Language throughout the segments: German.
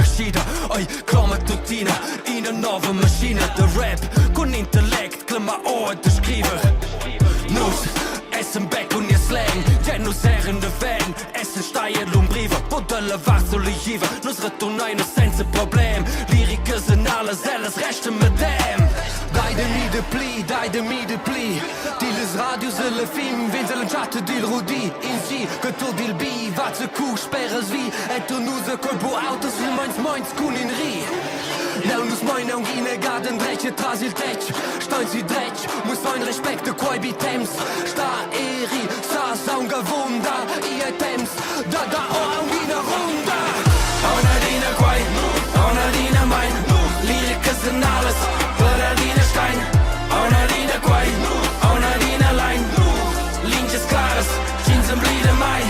scida. Oi, clama tuttina in una nuova macchina. Der Rap con intellect, clama o te scrive. Nus, essen back und ihr Slang. Genus herren de Fan, essen steier lumbriva. Podele was oliva, nus retornaino senza problem. Lyrica sind alles rechte mit dem. Dai de mi de pli. Diles radio se le film, wenn se l'enchatte dil rudi. In si, che tu dil bi, wat se ku sperres vi. Et tu nuse colpo autos, il moins kun in ri. Neu nus meine und gine garden dreche trasil tech. Stein si drech, muss ein Respekt de koi bitems. Sta eri, sa saunga wunda, ie temps. Da o angina runda. Ona dina quai, ona dina mein. Lyrica sind alles, Paradina Stein. Ona dina quai, ona dina line. Linches klares, jeans im Bliede mai.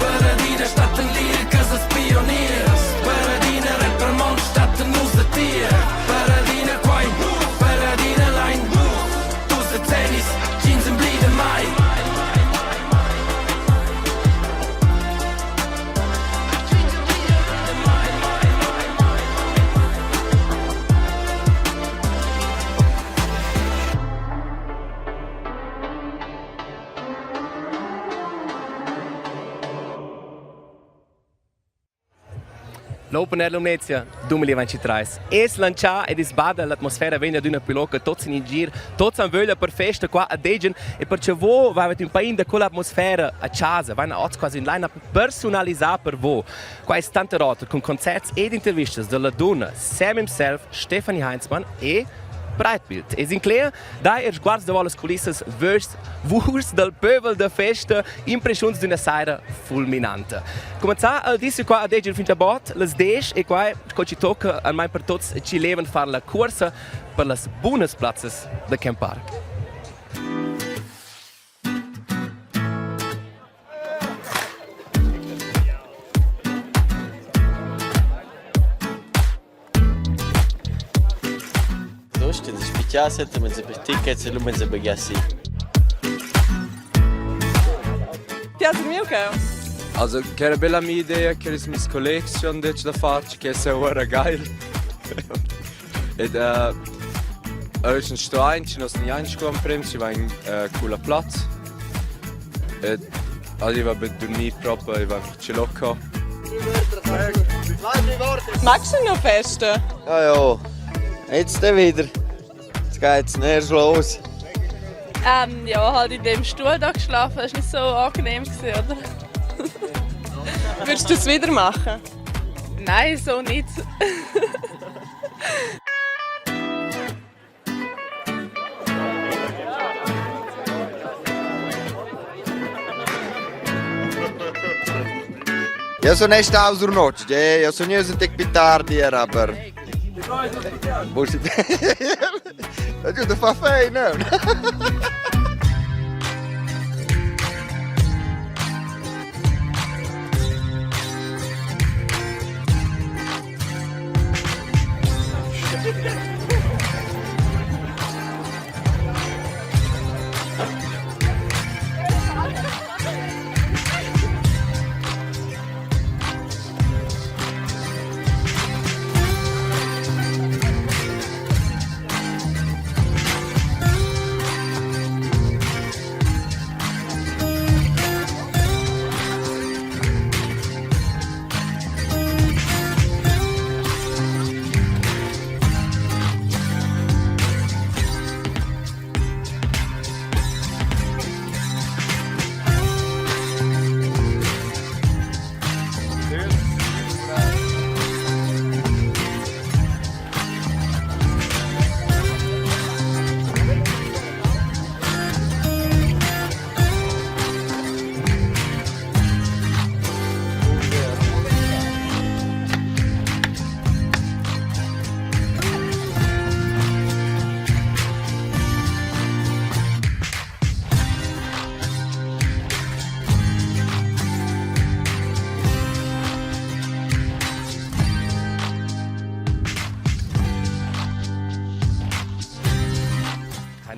Paradina statt den Lyricas als Pioniers. Paradina Rappermond statt den Musetier. Paradina quai, Paradina line. Duse Tennis, jeans im Bliede mai. L'Open Air Lumnezia 2023. Es lancia e disbada l'atmosfera vegna d'una piloca, tots in gir, tots han voglia per festa qua a Degen e perché vo va un pain da quell'atmosfera a casa, va oggi quasi in line-up personalizzata per vo. Qua è tante rotte con concerti ed interviste della ladunna, Sam himself, Stefanie Heinzmann e Breitbild. Es in clear, da sguards da volas culissas vusch del pöbel da festa, impressions d'una saira fulminante. Cominciar al dissi qua a Degen fin a bot, les 10 e qua ci tocca al mai per tots ci leven far la corsa per las buonas platzes da Camp Park. Când se spicease, trebuie să pică, să lumea să băgăsi. Piace mio che? Also, che era bella mia idea, che es mis collegs schon dort da farci, che è ora geil. Ed ein Stein, ci nos ni einskommen prim, ci va in cooler Platz. Ed ali va bedurnit proprio, i va ci locco. Magst du noch Feste? Ja, jetzt wieder. Jetzt geht's näher los. Ja, halt in dem Stuhl da geschlafen, das war nicht so angenehm, oder? Würdest du es wieder machen? Nein, so nicht. Ja sono stau sur notte, ja sono io senti più tardi era per. Busi. Dat doet fa fijn, no.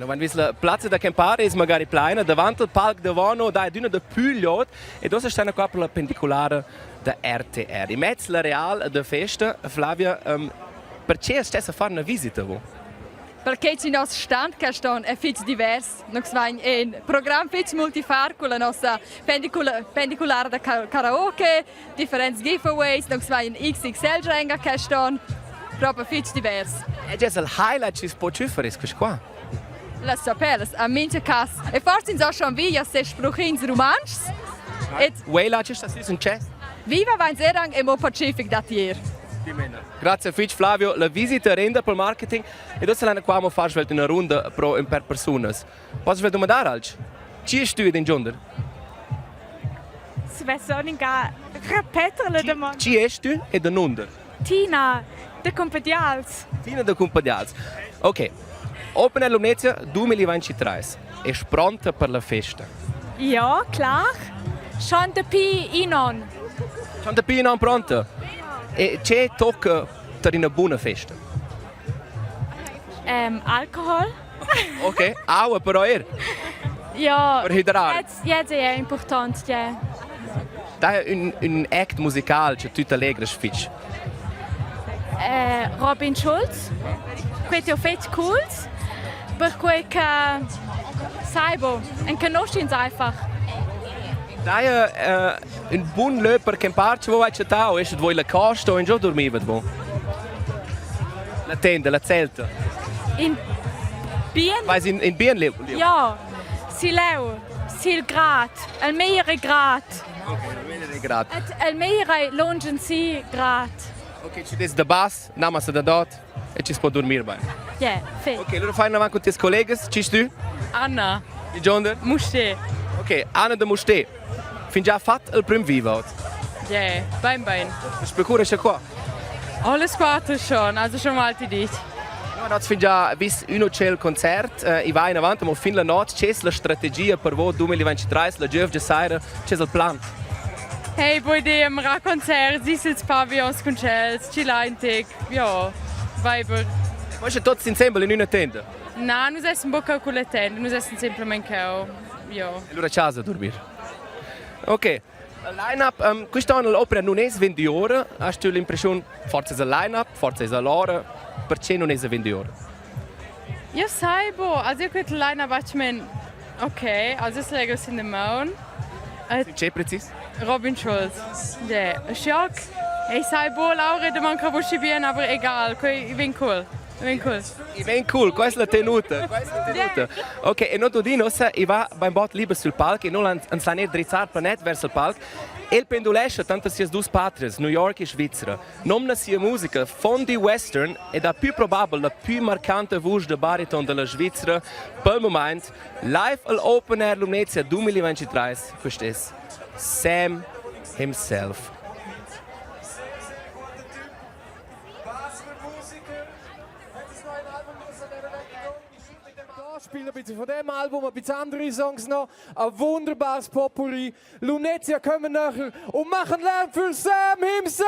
Wenn wir la Plaza da Campare è magari piena, davanti al palco davanti da è una da più e dove stanno qua per la perpendicolare da RTR. In mezzo alla real da festa, Flavia, perché stessa fare una visita vo? Perché il nostro stand è fitz divers. Noi abbiamo un programma fitz multifar con la nostra perpendicolare da karaoke, differenti giveaways, noi abbiamo un XXL drenga che stand, proprio fitz divers. E già il highlight ci può ciufare qua. La sapelles, a mince cas. E forse in so schon via se spruchins rumantsch. Et Wela ci sta un chess. viva vain serang e mo pacific dat hier. Grazie Fitch Flavio, la visita rende per il marketing e adesso l'anno qua faccio una ronda per persone. Posso vi domandare alci? Chi è tu in giorno? Se vai só ninguém repetir la domanda. Chi è tu e da nonder? Tina, de compedials. Tina da Compadials. Ok, Open Lumnezia 2023 è pronta per la festa. Ja, klar. Schon dabei inon. Sono da più non pronta? E c'è tocca per una buona festa? Alkohol. Ok, acqua però Ja. per idrare. Jetzt è importante, ja. Da è un act musicale che tu allegri Fitch. Robin Schulz. Questo è fett cool. Per quel che saibo, en conoscins einfach. Da è un buon löper che parte wo vai città o esce voi la costa o in giù dormiva wo. La tenda, la zelta. In Bien. Vai in bien leo. Ja. Sileu. Sil grad. El mehrere grad. Ok, bene grad. El mehrere longen si grad. Ok, ci des da bas, namas da dot e ci si può dormire bene. Ja, fett. Ok, allora fai avanti con tes colleghi, ci stu? Anna, Di Gionder? musste. Ok, Anna da Muste. Fin già fatto il primo vivo. Ja, bein. Specura c'è qua. Alles Gute schon, also schon mal die dit. No, no, fin già vis uno c'è il concert, i vai in avanti, ma fin la notte c'è la strategia per voi 2023, la giovane sera, c'è il plan. Hey, bei dem Rockkonzert, sie sitzt Pavillons Concerts, Chileintig, ja, Weiber. Ma c'è tutti insieme in una tenda. Nein, nous essen Bocca con le tende, nous essen semplicemente cao, ja. E allora c'è a dormire. Ok, la line-up, quest'anno l'opera non è 20 ore, hai tu l'impressione, forse è la line-up, forse è l'ora, perché non è 20 ore? Ja, saibo, also ich könnte leider watchmen, okay, also es legt es in den Maun. C'è preciso? Robin Schulz, ja, Schock. Ich saibo, Laura, der Mann kann bien, aber egal, ich bin cool. Ben cool, questa è la tenuta. Ok, e non tu dinos, e va ben bot libero sul palco e non anzane drizzar planet verso il palco. E il pendolesce tanto sia due patrie, New York e Svizzera. Nomna sia musica, fondi western e da più probabile la più marcante voce de bariton della Svizzera per il momento. Live all'Open Air Lumnezia 2023, questo è Sam himself. Spielen ein bisschen von dem Album, ein bisschen andere Songs noch. Ein wunderbares Popurri. Lumnezia kommen nachher und machen Lärm für Sam himself!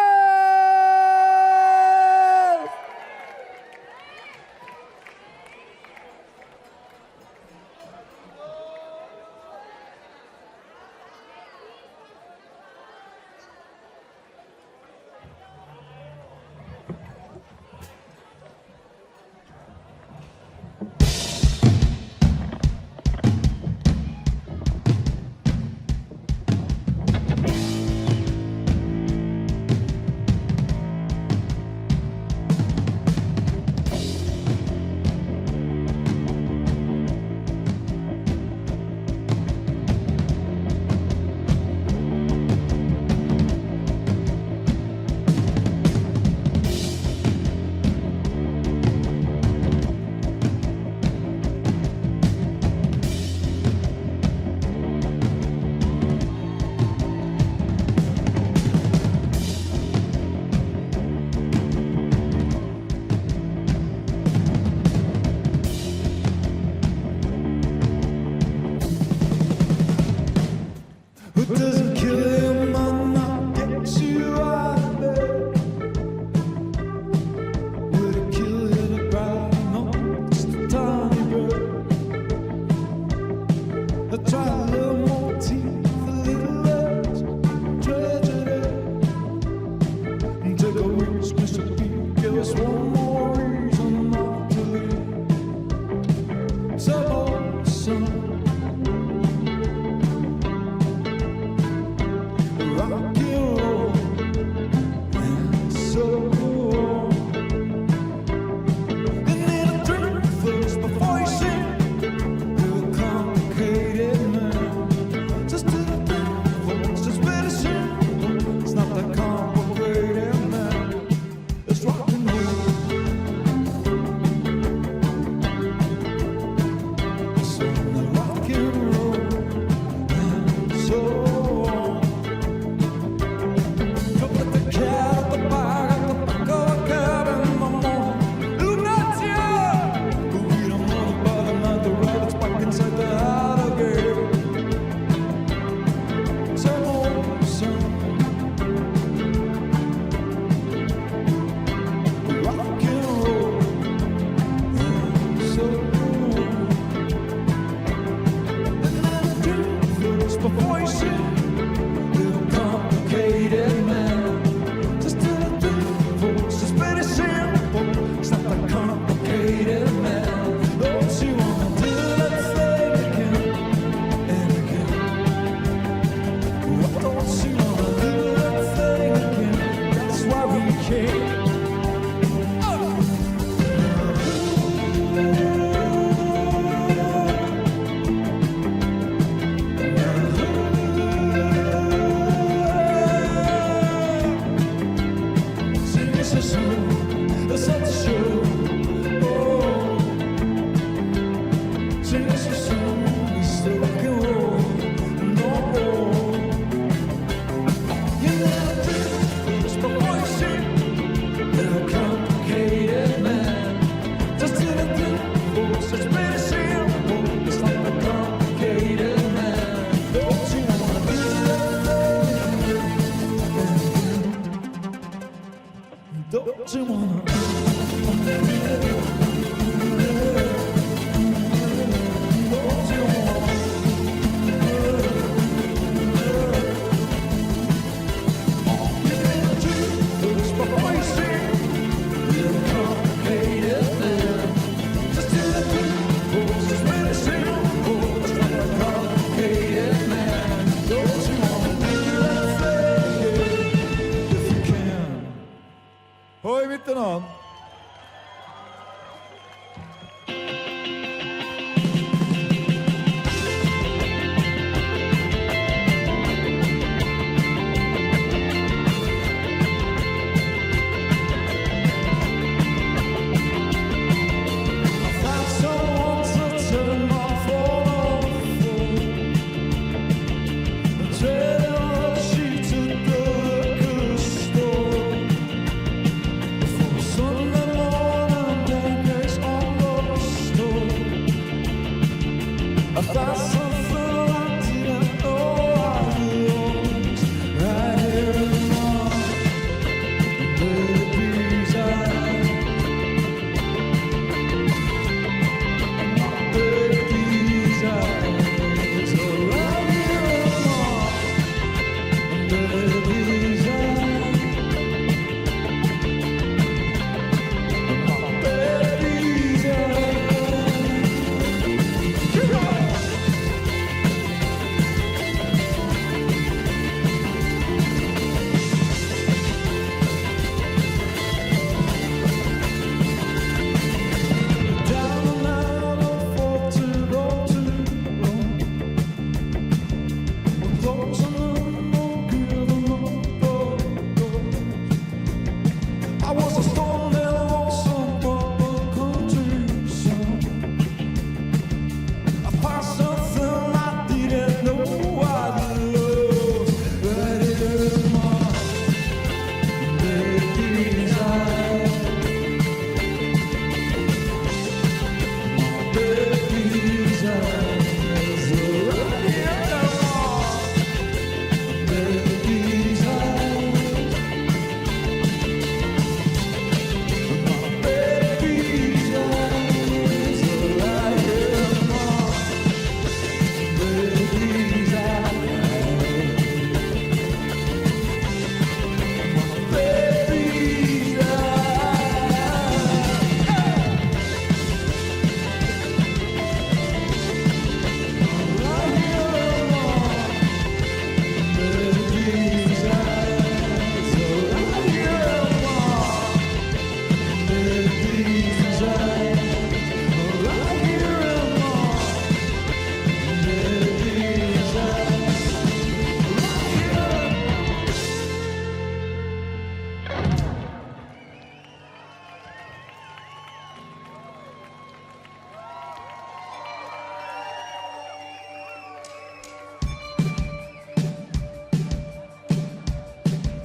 Hoi miteinander.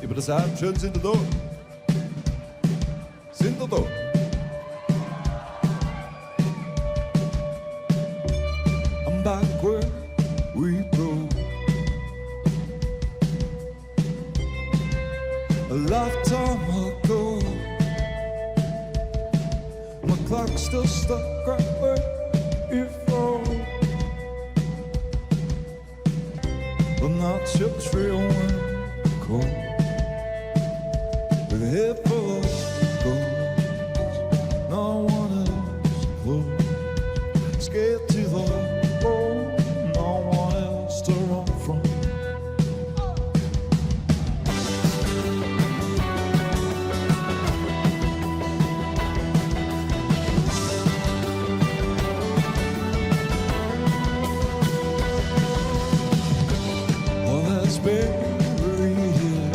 Über das Abend, schön sind ihr da. Sind ihr da? I'm back where we broke. A lifetime ago. My clock's still stuck right where it froze. The night ships real wind cold. With a head full of gold, no one else close. Scared to the bone, no one else to run from. All that's buried here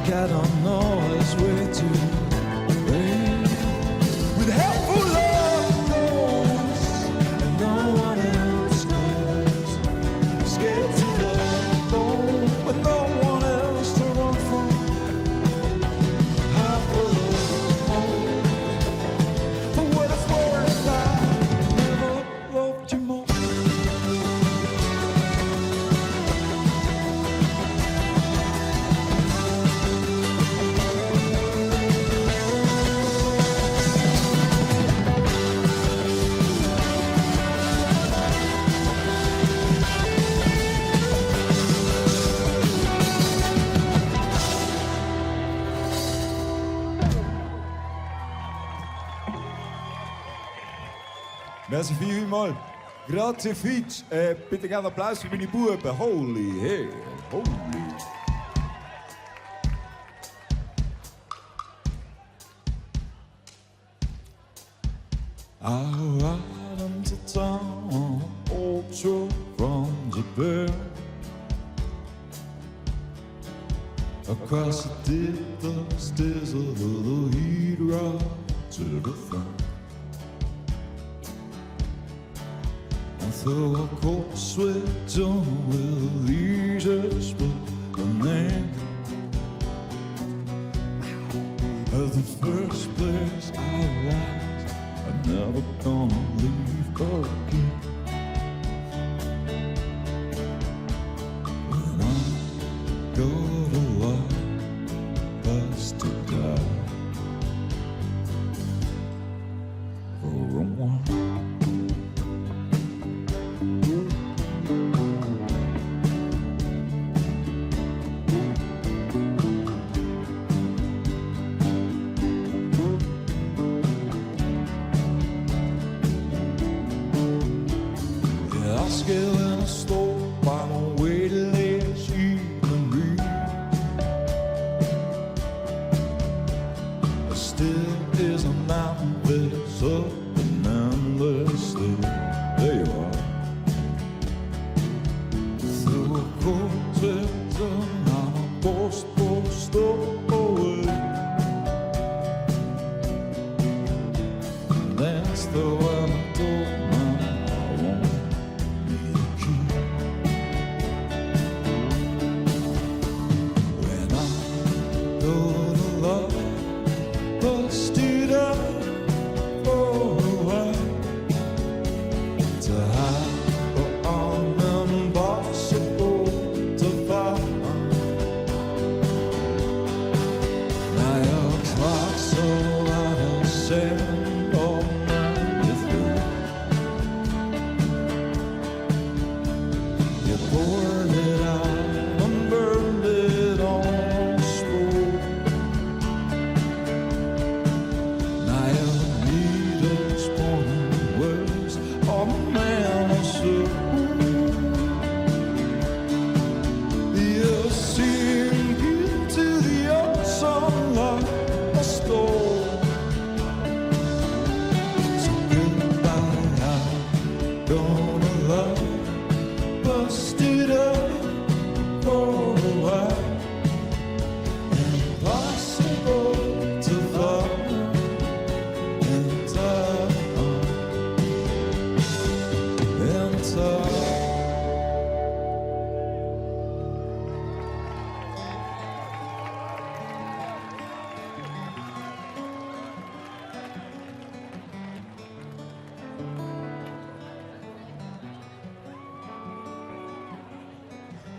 cat don't know his way to late. With helpful love goes, and no one else goes. Scared to love alone, with no one else to run from. Half a love more. For what it's worth, I never loved you more. Merci vielmals. Grazie Fitch. Bitte gerne Applaus für meine Buben. Holy hell, holy. I ride into town on an old truck from Japan. Across the deep the stairs of the heat ride to the front. Through a cold sweat on with leisure spoke a name of the first place I was. I'm never gonna leave again. When I go to life, us to die for a while.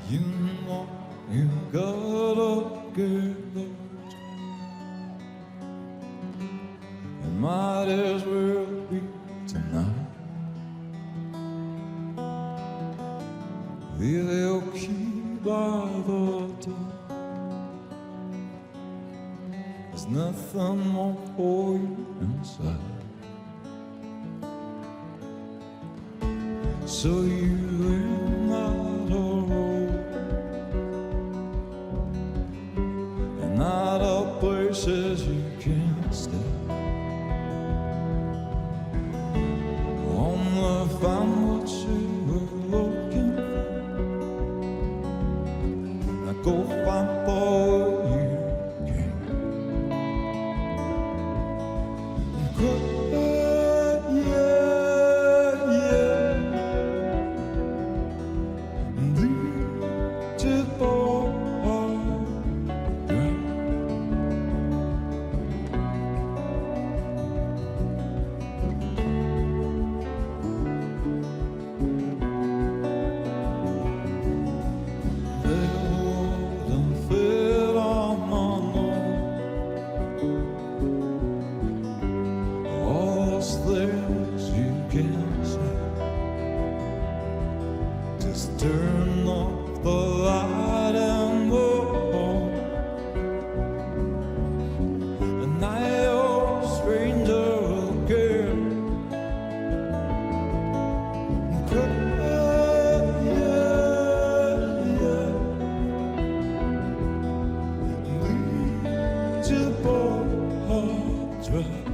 You know you gotta get lost. It might as well be tonight. The little key by the door. There's nothing more for you inside. So you will not road, and not of places you can't stay. Only find what you were looking for. Now go find what you Just turn off the light and go home. And I your stranger again. Lead your boat dry.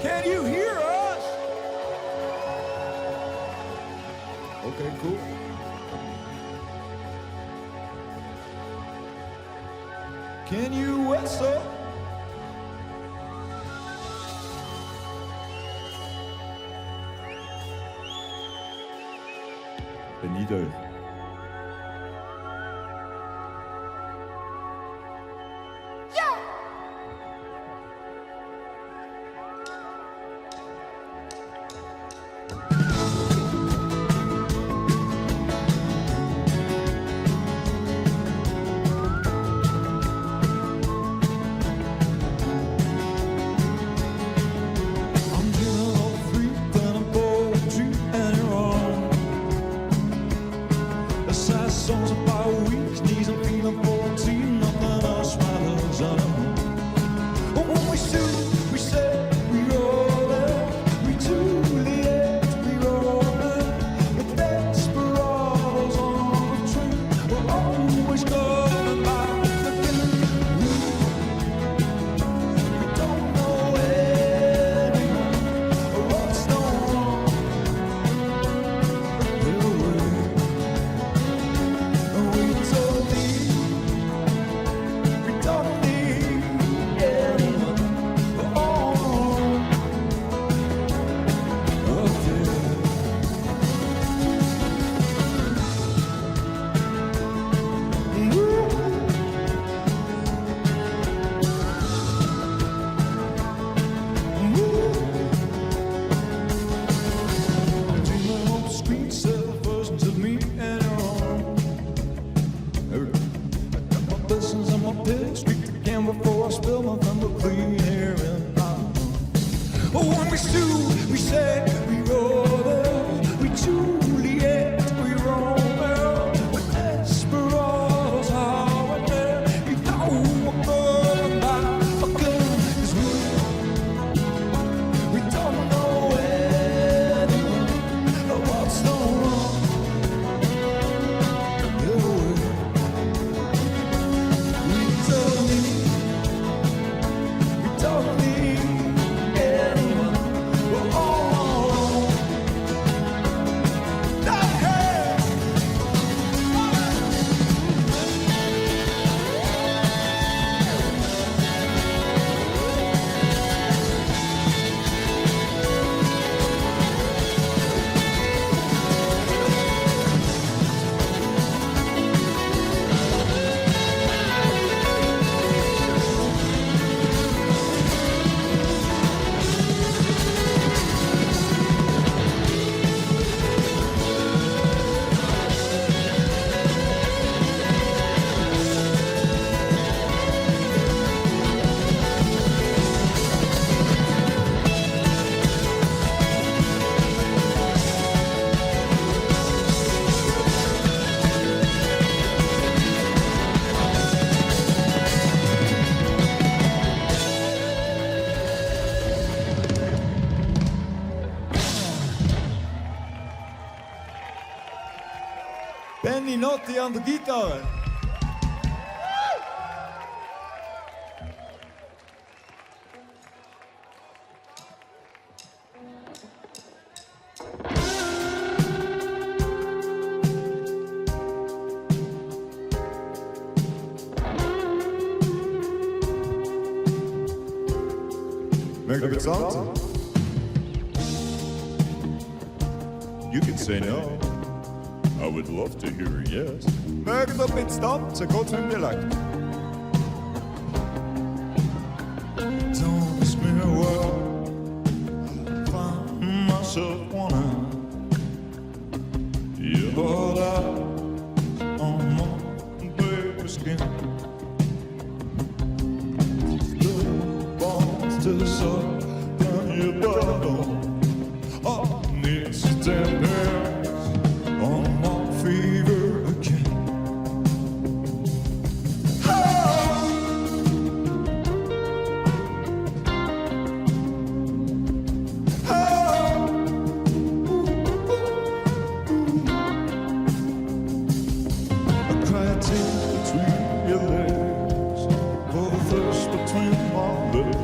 Can you hear us? Okay, cool. Can you whistle? Benito. Don't know Jenny Notti an der Gitarre. Mögt ihr bezahlen? You can say no. I would love to hear a yes. Mögt ihr mit tanzen? Geht's mit mir leid? Don't ask me why I find myself wanting your eyes on my baby skin. To the sun, down your bottom. I need to stand on my fever again. I cry tears between your legs for the thirst between my lips.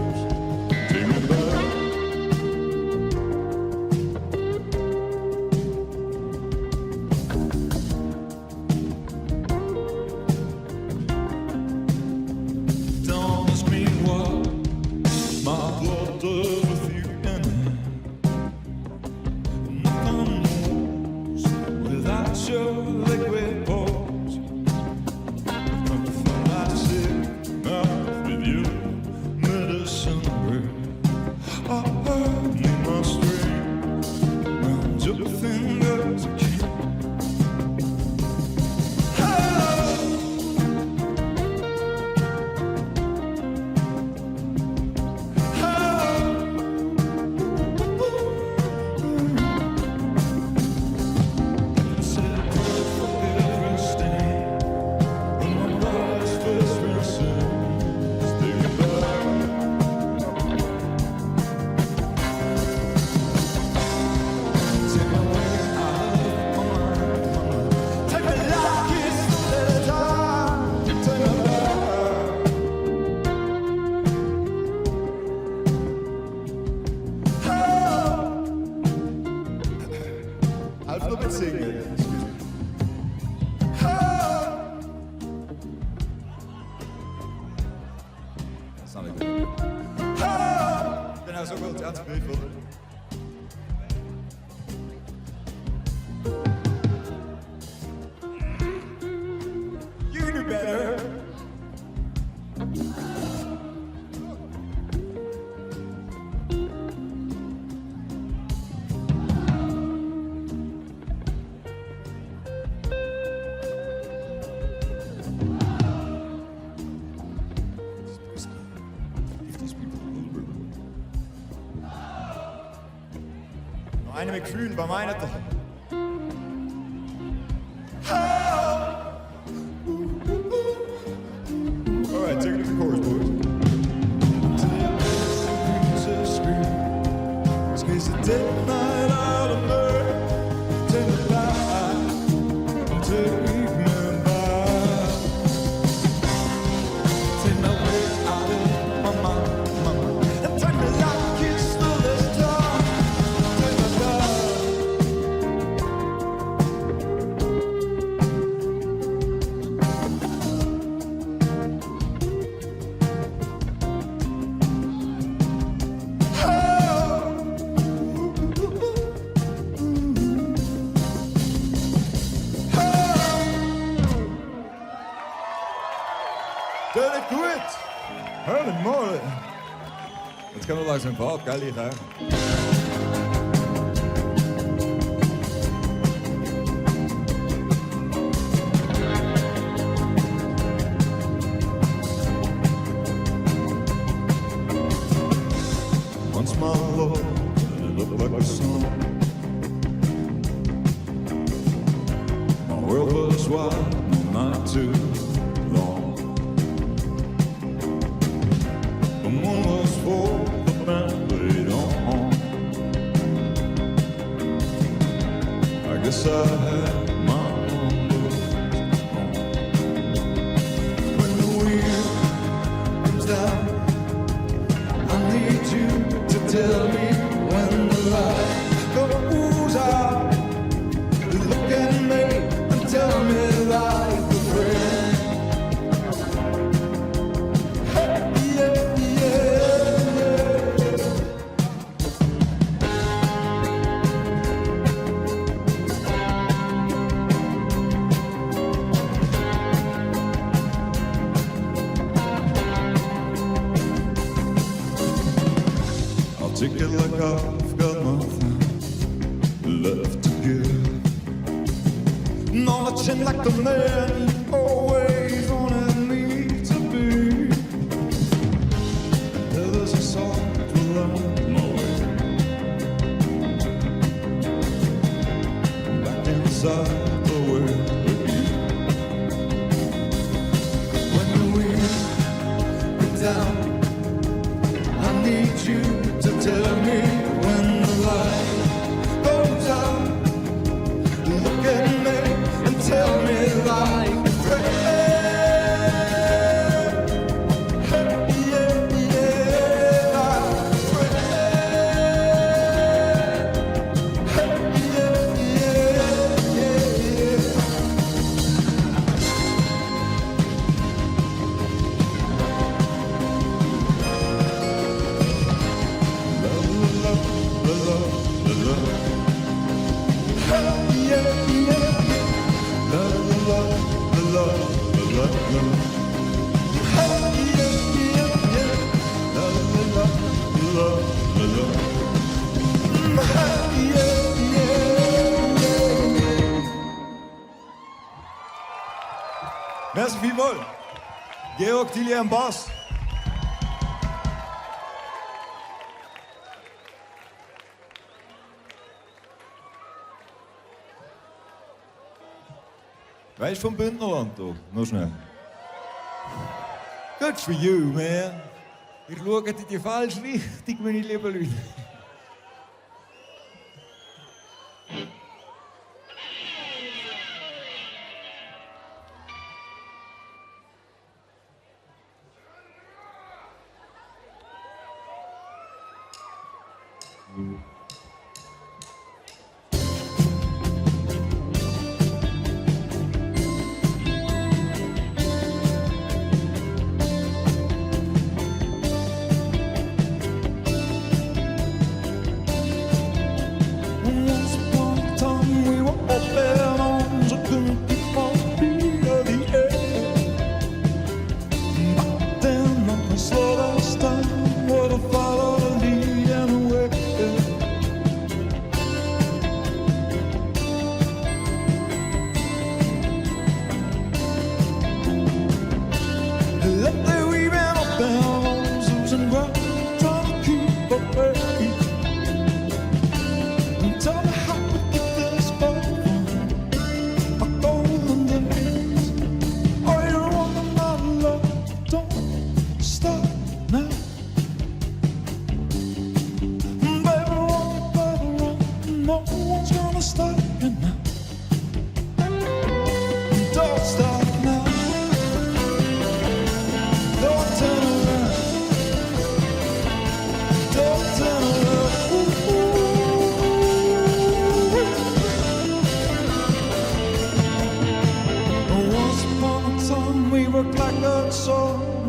Eine mit Gefühl bei meiner doch. Alright, take it to the chorus, boys. It's a dead night out of me. Take me back, take me back. Take my way out of my mind, and take me like it's still this time. Take me back. Doe het goed! Hele mooi! Het kan wel langs een bal, kan je gaan. Once my love, it looked like a song. My world was wide, not too long. The moon was full, the band played on. I guess I had my own blues. tell me when the light goes out. Look at me and tell me like a friend. Hey, yeah, yeah, yeah. I'll take it like I've got nothing left to give. Nothing like the man you always wanted me to be. There's a song to learn my way back inside the world with you. When the wind is down, I need you to tell me when the light goes out. Look at me and tell me like a friend. Hey, yeah, yeah, like a friend. Hey, yeah, yeah, yeah. Merci vielmals. Georg Tilly am Bass. Weißt du vom Bündnerland hier? Noch schnell. Good for you, man. Ihr schaut in die falsche Richtung, meine lieben Leute.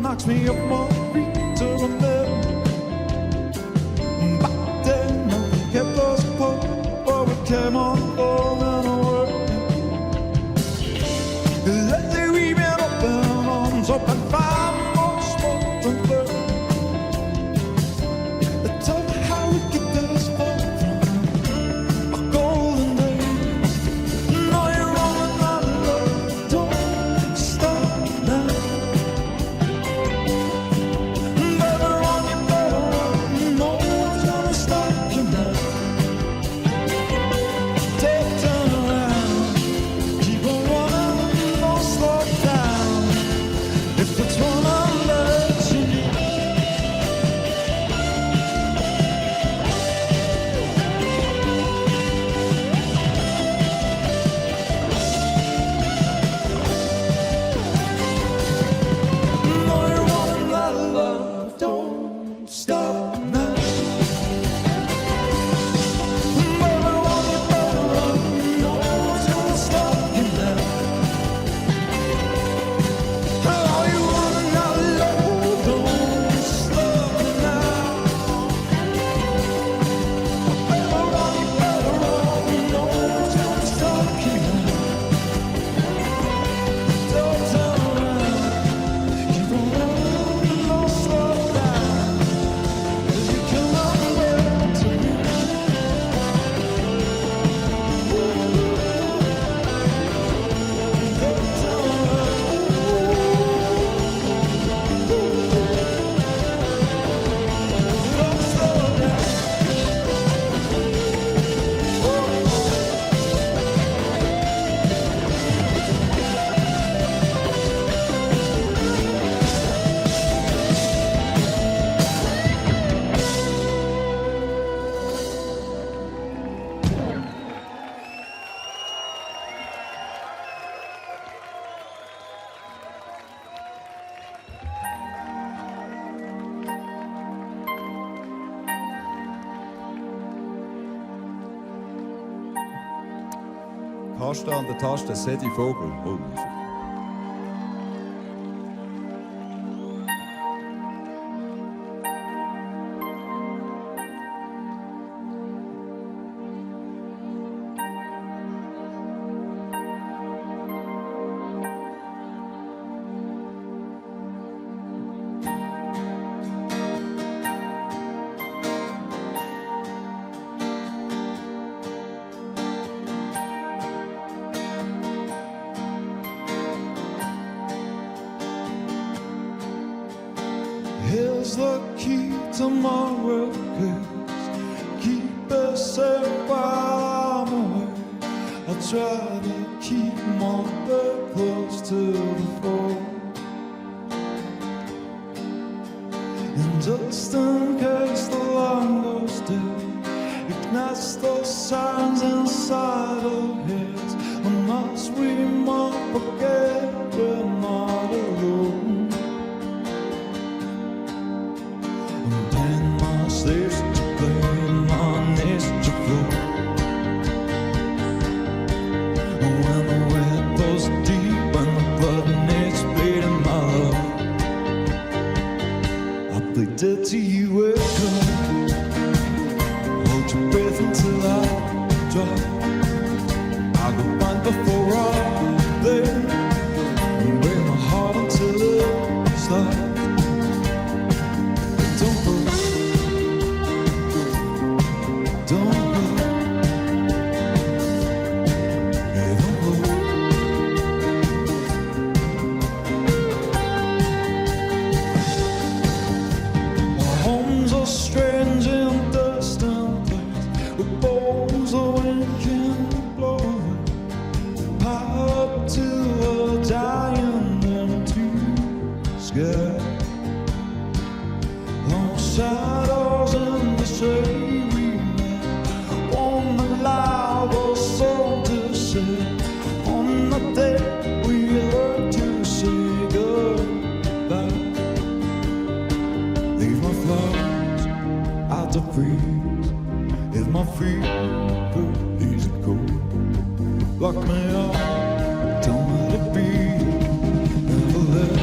Knocks me up my feet to the middle. Back then, I kept us apart, but we came on board. Taste an der Taste, Sedi Vogel. Oh. Here's the key to my workers. Keep us safe while I'm away. I try to keep my bed close to the floor. And just in case the line goes dead, ignites those signs inside our heads. Unless we might forget we're not alone. There's to play, my needs to flow. When the wind goes deep and the blood needs bleeding, my love, I play dead to you, wake up. Hold your breath until I drop. I go blind before I'm there, and break my heart until it stops. Don't go. Shadows in the shade we met, on the loud or soul to say, on the day we learned to say goodbye. Leave my flowers out to freeze, if my fever leaves it cold. Lock me up, don't let it be, never let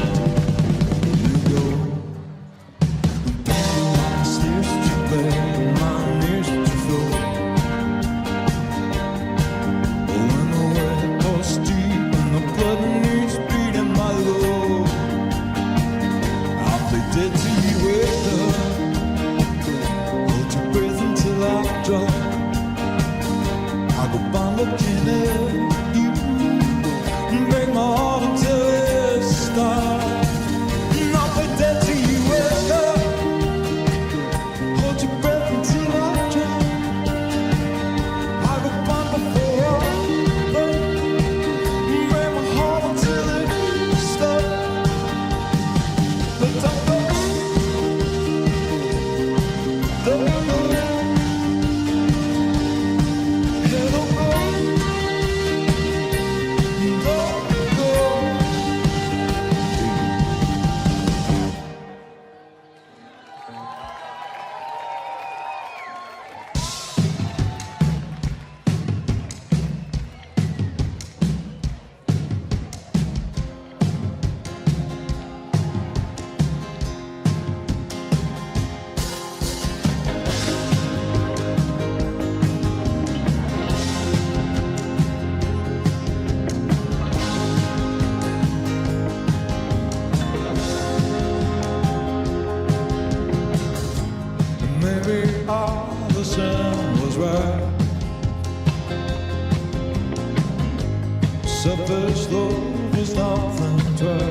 Selfish love is nothing to us,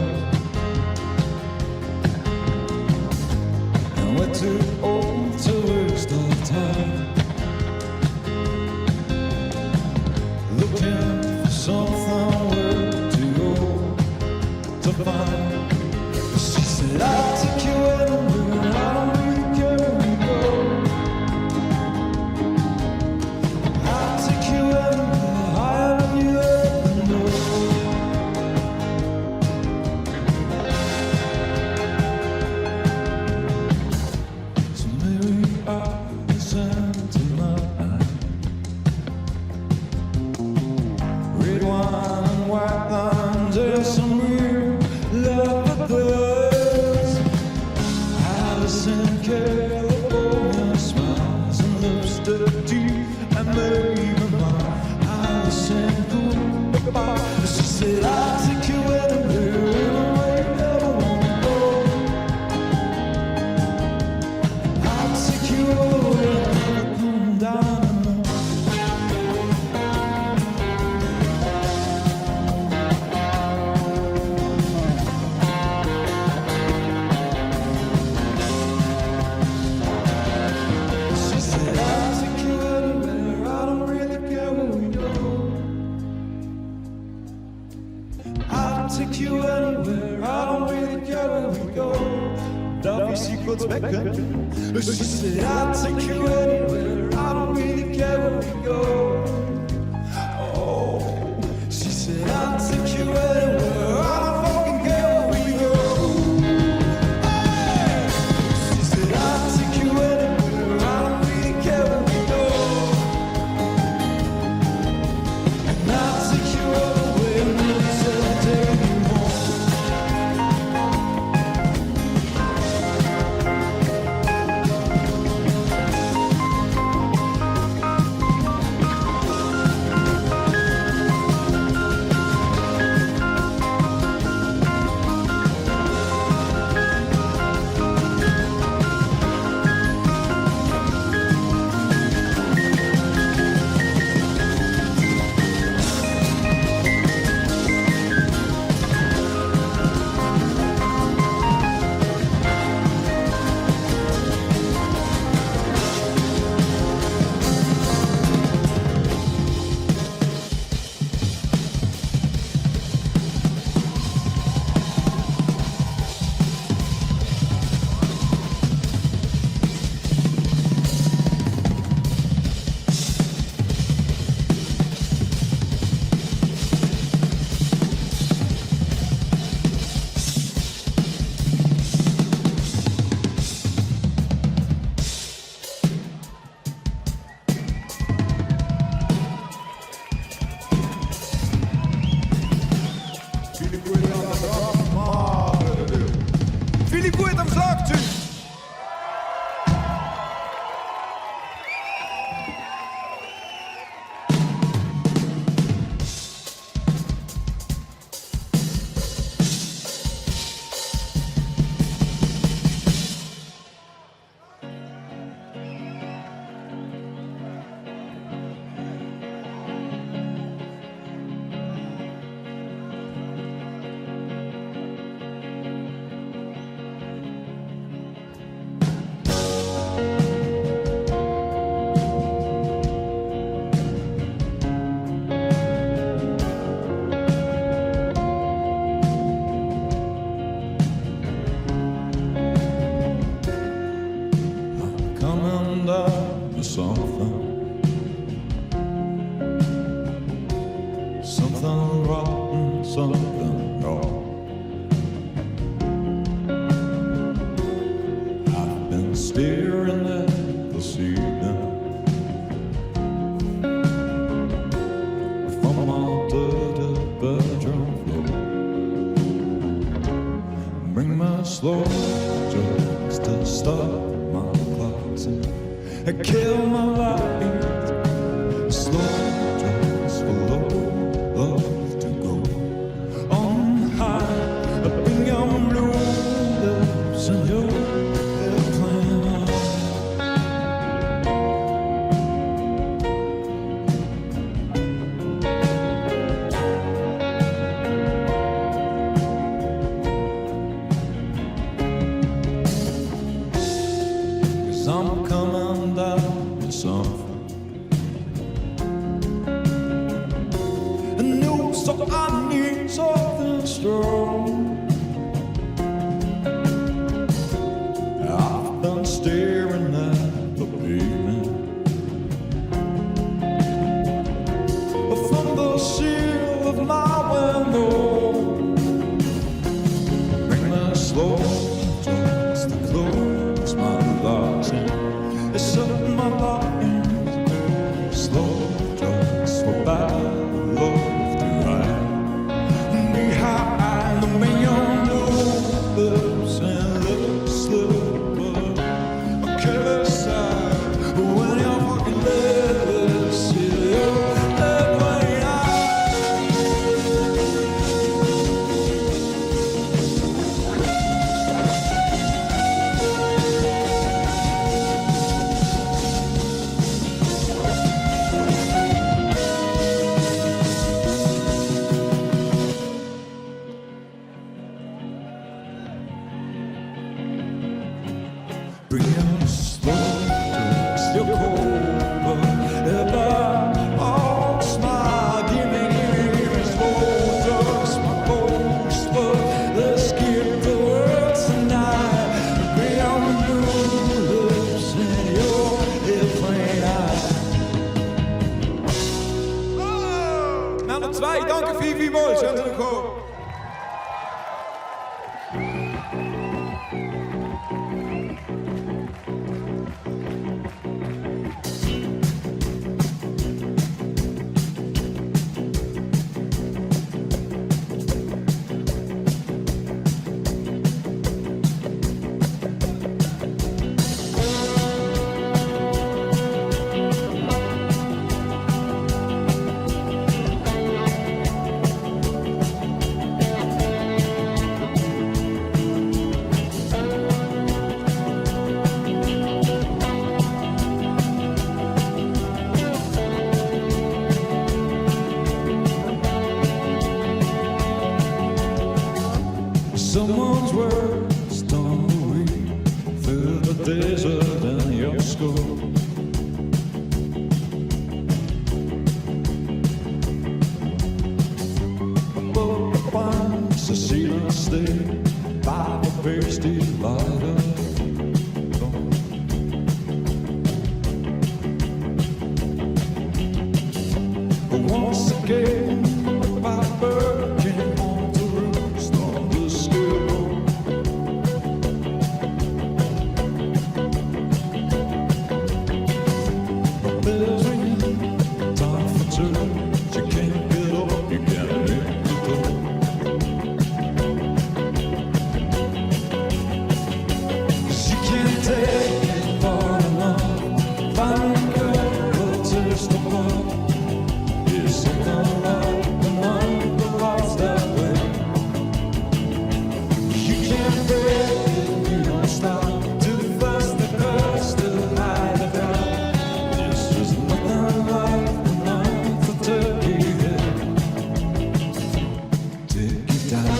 and we're too old to waste our time looking for something we're too old to find. She said, I'll take you anywhere, I don't really care where you go. I'll take you anywhere, higher than you ever know. So maybe deep and maybe mine. I listen to goodbye. She said, I'll take you anywhere you ever want to go. I'll take you over and come down. Take you anywhere, I don't really care where we go. Darf ich sie kurz wecken? She said, I'll take you anywhere, I don't really care where we go. Oh, she said, I'll take you anywhere, I don't fucking care where we go. Hey! She said, I'll take you anywhere, I don't really care where we go. And I'll take you everywhere, and she said, I'll take you. Something rotten, something wrong. I've been staring at the ceiling from my dirty bedroom floor. Bring my slow just to stop my clocks and kill my light. Slow just for love to go on high up in your blue lips and your airplane. Cause I'm coming down to something. So I need something strong. I've been staring at the pavement from the seal of my window. Bring me slow just to close my eyes and shut my eyes. Slow just for bad love. Behind the million 2. Danke vielmals. Schön, dass ihr gekommen. Someone's words torn away through the desert in your school. But the pines, the ceiling stay by the thirsty light of dawn. But once again, the piper came home to roost on the school. The bells ringing, time for church. You can't get up, you can't leave the door. 'Cause you can't take it far enough. Find a girl, but taste the blood. It's something like the night the lights that way. You can't break it, you don't stop. Too fast the curse to hide the doubt. It's just nothing like the night the turkey hit. Take it down.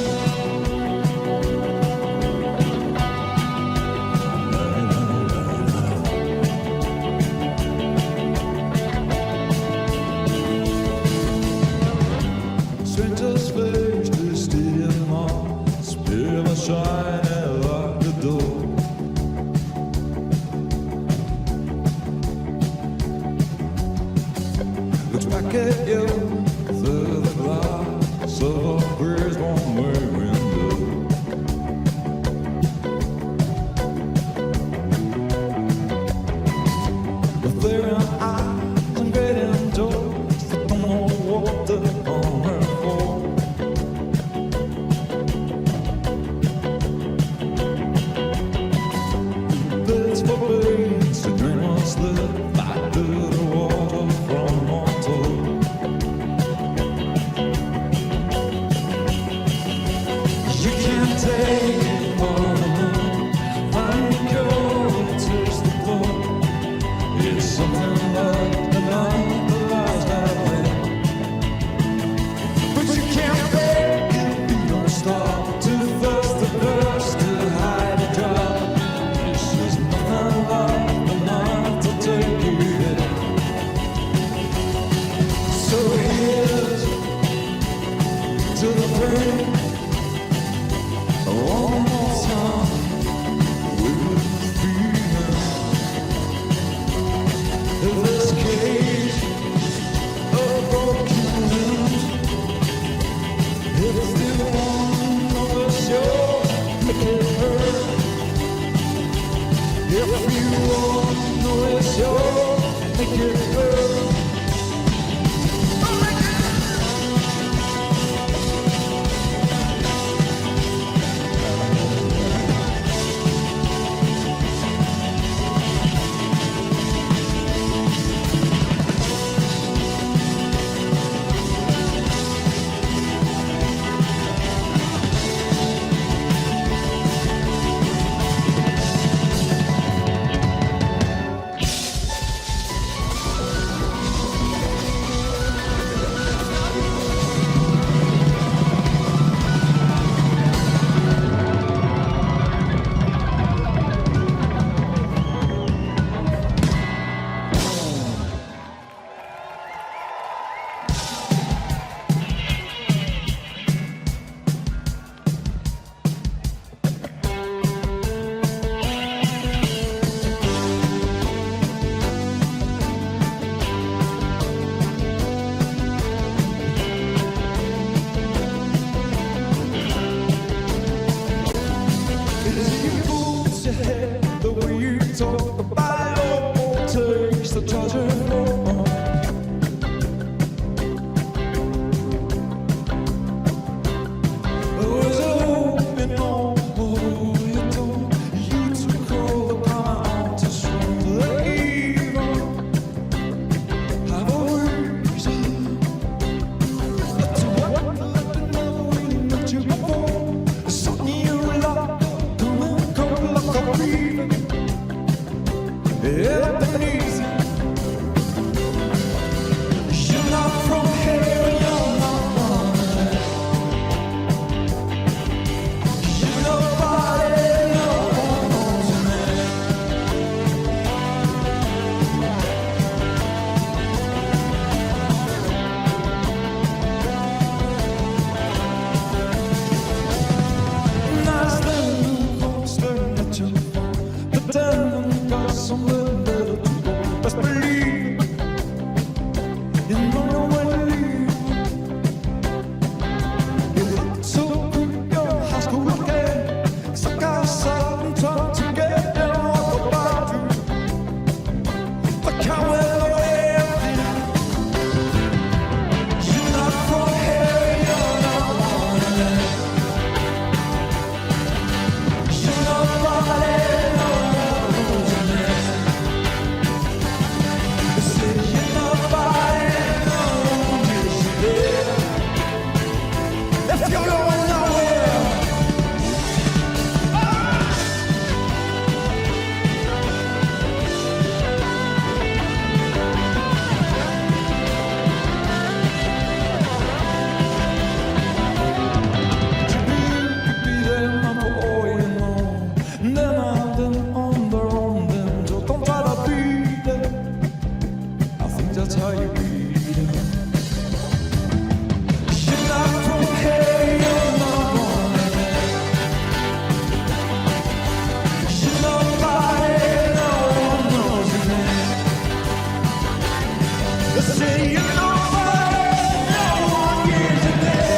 Stranger's face to stadium on, spirit shining like the door. Looks back at you through the glass of a breeze one-way window. With their eyes and great doors, they don't know what they're on her for. Birds for birds, the dream was lit back to the water from Montauk. You can't take it far enough. Find a girl that tastes the blood. It's something like the night the lights that way. But you can't break it, you don't stop. Too fast the burst to hide the drop. It's just nothing like the night to take you in. So here's to the brain. One more time with feeling. In this cage of broken limbs, if the one of us yours, make it hurt. If you want to it's yours, make it hurt. that's how you beat it. You're not from here, you're not born there. You're nobody, no one knows your name. They say you're nobody, no one gives a damn.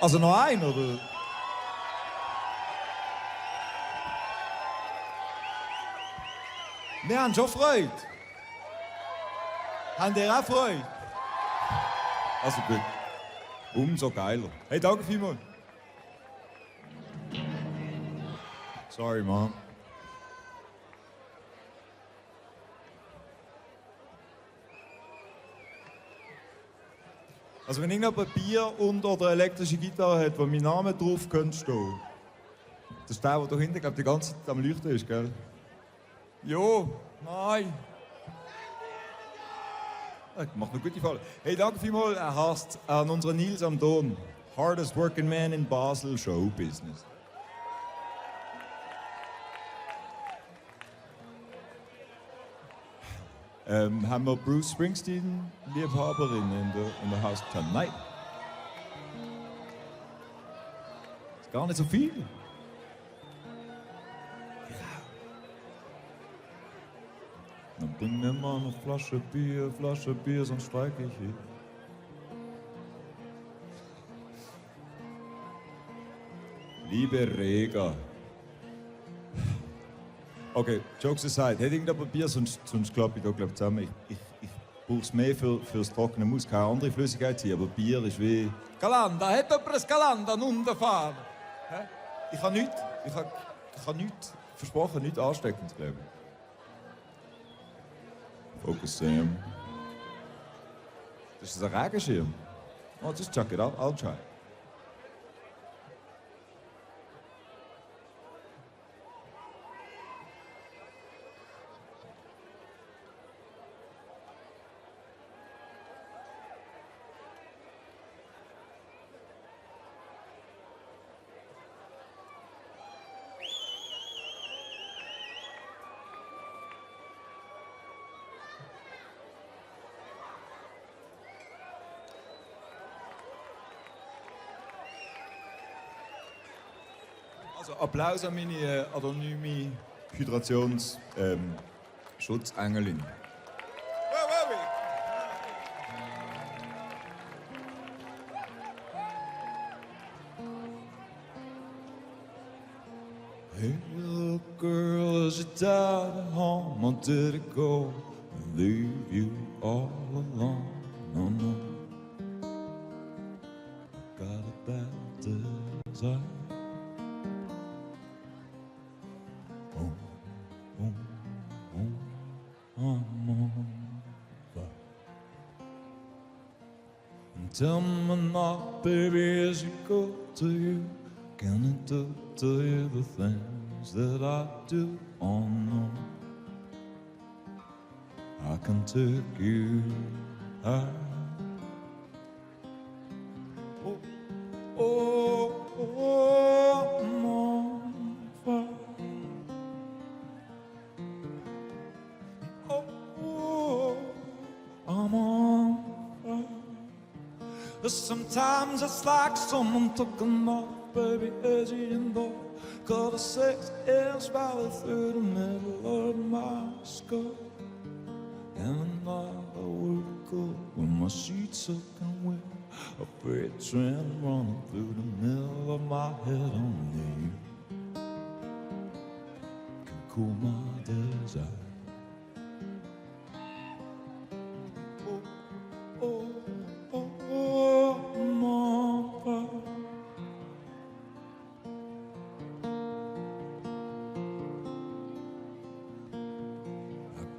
Also noch ein, oder? Wir haben schon Freude. Habt ihr auch Freude? Also gut. Umso geiler. Hey, danke vielmals. Sorry, Mom. Also wenn irgendjemand Bier und oder elektrische Gitarre hat, wo mein Name drauf könnte stehen, das ist der da hinten, glaube die ganze Zeit am Leuchten ist, gell? Jo, nein. Macht mir gute Fall. Hey, danke vielmals. Er heißt an unseren Nils am Don. Hardest working man in Basel, Show Business. Haben wir Bruce Springsteen, Liebhaberin in der Haus Tonight. Ist gar nicht so viel. Dann bring mir mal eine Flasche Bier, sonst steige ich hier. Liebe Rega. Okay, Jokes aside. Hätte irgendjemand Bier, sonst klappe ich da zusammen. Ich brauche es mehr fürs Trockene. Ich muss keine andere Flüssigkeit sein, aber Bier ist wie... Galanda, hat jemand ein Galanda runterfahren? Ich habe nichts, versprochen, nichts Ansteckendes, glaube ich. Focus, Sam. Das ist ein Regenschirm. Oh, just check it out, I'll try. Also Applaus an meine anonyme Hydrations-Schutzengelin. Hey little girl, is it tired at home, or did it go and leave you all alone? No, no, got a bad desire. Tell me not, baby, as you go to you, can I do to you the things that I do? Oh no, I can take you high. Oh, oh, oh, I'm on fire. Oh, oh, I'm on fire. Sometimes it's like someone took a knife, baby, edgy and though 'cause the sex is valley through the middle of my skull. And another word go when my sheets soaking wet. A freight train running through the middle of my head. Only you can cool my desire.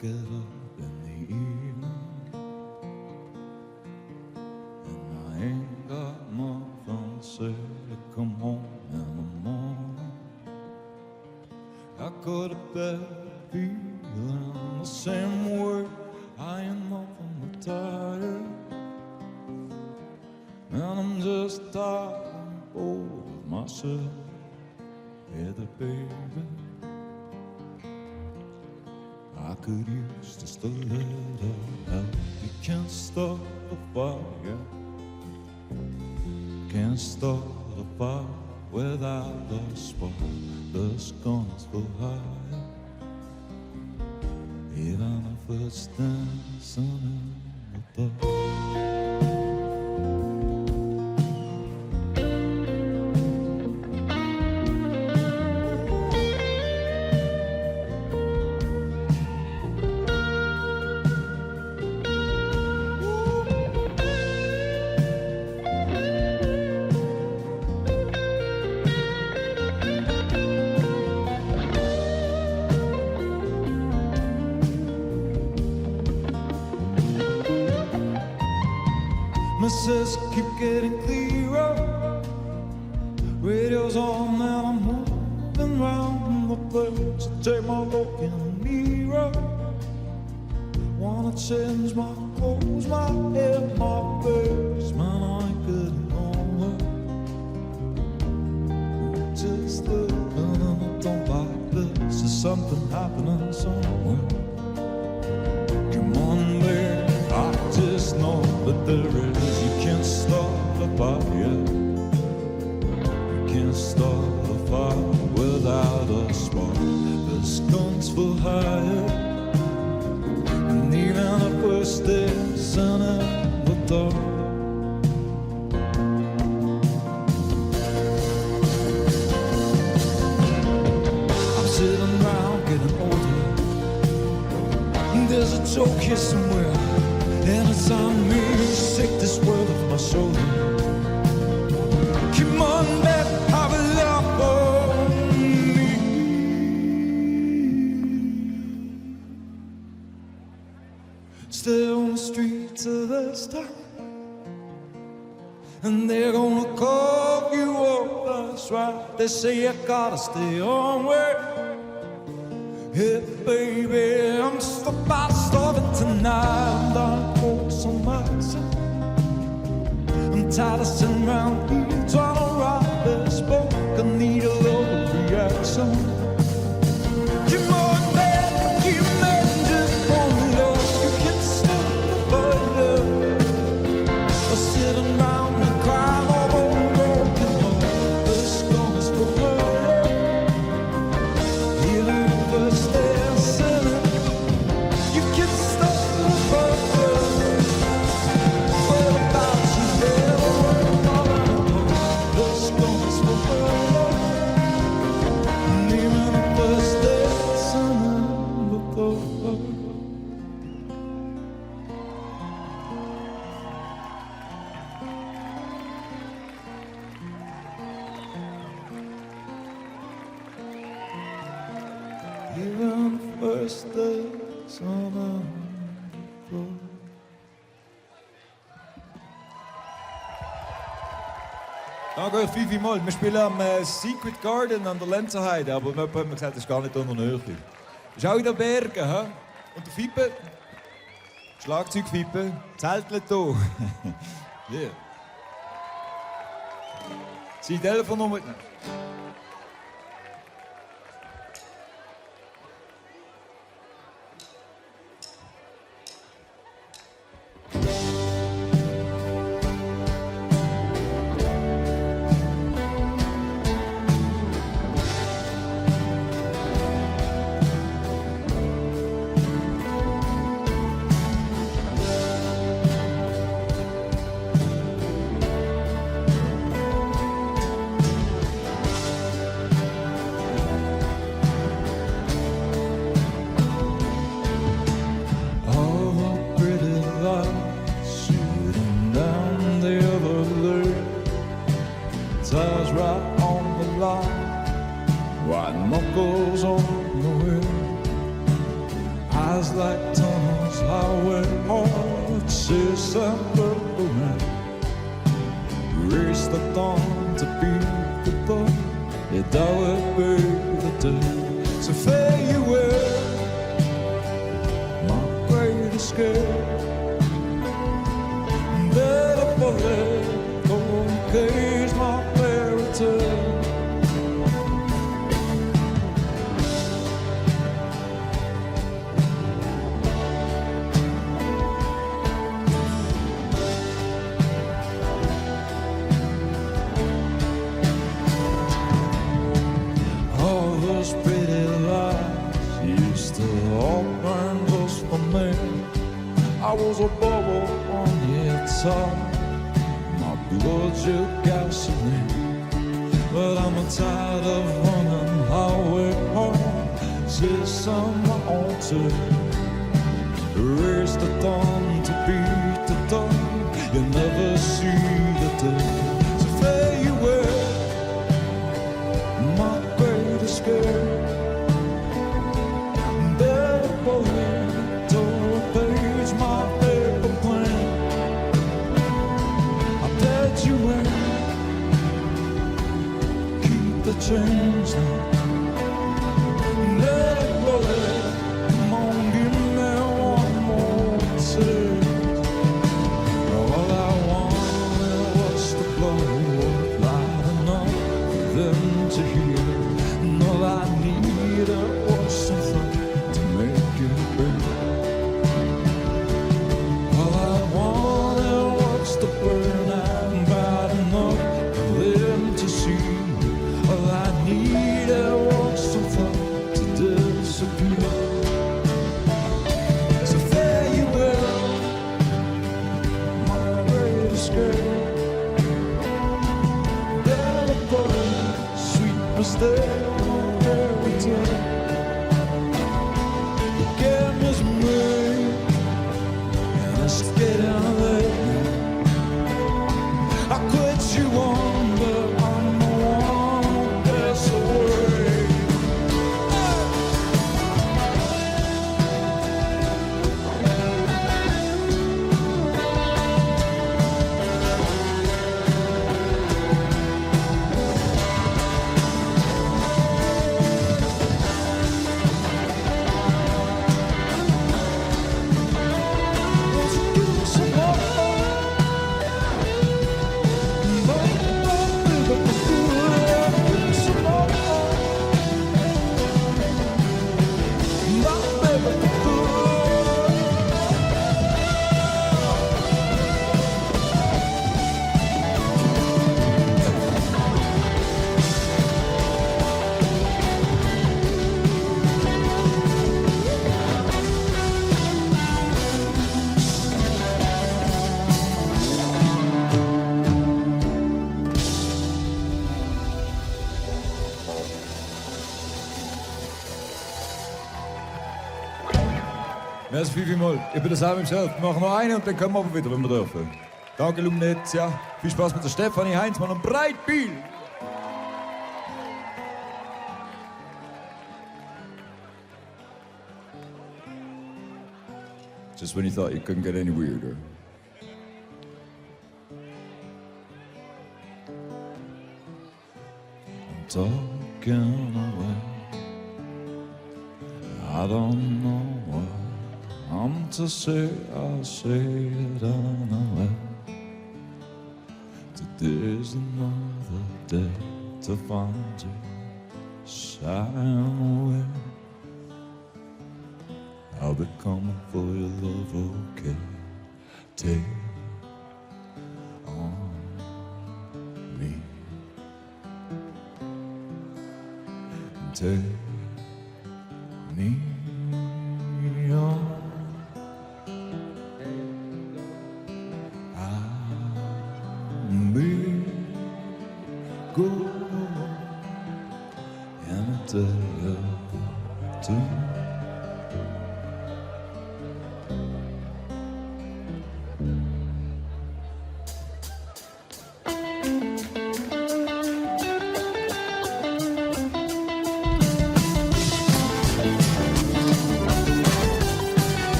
Get up in the evening and I ain't got nothing to say to come home in the morning. I go to bed feeling the same way. I ain't nothing but tired, and I'm just tired and bored with myself. Yeah, the baby, I could use just a little help. You can't start a fire, can't start a fire without a spark. The guns go higher, even if it's dancing in the dark. Says keep getting clearer. Radio's on and I'm moving round the place. I take my look in the mirror. Wanna change my clothes, my hair, my face. Man, I ain't getting nowhere. Just living and I don't like this. There's something happening somewhere. Come on, baby, I just know that there is. You can't start a fire, you can't start a fire without a spark. The guns for hire, and even if we're still in the dark. I'm sitting around getting older, and there's a joke here somewhere. And it's on me to shake this world off my shoulder. Come on, baby, have a love for me. Stay on the streets of this town, and they're gonna call you up, that's right. They say you gotta stay on way. Hey, baby, I'm just about starving tonight. I'm some myself. I'm tired of sitting around here trying to write this book. I need a little reaction. Come on, man, you men just want love. You can stop the fire. I'm sitting around and crying over broken heart. This gun is for her. Even if it's dancing, you can stop the fire. What about you, baby? This gun is for her. And even if it's dancing before her. Even the first days on the floor. Danke, Fifi Moll. Wir spielen am Secret Garden an der Lenzerheide, aber jemand hat mir gesagt, das ist gar nicht unter der Nähe. Das ist auch in den Bergen. He? Und der Fippe, Schlagzeugfippe, Zeltlet hier. Yeah. Sein Telefonnummer mitnehmen. knuckles on the wheel, eyes like tunnels, highway hard, says I'm purple. Race the dawn to beat the dawn, yeah, that will be the day. So fare you well, my great escape. Better for it, don't cage my fairy tale. Pretty lies used to all burn just for me. I was a bubble on the top, my blood's your gasoline. But I'm tired of running highway home, since I'm my own too. Race the dawn to beat the dawn, you never see the day. So fare you well, my great escape. Change now. Let it go. Come on, give me one more taste. All I wanted was to blow loud enough for them to hear. And all I needed was something to make it big. All I wanted was to burn out bad enough for them to see. All I needed was something to disappear. So fare you well, my great escape. Better boy, sweet mistake, my fairy tale. The game is made, and it's getting late now. I quit you on, but I'm the one that's away. Merci vielmals. Ich bin der Sam himself. Wir machen noch eine und dann kommen wir wieder, wenn wir dürfen. Danke, Lumnezia. Viel Spaß mit der Stefanie Heinzmann und Breitbiel. Just when you thought you couldn't get any weirder. I'm talking away. I don't know what I'm to say, I'll say it anyway. Today's another day to find you shying away. I'll be coming for your love, okay? Take on me. Take me on. I'll be good in a day or two.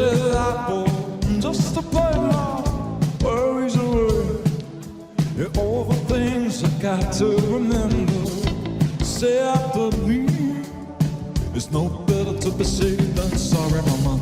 gelato, just to play my worries away. Yeah, all the things I got to remember. Say after me, it's no better to be safe than sorry, mama.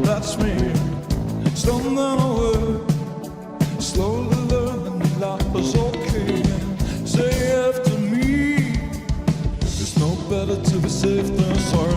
That's me, stumbling away, slowly learning that life is okay. Say after me, it's no better to be safe than sorry.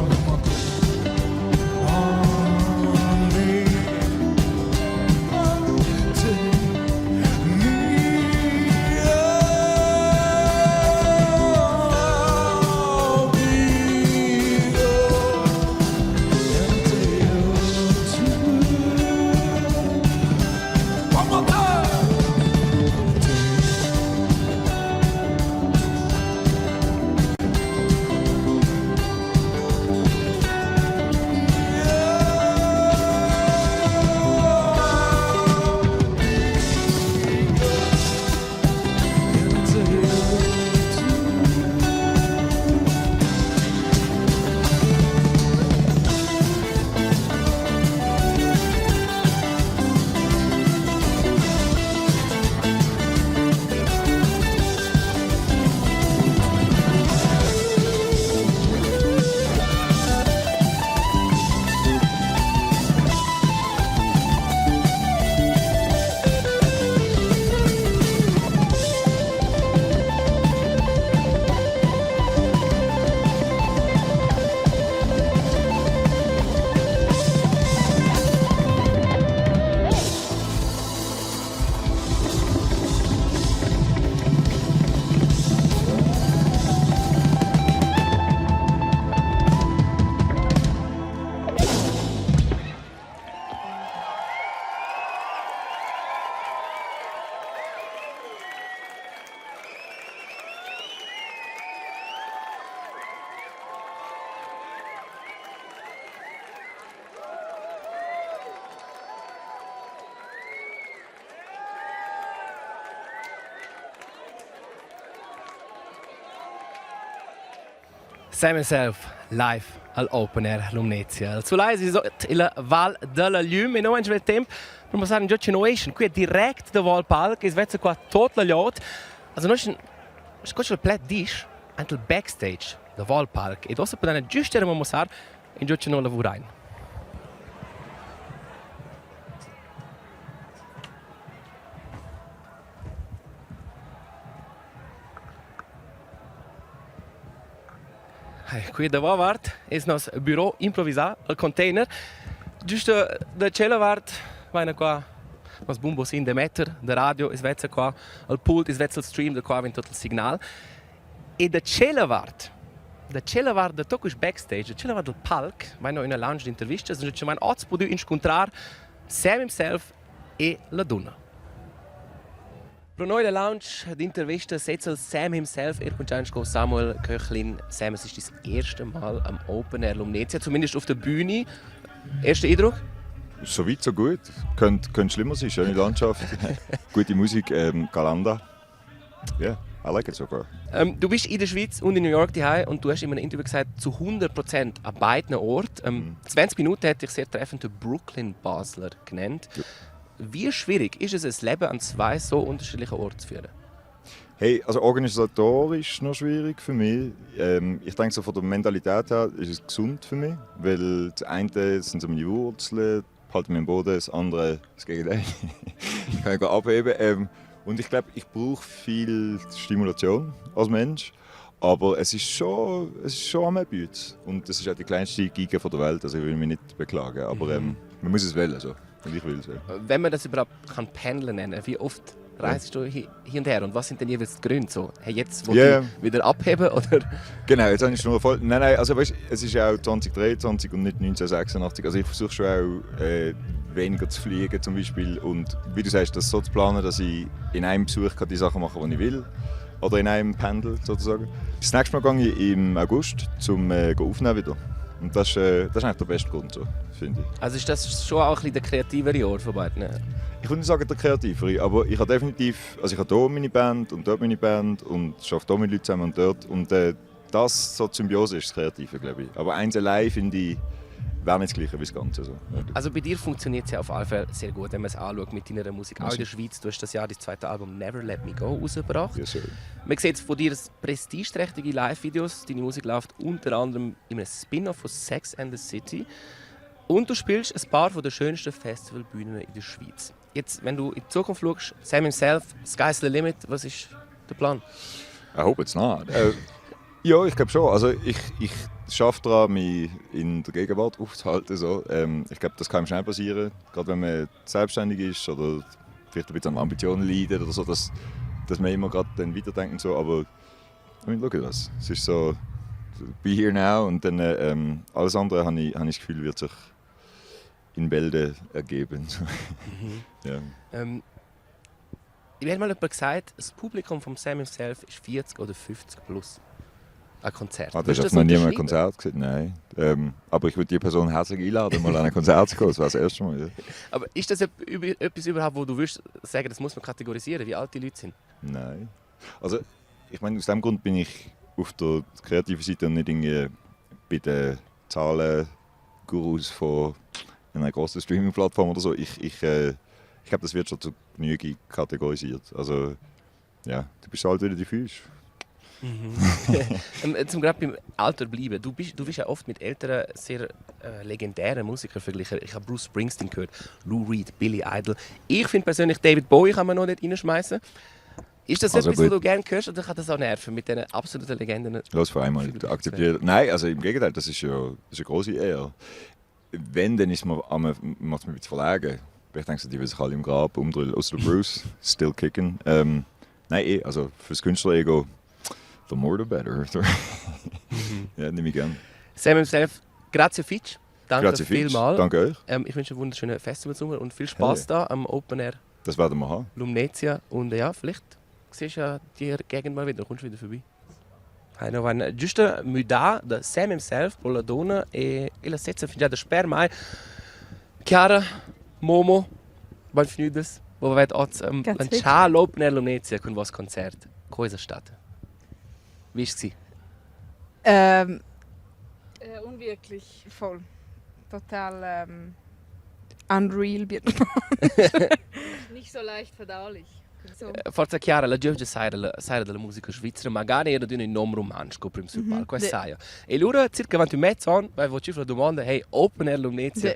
Sam himself, live all'Open Air Lumnezia. Su lei si il Val Lumnezia e noi abbiamo tempo per passare in gioco innovation. Qui è direct da Val Palk, e svezza qua tutto l'aiuto. Also noi scoccio il plat dish anche il backstage da Val Palk e dopo per giusto era passare in gioco non lavorare. Qui da Wavart è il nostro bureau improvvisato, il container. Giusto da Cellavart, vai qua, il bumbo in de meter, da radio, è qua, il pult, è il stream, da qua viene tutto il segnale. E da Cellavart, da Tokush backstage, da Cellavart del palc, vai in una lounge di interviste, e ci vanno oggi poter incontrare Sam himself e ladunna. Per noi la lounge di intervista setzt Sam himself, con Samuel Köchlin. Sam, es ist das erste Mal am Open Air Lumnezia, zumindest auf der Bühne. Erster Eindruck? So weit, so gut. Könnte schlimmer sein. Schöne Landschaft, gute Musik, Galanda. Ja, I like it so far. Du bist in der Schweiz und in New York daheim und du hast in einem Interview gesagt, zu 100% an beiden Orten. 20 Minuten hätte ich sehr treffend den Brooklyn-Basler genannt. Ja. Wie schwierig ist es, ein Leben an zwei so unterschiedlichen Orten zu führen? Hey, also organisatorisch noch schwierig für mich. Ich denke, so von der Mentalität her ist es gesund für mich, weil das eine sind so meine Wurzeln, halten mich am Boden, das andere das Gegenteil. Ich kann abheben. Und ich glaube, ich brauche viel Stimulation als Mensch. Aber es ist schon am Abbieten. Und das ist auch die kleinste Giga der Welt, also ich will mich nicht beklagen. Aber man muss es wählen. So. Und ich will es. Wenn man das überhaupt Pendeln nennen kann, wie oft reist du hier und her? Und was sind denn jeweils die Gründe? So, hey, jetzt will ich wieder abheben? Oder? Genau, jetzt habe ich nur voll. Nein, also weißt, es ist auch 2023 und nicht 1986. Also ich versuche schon auch weniger zu fliegen zum Beispiel. Und wie du sagst, das so zu planen, dass ich in einem Besuch die Sachen machen kann, die ich will. Oder in einem Pendel sozusagen. Das nächste Mal gehe ich im August zum aufnehmen wieder. Und das ist eigentlich der beste Grund, so, finde ich. Also ist das schon auch ein bisschen der kreativere Ort von beiden? Ich würde nicht sagen der kreativere, aber ich habe definitiv, also ich habe hier meine Band und dort meine Band und arbeite hier mit Leuten zusammen und dort. Und das, so die Symbiose ist das Kreative, glaube ich. Aber eins allein finde ich, wäre nicht das Gleiche wie das Ganze. So. Also bei dir funktioniert es ja auf alle Fälle sehr gut, wenn man es anschaut mit deiner Musik. Auch in der Schweiz, du hast das Jahr das zweite Album «Never Let Me Go» rausgebracht. Yes, sir. Man sieht von dir prestigeträchtige Live-Videos. Deine Musik läuft unter anderem in einem Spin-off von «Sex and the City». Und du spielst ein paar der schönsten Festivalbühnen in der Schweiz. Jetzt, wenn du in die Zukunft schaust, Sam himself, «Sky's the limit», was ist der Plan? I hope it's not. Ja, ich glaube schon. Also ich schaffe daran, mich in der Gegenwart aufzuhalten. So. Ich glaube, das kann schnell passieren, gerade wenn man selbstständig ist oder vielleicht ein bisschen an Ambitionen leidet oder so, dass man immer gerade dann weiterdenkt und so. Aber schau das. Es ist so, be here now und dann alles andere habe ich das Gefühl, wird sich in Bälde ergeben. Ja. Ich habe mal jemand gesagt, das Publikum von Sam himself ist 40 oder 50 plus. Ein Konzert. Ah, das hast noch nie mal ein Konzert gesehen? Nein. Aber ich würde die Person herzlich einladen, mal an ein Konzert zu kommen. Das war das erste Mal. Ja. Aber ist das etwas überhaupt, wo du würdest sagen, das muss man kategorisieren, wie alt die Leute sind? Nein. Also, ich meine, aus dem Grund bin ich auf der kreativen Seite und nicht irgendwie bei den Zahlen-Gurus von einer grossen Streaming-Plattform oder so. Ich glaube, das wird schon zu Genüge kategorisiert. Also, ja, du bist halt wieder die Füße. Zum gerade beim Alter bleiben. Du bist ja oft mit älteren, sehr legendären Musikern verglichen. Ich habe Bruce Springsteen gehört, Lou Reed, Billy Idol. Ich finde persönlich, David Bowie kann man noch nicht reinschmeißen. Ist das also etwas, was du gerne hörst, oder kann das auch nerven mit diesen absoluten Legenden? Los, vor einmal akzeptiert. Nein, also im Gegenteil, das ist eine große Ehre. Wenn, dann ist macht es mich ein bisschen verlegen. Ich denke, die will sich alle im Grab umdrehen. Außer der Bruce, still kicking. Nein, also für das Künstler-Ego, the more the better. Ja, nehme ich gerne. Sam himself, grazie Fitch. Danke vielmals. Danke euch. Ich wünsche einen wunderschönen Festivalsommer und viel Spaß da am Open Air. Das werden wir haben. Lumnezia. Und ja, vielleicht siehst du ja die Gegend mal wieder, kommst du wieder vorbei. Hai van giusto mudar da Sam himself per la donna e la setza fin già da sper mai. Chiara, Momo, benvenutas. Wo wir heute lanciare l'Open Air Lumnezia con vostro Konzert. Cosa è stato? Wie war es? Unwirklich. Voll. Total unreal. Nicht so leicht verdaulich. So. Forza Chiara, la Giorgia sai della musica svizzera, magari era di un nome romance con il primo palco, sai. E allora circa 20 mezzo anni, vai voci la domanda, hey, Open Air Lumnezia,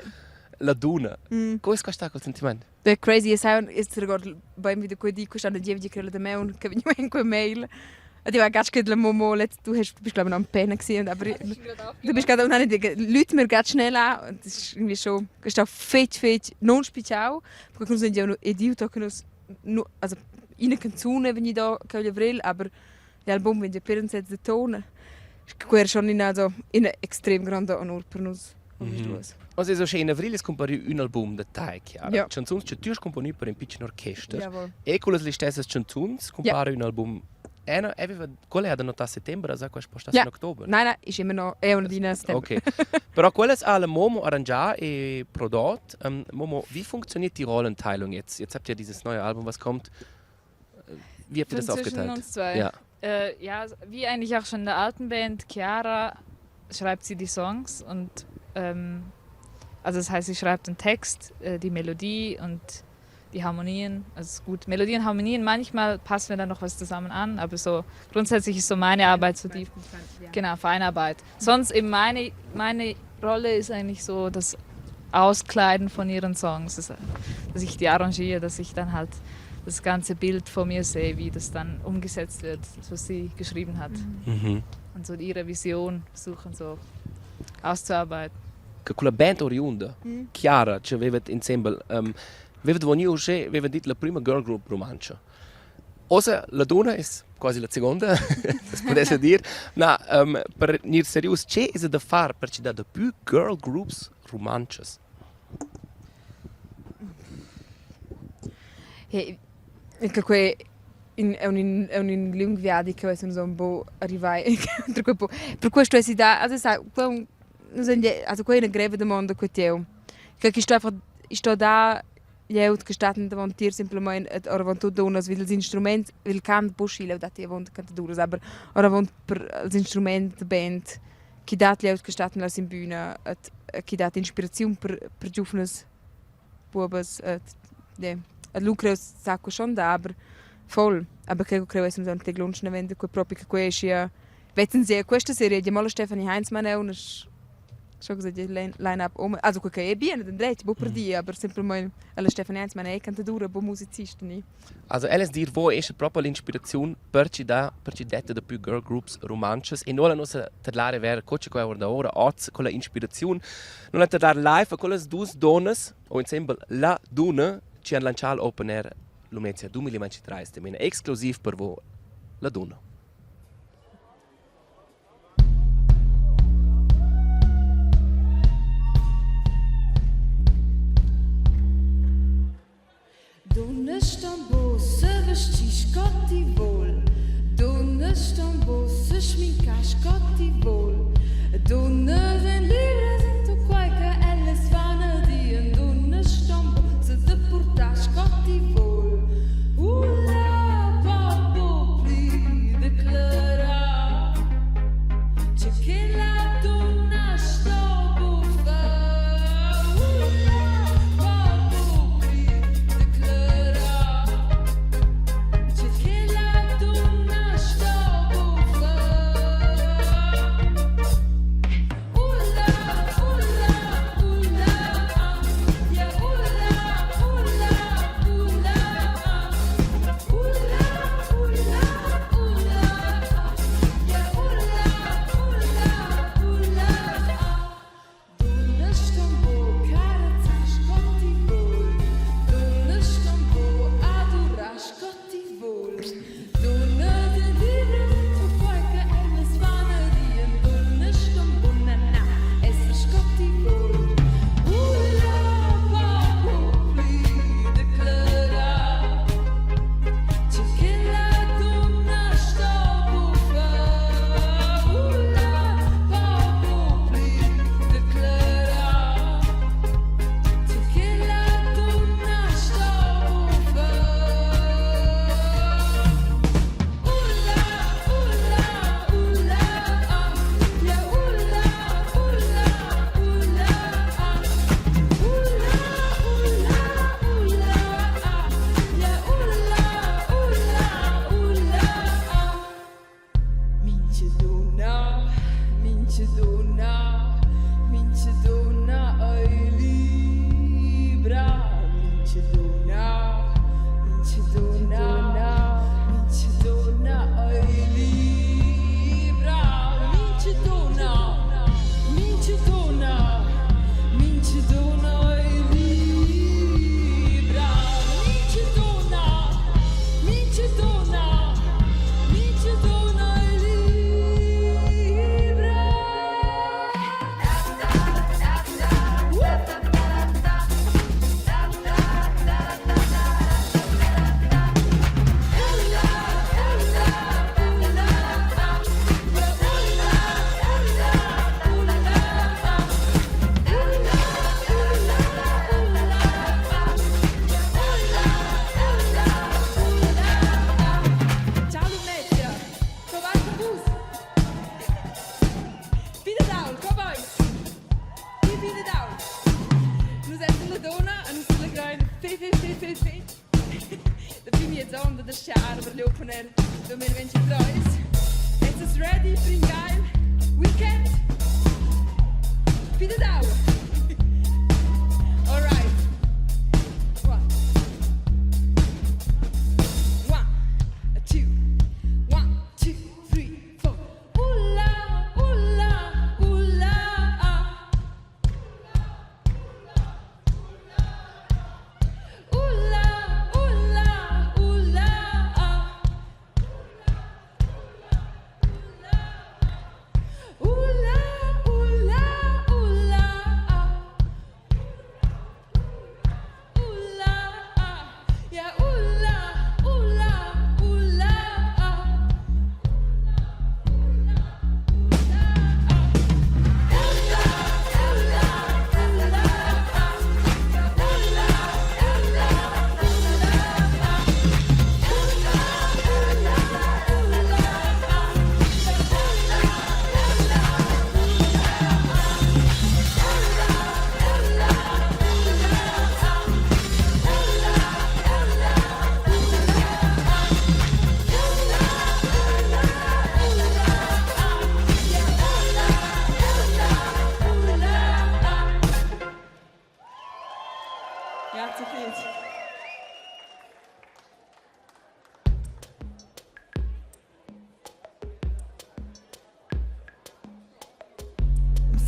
ladunna. Come è stato quel sentimento? The crazy sound is agora bem vida com a dica, já na dia de aquela da mão, que vinha com a mail. Ich war ganz gut Momo, du bist glaube ich noch am Pennen gewesen, aber du bist gerade auch nicht Leute mir ganz schnell an, das ist irgendwie schon, ist auch fett non special, porque nós ainda edil toca nos also in canzone wenn ich da kann avril, aber l'album wenn der Perren setzt den Ton, ist schon in extrem grande onor per nos. Also so in avril scompare un album da Teig, ja. Canzons che tu scomponi per un piccolo orchestra. E con le stesse canzons compare un album. Quelle hanno notato a settembre, also quella sposta in ottobre. Nein, ist immer noch una di settembre. Okay. Però quelle alle Momo arrangiato e prodotto. Momo, wie funktioniert die Rollenteilung jetzt? Jetzt habt ihr dieses neue Album, was kommt. Wie habt ihr das aufgeteilt? Uns zwei. Ja. Ja, wie eigentlich auch schon in der alten Band, Chiara schreibt sie die Songs und also das heißt, sie schreibt den Text, die Melodie und die Harmonien, also gut, Melodien, Harmonien, manchmal passen wir dann noch was zusammen an, aber so grundsätzlich ist so meine Arbeit so die Feinarbeit. Sonst eben meine Rolle ist eigentlich so das Auskleiden von ihren Songs, dass ich die arrangiere, dass ich dann halt das ganze Bild vor mir sehe, wie das dann umgesetzt wird, was sie geschrieben hat. Und so ihre Vision versuchen so auszuarbeiten. Con la band oriunda, Chiara, ci avevate insieme avevate aveva detto la prima girl group romantscha. Osa la donna è quasi la seconda, se potesse dire. Ma per nir serius, c'è da fare per ci dare più girl groups romantsches? Hey, che è un lungo viaggio che sono un po' arrivati. Per questo è si dà, also quella greve domanda che io. Che sto da io che staten davant dir semplicemente ora tutto donas vil instrument vil can buscile da te vont cantaduras aber ora vont per l'instrument band che dat io che staten la in bühne che dat inspirazione per giovnes bubes lucro sacco schon da aber voll aber che creo essere un teglonch vende que proprio che questo vetzen sie questa serie di Molle Stefanie Heinzmann e unas so gesagt die line-up also che è bene den dret bo per dia aber semplicemente alla Stefanie Heinzmann è cantadora bo musicista ni also alles dir wo ist proprio l'inspirazione per ci dette da più girl groups romanches e non la nostra parlare ver coach qua ora oz con la ispirazione non la parlare live con le due donne o insieme la ladunna ci han lanciato open air Lumnezia 2023 stemena esclusiv per voi ladunna. Donne stambo se vesti scotti vol, donne stambo se schminca scotti vol, donne ven libres into qualche elle svana di donne stambo se te porta scotti vol. Ula papo pli de clara, c'è che la donna stambo fa.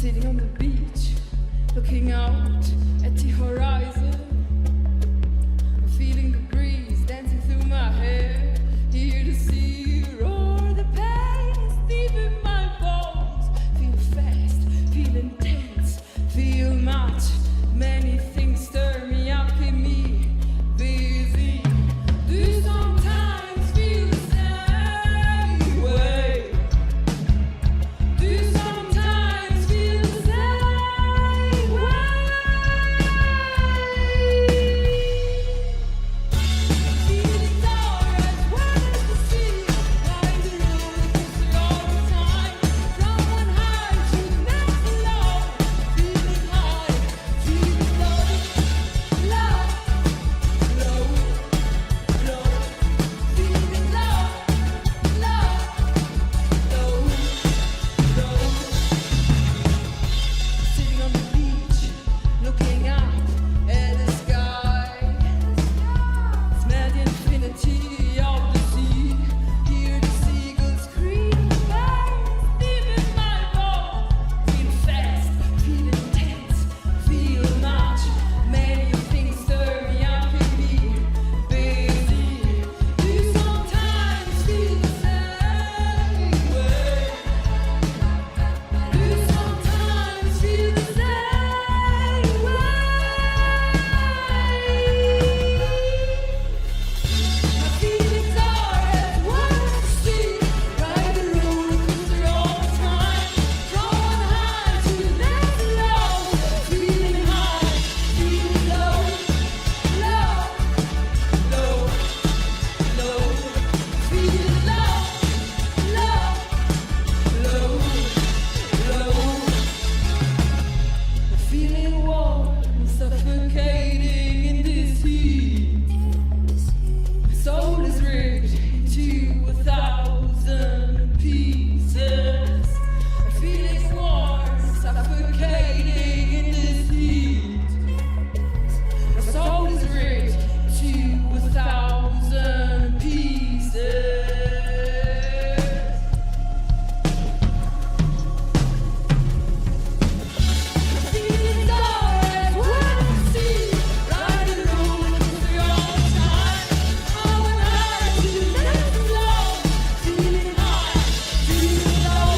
sitting on the beach, looking out at the horizon, feeling the breeze dancing through my hair, hear the sea roar, the pain is deep in my bones, feel fast, feel intense, feel much, many things stir me up, keep me busy, do sometimes feel the same way, do sometimes feel the same way. Feelings are as wide as the sea, riding the roller coaster all the time, from one high to the next low, feeling high, feeling low, low, low, low, feeling low, low, low, low. Sitting on the beach, looking up at the sky, smell the infinity of the sea, hear the seagulls scream, deep in my bones, feel fast, feel intense, feel much, many things stir me up in me, busy, do sometimes feel the same way, do sometimes feel the same way. My feelings are as wide as the sea, ride the roller coaster all the time, from one high to the next low, feeling high, feeling low, low, low, low, feeling low, low, low, low. Feeling warm and suffocating in this heat. My soul is ripped into 1,000 pieces. I'm feeling warm, suffocating in this heat. My soul is ripped into 1,000 pieces. Feelings are as wide as the sea, riding the roller coaster all the time, from one high to the next low, feeling high, feeling low.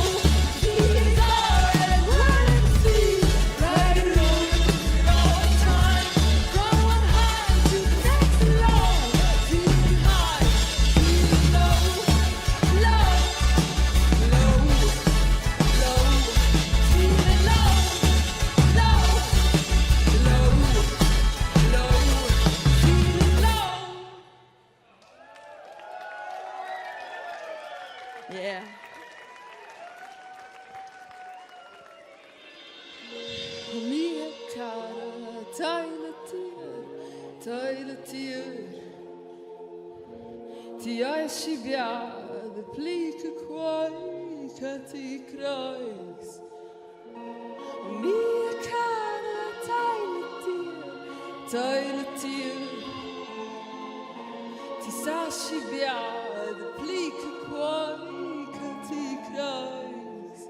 Feelings are as wide as the sea, riding the roller coaster all the time, from one high to the next low, feeling high, feeling low, low, low, low, feeling low, low, low, low, feeling low. Yeah. Och mia cara, tajla tier, ti jag schibiade, plika quai, kati kreis. Och mia cara, tajla tier, ti sa schibiade, plika quai, kati kreis.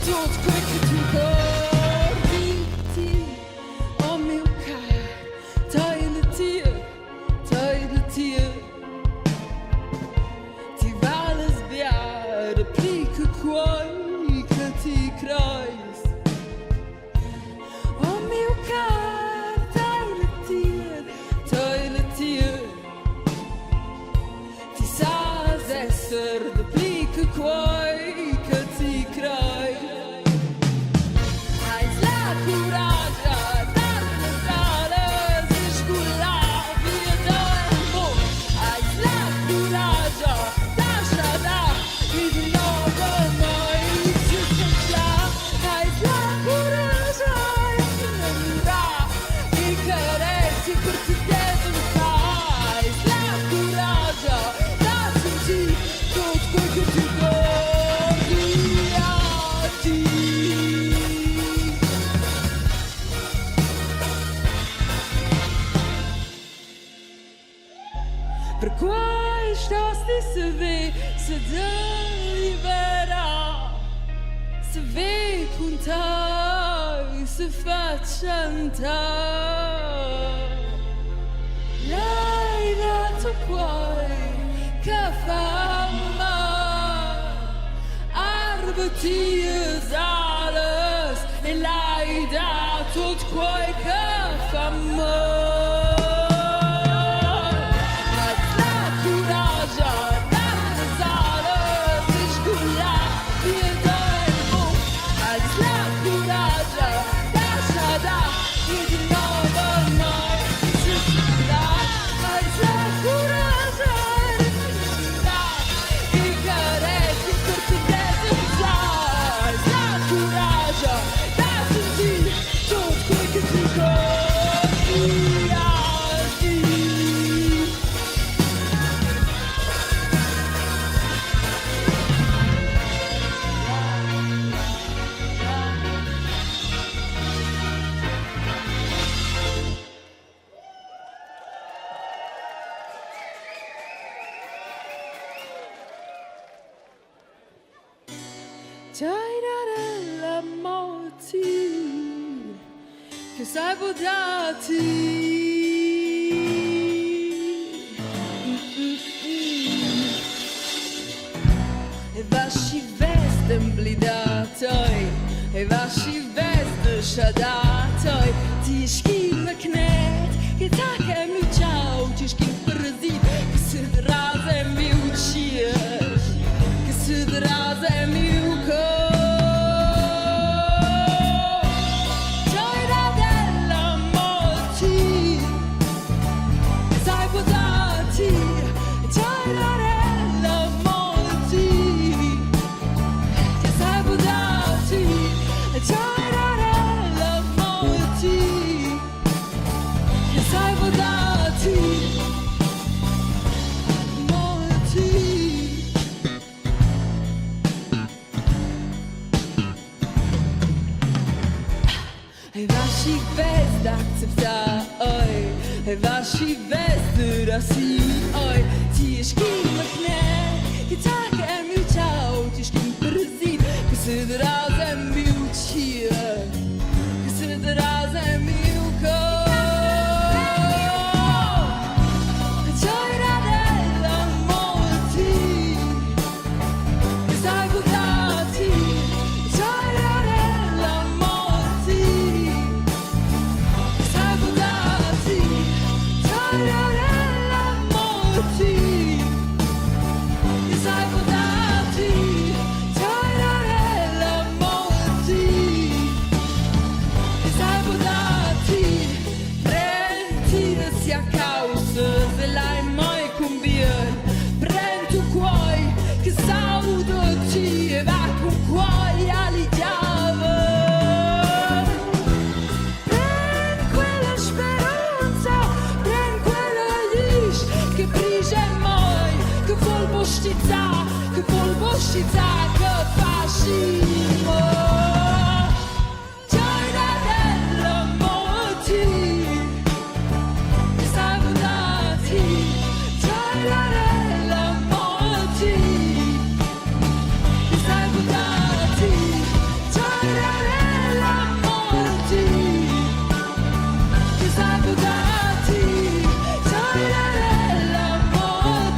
Tot quick to go. con te si faccia lei dato poi che fa arbeitet alles e lei dato poi che fa Già morti che sai votati e vasci vesten blidatoi e vasci veste sciadatoi ti schimma knet che tacca mi ciao ti schimma parasit che si rasa e mi uccia che si rasa e mi e vasci veste da si oi ti schimma kne che tag e mi ciao ti schimma parasit che se drasa e mi uccia che se drasa e mi che polvoscità che fascino Giorna della morte che sai votati Giorna della morte che sai votati Giorna della morte che sai votati Giorna della morte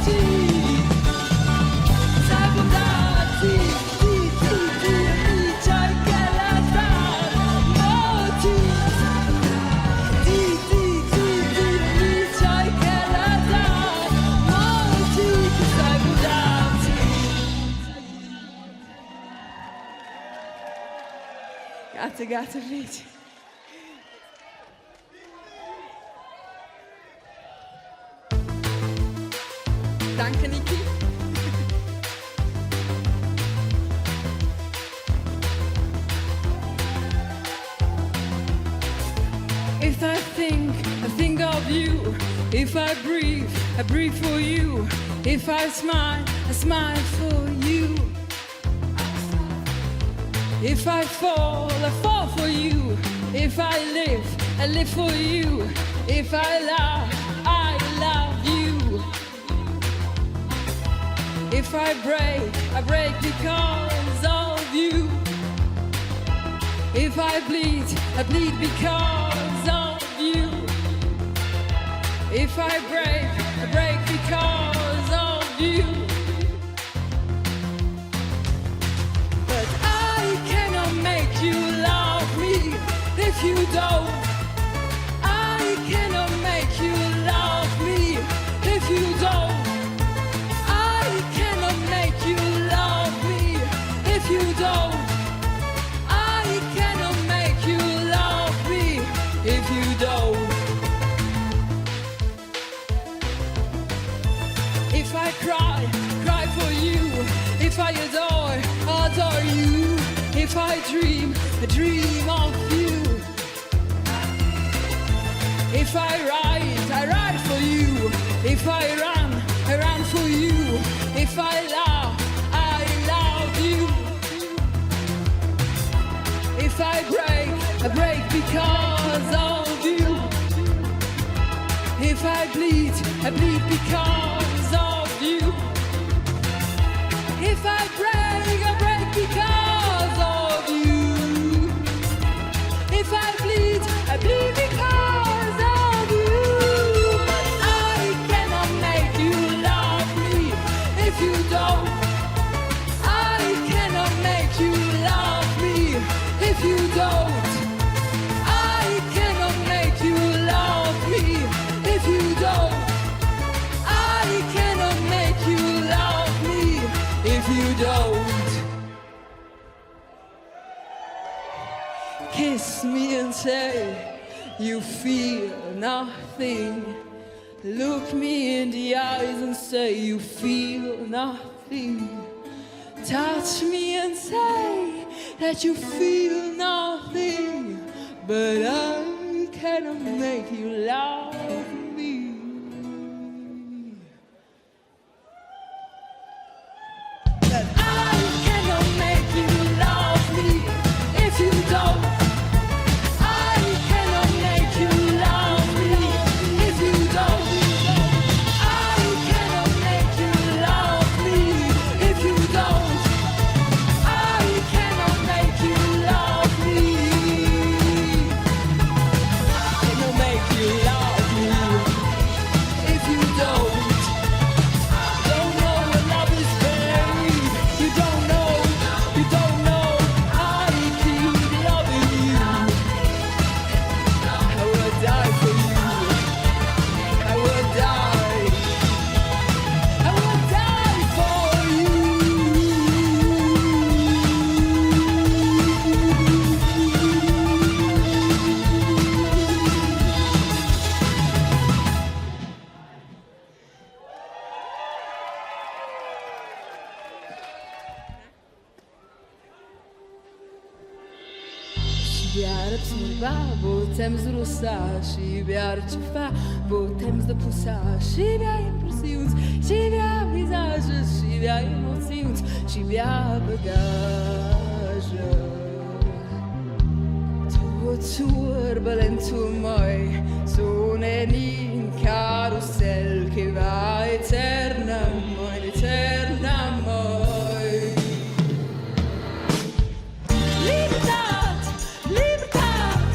Grazie Felice. Danke Niki. If I think of you. If I breathe for you. If I smile for you. If I fall for you. If I live for you. If I love you. If I break because of you. If I bleed because of you. If I break because of you. But I cannot make you love me if you don't. I cannot make you love me if you don't. I cannot make you love me if you don't. I cannot make you love me if you don't. If I cry for you. If I adore you. If I dream of you. If I ride for you. If I run for you. If I love you. If I break because of you. If I bleed because of you. If I break because of you. If I bleed because of you. But I cannot make you love me if you don't. I cannot make you love me if you don't. I cannot make you love me if you don't. I cannot make you love me if you don't. Kiss me and say you feel nothing. Look me in the eyes and say you feel nothing. Touch me and say that you feel nothing. But I cannot make you love me. But I cannot make you love me if you don't. I cannot make you love me if you don't. I cannot make you love me if you don't. I cannot make you love me. Cannot make you love me if you don't. Don't know what love is, babe. You don't know. I keep loving you. I will die for you. I will die. I will die for you. Shibiar absorba, botemos de roçar, shibiar de fa, botemos de pulsar, shibiar impressões, shibiar visagens, shibiar emoções, shibiar bagagem. Turbulento mai, sono in carousel che va eterna mai, eterna mai. Libertad, libertad,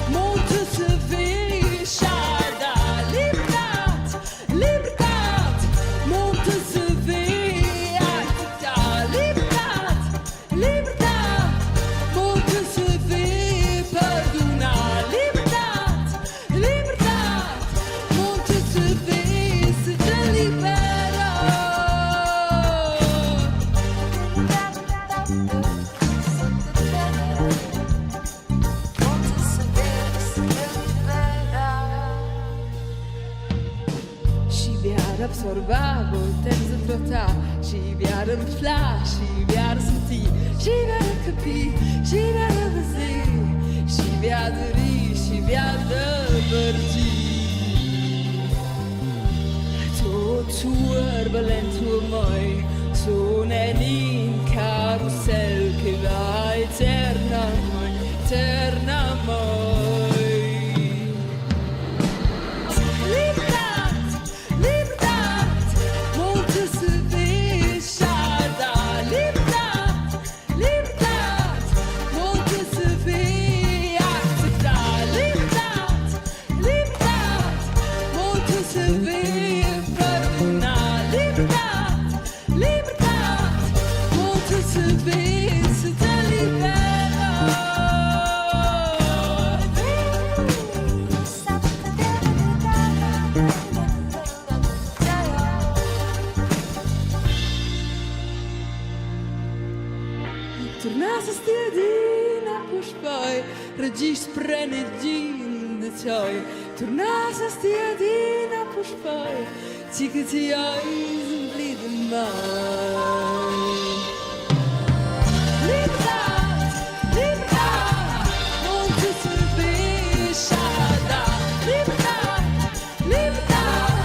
molto se vishada. Libertad, libertad, molto se vishada. Libertad, libertad, molto se ve perdona. Libertad, libertad, molto se ve se te libera. Shibiar absorba, botemos de trotar, shibiar flash, shibiar sentir, shibiar capi, shibiar fazer, shibiar rir, shibiar partir. Turbulento mai, sono in carousel che va eterna mai, eterna mai. Libertad, libertad, molto se vishada. Libertad, libertad, molto se ve Tornasse stiadina puspoi, regis prene gin de cioi. Tornasse stiadina puspoi, zieke ti eisen blieben mai. Libertad, libertad, non ti servisciada. Libertad, libertad,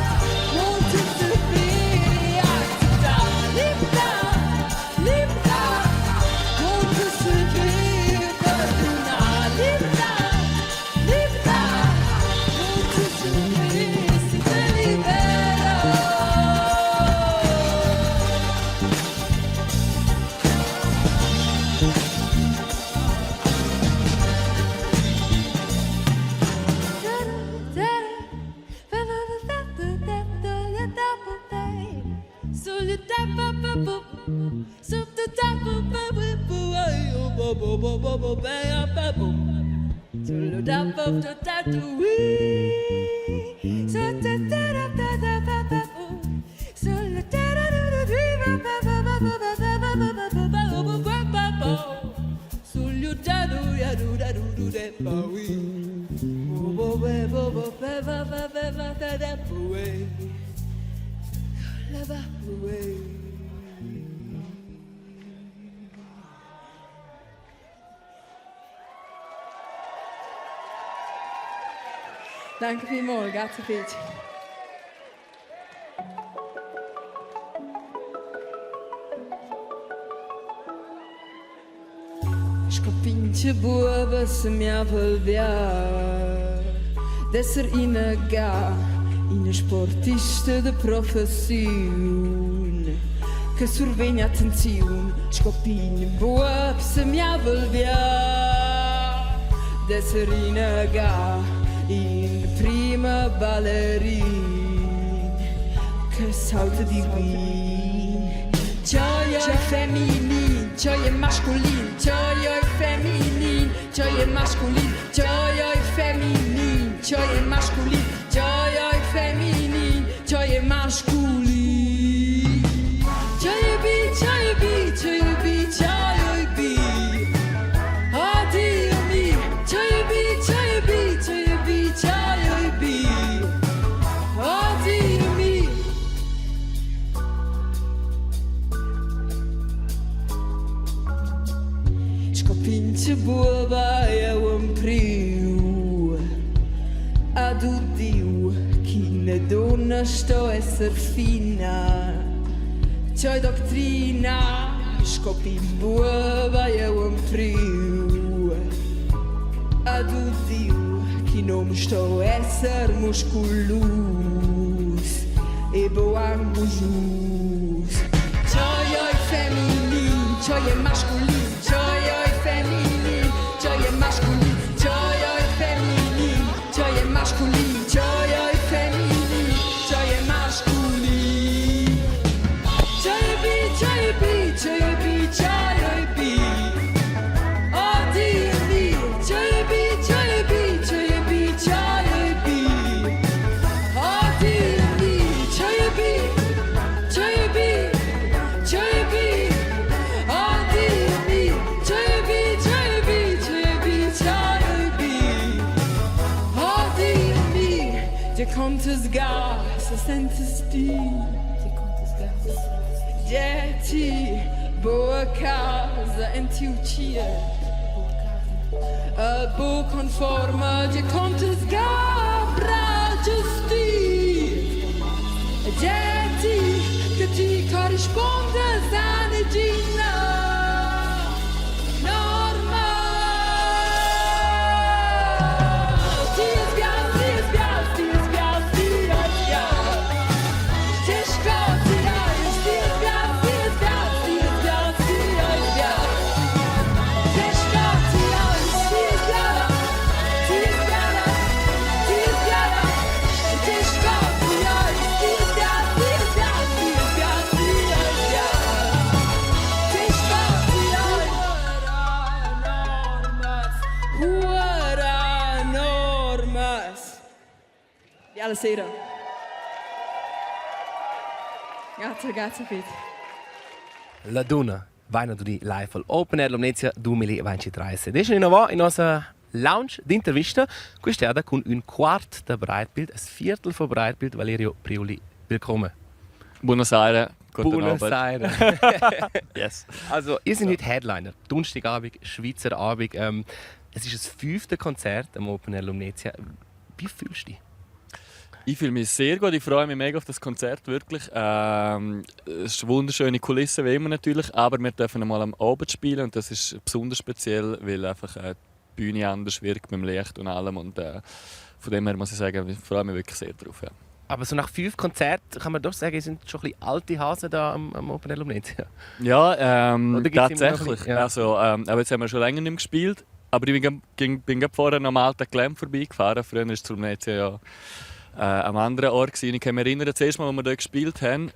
non ti servisciada. Libertad, libertad, non ti servisciada. Libertad, libertad, non ti servisciada. Libero. Danke vielmals, grazie viel. Scopince buoba se mi avvolvia d'esser in ga in sportista de professione che survegna attenzione. Scopince buoba se mi avvolvia d'esser in ga in prima ballerina che salta di qui. Gioia è femminile, gioia è mascolin, gioia è femminile, gioia è mascolin, gioia è femminile, gioia è mascolin, gioia è femminile, gioia è mascolin. Gioia B, gioia B, gioia B, gioia B. Addio mi, gioia B, gioia B, gioia B, gioia B. Addio mi. Scopince buoba e un priu ad uddiu chi ne donna sto esser fina. C'hai dottrina, scopin buoba e un priu ad uddiu chi non sto esser musculus e boan bujus. Gioia è femminile, gioia è masculin, gioia è femminile, gioia è masculin, gioia è femminile, gioia è masculin, gioia è femminile, gioia è masculin. Gioia B, gioia B, gioia B, gioia B. Oddio mio, gioia B, gioia B, gioia B, gioia B. Oddio mio, gioia B, gioia B, gioia B. Oddio mio, gioia B, gioia B, gioia B, gioia B. Oddio mio, je contes gas, se sentes di. Dieti, boa casa, en tiu cia. Bo conforma, je contes gabra giusti. Dieti, che ti corrisponde zanegina. Norma. Ti sbias, ti sbias, ti sbias, ti sbias. Ti scotti, dai, ti sbias, ti sbias, ti sbias, ti sbias. Ti scotti, dai, ti sbias, ti sbias, ti sbias. Ti scotti, dai, ti sbias, ti sbias, ti sbias, ti sbias. Ti scotti, dai. Ora normas. Di alla sera. Grazie, grazie Pete. Ladunna, Vaina du di live al Open Air Lumnezia 2023. Adesso in nostra lounge di intervista, questa con un quarto da Breitbild, ein Viertel von Breitbild, Valerio Priuli. Willkommen. Buenos Aires. Buenos Aires. Yes. Also, ihr seid heute Headliner. Donnerstagabend, Schweizer Abend. Es ist das 5. Konzert am Open Air Lumnezia. Wie fühlst du dich? Ich fühle mich sehr gut, ich freue mich mega auf das Konzert, wirklich. Es ist eine wunderschöne Kulisse, wie immer natürlich, aber wir dürfen einmal am Abend spielen und das ist besonders speziell, weil einfach die Bühne anders wirkt mit dem Licht und allem und von dem her muss ich sagen, ich freue mich wirklich sehr drauf. Ja. Aber so nach 5 Konzerten kann man doch sagen, es sind schon ein bisschen alte Hasen da am Open Air Lumnezia. Ja, tatsächlich. Ja. Also, aber jetzt haben wir schon länger nicht mehr gespielt, aber ich bin gerade vorher noch am alten Glam vorbeigefahren. Früher war es Lumnezia ja am anderen Ort gewesen. Ich kann mich erinnern, das erste Mal, als wir dort gespielt haben,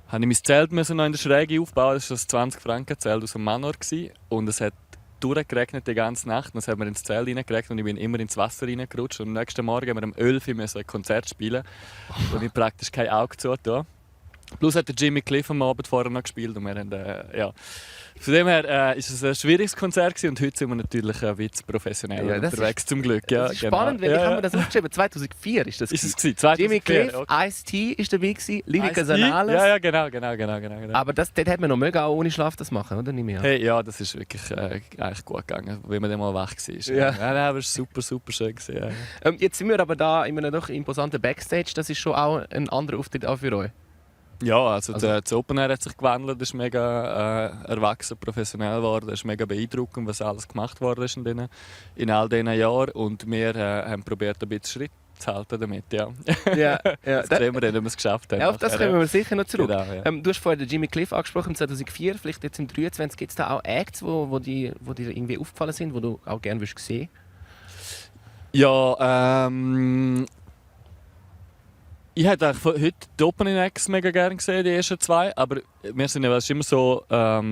musste ich mein Zelt noch in der Schräge aufbauen. Das war das 20-Franken-Zelt aus dem Manor. Und es hat durchgeregnet die ganze Nacht. Dann haben wir ins Zelt reingeregnet und ich bin immer ins Wasser reingerutscht. Und am nächsten Morgen haben wir um 11 Uhr ein Konzert spielen und ich praktisch kein Auge zugetan. Plus hat der Jimmy Cliff am Abend vorher noch gespielt und wir haben, ja. Von dem her war es ein schwieriges Konzert gewesen, und heute sind wir natürlich ein bisschen professioneller unterwegs, zum Glück. Ja, das ist spannend, weil ich habe mir das aufgeschrieben. 2004 ist das. Ist es gewesen? 2004, Jimmy Cliff, okay. Ice-T ist dabei gewesen, Lyrica Ice-T? Sanales. Ja, genau. Aber dort hätte man noch mögen, auch ohne Schlaf das machen, oder nicht mehr? Hey, ja, das ist wirklich eigentlich gut gegangen, wenn man dann mal wach war. Ja. Aber es war super schön gewesen, ja. Jetzt sind wir aber da in einem doch imposanten Backstage. Das ist schon auch ein anderer Auftritt auch für euch. Ja, also das Open Air hat sich gewandelt, ist mega erwachsen, professionell geworden, ist mega beeindruckend, was alles gemacht worden ist in all diesen Jahren. Und wir haben probiert, ein bisschen Schritt zu halten damit. Ja. Das sehen wir dann, wenn wir es geschafft haben. Ja, auf das kommen wir sicher noch zurück. Genau, ja. Du hast vorhin den Jimmy Cliff angesprochen, 2004, vielleicht jetzt im 2023. Gibt es da auch Acts, wo dir irgendwie aufgefallen sind, die du auch gerne sehen würdest? Ja, ich hätte heute die Opening Acts mega gerne gesehen, die ersten 2, aber wir sind ja immer so, ja,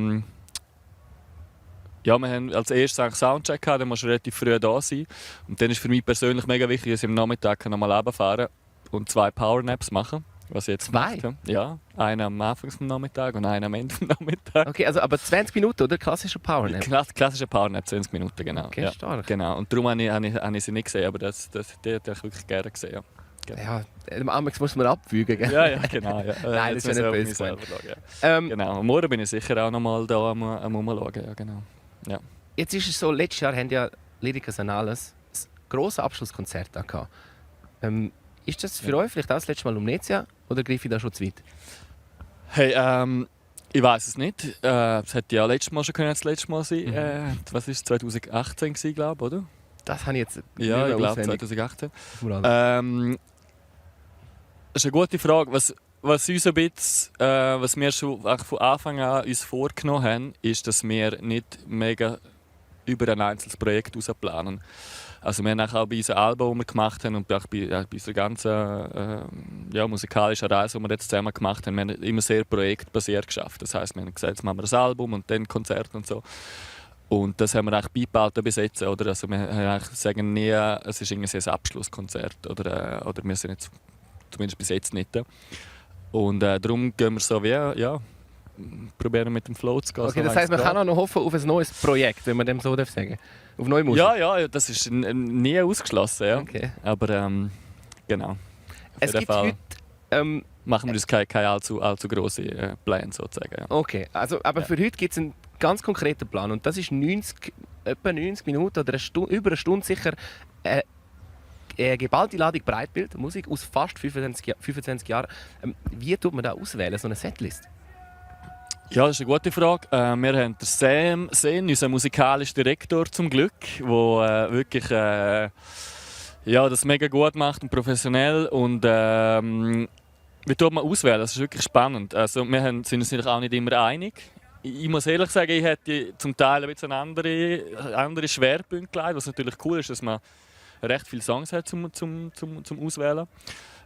wir haben als erstes einen Soundcheck gehabt, dann musst du relativ früh da sein. Und dann ist für mich persönlich mega wichtig, dass ich am Nachmittag nochmal runterfahren und 2 Powernaps machen. Was ich jetzt 2? gemacht habe. Ja, einen am Anfang des Nachmittags und einen am Ende des Nachmittags. Okay, also aber 20 Minuten, oder? Klassischer Powernap? Klassischer Powernap, 20 Minuten, genau. Okay, ja, stark. Genau. Und darum habe ich sie nicht gesehen, aber die hätte ich wirklich gerne gesehen. Ja. Genau. Ja, am Anfang muss man abwägen, gell? Ja, genau. Ja. Nein, das ist ja nicht böse. Genau. Und morgen bin ich sicher auch noch mal da am Umschauen. Ja, genau. Ja. Jetzt ist es so, letztes Jahr haben ja Lyrica Sanales ein grosses Abschlusskonzert gehabt. Ist das für euch vielleicht auch das letzte Mal Lumnezia oder greife ich da schon zu weit? Hey, ich weiß es nicht. Es hätte ja letztes Mal schon das letzte Mal sein. Was war es? 2018 glaube ich, oder? Das habe ich jetzt ja, ich glaube 2018. Das ist eine gute Frage. Was uns ein bisschen, was wir schon von Anfang an uns vorgenommen haben, ist, dass wir nicht mega über ein einzelnes Projekt planen. Also wir haben auch bei unserem Album, das wir gemacht haben, und auch bei unserer ganzen musikalischen Reise, die wir jetzt zusammen gemacht haben, wir haben immer sehr projektbasiert geschafft. Das heisst, wir haben gesagt, jetzt machen wir ein Album und dann Konzerte und so. Und das haben wir eigentlich beibehalten bis jetzt. Oder? Also wir sagen nie, es ist irgendwie ein Abschlusskonzert. Oder wir sind jetzt zumindest bis jetzt nicht. Und darum gehen wir so wie, ja, probieren mit dem Flow zu gehen. Okay, das heisst, man kann auch noch hoffen auf ein neues Projekt, wenn man dem so sagen darf. Auf neue Musik? Ja, das ist nie ausgeschlossen. Ja. Okay. Aber genau. Es gibt heute... machen wir uns keine allzu grosse Pläne sozusagen. Ja. Okay, also, aber für heute gibt es einen ganz konkreten Plan und das ist etwa 90 Minuten oder über eine Stunde sicher eine geballte Ladung Breitbild, Musik aus fast 25 Jahren. Wie tut man da auswählen, so eine Setlist? Ja, das ist eine gute Frage. Wir haben den Sam, unseren musikalischen Direktor zum Glück, der wirklich das mega gut macht und professionell. Und wie tut man auswählen? Das ist wirklich spannend. Also, wir sind uns natürlich auch nicht immer einig. Ich muss ehrlich sagen, ich hätte zum Teil ein bisschen andere Schwerpunkte gelegt, was natürlich cool ist, dass man recht viele Songs hat zum Auswählen.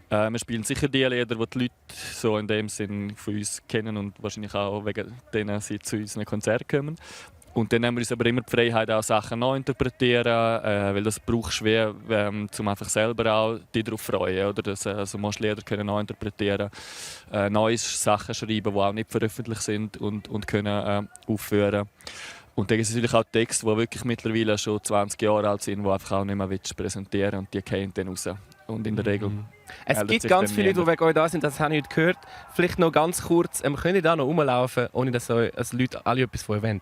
Wir spielen sicher die Lieder, die die Leute so in dem Sinn von uns kennen und wahrscheinlich auch wegen denen sie zu unseren Konzerten kommen. Und dann haben wir uns aber immer die Freiheit, auch Sachen neu zu interpretieren, weil das brauchst du um einfach selber auch dich darauf zu freuen. Oder? Also musst Lieder können neu interpretieren, neue Sachen schreiben, die auch nicht veröffentlicht sind und können aufführen. Und dann gibt es natürlich auch Texte, die wirklich mittlerweile schon 20 Jahre alt sind, die einfach auch nicht mehr präsentieren willst. Und die gehen dann raus. Und in der Regel es gibt ganz viele Leute, die wegen euch da sind, das habe ich heute gehört. Vielleicht noch ganz kurz, könnt ihr da noch rumlaufen, ohne dass Leute alle etwas von euch wollen?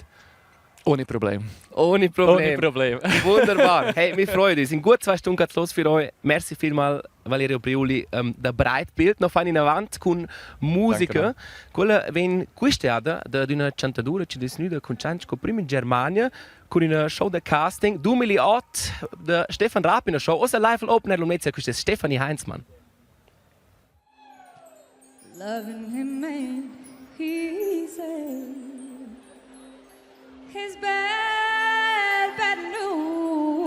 Ohne Problem. Ohne Problem. Ohne Problem. Wunderbar. Hey, wir freuen uns. In gut 2 Stunden geht es los für euch. Merci vielmals, Valerio Priuli. Da breit Bild noch in der Wand con musica. Quella ven questa da una cantatura ci desnuda con Ciancio prima in Germania con una show da casting 2008 da Stefan Rapina show osa live open Val Lumnezia questa Stefanie Heinzmann. Loving him ain't easy. His bad news.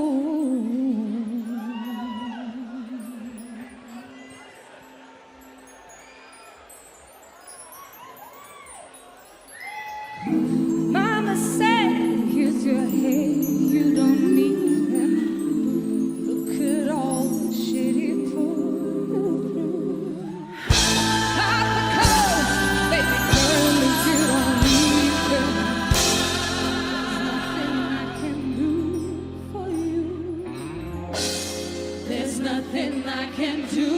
Mama said, here's your head, you don't need him. Look at all the shit he put you through. Papa calls, baby girl, if you don't need him. There's nothing I can do.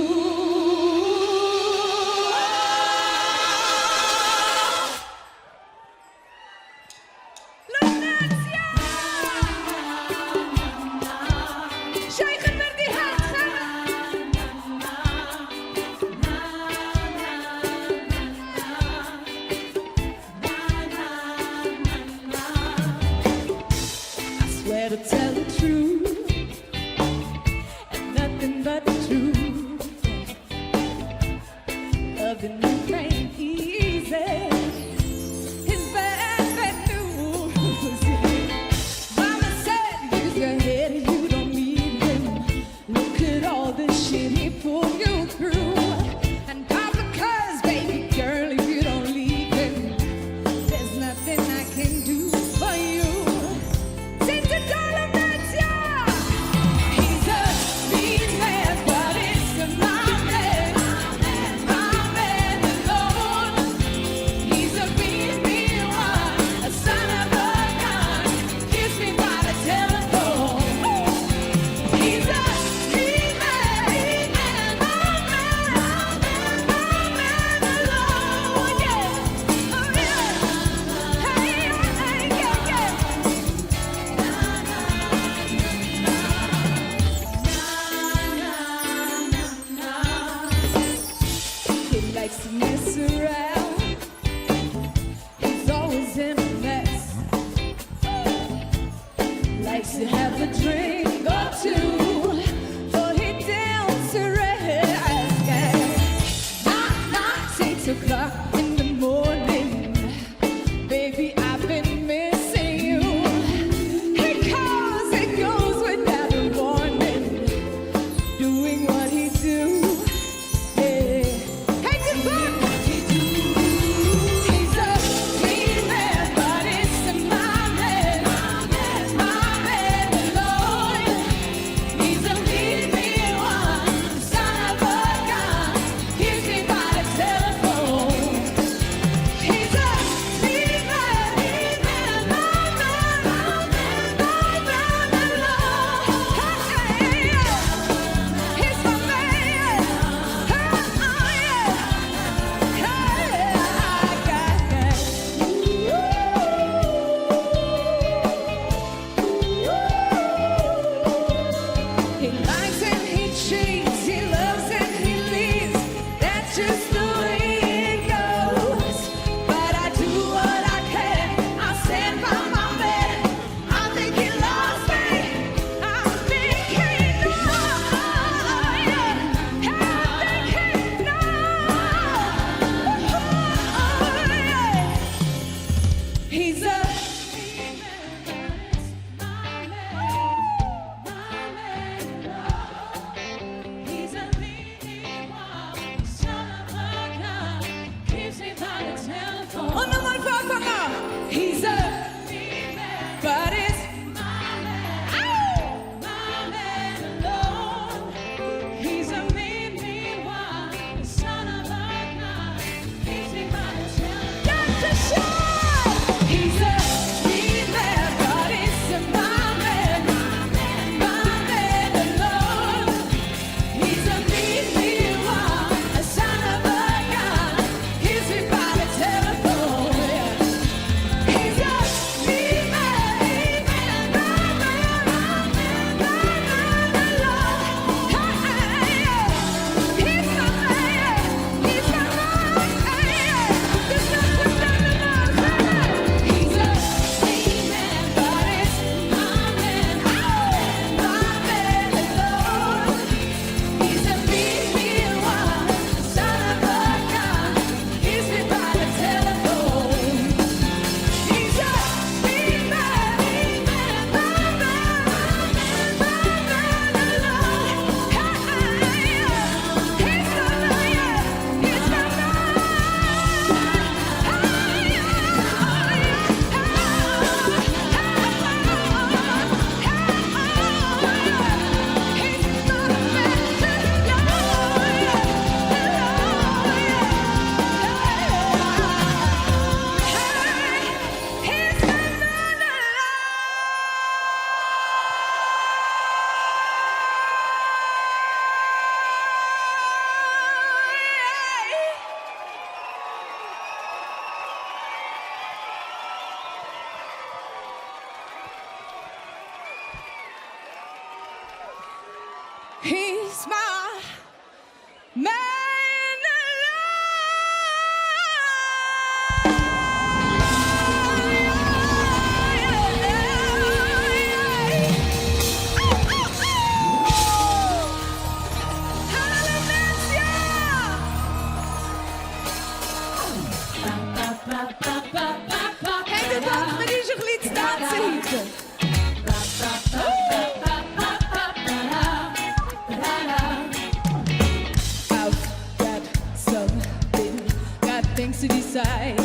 I swear to tell the truth. Nothing but the truth. Loving you ain't easy. It's bad news. Mama said, use your head, you don't need him. Look at all the shit he pulled you through. And Papa cuz, baby girl, if you don't leave him, there's nothing I can do for you. Since the dawn of likes to mess around. He's always in a mess. Likes to have a drink or two, but he downs to rest. Not 6 o'clock in the morning. Baby, I've been missing you. He calls, it goes without a warning. Doing what he do. He's my man. Hey, du darfst mir nicht ein bisschen tanzen hinten. I've got something, got things to decide.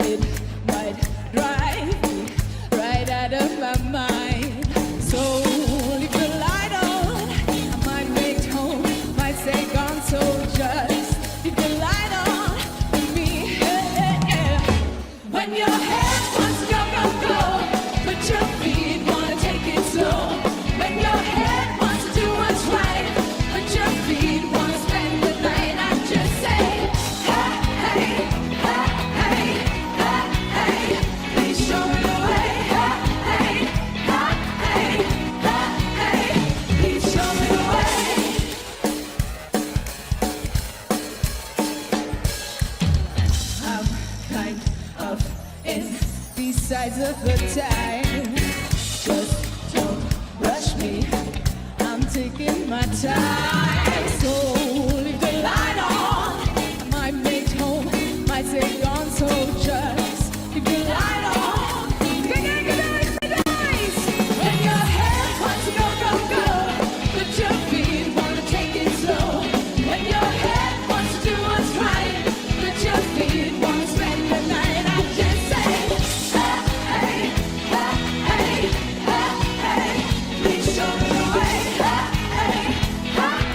It might drive me right out of my mind. So leave the light on. I might make it home, might say gone, so just leave the light on for me. When your head wants to go, go, go, but your feet wanna take it slow. When your head wants to do what's right, but your feet wanna spend the night, I just say, hey, hey, hey, hey, hey, hey, please show me the way. Hey, hey, hey, hey, hey, please show me the way. I'm kind of in these sides of the time. Just don't rush me, I'm taking my time. So leave the light on. I might make it home, might say gone, so just leave the light on. Good night. When your head wants to go, go, go, but your feet wanna take it slow. When your head wants to do what's right, but your feet wanna spend the night, I just say, hey, hey, hey, hey, hey, hey, please show me the way. Hey, hey, hey,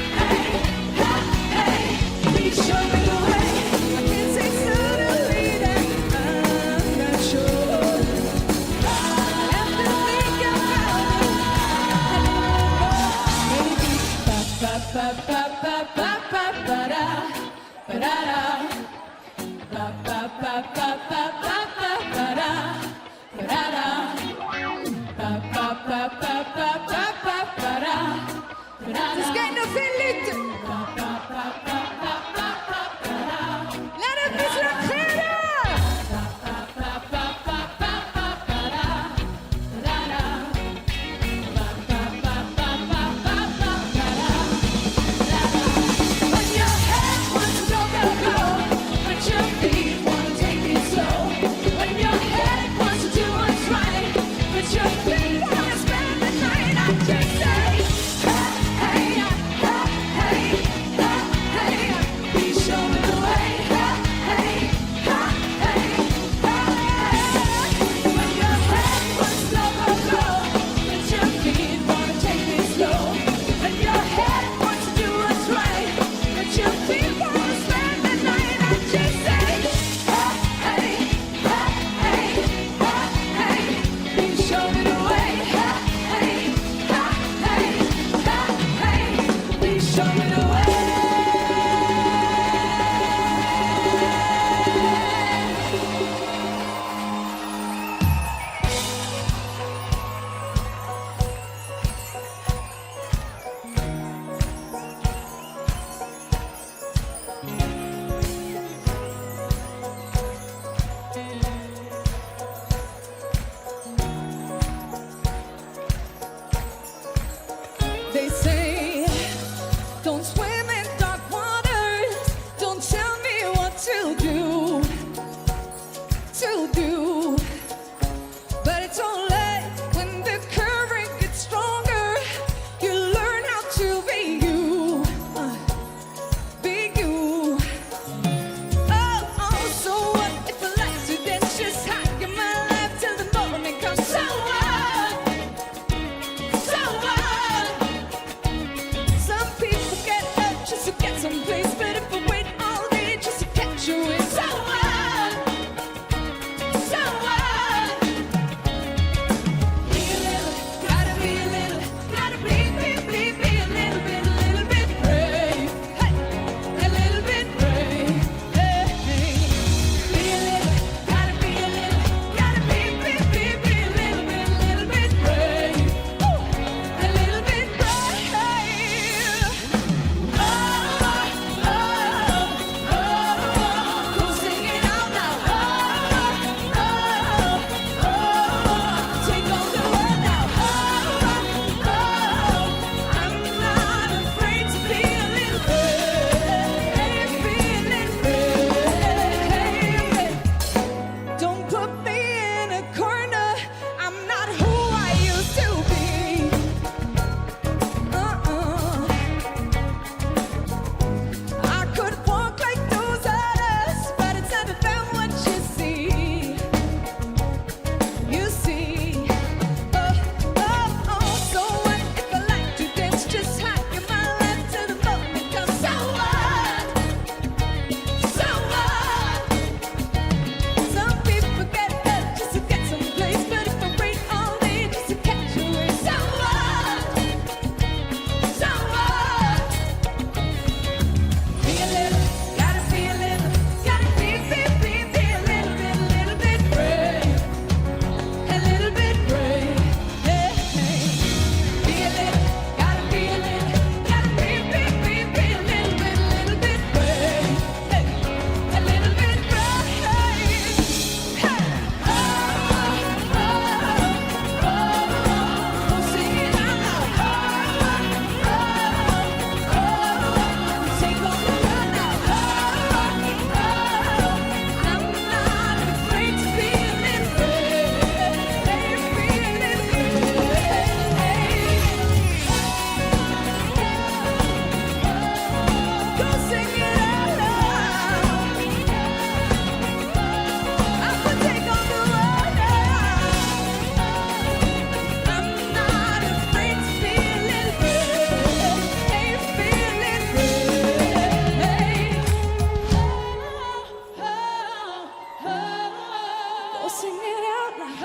it out now.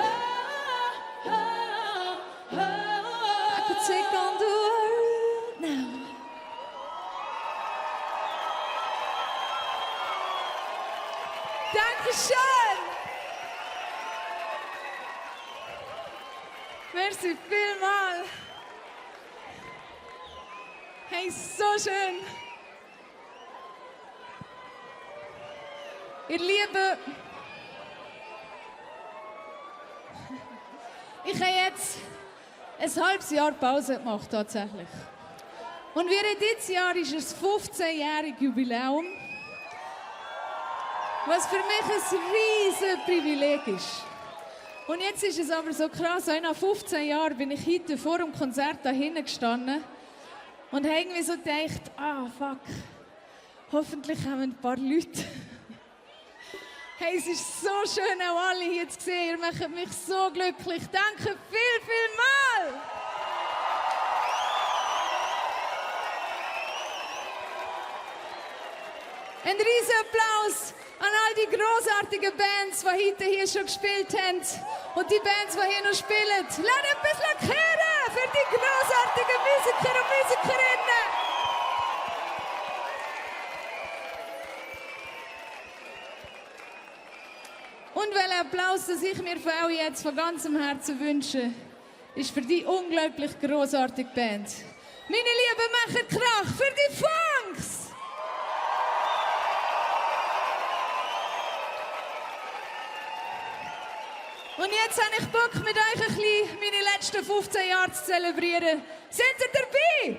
I could take on the world now. Dankeschön! Merci vielmals! Hey, so schön! Ihr Lieben, ich habe jetzt ein halbes Jahr Pause gemacht, tatsächlich. Und während dieses Jahr ist es 15-jähriges Jubiläum, was für mich ein riesiges Privileg ist. Und jetzt ist es aber so krass, nach 15 Jahren bin ich heute vor dem Konzert da hinten gestanden und habe irgendwie so gedacht, fuck, hoffentlich haben ein paar Leute. Hey, es ist so schön, auch alle hier zu sehen. Ihr macht mich so glücklich. Danke viel mal. Ein riesen Applaus an all die großartigen Bands, die heute hier schon gespielt haben. Und die Bands, die hier noch spielen. Lasst ein bisschen hören für die großartigen Musiker und Musikerinnen. Und welcher Applaus, den ich mir von euch jetzt von ganzem Herzen wünsche, ist für die unglaublich großartige Band. Meine Lieben, macht Krach für die Funks! Und jetzt habe ich Bock, mit euch ein bisschen meine letzten 15 Jahre zu zelebrieren. Sind ihr dabei?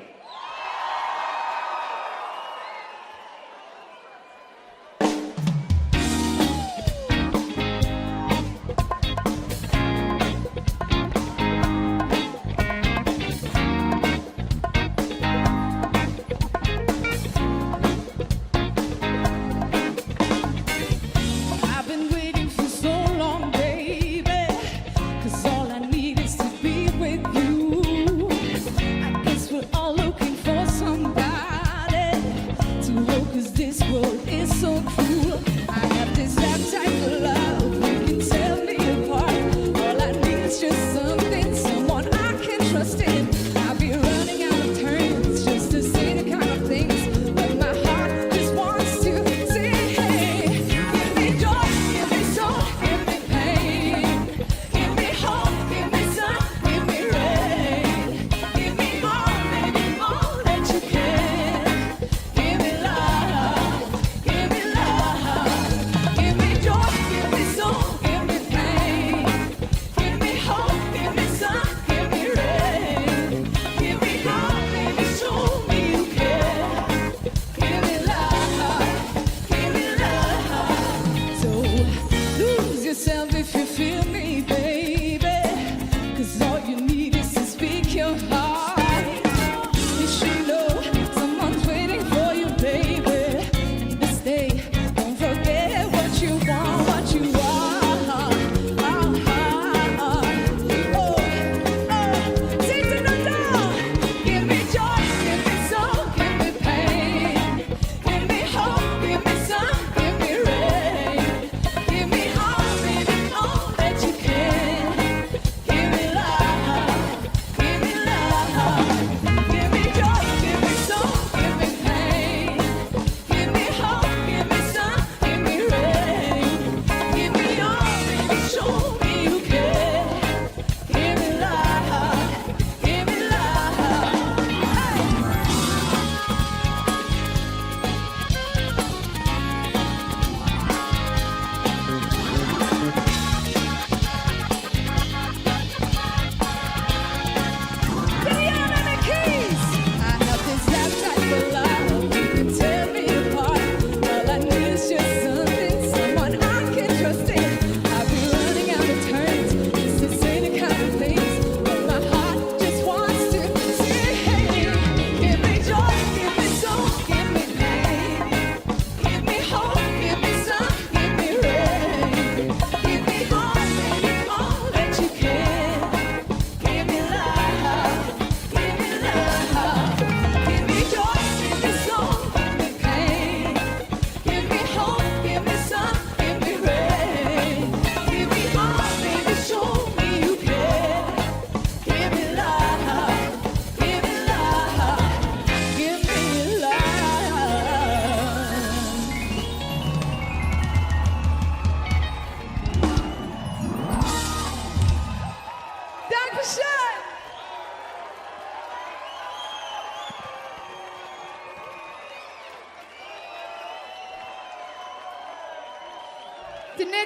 All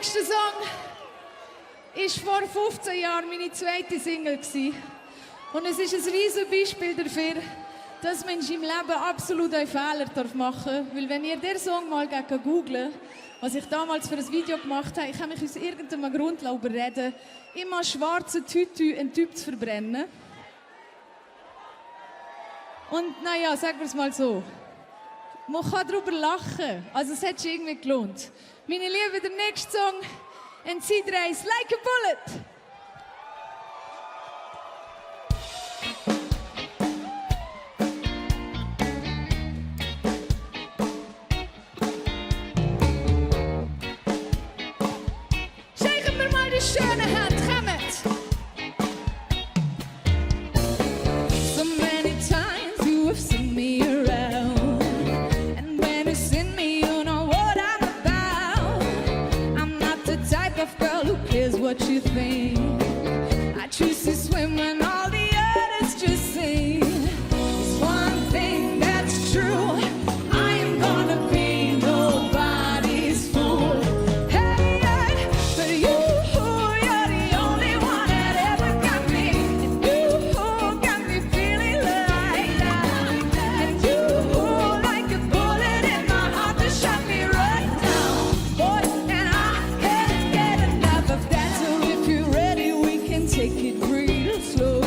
nächste Song war vor 15 Jahren meine zweite Single. Und es ist ein riesiges Beispiel dafür, dass man in seinem Leben absolut einen Fehler machen darf. Weil wenn ihr den Song mal googelt, was ich damals für ein Video gemacht habe, ich habe mich aus irgendeinem Grund überreden, immer schwarze Tütü einen Typ zu verbrennen. Und naja, sagen wir es mal so. Man kann darüber lachen. Also es hat sich irgendwie gelohnt. Meine Lieben, der nächste Song, ein Zeitreise, Like a Bullet. Shaken wir mal die schöne Hand, kommt! So many times you have seen me around, and when you see me, you know what I'm about. I'm not the type of girl who cares what you think. I choose to swim when all the others just sing. There's one thing that's true, I am gonna be nobody's fool. Hey, hey, but you're the only one that ever got me. And you got me feeling like that. And you like a bullet in my heart to shut me right down. Boy, and I can't get enough of that. So if you're ready, we can take it real slow.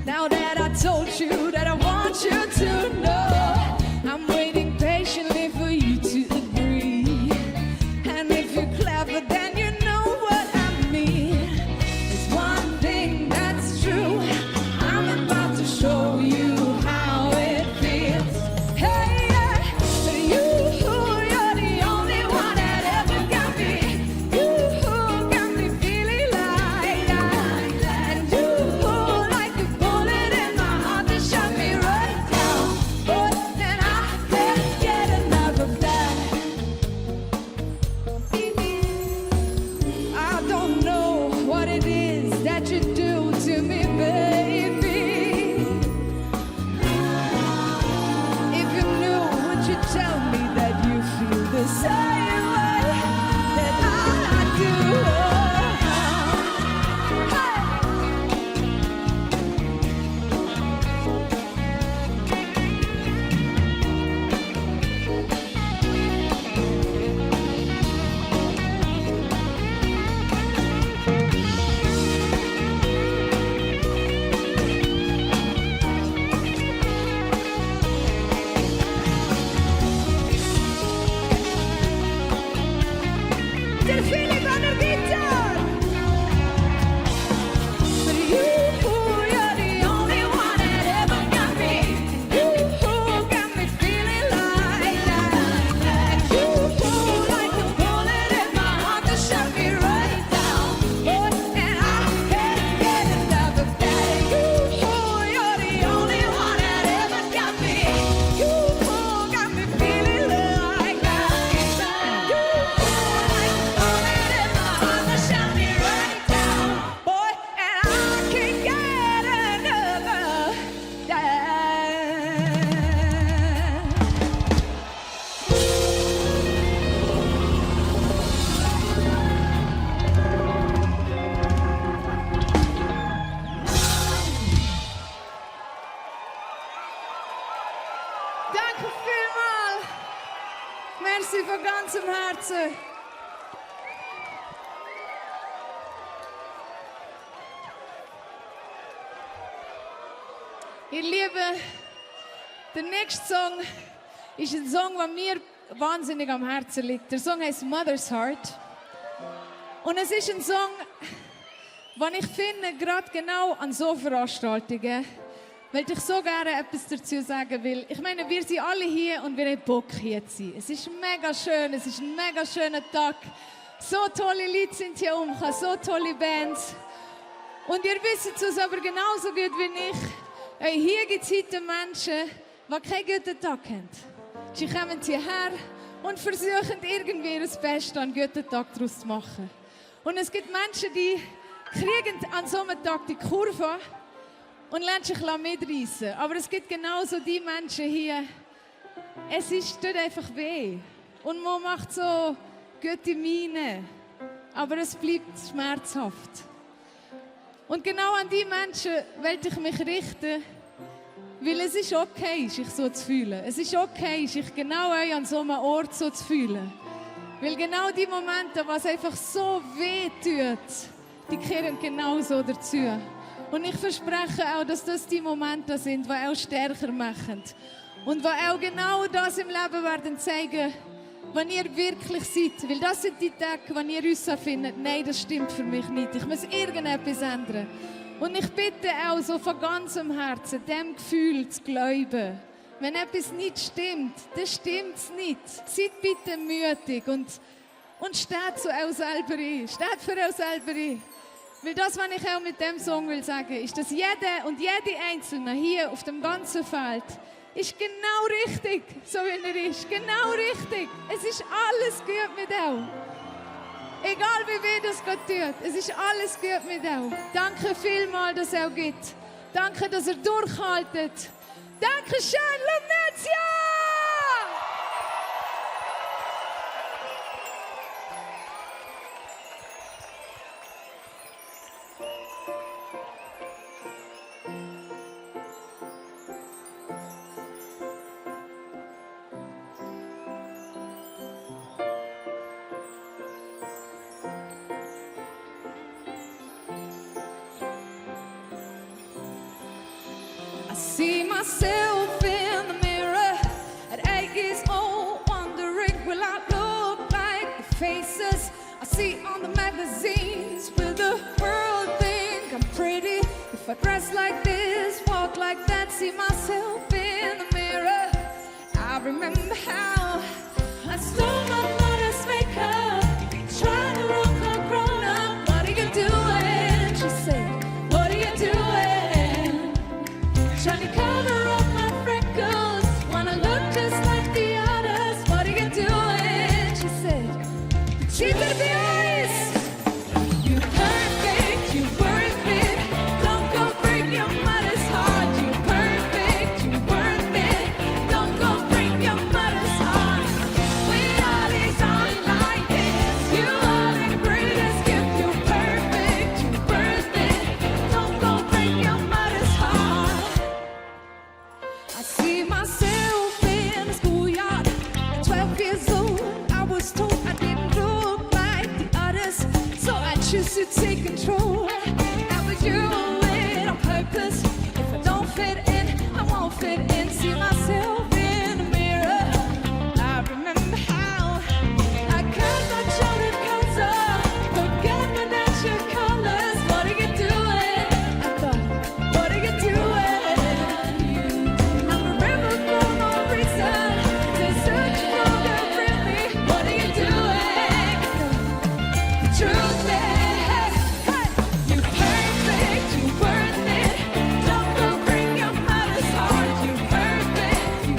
Now that I told you that I want you to know, I'm waiting patiently for you to agree. And if you're clever, then you know what I mean. There's one thing that's true, I'm about to show you how it feels. Hey, yeah, but you're the only one that ever got me. You got me feeling like that. And you like a bullet in my heart to shut me right down. But then I can't get enough of that. I don't know what it is that you do to me, baby. If you knew, would you tell me that you feel the same way that I do? Der Philipp an der Gitarre. But you're the only one that ever got me. You got me feeling like that. You like a bullet in my heart to shut me right down. But and I can't get enough of that. You're the only one that ever got me. You got me feeling like that. You like a bullet in my heart to shut me right down. Boy, and I can't get enough of that. Danke vielmals. Merci von ganzem Herzen. Ihr Lieben, der nächste Song ist ein Song, der mir wahnsinnig am Herzen liegt. Der Song heißt Mother's Heart. Und es ist ein Song, den ich finde, gerade genau an so Veranstaltungen, weil ich so gerne etwas dazu sagen will. Ich meine, wir sind alle hier und wir haben Bock, hier zu sein. Es ist mega schön, es ist ein mega schöner Tag. So tolle Leute sind hier umgekommen, so tolle Bands. Und ihr wisst es aber genauso gut wie ich. Hier gibt es heute Menschen, die keinen guten Tag haben. Sie kommen hierher und versuchen irgendwie das Beste an einen guten Tag daraus zu machen. Und es gibt Menschen, die kriegen an so einem Tag die Kurve und lassen sich mitreißen. Aber es gibt genauso die Menschen hier, es tut einfach weh. Und man macht so gute Miene. aber es bleibt schmerzhaft. Und genau an die Menschen wollte ich mich richten, weil es ist okay, sich so zu fühlen. Es ist okay, sich genau an so einem Ort so zu fühlen. Weil genau die Momente, was einfach so weh tut, die kehren genauso dazu. Und ich verspreche auch, dass das die Momente sind, die auch stärker machen. Und die auch genau das im Leben werden zeigen, wenn ihr wirklich seid. Weil das sind die Tage, wenn ihr uns findet, nein, das stimmt für mich nicht. Ich muss irgendetwas ändern. Und ich bitte auch so von ganzem Herzen, dem Gefühl zu glauben. Wenn etwas nicht stimmt, dann stimmt es nicht. Seid bitte mutig und steht zu euch selber ein. Steht für euch selber ein. Weil das, was ich auch mit dem Song will sagen, ist, dass jeder und jede Einzelne hier auf dem ganzen Feld ist genau richtig, so wie er ist. Genau richtig. Es ist alles gut mit euch. Egal wie weh das gerade tut, es ist alles gut mit euch. Danke vielmals, dass es auch gibt. Danke, dass ihr durchhaltet. Danke schön, Lumnezia! I see myself in the mirror at 8 years old, wondering will I look like the faces I see on the magazines? Will the world think I'm pretty if I dress like this, walk like that? See myself in the mirror. I remember how I stole my mother's makeup, trying to look her grown up. What are you doing? She said, what are you doing? Trying to cover up my freckles, wanna look just like the others. What are you doing? She said, cheap to be honest. You perfect, you worth it. Don't go break your mother's heart. You perfect, you worth it. Don't go break your mother's heart. With all these online hits, you are the greatest gift. You perfect, you worth it. Don't go break your mother's heart. I see myself in a schoolyard at 12 years old. I was told I didn't look like the others, so I choose to take control. I was you it on purpose. If I don't fit in, I won't fit in. See myself in the mirror. I remember how I cut my chocolate comes up, forget my natural colors. What are you doing? I thought, what are you doing? I'm a rebel for no reason. To search for the really. What are you doing? The truth is, hey, you perfect, you worth it. Don't go break your mother's heart. You perfect, you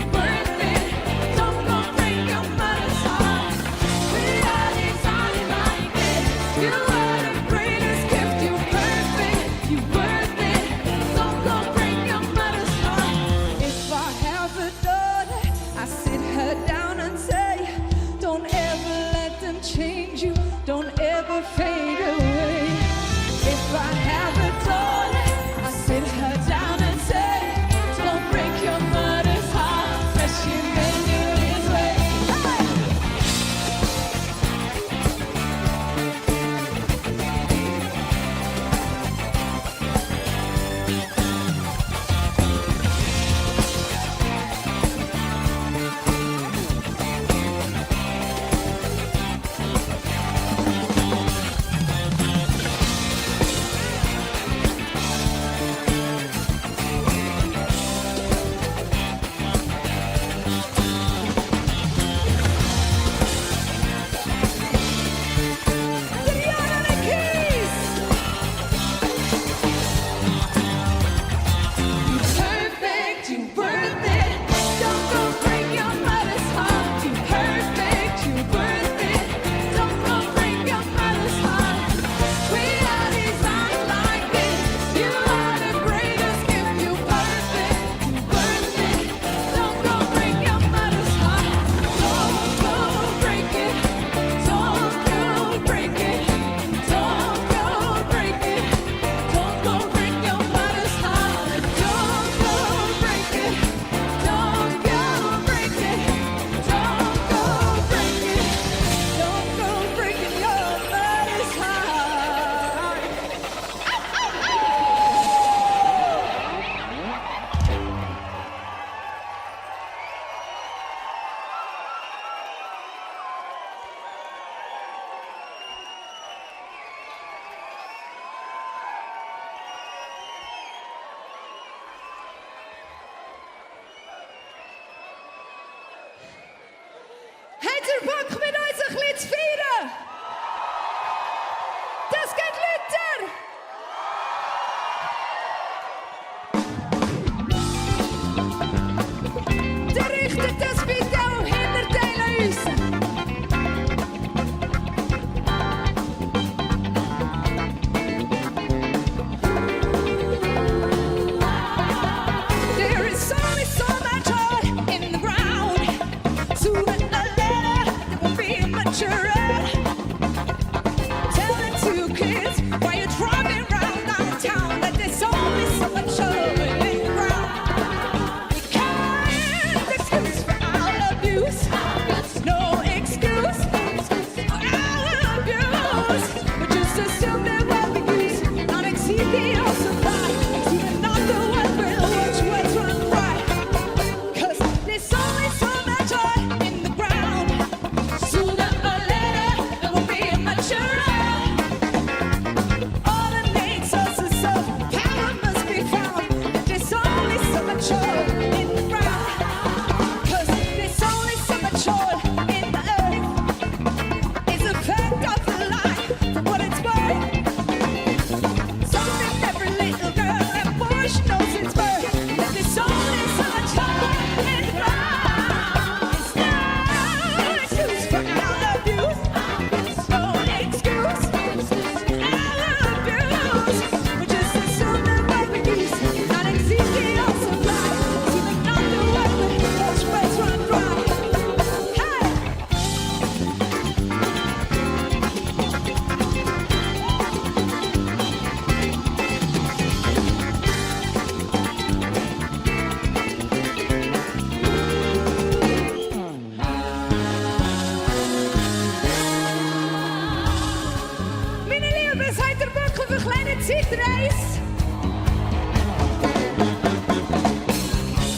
Zeitreise.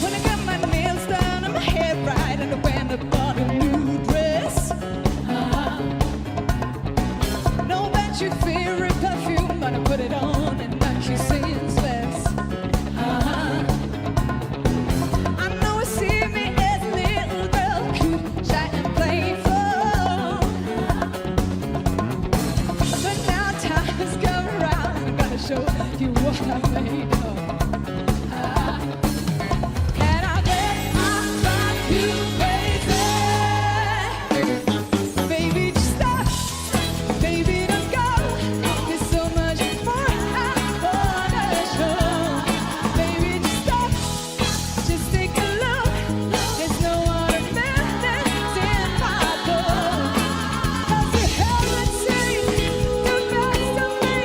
When I got my nails done and my hair right and I went and bought a new dress. No bet your favorite perfume, but I put it on and now she sings less. I know I see me as a little girl, cute, shy and playful. But now time has come around and I'm gonna show you what I'm made of. And I bet I'll drive you crazy. Baby, just stop. Baby, don't go. There's so much more I wanna show. Baby, just stop. Just take a look. There's no other minutes in my book. 'Cause you haven't seen the best of me.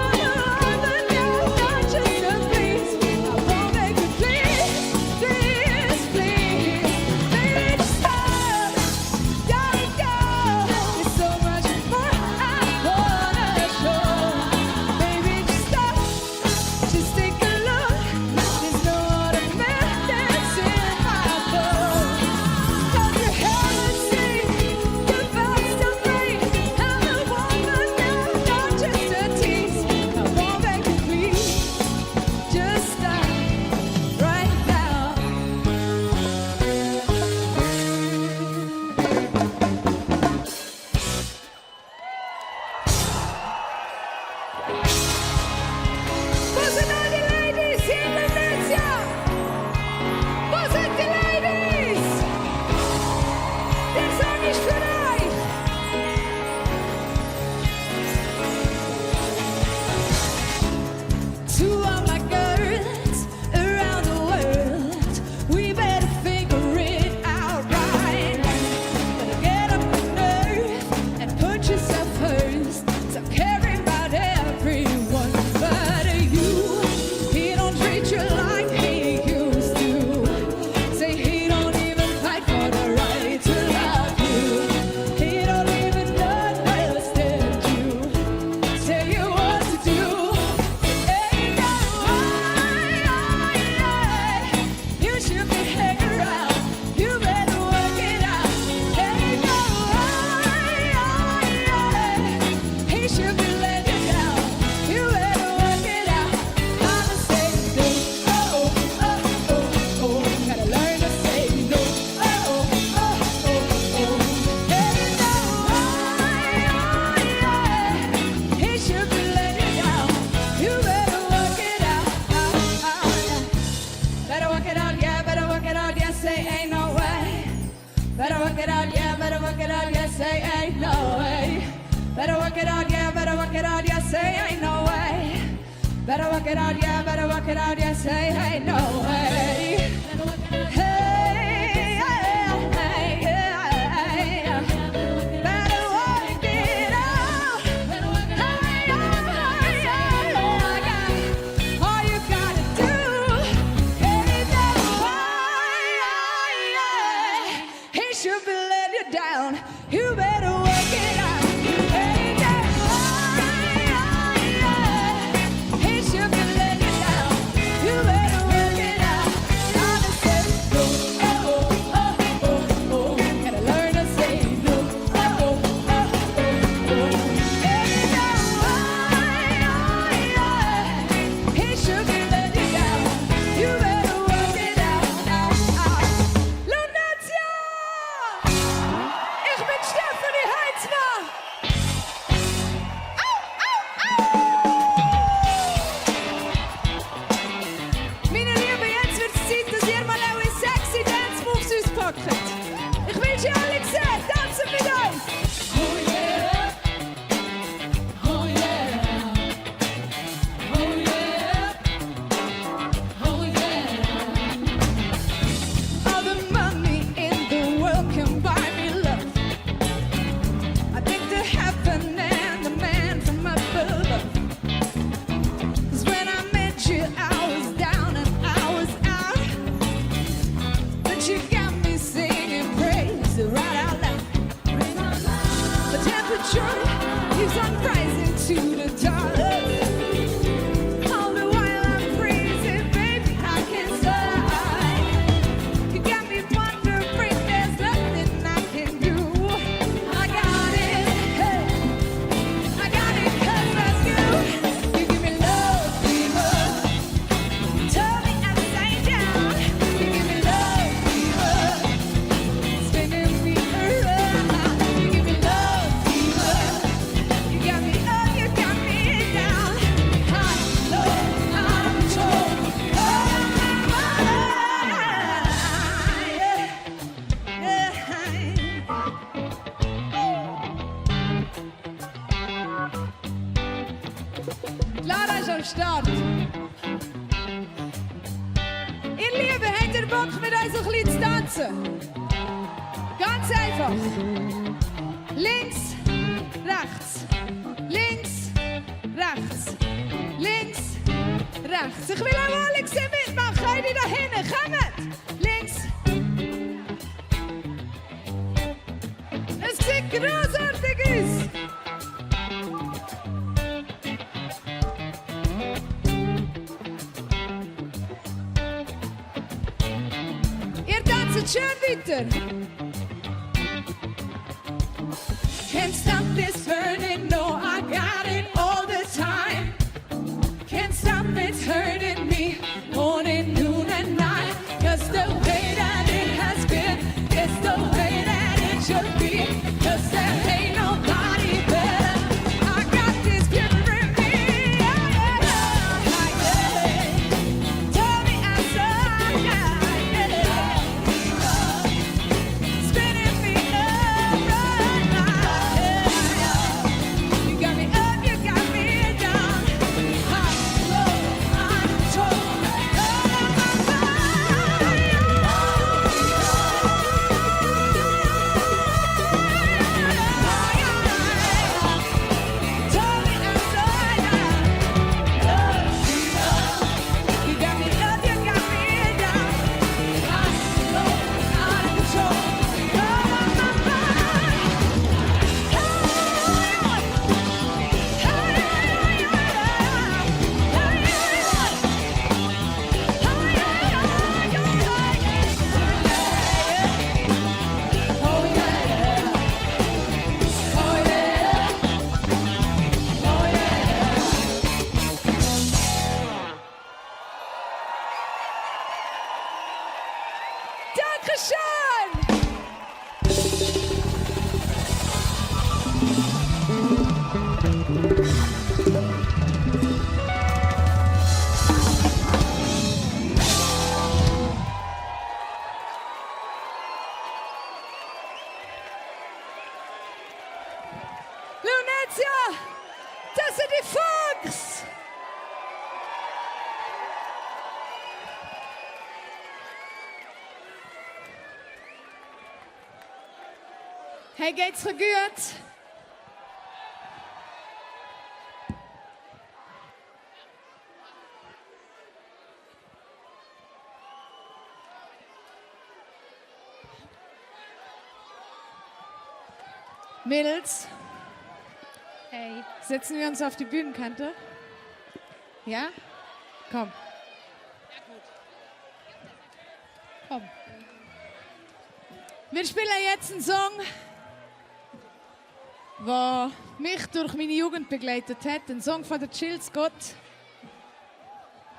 I'm the one that you're not just a please. I won't make you please, please, please. Baby, just stop. Don't go. There's so much more I wanna show. Baby, just stop. Just take a look. There's no other minutes in my book. 'Cause you haven't seen the best of me. I'm the one that you're not just a tease. I won't make you please. Just stop right now. Bussen an die Ladies hier in Lumnezia. Bussen die Ladies. Der Song ist für euch. To all my girls around the world, we better figure it out right. Better get up the nerve and put yourself first. Stop caring about everyone but you. He don't treat you like he used to. Say he don't even fight for the right to love you. He don't even understand you. Tell you what to do. Ain't no way. You should be hanging around. You better work it out. Ain't no way. He should be letting you down. You better work it out. I'ma say no. Oh, oh, oh, oh. Gotta learn to say no. Oh, oh, oh, oh. Ain't no way. He should be letting you down. You better work it out. Better work it out, yeah, better work it out, yeah, say ain't no way. Better work it out, yeah, better work it out, yeah, say ain't no way. Better work it out, yeah, better work it out, yeah, say ain't no way. Better work it out, yeah, better work it out, yeah, say ain't no way. Hey, hey, hey, hey. Better work it out. All you gotta do ain't no way. He should be letting you down. You better work it out. Ain't no way. He should be letting you down. You better work it out. Gotta say no. Oh, oh, oh, oh. Gotta learn to say no. Oh, oh, oh, oh. Ain't no way. He should be letting you down. You better work it out. Lumnezia! Ich bin Stefanie Heinzmann. Au, au, au! Meine Lieben, jetzt wird es Zeit, dass ihr mal eure sexy Dance Moves auspackt. Ich will sie alle sehen. Tanzen mit euch. Oh yeah. Oh yeah. Oh yeah. Oh yeah. All the money in the world can buy me love. I think the heaven and the man from above. 'Cause when I met you, I was down and I was out. But you got me singing praise right out loud. The temperature keeps on rising to the top. am Start. Ihr Lieben, habt ihr Bock mit uns ein bisschen zu tanzen? Ganz einfach. Links, rechts, links, rechts, links, rechts. Ich will auch alle sehen mitmachen. Könnt ihr da hinten? Kommt! Links. Es sieht großartig aus. Ihr tanzt schön weiter. Can't stop this burning, no, I got it all the time. Can't stop it hurting me, morning, noon and night. 'Cause the way that it has been is the way that it should be. 'Cause there ain't nobody better. I got this pure in me. Yeah, yeah, yeah. Tell me answer, yeah, yeah. Spinning me up, you got me up, you got me down. High, low, untold. Lumnezia, das sind die Funks! Hey, geht's dir gut? Mädels, hey, setzen wir uns auf die Bühnenkante? Ja? Komm. Komm. Wir spielen jetzt einen Song, der mich durch meine Jugend begleitet hat. Ein Song von der Jill Scott.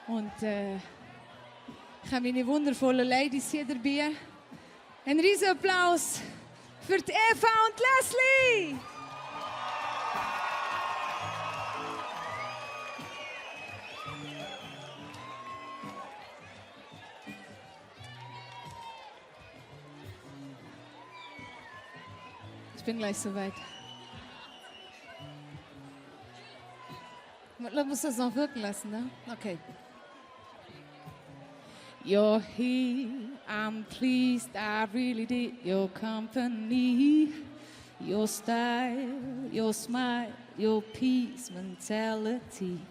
Und ich habe meine wundervollen Ladies hier dabei. Ein riesen Applaus für die Eva und Leslie! Ich bin gleich soweit. Man muss das noch wirken lassen, ne? Okay. You're here, I'm pleased, I really did your company. Your style, your smile, your peace mentality.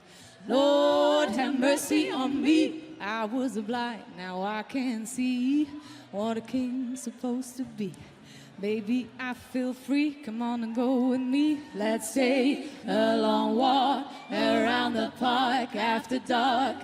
Lord, have mercy on me. I was blind, now I can see what a king's supposed to be. Baby, I feel free, come on and go with me. Let's take a long walk around the park after dark.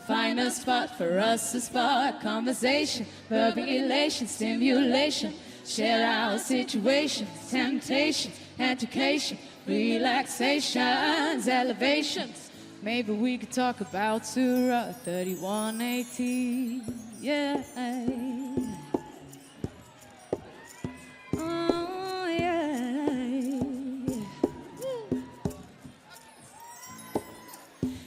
Find a spot for us to spark conversation, verbal elation, stimulation. Share our situations, temptations, education, relaxations, elevations. Maybe we could talk about Surah 31:18. Yeah. Oh, yeah.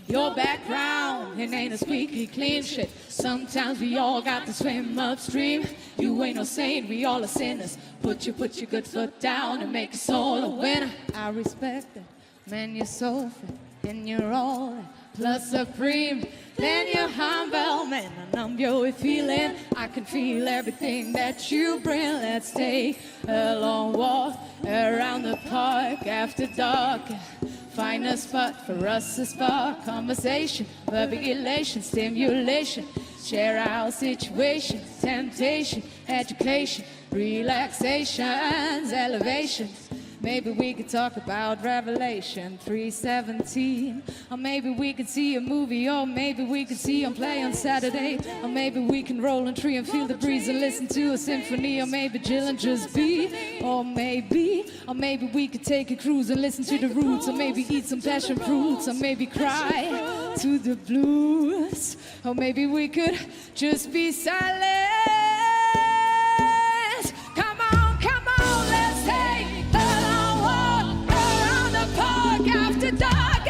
Your background, it ain't a squeaky clean shit. Sometimes we all got to swim upstream. You ain't no saint, we all are sinners. Put your good foot down and make us all a winner. I respect it, man, you're so fit and you're all plus supreme. Then you're humble, man, I know you're feeling. I can feel everything that you bring. Let's take a long walk around the park after dark. Find a spot for us to spark conversation, public elation, stimulation. Share our situation, temptation, education, relaxations, elevation. Maybe we could talk about Revelation 3:17. Or maybe we could see a movie, or maybe we could see him play on Saturday. Or maybe we can roll a tree and feel the breeze and listen to a symphony. Or maybe Jill and just be. Or maybe we could take a cruise and listen to the roots. Or maybe eat some passion fruits. Or maybe cry to the blues. Or maybe we could just be silent. Come on, let's take after dark,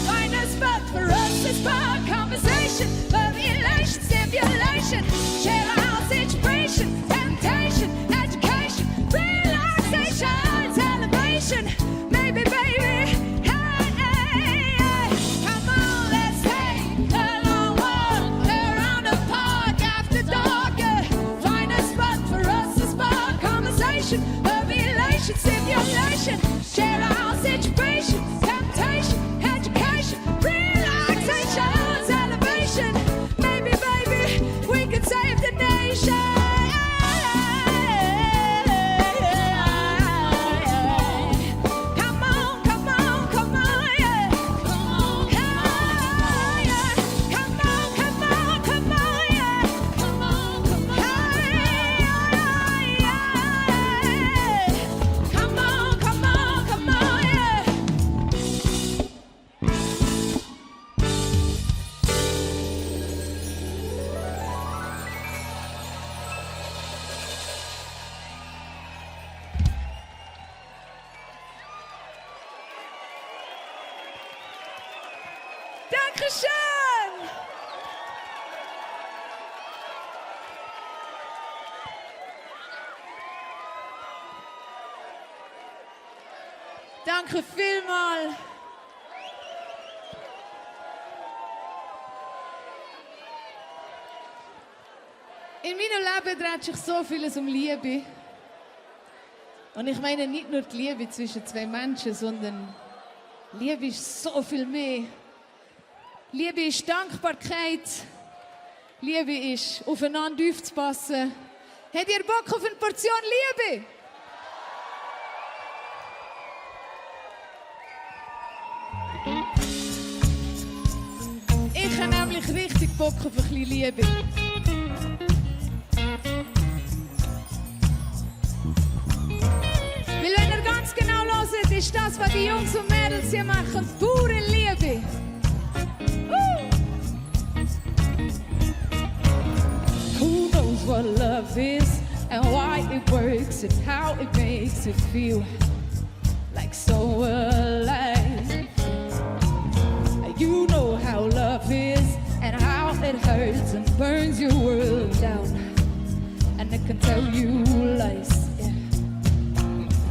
find a spot for us to spark conversation, formulation, stimulation, share our situation, temptation, education, relaxation, celebration. Maybe, baby, hey, come on, let's take a long walk around the park after dark. Find a spot for us to spark conversation, formulation, stimulation, share our situation. Maybe, baby, we could save the nation. Come on, come on, come on, yeah. Yeah. Come on, come on, come on, yeah. Come on, come on, come on, come on, come on, yeah. Dankeschön! Danke vielmals! In meinem Leben dreht sich so vieles um Liebe. Und ich meine nicht nur die Liebe zwischen zwei Menschen, sondern Liebe ist so viel mehr. Liebe ist Dankbarkeit. Liebe ist aufeinander aufzupassen. Habt ihr Bock auf eine Portion Liebe? Ich habe nämlich richtig Bock auf ein bisschen Liebe. Weil wenn ihr ganz genau hört, ist das, was die Jungs und Mädels hier machen, pure Liebe. Who knows what love is and why it works and how it makes it feel like so alive. You know how love is and how it hurts and burns your world down, and it can tell you lies. Yeah.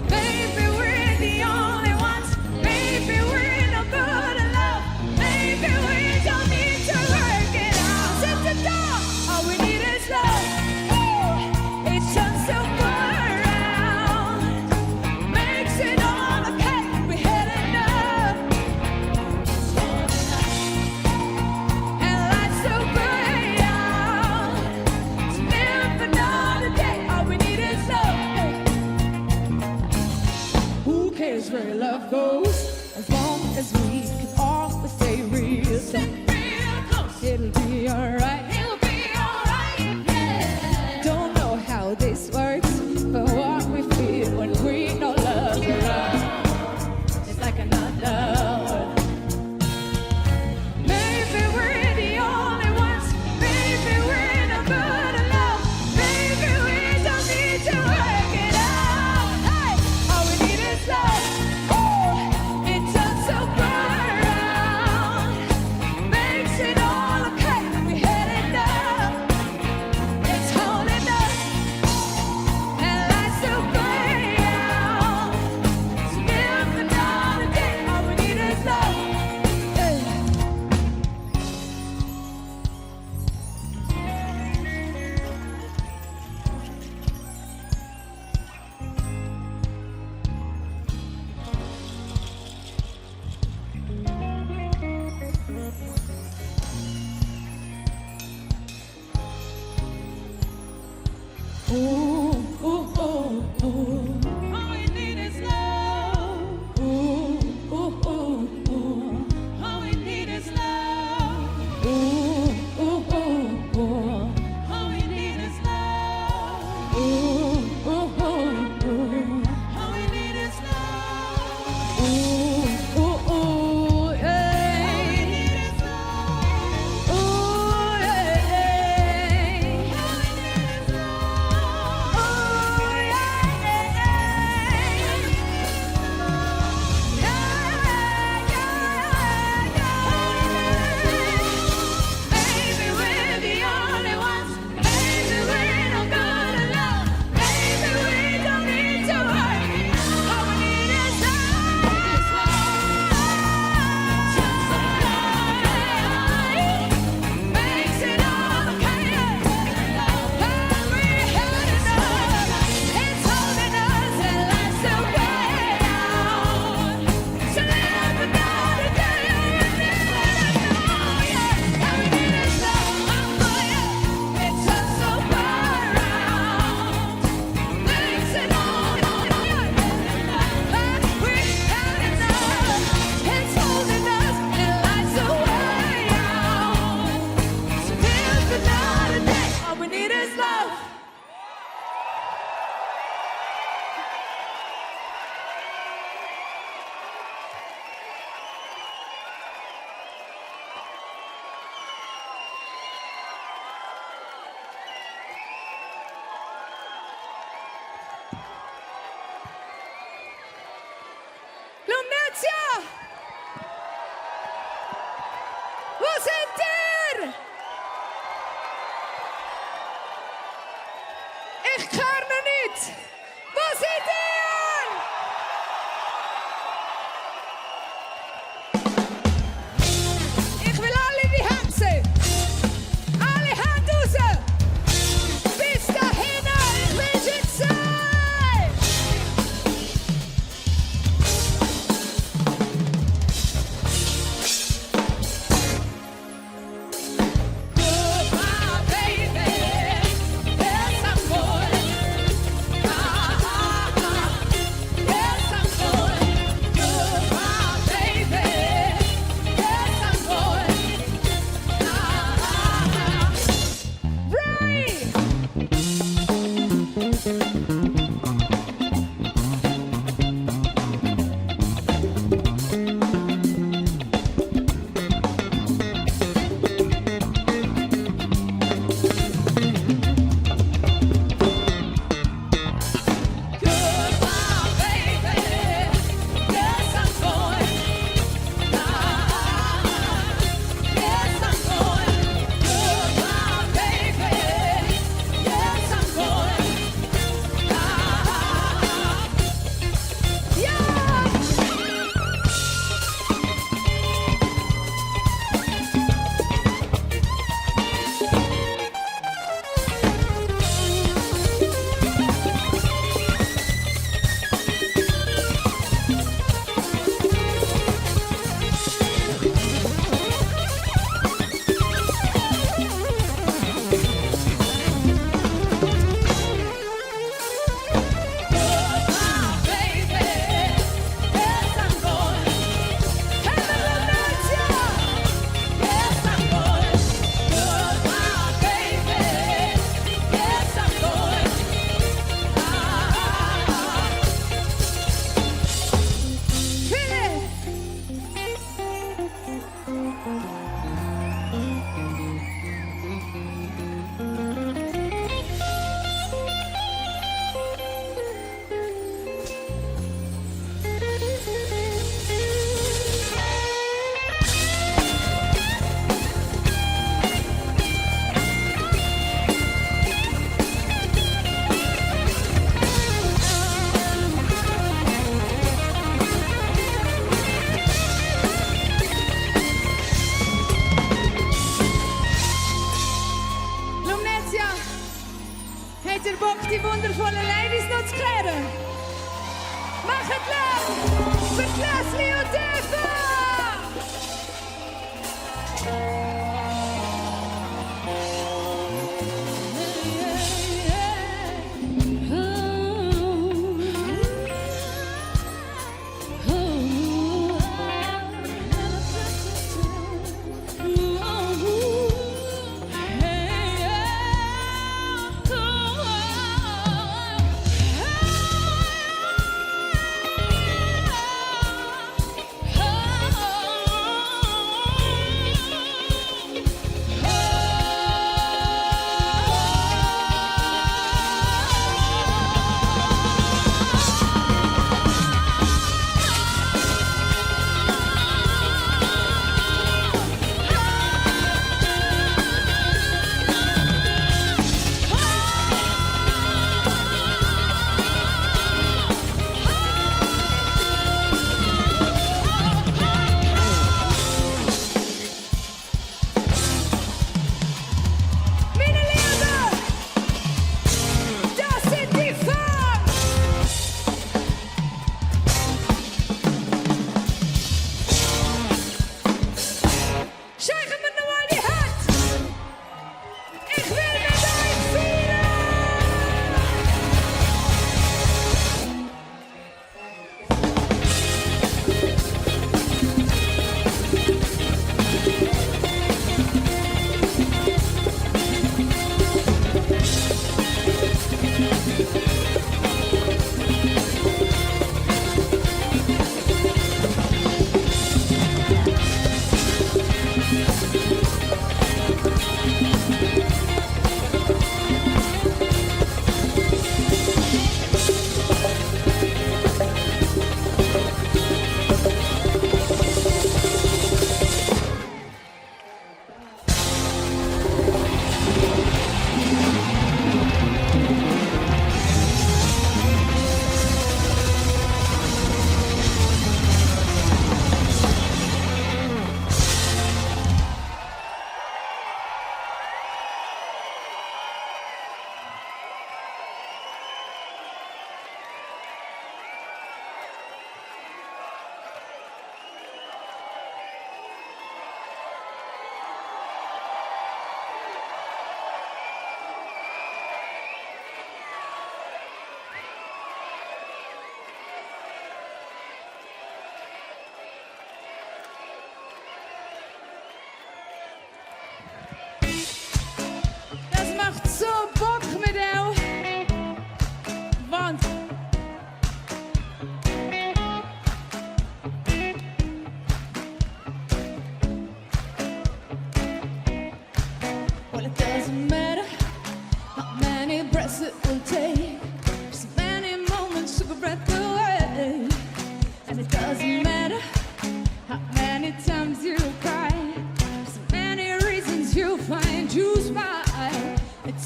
Baby, we're the only ones. Baby, we're no good at love. Baby, we don't need to work it out. Sit the door, all we need is love. Oh, it turns so far around, makes it all okay. We're heading up, and life's so bright out. To live another day, all we need is love. Who cares where love goes, as long as we can always stay real. It'll be alright. It'll be alright. Yeah. Don't know how this works, but what we feel when we know love around, it's like another world. Maybe we're the only ones. Maybe we're no good at love. Maybe we don't need to work it out. Hey, all we need is love. Oh, it turns so bright around. All we need is love. All we need is Maybe we're the only ones. Maybe we're not good enough. Maybe we don't need to hurt. All we need is love. Makes it all okay. And we had enough. It's holding us and lets the way out. So live another day. All we need is love. It's us so far out. Makes it all okay. And we had enough. It's holding us and lights the way out. So live another day. All we need is love. Lumnezia! Wo sind ihr? Ich höre noch nicht. Wo seid ihr? Ich will alle die Hände sehen. Alle Hände raus. Bis dahin, ich wünsche euch Zeit. Goodbye, baby. Yes, I'm good. Yes, I'm good. Goodbye, baby. Yes, I'm good. Right. Goodbye, baby. Yes, I'm good. Yes, I'm good. Goodbye, baby. Yes, I'm good. Lumnezia, habt ihr Bock, die wundervollen Ladies noch zu klären? Macht Lärm für Gläsli und Eva!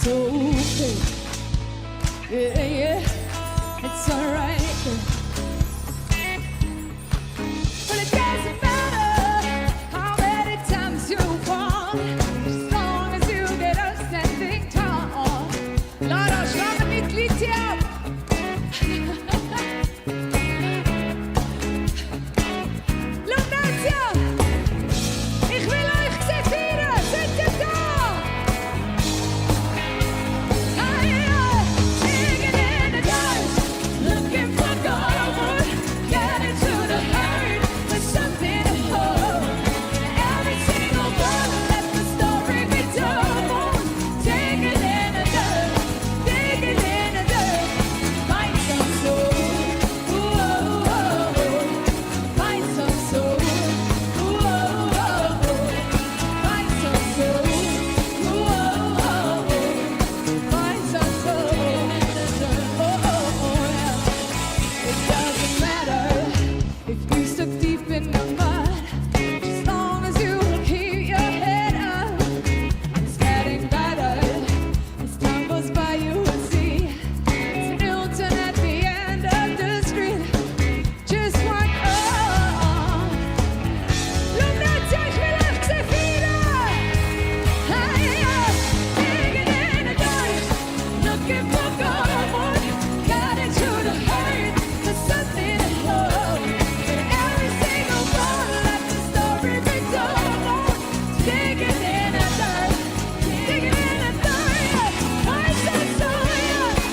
so okay. Yeah, yeah, it's alright. Well, it doesn't matter how many times you fall, as long as you get up standing tall. Lara, schlag mit Lied hier ab. Lumnezia, ich will euch sehen feiern, seid ihr da? Digging in the dark, looking for gold, getting to the heart with something to hold. Every single one, let the story be told. Digging in the dirt, digging in the dirt, find some soul. Find some soul. Find some soul. Find some soul in the dirt. It doesn't matter if you stuck deep in the mud, as long as you keep your head up. It's getting better as time goes by. You will see it's Newton at the end of the screen. Just one on. Lumnezia, ich will euch sehen feiern. Digging in the dirt, looking for gold, getting to the heart, there's something to hold. Every single one, let the story be told. Digging in the dirt, digging in the dirt, find some soul, yeah.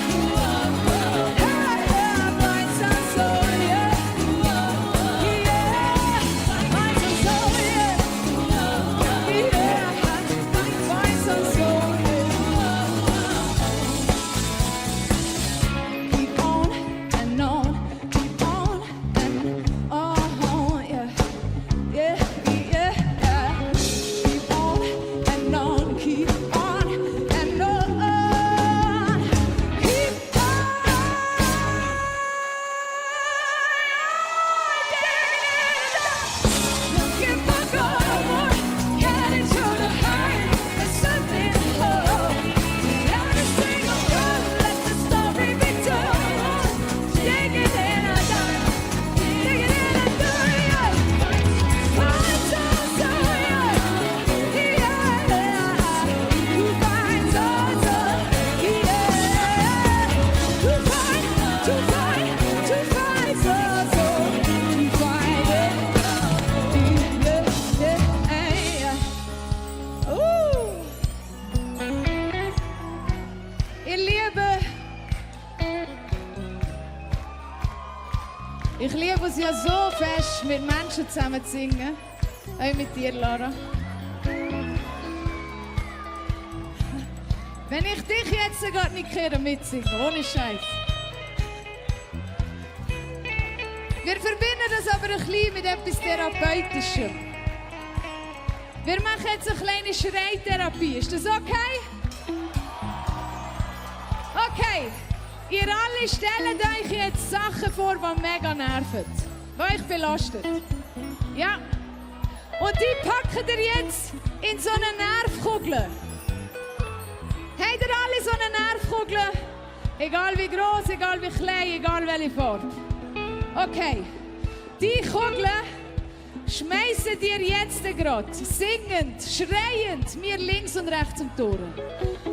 Find some soul, yeah. Find some soul, yeah. Find some soul, keep on and on, keep on and on, yeah, yeah, yeah. Keep on and on, keep on and on, keep looking for gold, getting to the heart, there's something to hold. Every single one, let the story be told. Digging in the dark, digging in the dirt, yeah. Find some soul, yeah. Who finds some soul, yeah. Who find some soul, to find it. Ich liebe es ja so fest, mit Menschen zusammen zu singen. Auch mit dir, Lara. Wenn ich dich jetzt gerade nicht mitsingen, ohne Scheiß. Wir verbinden das aber ein bisschen mit etwas Therapeutischem. Wir machen jetzt eine kleine Schreitherapie. Ist das okay? Okay. Ihr alle stellt euch jetzt Sachen vor, die mega nerven, die euch belastet. Ja. Und die packt ihr jetzt in so eine Nervkugel. Habt ihr alle so eine Nervkugel? Egal wie groß, egal wie klein, egal welche Farbe. Okay. Die Kugel schmeißen dir jetzt gerade singend, schreiend mir links und rechts um die Ohren.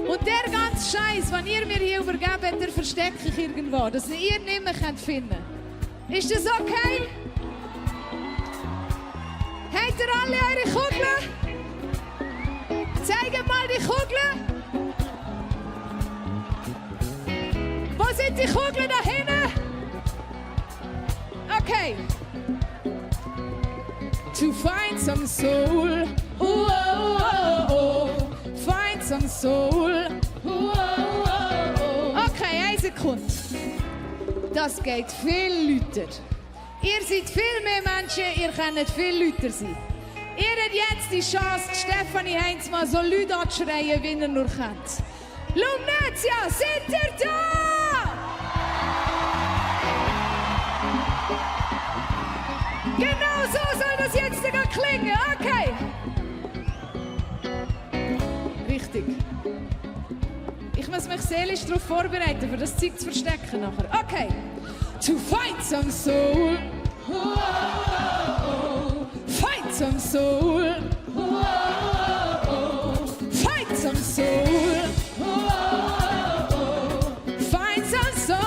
Und der ganze Scheiß, den ihr mir hier übergebt, der verstecke ich irgendwo, dass ihr nicht mehr finden könnt. Ist das okay? Habt ihr alle eure Kugeln? Zeigt mal die Kugeln. Wo sind die Kugeln da hinten? Okay. To find some soul, oh, oh, oh, oh. Find some soul, oh, oh, oh. Okay, 1 Sekunde. Das geht viel lauter. Ihr seid viel mehr Menschen, ihr könnt viel lauter sein. Ihr habt jetzt die Chance, Stefanie Heinz mal so laut anzuschreien, wie ihr nur könnt. Lumnezia, seid ihr da? Genau so soll das jetzt klingen, okay? Richtig. muss mich seelisch darauf vorbereiten, für das Zeug zu verstecken nachher. Okay. To find some soul. Find some soul. Find some soul. Find some soul.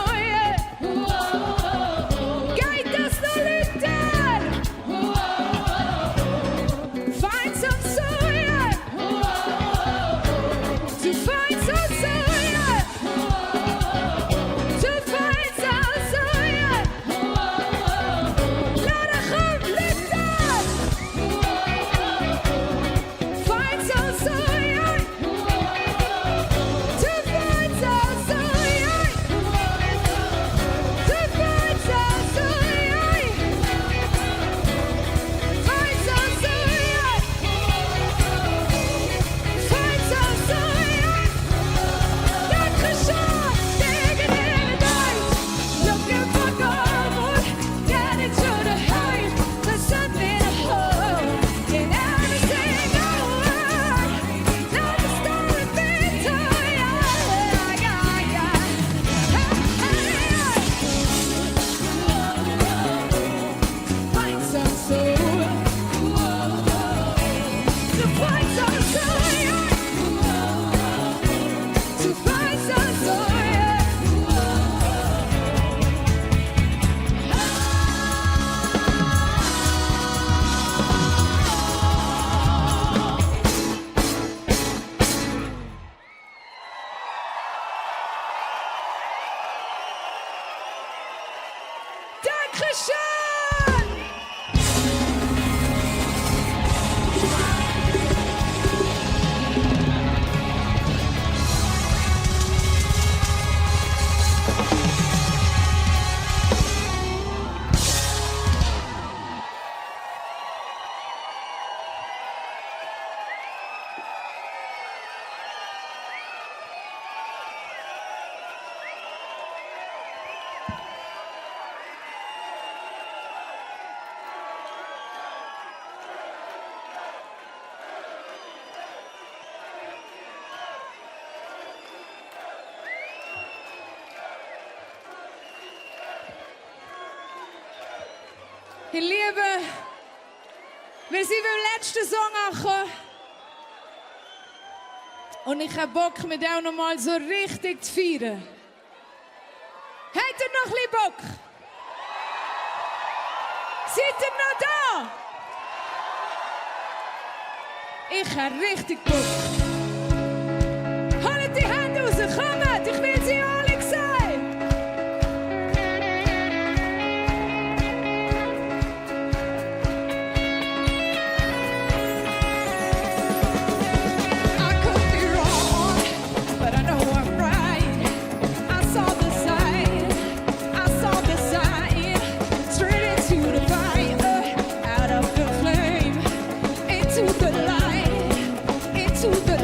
Geht das noch Lüter? Find some soul. To find some soul. To find some soul. Laat er gaan Lüter. Find some soul. To find some soul. To find some soul. Find some soul. Find some soul. Dat geschah tegen in de night. Looking for gold, getting to the height. There's something to hold in everything over. Now the story fits Find some soul. To find some soul. To find some soul. Dankeschön! Ihr Lieben, wir sind beim letzten Song angekommen. Und ich habe Bock, mit euch noch mal so richtig zu feiern. Habt ihr noch ein bisschen Bock? Seid ihr noch da? Ich habe richtig Bock. Holt die Hände raus, kommt, ich will sie alle sehen. I could be wrong, but I know I'm right. I saw the sign, straight into the fire, out of the flame, into the light, into the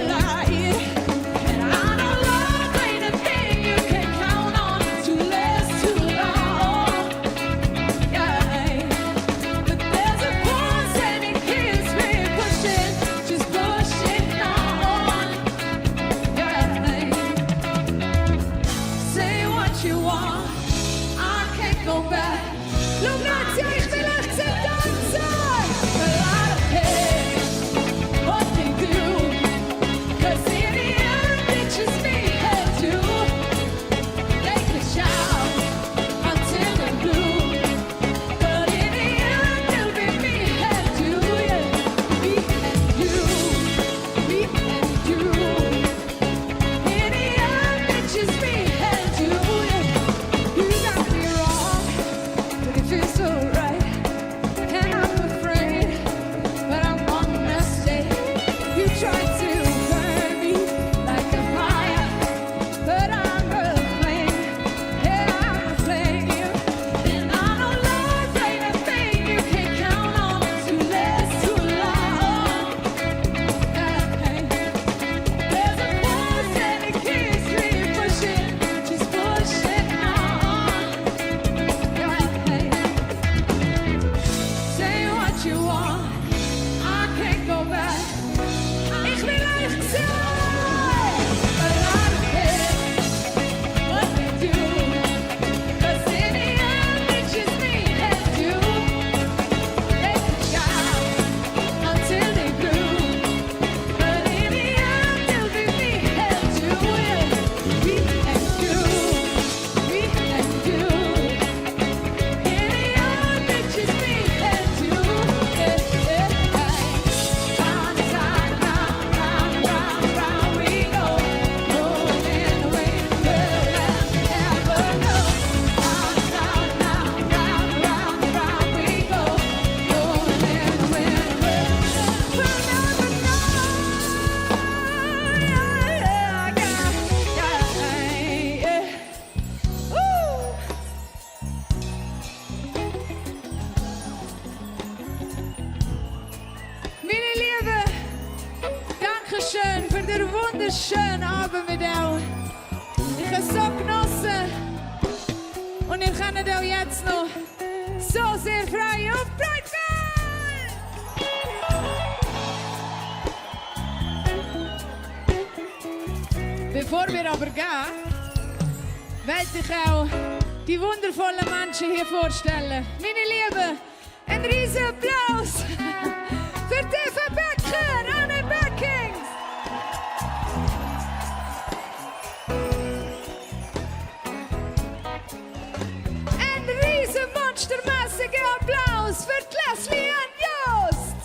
wunderschönen Abend mit euch. Ich habe es so genossen. Und ihr könnt euch jetzt noch so sehr freuen auf Breitband! Bevor wir aber gehen, möchte ich auch die wundervollen Menschen hier vorstellen. Meine Lieben, ein riesen Applaus für Eva Becker, Anne Beckings! Ein riesen monstermäßiger Applaus für Leslie und Jost!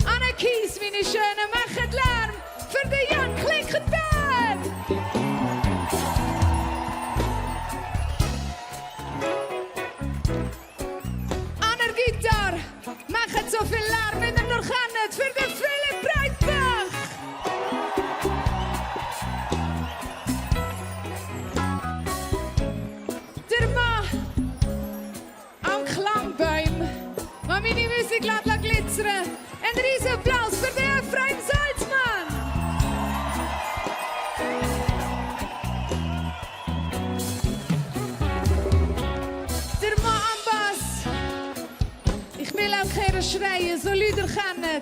Anne Kies, meine Schöne, macht Lärm für den Jan Klinkenberg! An der Gitarre, macht so viel Lärm, wie ihr nur könnt, für den Philipp Breitbach! Der Mann am Klangbaum, der meine Musik lässt glitzern. Ein riesen Applaus für den Ephraim Salzmann! Der Mann am Bass. Ich will auch keiner schreien, so Leute kennen.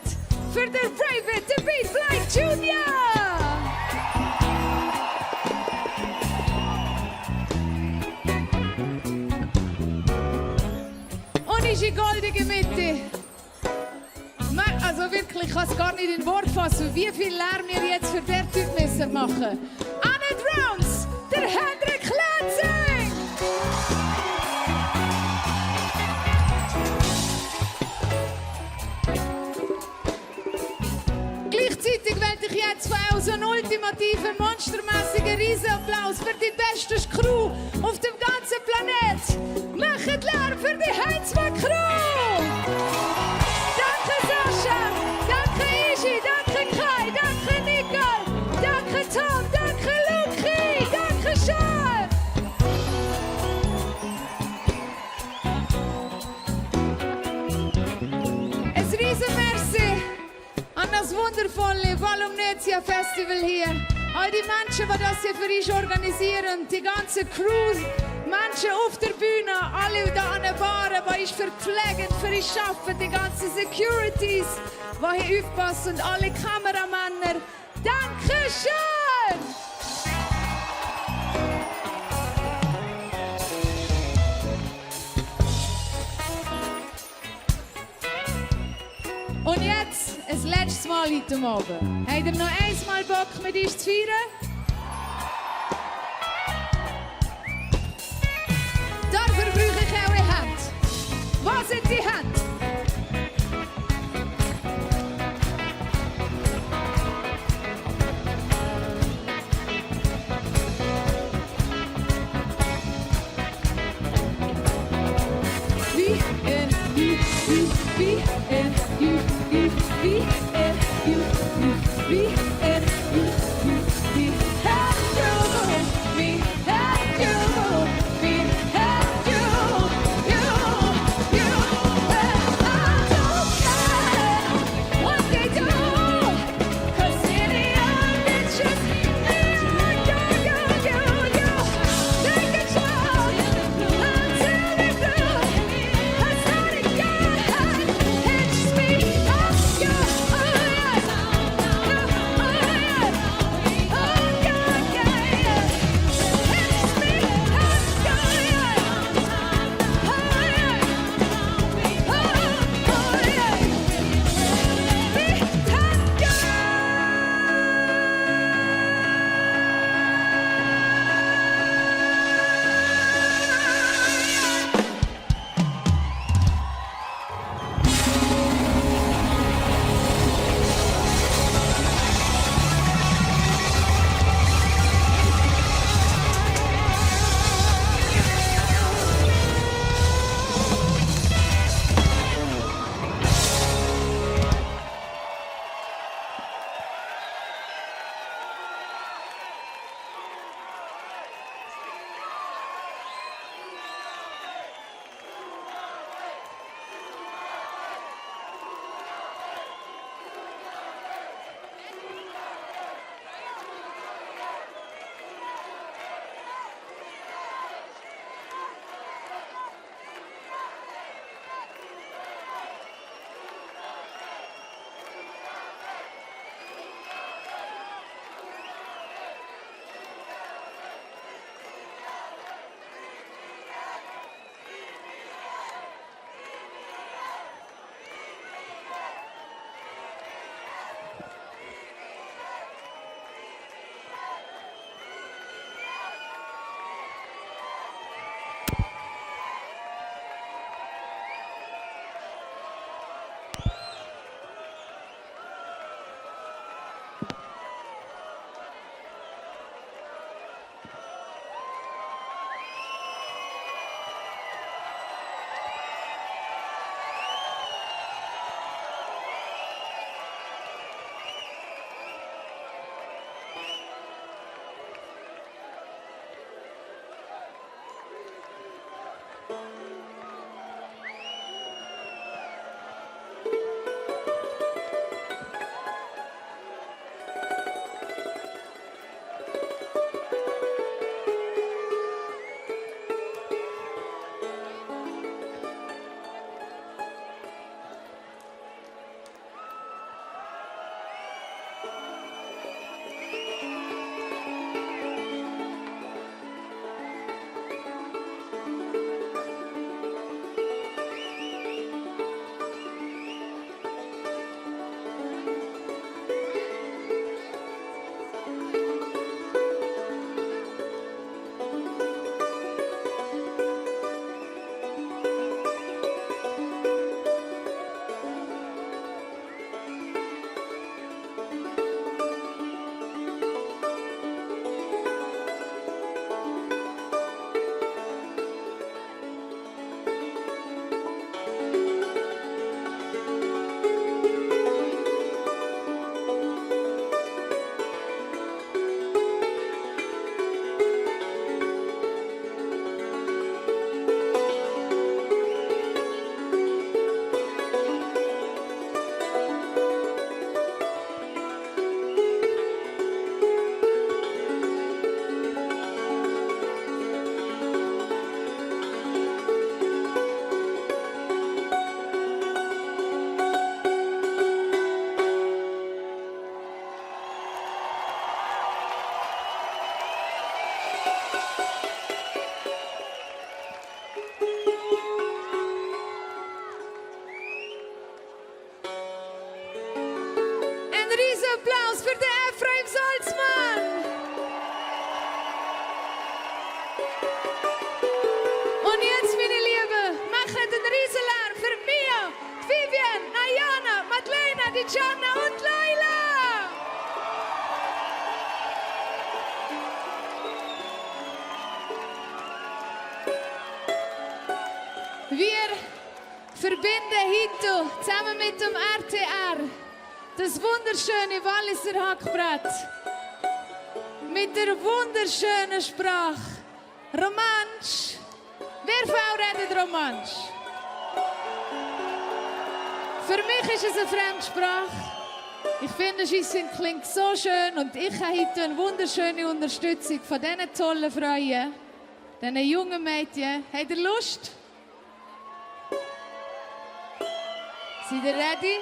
Für den Private, der Beat Black Junior! Und ist die goldige Mitte. Also wirklich, ich kann es gar nicht in Wort fassen, wie viel Lärm wir jetzt für den Typ müssen machen. An den Drums, der Hendrik Lenzing! Gleichzeitig möchte ich jetzt von euch so einen ultimativen, monstermäßigen Riesenapplaus für die beste Crew auf dem ganzen Planet. Macht Lärm für die Heinzmann Crew! Danke Sascha, danke Ishi, danke Kai, danke Nicole, danke Tom, danke Luki, danke Sean! Ein riesen Merci an das wundervolle Val Lumnezia Festival hier. All die Menschen, die das hier für uns organisieren, die ganze Crew, Menschen auf der Bühne, alle da an der Bar, die uns verpflegen, für uns arbeiten, die ganzen Securities, die hier aufpassen und alle Kameramänner. Dankeschön! Und jetzt ein letztes Mal heute Abend. Habt ihr noch einmal Bock, mit uns zu feiern? Dafür brauche ich eure Hände. Wo sind die Hände? Applaus für den Ephraim Salzmann. Und jetzt, meine Lieben, machen den Riesenlärm für Mia, Vivian, Ayana, Madeleine, die Gianna und Laila. Wir verbinden heute zusammen mit dem RTR das wunderschöne Walliser Hackbrett mit der wunderschönen Sprache Romantsch. Wer von euch redet Romantsch? Für mich ist es eine Fremdsprache. Ich finde, Scheissing klingt so schön und ich habe heute eine wunderschöne Unterstützung von diesen tollen Frauen, diesen jungen Mädchen. Habt ihr Lust? Seid ihr ready?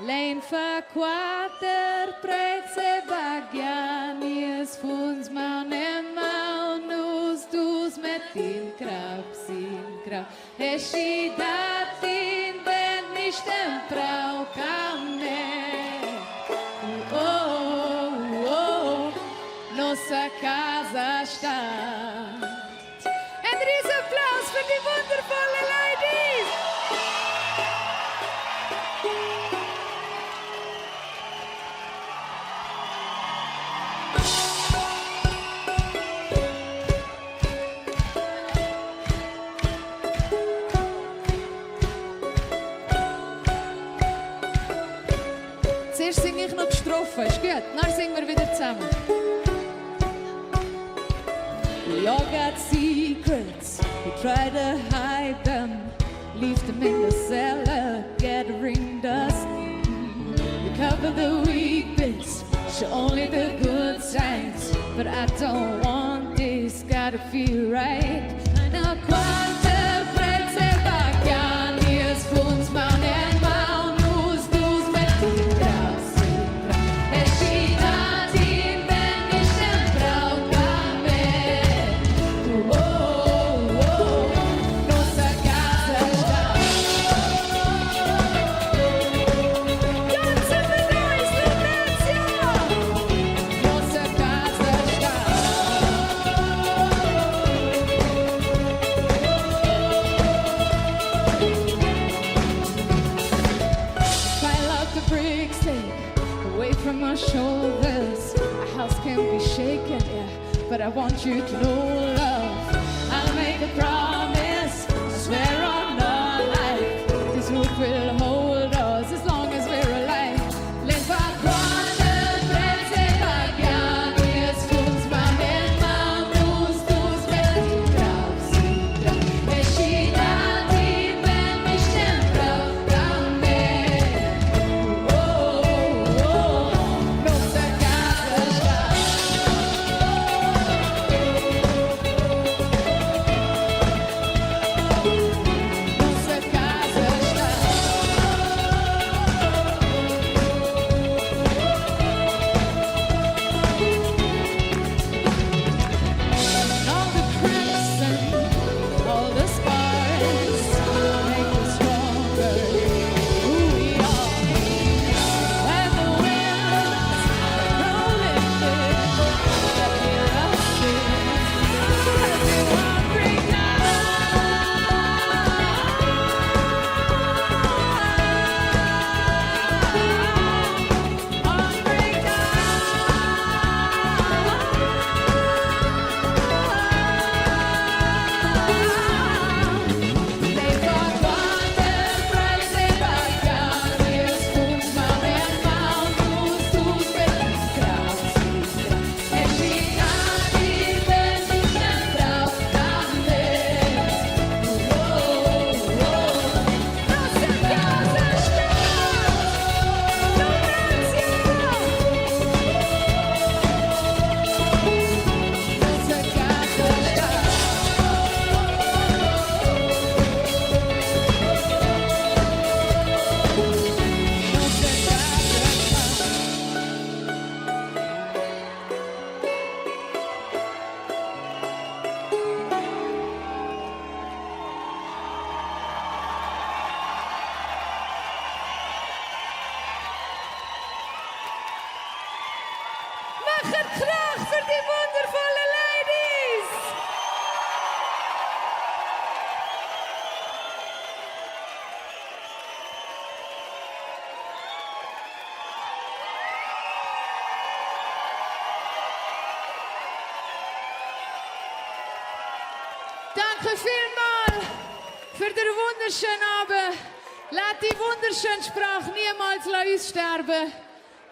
Lane fa quater preze bagianies funs manen maunus dus met in krab Eschi datin ben nicht en Frau kame Nossa casa stand. Ein Riesenapplaus für die wundervolle Ladies! Zuerst singe ich noch die Strophe, ist gut? Dann singen wir wieder zusammen. We all got secrets, we try to hide them, leave them in the cellar, gathering dust. We cover the weak bits, show only the good signs, but I don't want this, gotta feel right. Now quante prezze bagianies funs manen maunus dus met die draußen. Eschi datin ben ich en Frau kame. Nossa casa está. Dança für nós, Lumnezia! Nossa casa está. Pile up the bricks, take away from my shoulders. A house can be shaken, yeah, but I want you to know, love. I'll make a promise, swear on our life. This roof will hold us as long as we're alive. Live our quantum, prezze bagianies, funs manen maunus, dus met die draußen. Eschi datin ben ich en Frau kame. Nossa casa está. Macht Krach für die wundervollen Ladies! Danke vielmals für den wunderschönen Abend. Lasst die wunderschöne Sprache niemals uns sterben.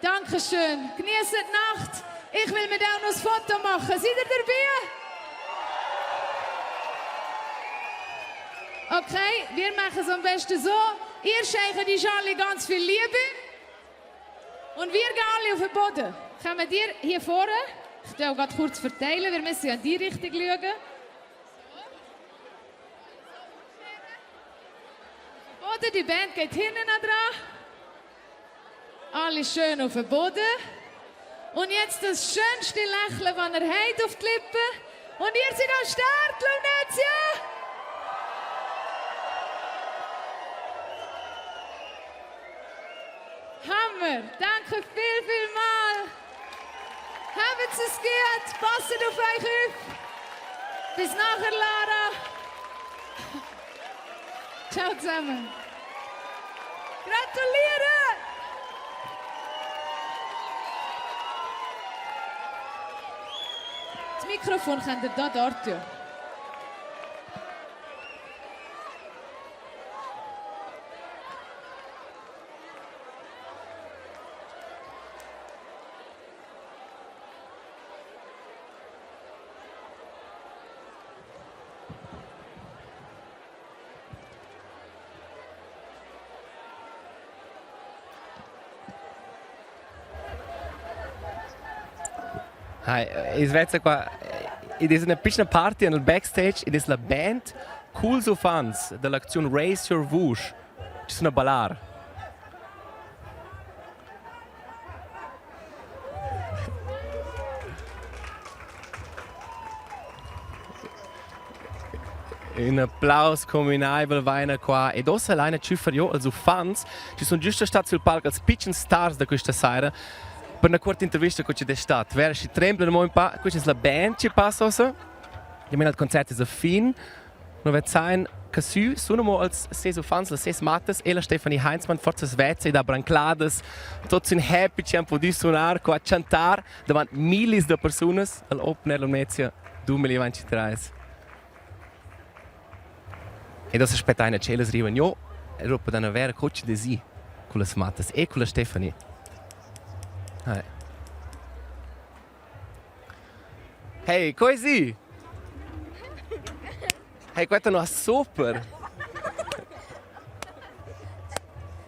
Dankeschön. Genießt die Nacht. Ich will mit euch noch ein Foto machen. Seid ihr dabei? Okay, wir machen es am besten so. Ihr schenkt die Schale ganz viel Liebe. Und wir gehen alle auf den Boden. Kommen ihr hier vorne? Ich will gerade kurz verteilen. Wir müssen ja in die Richtung schauen. Boden, die Band geht hinten dran. Alle schön auf den Boden. Und jetzt das schönste Lächeln, das ihr habt auf die Lippen. Und ihr seid am Start, Lumnezia! Hammer! Danke viel mal. Habt es gut, passt auf euch auf. Bis nachher, Lara. Ciao zusammen. Gratuliere! Das Mikrofon könnt ihr dort tun. Hi, izvedete qua ed è una piccola party nel backstage ed è la band Cool So Fans dell'azione Raise Your Vusch. Ci sono a ballare. Un applaus comunale vaina qua ed ossa alleine ciffer io also fans ci sono giusto stati sul palco als pitchen stars da questa sera per una corta intervista con ci d'estate vera ci trembla un po' questa è la band ci passa so io meine il concerto è fin non wird sein che su sono als seso fans la ses mattes e la Stefanie Heinzmann forza svezia da branclades tutti in happy ci un po' di suonar qua cantar davanti miles di persone al Open Air Lumnezia 2023. E das aspetta eine Celes riven io e dopo da una vera coach di sì con le smattes e con la Stefanie. Hey, così. Hey, questa è super.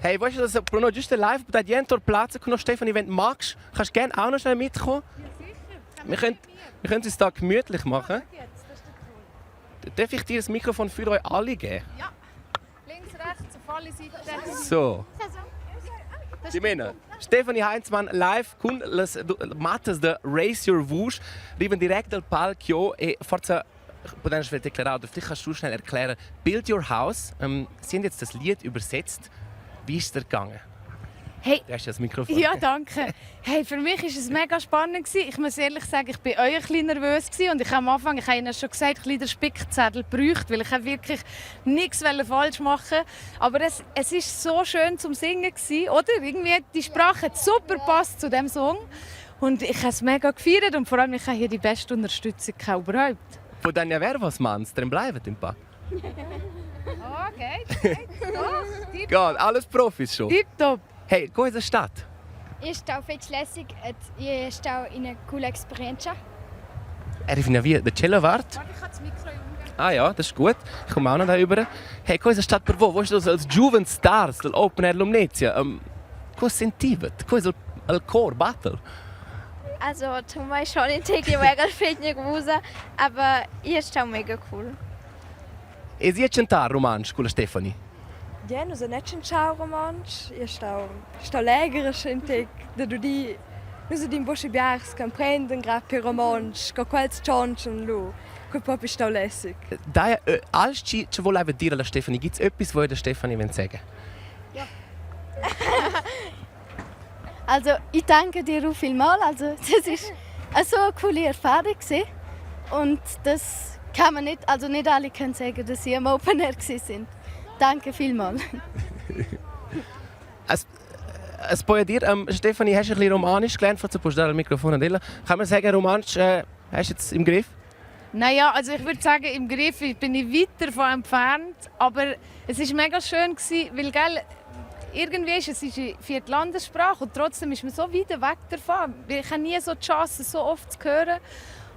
Hey, weißt du, dass Bruno just live da dietro Platz con Stefanie, wenn du magst, kannst du gerne auch noch schnell mitkommen. Wir können es da gemütlich machen. Darf ich dir das Mikrofon für euch alle geben? Ja. Links, rechts, auf alle Seiten. So. Die Männer. Stefanie Heinzmann live con las matas de Raise Your Vusch. Riven direkt al palco e forza podemos ver declarado. Vielleicht kannst du schnell erklären. Build Your House. Sie haben jetzt das Lied übersetzt. Wie ist es gegangen? Hey. Du hast das Mikrofon. Ja, danke. Hey, für mich war es mega spannend. Ich muss ehrlich sagen, ich war ein bisschen nervös. Und ich habe am Anfang, ich habe Ihnen schon gesagt, ein bisschen Spickzettel gebraucht, weil ich wirklich nichts falsch machen wollte. Aber es war so schön zum Singen, oder? Irgendwie, die Sprache hat super passt zu diesem Song. Und ich habe es mega gefeiert und vor allem, ich habe hier die beste Unterstützung überhaupt. Von deiner Werbosmanns, drin bleiben im Paar. Okay. Geht, alles Profis schon. Tipptopp. Hey, qual è stato? Io stavo fece lässig e stavo in una coole esperienza. Fino a via del cello vart? Ah ja, das ist gut. Ich komme auch noch da rüber. Hey, qual è stato per voi? Voi siete als Juven Stars del Open Air Lumnezia. Cosa sentivate? Qual è il core battle? Also, zum Beispiel schon in Tegel mega viel nervös, aber ihr stau mega cool. E si cantare rumantsch con la Stefanie? Ja, nu se net ciao romantsch. Io sto legere schentek, da du di nu se din bosche biars kan prenden grad per romantsch, co quels chanchen lu. Quel proprio sto lässig. Da alles ci voleva dire alla Stefanie, gibt's etwas, wo der Stefanie sagen? Ja. Also, ich danke dir vielmals. Also, das ist so eine coole Erfahrung gewesen. Und das kann man nicht, also nicht alle können sagen, dass sie am Open Air sind. Danke vielmals. Es puoi dir, Stefanie, hast du ein bisschen Romanisch gelernt? Forse puoi dare il Mikrofon an Ella. Kann man sagen, Romanisch hast du jetzt im Griff? Naja, also ich würde sagen, im Griff bin ich weit davon entfernt. Aber es war mega schön, weil gell, irgendwie ist es eine vierte Landessprache und trotzdem ist man so weit weg davon. Ich habe nie so die Chance, so oft zu hören.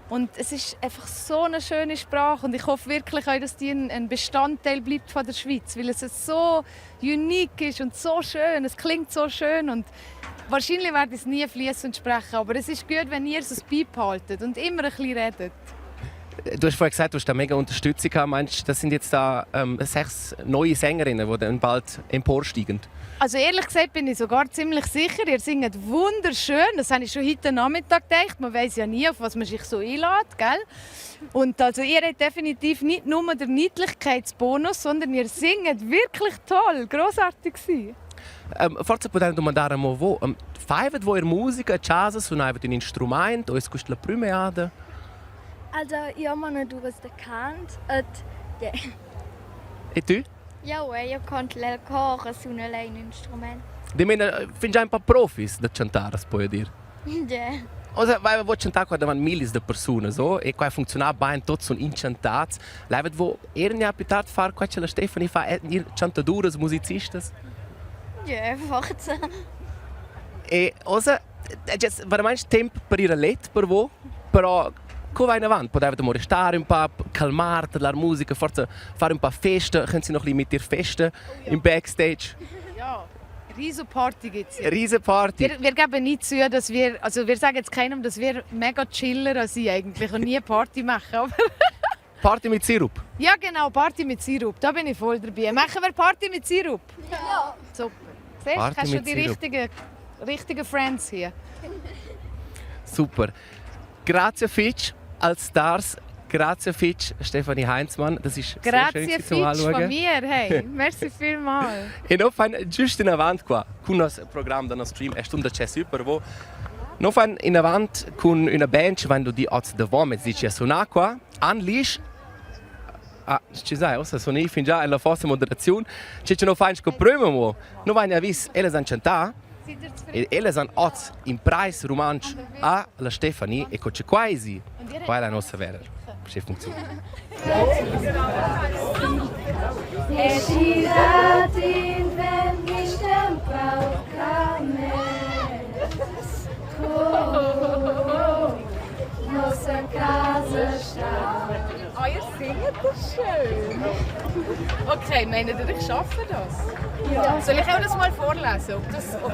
Und es ist einfach so eine schöne Sprache und ich hoffe wirklich auch, dass die ein Bestandteil bleibt von der Schweiz, weil es so unique ist und so schön. Es klingt so schön und wahrscheinlich werde ich es nie fließend sprechen, aber es ist gut, wenn ihr es beibehaltet und immer ein bisschen redet. Du hast vorhin gesagt, du hast da mega Unterstützung gehabt. Meinst du, das sind jetzt da 6 neue Sängerinnen, die dann bald emporsteigen? Also ehrlich gesagt bin ich sogar ziemlich sicher, ihr singt wunderschön. Das habe ich schon heute Nachmittag gedacht. Man weiß ja nie, auf was man sich so einlädt, gell? Und also ihr habt definitiv nicht nur den Niedlichkeitsbonus, sondern ihr singt wirklich toll, grossartig gewesen. Forse potete domandare a voi, faivet voi musica, casa, suonavate un instrumento, o è questa la prima volta? Also, io ho una dursta cant et E tu? Ja, io conto le cose su un instrumento. Di meno, fin già un po' profis da cantare, si può dire. Ja. Also, weil wir cantar qua davanti miles de persone, so, e qua funziona bene, tutti sono incantati. Levet voi ernia più tardi fare qua ce la Stefanie fa, cantaduras, musicistas? Ja, forza. E also, jetzt, veramente tempo per ir a letto per voi, però come va in avanti? Potete restare un po', calmarti la musica, forse fare un po' festa, können Sie noch ein bisschen mit dir festen im Backstage? Ja, Riesenparty gibt es hier. Riesenparty. Wir geben nicht zu, dass wir sagen jetzt keinem, dass wir mega chiller sind eigentlich und nie Party machen. Aber Party mit Sirup? ja genau, Party mit Sirup, da bin ich voll dabei. Machen wir Party mit Sirup? Ja. Super. Siehst du, Party hast schon mit die Sirup. richtigen Friends hier. Super. Grazie Fitch als Stars. Grazie Fitch, Stefanie Heinzmann. Das ist sehr schön Grazie zum Fitch Anschauen. von mir, hey. Merci vielmals. E non fan giusto in avanti qua, con il programma del nostro stream, è stunda c'è super, wo non fan in avanti con una band, quando di az da vom, jetzt dice suona qua, Endlich. Ci sai, ossa sono fin già alla forza moderazione, c'è non fan con prima mo, non van ja vis, elles an cantà. E elles an az in preis rumantsch a la Stefanie e co c'è quasi, qua è la nostra vera. Se funziona. Es irá tin wenn ich den Bauch komme. Nossa casa está. Oh, ihr singt das schön. Okay, meint ihr, ich schaffe das? Ja. Soll ich auch das mal vorlesen, ob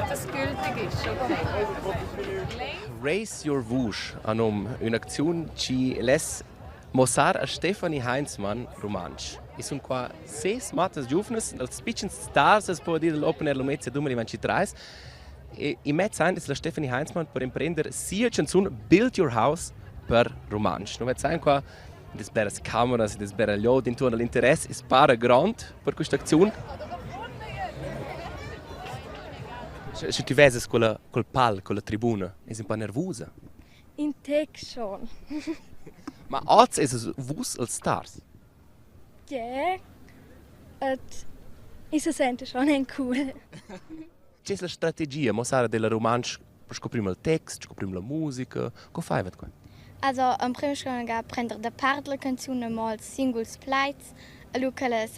das gültig ist? Okay. Raise Your Vusch, un'azione ci laisse mostrare a Stefanie Heinzmann rumantsch. E sono qua 6 matas giovnes, als bisschen stars, es può dire dell'Open Air Lumnezia 2023. E in mezzo è la Stefanie Heinzmann per imprendere sia canzone Build Your House per rumantsch. Non vedo qua das belle cameras, das belle liod intorno all'interesse, è para grande per questa azione. Se tu vedi col pal, con la tribuna, è un po' nervosa. in Teg schon. Ma oggi è vus als stars. Ja, se sente schon ein cool. C'è la strategia, mostrare della romance per scoprire il testo, scoprire la musica. Come fai qua? Also, am prima scola prendere da parla canzone mal singles plates, allo che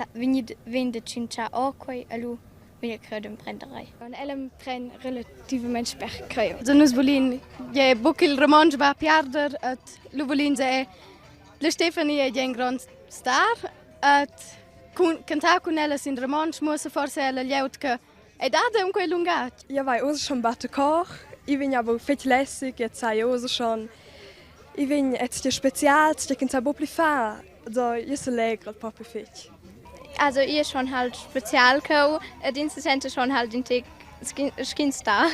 vende cincha acqua, allo vi credo prenderei. Und allem pren relativamente specchio. So nus volin, je bukil romansch va piarder, lu volin se la Stefanie è un grand star, cantar con ella sin romansch muss forse ella lieut che ed ada un quel lungat. Ja, weil ich schon batte koch. Ich bin aber viel lässig, jetzt sei ich schon. Ich bin jetzt die Spezial, ich kann es aber nicht fahren. Also, ich bin lecker, Papa Fitch. Also, ihr schon halt spezial ko, Dienstcenter schon halt den Tag Skinstar.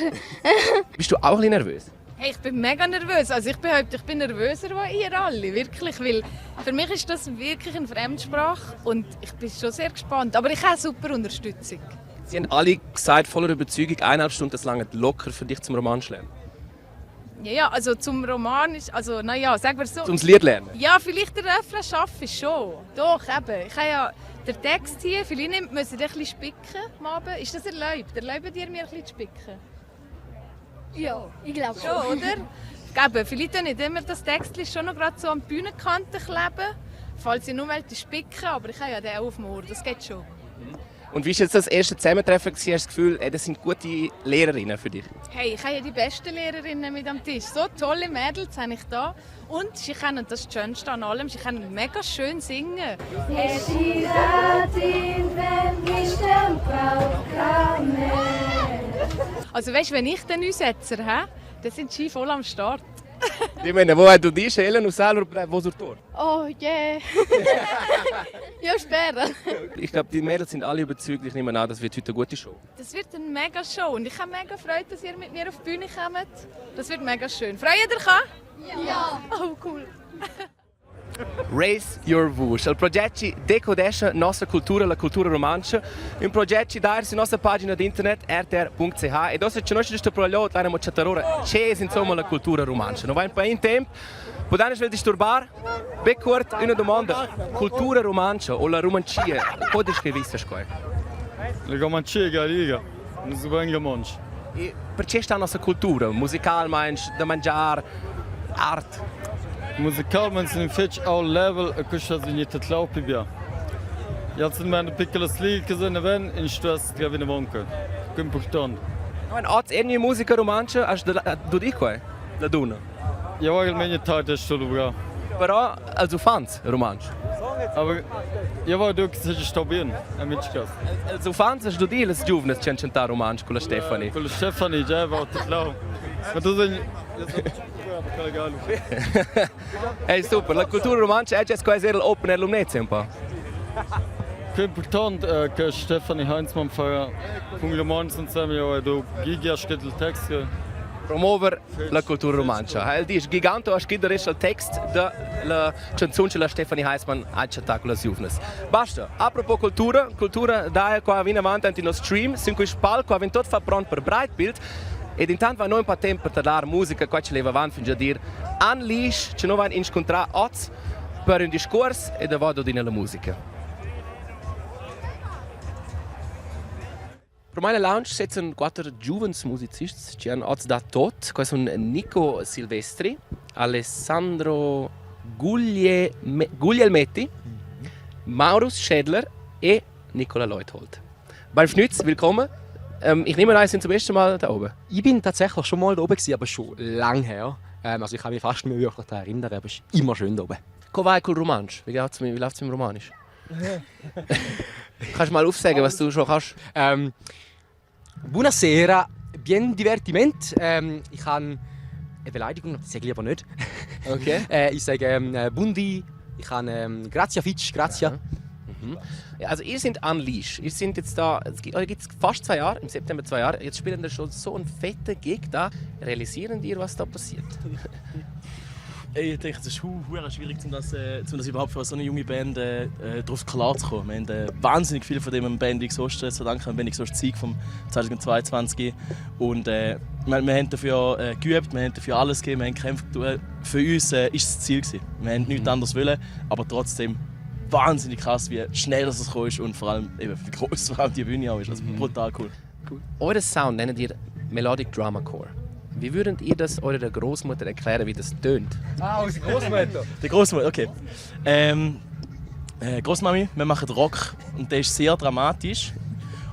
Bist du auch ein bisschen nervös? Hey, ich bin mega nervös. Also ich behaupte, ich bin nervöser als ihr alle. Wirklich, weil für mich ist das wirklich eine Fremdsprache und ich bin schon sehr gespannt. Aber ich habe super Unterstützung. Sie haben alle gesagt, voller Überzeugung, 1,5 Stunden lang locker für dich zum Romansch lernen. Ja, also zum Romanisch, also naja, sagen wir so. Zum Lied lernen? Ja, vielleicht den Refrain schaffe ich schon. Doch, eben. Ich habe ja den Text hier, vielleicht müssen wir ein bisschen spicken am Abend. Ist das erlaubt? Erlaubt ihr mir ein bisschen zu spicken? Ja, ich glaube schon. Oder? Eben, vielleicht nicht immer das Text schon noch gerade so an die Bühnenkante kleben, falls ihr nur spicken, aber ich habe ja den auf dem Ohr, das geht schon. Und wie war jetzt das erste Zusammentreffen? Hast du das Gefühl, das sind gute Lehrerinnen für dich? Hey, ich habe ja die besten Lehrerinnen mit am Tisch. So tolle Mädels habe ich da. Und sie können das Schönste an allem, sie können mega schön singen. Es ist wenn ich den Brauch Also weißt du, wenn ich den Einsetzer habe, dann sind sie voll am Start. Ich meine, wo du die Schellen und selber wo du dort? Oh yeah. Ja, später. Ich glaube, die Mädels sind alle überzeugt. Ich nehme an, das wird heute eine gute Show. Das wird eine mega Show und ich habe mega Freude, dass ihr mit mir auf die Bühne kommt. Das wird mega schön. Freut ihr euch? Ja. Oh, cool. Raise Your Vusch, il progetto decodesce la nostra cultura, la cultura romança. Un progetto da sulla nostra pagina di internet rtr.ch e dopo c'è questo progetto abbiamo chatarora c'è insomma la cultura romança. Non va un po' in tempo. Podemos wel disturbar? Bem curto, uma demanda. Cultura romança ou la romantia, podes que viste scoe? La romantia gallega, non si venga manch. E perché sta a nossa cultura, musical, da mangiar, arte? Musicalmente in fetch all level a kusha zinita tlaupi bia. Ja sind meine piccole slieg gesehen wenn in Straße glaube in Wonke. Important. Ein Art eine Musiker romantische als du dich quoi? Ladunna. Ja, weil meine Tat ist schon bra. Però also fans romantisch. Aber ja war du sich stabilen, am Mitschkas. Also fans du die les Juvnes cantare romantisch con la Stefani. Con la Stefani già va tlau. Ma tu sei Hey super, la cultura romantica è quasi l'Open Air Lumnezia un po'. Che importante che Stefanie Heinzmann fa con Le Mans insieme a do Gigia scritto il testo. Promuover la cultura romantica. Il dice giganto ha scritto il testo della canzone della Stefanie Heinzmann a Chattaculas Juvnes. Basta. Apropos cultura da qua viene avanti in nostro stream, sin cui spal qua tot fa pronto per Breitbild. Ed intanto va noi un po' tempo per dare musica, qua ci leva avanti fino a dire Endlich, ci noi vanno incontrare oggi per un discorso e da vado nella musica. Per me la lounge sitzen quattro giovens musicisti, ci hanno oggi da tot, qua sono Nico Silvestri, Alessandro Guglielmetti, Maurus Schädler e Nicola Leuthold. Beim Schnitz, willkommen. Ich nehme an, Sie sind zum ersten Mal da oben. Ich bin tatsächlich schon mal da oben, aber schon lange her. Also ich kann mich fast nicht mehr wirklich daran erinnern, aber es ist immer schön da oben. Come vai col Rumantsch? Wie läuft es im Romanisch? Kannst du mal aufsagen, was du schon kannst? Buonasera, bien divertiment. Ich habe eine Beleidigung, das sage ich aber nicht. Okay. Ich sage Bundi, ich habe Grazia Fitch, Grazia. Ja. Mhm. Ja, also ihr seid Endlich. Ihr seid jetzt da, es gibt fast 2 Jahre, im September 2 Jahre. Jetzt spielen wir schon so einen fetten Gig da. Realisieren ihr, was da passiert? Ich denke, es ist schwierig, um das überhaupt für so eine junge Band darauf klarzukommen. Wir haben wahnsinnig viel von dem Band XOST zu verdanken, dem Band XOST Sieg vom 2022. Und wir haben dafür geübt, wir haben dafür alles gegeben, wir haben gekämpft. Für uns war es das Ziel. Wir haben nichts anderes wollen, aber trotzdem wahnsinnig krass, wie schnell das gekommen ist und vor allem eben, wie groß vor allem die Bühne auch ist. Also brutal cool. Euren Sound nennt ihr Melodic Drama Core. Wie würdet ihr das eurer Großmutter erklären, wie das tönt? Unsere Großmutter? Die Großmutter, okay. Großmami, wir machen Rock und der ist sehr dramatisch.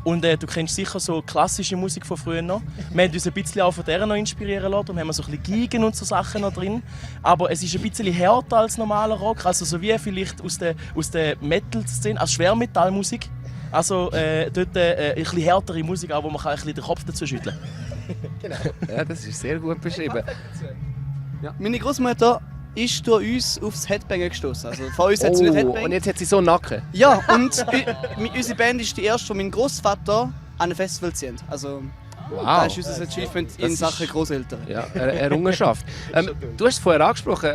Und du kennst sicher so klassische Musik von früher noch. Wir haben uns ein bisschen auch von der noch inspirieren lassen. Wir haben so ein bisschen Geigen und so Sachen noch drin. Aber es ist ein bisschen härter als normaler Rock. Also so wie vielleicht aus der Metal-Szene, als Schwermetallmusik. Also dort ein bisschen härtere Musik, auch, wo man ein bisschen den Kopf dazu schütteln kann. Genau. Ja, das ist sehr gut beschrieben. Ja. Meine Großmutter ist durch uns aufs Headbanger gestoßen. Also von uns hat sie nicht Headbanger. Und jetzt hat sie so einen Nacken? Ja, und unsere Band ist die erste, die mein Großvater an einem Festival zieht. Also wow. Das ist unser Achievement in Sachen Großeltern. Ja, eine Errungenschaft. Du hast es vorher angesprochen,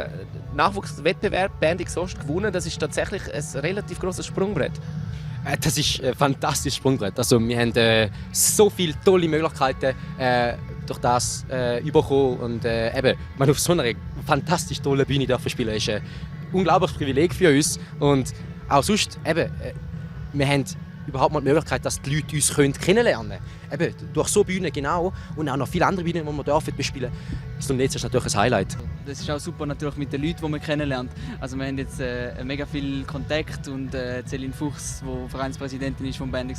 Nachwuchswettbewerb Band XOST gewonnen. Das ist tatsächlich ein relativ grosses Sprungbrett. Das ist ein fantastisches Sprungbrett. Also wir haben so viele tolle Möglichkeiten durch das bekommen und eben, man auf so einer fantastisch tollen Bühne dürfen spielen, ist ein unglaubliches Privileg für uns und auch sonst eben, wir haben überhaupt mal die Möglichkeit, dass die Leute uns kennenlernen können. Eben, durch so Bühnen genau und auch noch viele andere Bühnen, die wir dürfen bespielen. Das ist natürlich ein Highlight. Das ist auch super natürlich mit den Leuten, die man kennenlernt. Also wir haben jetzt mega viel Kontakt und Celine Fuchs, die Vereinspräsidentin ist vom Endlich,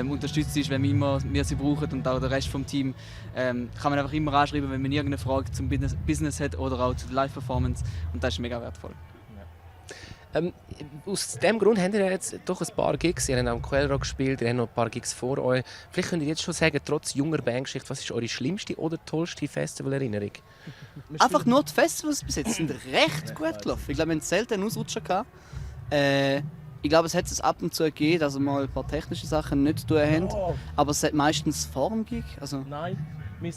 unterstützt uns, wenn wir sie brauchen und auch der Rest vom Team. Kann man einfach immer anschreiben, wenn man irgendeine Frage zum Business hat oder auch zur Live-Performance und das ist mega wertvoll. Aus diesem Grund habt ihr jetzt doch ein paar Gigs. Ihr habt am Quellrock gespielt, ihr habt noch ein paar Gigs vor euch. Vielleicht könnt ihr jetzt schon sagen, trotz junger Bandgeschichte, was ist eure schlimmste oder tollste Festivalerinnerung? Einfach nur die Festivals bis jetzt sind recht gut gelaufen. Ich glaube, wir hatten selten einen Ausrutscher gehabt. Ich glaube, es hat es ab und zu gegeben, dass wir mal ein paar technische Sachen nicht tun haben. Aber es hat meistens vor dem Gig. Also nein. Ich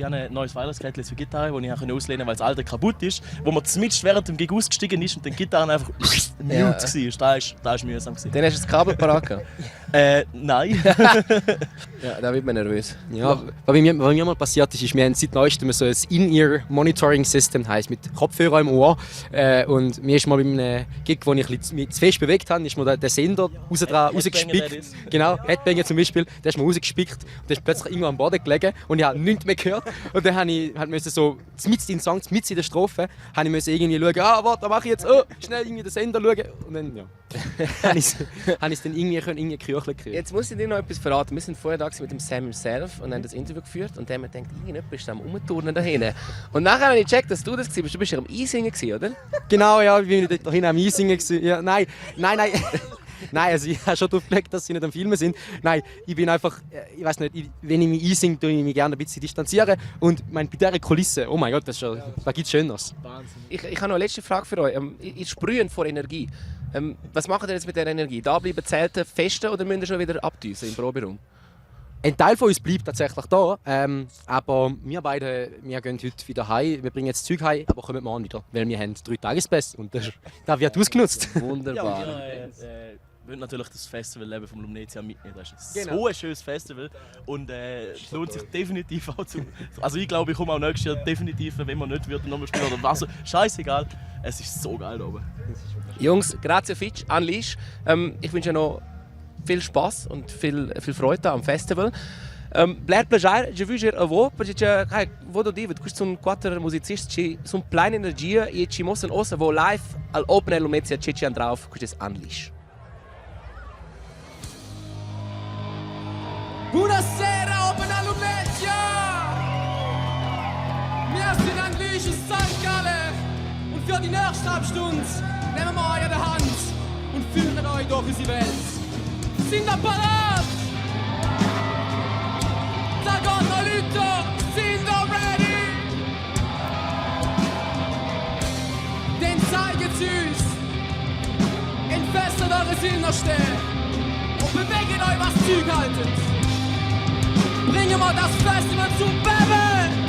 habe ein neues Wireless-Gerät für Gitarre, das ich auslehnen konnte, weil das alte kaputt ist. Wo man zumindest während dem Gig ausgestiegen ist und die Gitarre einfach mute war. Das war mühsam. Dann hast du das Kabel parat gehabt? Nein. Ja, da wird man nervös. Ja, was mir mal passiert ist, wir haben seit neuestem so ein In-Ear-Monitoring-System, heisst mit Kopfhörer im Ohr. Und mir ist mal bei einem Gig, wo ich mich zu fest bewegt habe, ist mir der Sender rausgespickt. Genau, Headbanger zum Beispiel, der ist mir rausgespickt und der ist plötzlich irgendwo am Boden gelegen und ich habe nichts mehr gehört. Und dann musste ich so, mitten in den Song, mitten in der Strophe, musste irgendwie schauen, warte, mache ich jetzt, schnell irgendwie den Sender schauen. Und dann, ja, habe ich es dann irgendwie Küchle kriegen. Jetzt muss ich dir noch etwas verraten. Wir sind vorher da mit dem Sam himself und haben das Interview geführt und dann haben wir gedacht, irgendjemand ist am Umturnen da hinten. Und nachher habe ich gecheckt, dass du das warst. Du bist ja am Einsingen, oder? Genau, ja, ich bin da hinten am Einsingen. Ja, nein. Nein, also ich habe schon darauf gelegt, dass sie nicht am Filmen sind. Nein, ich bin einfach, ich weiß nicht, wenn ich mich einsinge, tue ich mich gerne ein bisschen distanzieren. Und bei dieser Kulisse, oh mein Gott, da gibt es Schöneres. Ich habe noch eine letzte Frage für euch. Ihr sprühen vor Energie. Was macht ihr jetzt mit dieser Energie? Da bleiben Zelte festen oder müsst ihr schon wieder abdüsen im Proberaum? Ein Teil von uns bleibt tatsächlich da, aber wir beide gehen heute wieder heim. Wir bringen jetzt Zeug heim, aber kommen morgen wieder, weil wir haben 3 Tagespässe und das wird ausgenutzt. Wunderbar. Wir wollen natürlich das Festivalleben vom Lumnezia mitnehmen. Das ist Genau. so ein schönes Festival und es lohnt sich definitiv auch zu. Also ich glaube, ich komme auch nächstes Jahr definitiv, wenn man nicht wird, nochmal spielen oder was. Scheißegal, es ist so geil da oben. Jungs, grazie Fitch, Endlich. Ich wünsche noch viel Spaß und viel Freude am Festival. Bler plagiar, je vu a vo, perché vado di, ved sono 4 musicisti, sono pleine energia e ci mossen ossa vo live al Open Lumnezia ci drauf, questo è Endlich. Buonasera, Open Lumnezia! Wir sind Endlich aus St. Gallen und für die nächste Halbstunde nehmen wir euch an der Hand und führen euch durch unsere Welt. Sind ihr parat? Da geht noch Leute, sind ihr ready? Dann zeigt uns, entfesselt eure Innerste und bewegt euch, was Zeug haltet. Bringen wir das Festival zum Beben!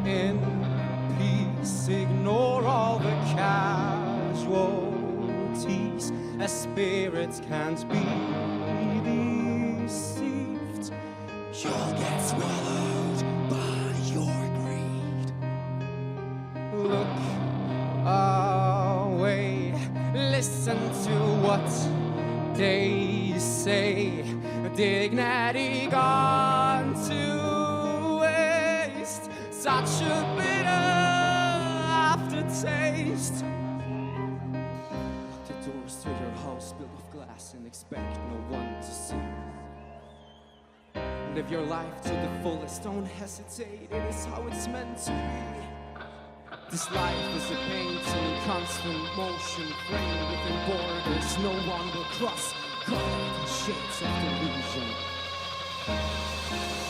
in peace, ignore all the casualties, as spirits can't be deceived. You'll get swallowed by your greed. Look away, listen to what they say. Dignity gone to waste, such a taste. Lock the doors to your house built of glass and expect no one to see. Live your life to the fullest, don't hesitate, it is how it's meant to be. This life is a painting in constant motion, framed within borders no one will cross, colored in shapes of illusion.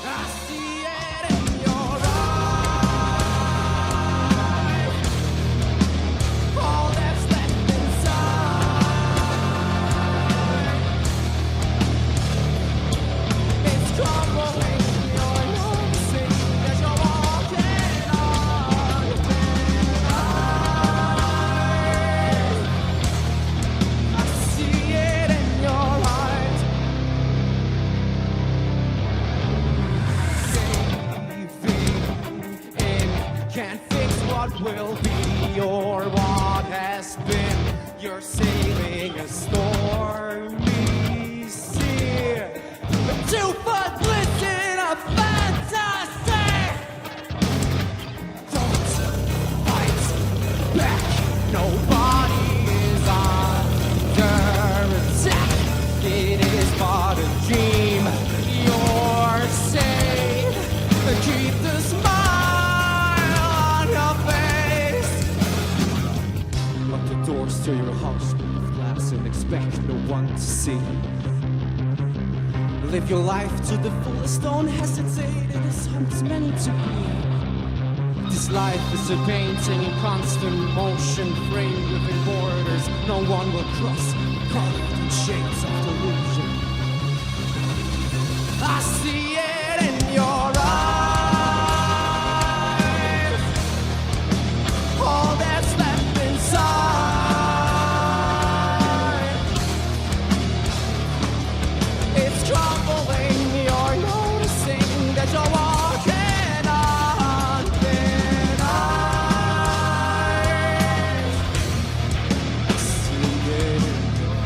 I see it in your eyes, all that's left inside. It's crumbling, you're noticing as you're walking on thin ice. I see it in your eyes. Can't fix what will be or what has been. You're sailing a stormy sea, a 2-foot glisten of fantasy. Don't fight back, nobody is under attack. It is but a dream, you're safe. Keep the smile on your face. Lock the doors to your house with glass and expect no one to see. Live your life to the fullest, don't hesitate, it is how it's meant to be. This life is a painting in constant motion, framed within borders no one will cross, colored in shades of delusion. I see it in your eyes, all that's left inside. It's crumbling, you're noticing that you're walking on thin ice. I see it in your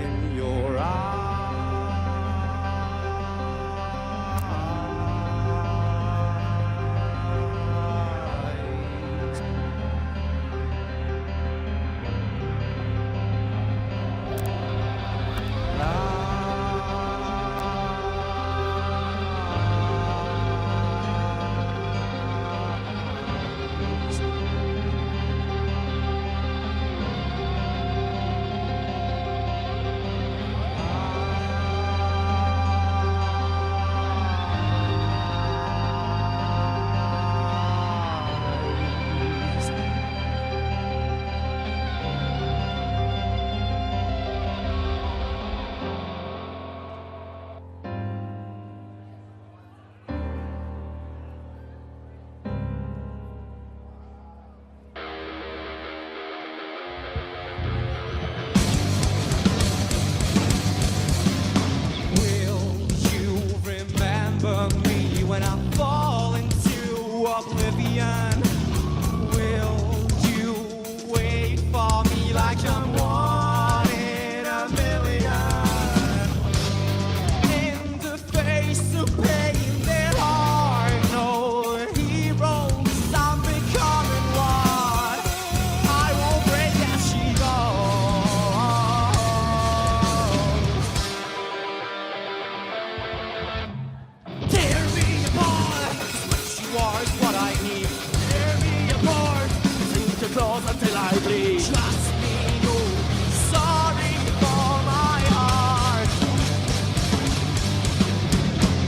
in your eyes. Will you remember me when I fall into oblivion? Will you wait for me like I'm one in a million? In the face of pain, there are no heroes. I'm becoming one. I won't break as she goes. Tear me apart, what you are is what I need. Tear me apart, sink your claws until I bleed. Trust me, you'll be sorry for my heart.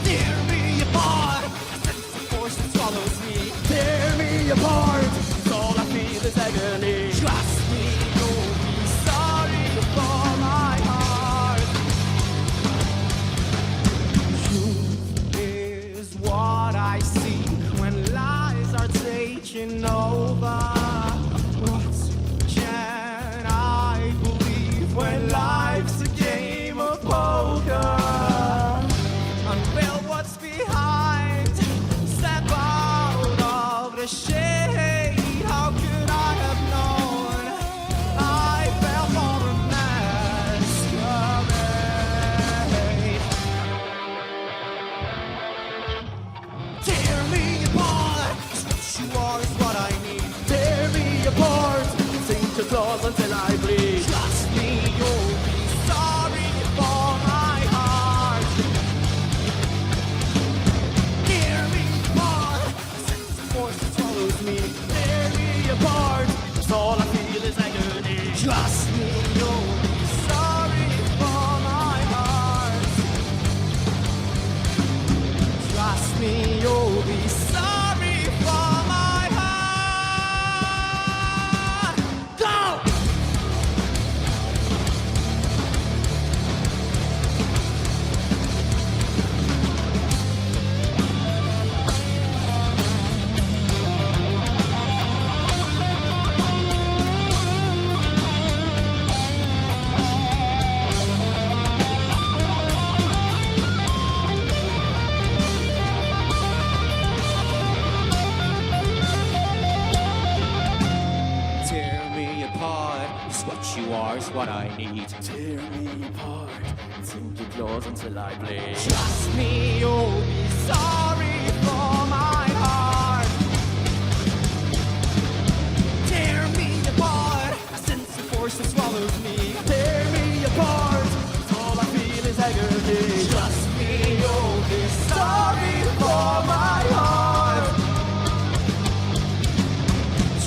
Tear me apart, a sense of force that swallows me. Tear me apart, 'cause all I feel is agony. Trust me, you'll be sorry for my heart. Truth is what I see when lies are taking over. What can I believe when life's a game of poker? Unveil what's behind, step out of the shade. How could I have known the clothes until I bleed. Trust me, you'll be sorry for my heart. Tear me apart, sense of force that swallows me. Tear me apart, cause all I feel is agony. Trust me, you'll be sorry for my heart. Trust me, you'll be sorry for my heart. Go! Tear me apart, it's what you are, it's what I need. Tear me apart, sink your claws until I bleed. Trust me, you'll be sorry for my heart. Tear me apart, a sense of force that swallows me. Tear me apart, all I feel is agony. Trust me, you'll be sorry for my heart.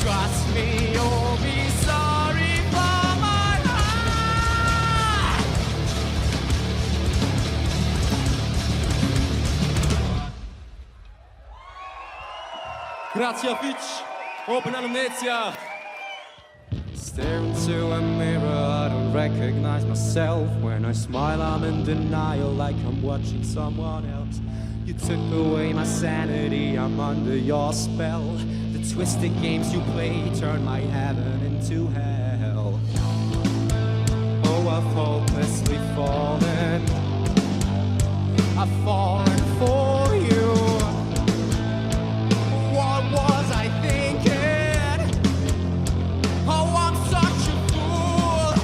Trust me, you'll be sorry for my heart. Grazie Fitch, Val Lumnezia. Stare into a mirror, I don't recognize myself. When I smile, I'm in denial, like I'm watching someone else. You took away my sanity, I'm under your spell. The twisted games you play turn my heaven into hell. Oh, I've hopelessly fallen. I've fallen for you. What was I thinking? Oh, I'm such a fool.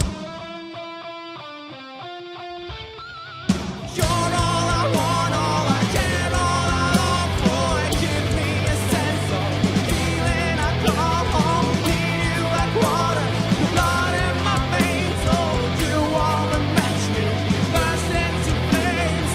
You're all I want, all I care, all I long for. Give me a sense of feeling. I come home, need you like water. The blood in my veins, oh, you wanna match me, burst into flames.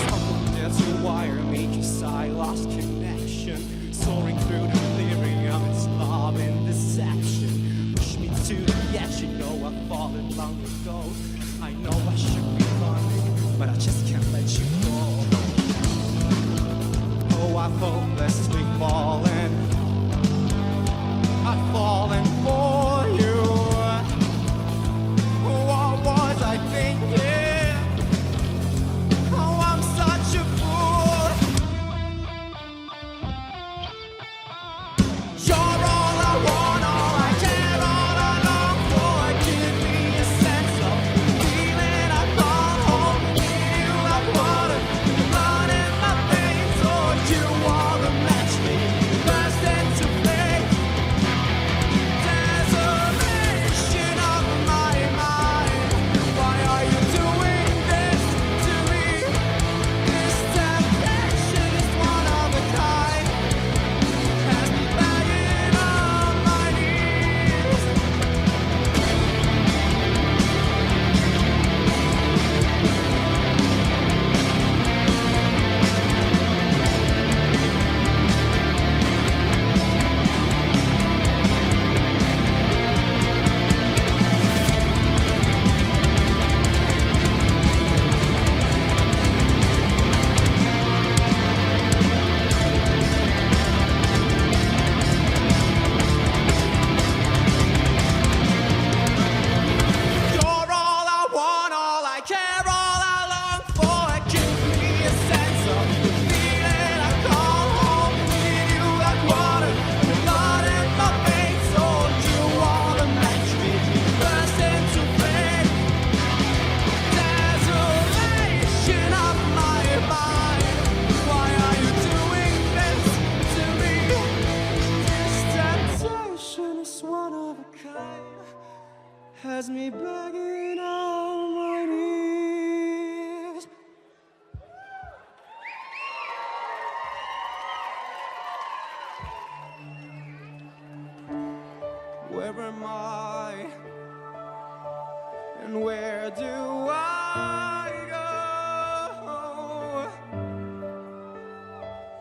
Someone there to wire me, 'cause I lost connection. Soaring through delirium, it's love and deception. Push me to the edge, you know I've fallen long ago. I know I should be running, but I just can't let you go. Oh, I've hopelessly fallen. I've fallen for you. What was I thinking? Oh, I'm such a fool. You're all I want, all I care, all I long for. Give me a sense of feeling. I fall home, need you like water. The blood in my veins, oh, you are the Where am I? And where do I go?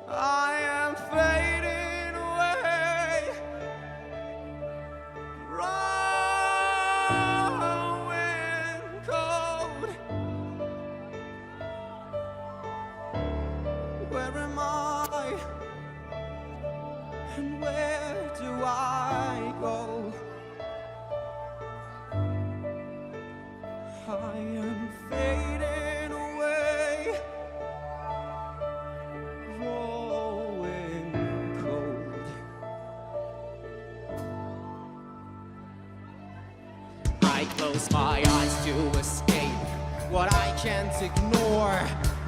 I am fading away, growing cold. Where am I? And where do I go? I am fading away, growing cold. I close my eyes to escape what I can't ignore.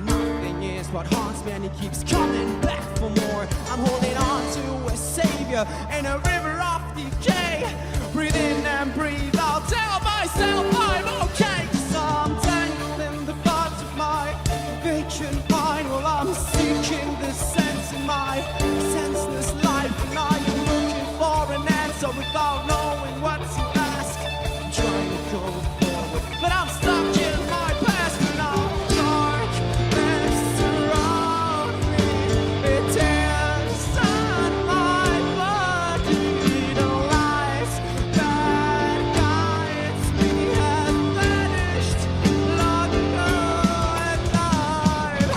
Nothing is what haunts me and it keeps coming back for more. I'm holding on to a savior in a river of decay. Breathe in and breathe out, tell myself I'm okay. 'Cause I'm tangled in the thoughts of my vacant mind while I'm seeking the sense in my senseless life. And I am looking for an answer without knowing what to ask. I'm trying to go forward, but I'm stuck in my past. And now darkness surround me. It tears on my body. The lies that guides me have vanished long ago, and I'm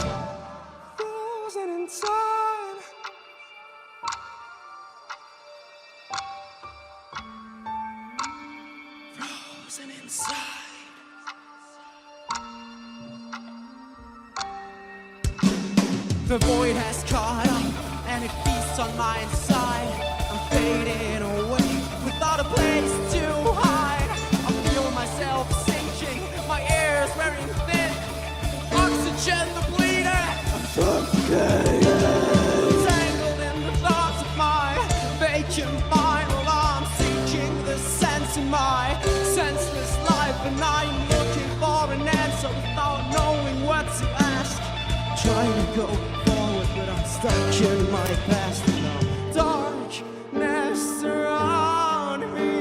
frozen in time. Frozen inside. The void has caught up and it feasts on my inside. I'm fading away without a place to hide. I feel myself sinking, my air's wearing thin. Oxygen depleted. Tangled in the thoughts of my vacant mind while I'm seeking the sense in my senseless life. And I'm looking for an answer without knowing what to ask. Trying to go forward, but I'm stuck in my past. And now darkness surround me.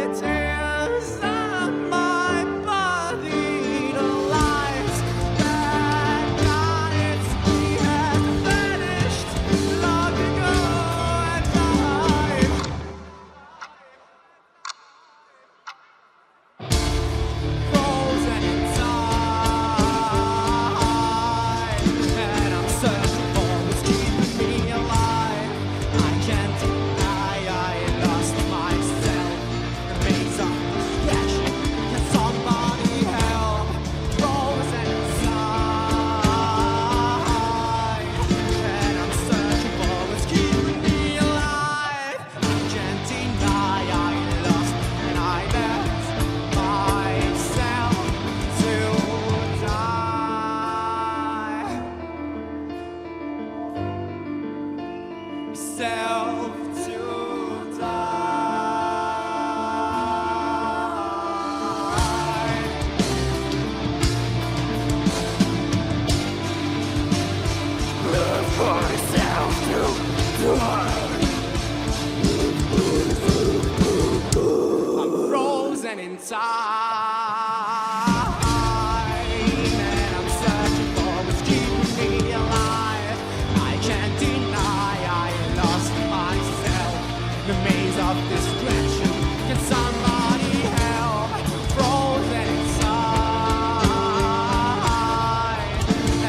It tears on my body. The lies that guides me have vanished long ago, and I'm frozen inside. And I'm searching for what's keeping me alive. I can't deny I lost myself. The maze of distraction. Can somebody help? Frozen inside. And I'm searching for what's keeping me alive. I can't deny I lost and I left myself to die. Self to die. Live myself to die. I'm frozen inside, and I'm searching for what's keeping me alive. I can't deny I lost myself. The maze of distraction. Can somebody help? Frozen inside,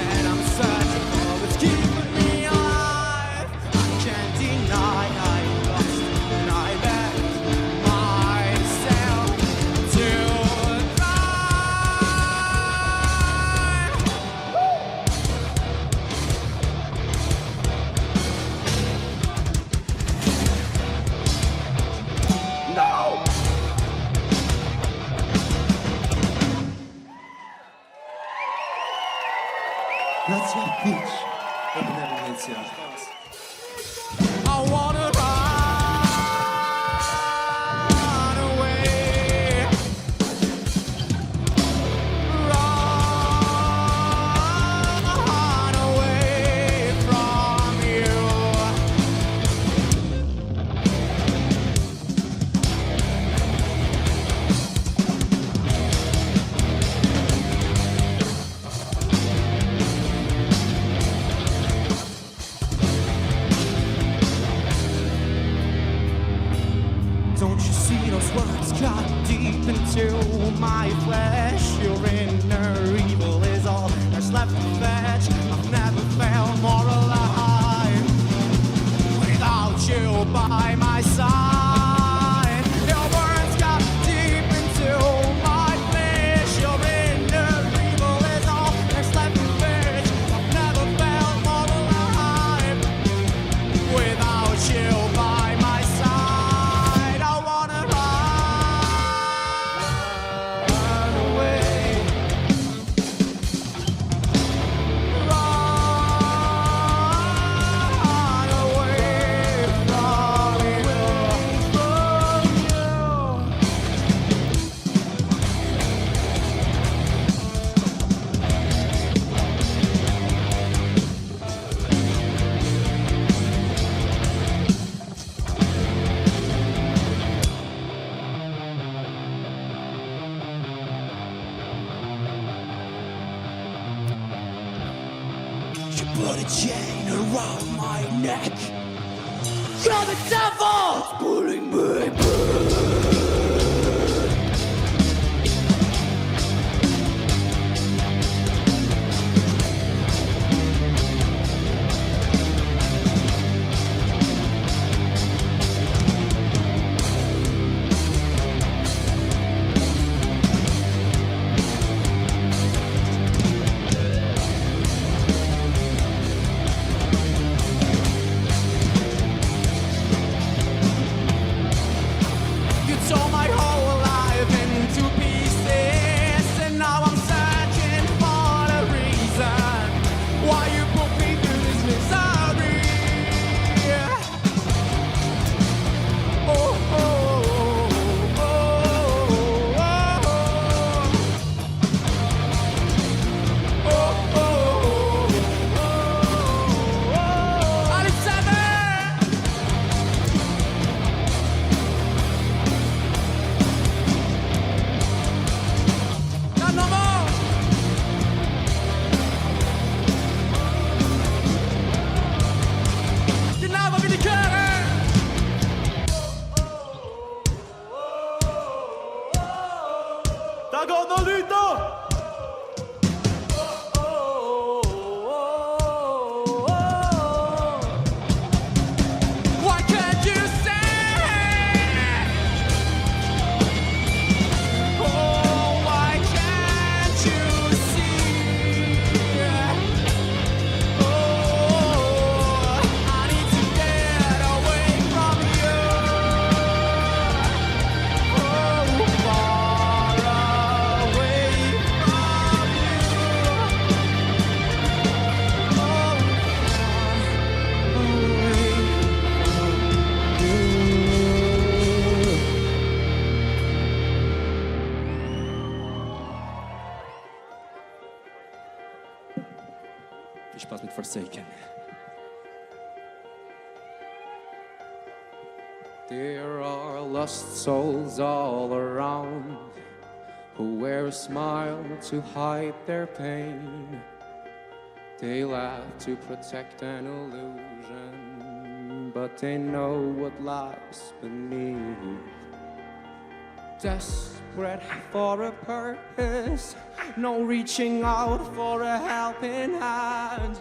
and I'm searching for what's keeping me alive. I can't deny I lost and I left myself to die. No! That's my pitch. Rumantsch. I wanna run away. Run away from you. those words cut deep into my flesh. Your inner evil is all that's left to fetch. I've never felt more alive without you by my side. Your words cut deep into my flesh. Your inner evil is all that's left to fetch. I've never felt more alive without you by my side. I wanna run away. Run away from you put a chain around my neck. You're the devil pulling me back. You tore my whole life into pieces, and now I'm searching for the reason why you put me through this misery. Oh, oh, oh, oh, oh, oh, oh. Alice Seven. No, no more. Di nuovo mi dichiara. Tagonolito. Why can't you say? Oh, why can't you see? Oh, I need to get away from you. Oh, far away from you. Viel Spaß mit Forsaken. There are lost souls all around who wear a smile to hide their pain. They laugh to protect an illusion, but they know what lies beneath. Desperate for a purpose, no reaching out for a helping hand.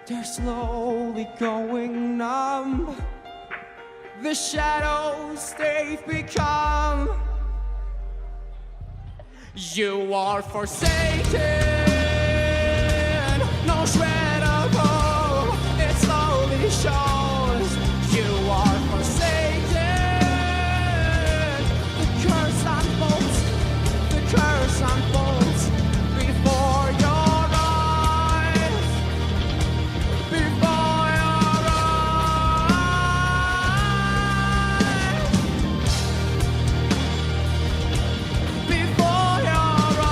They're slowly going numb. The shadows they've become. You are forsaken. No shred of hope, it slowly shows. You are forsaken. The curse unfolds, the curse unfolds before your eyes. Before your eyes. Before your eyes.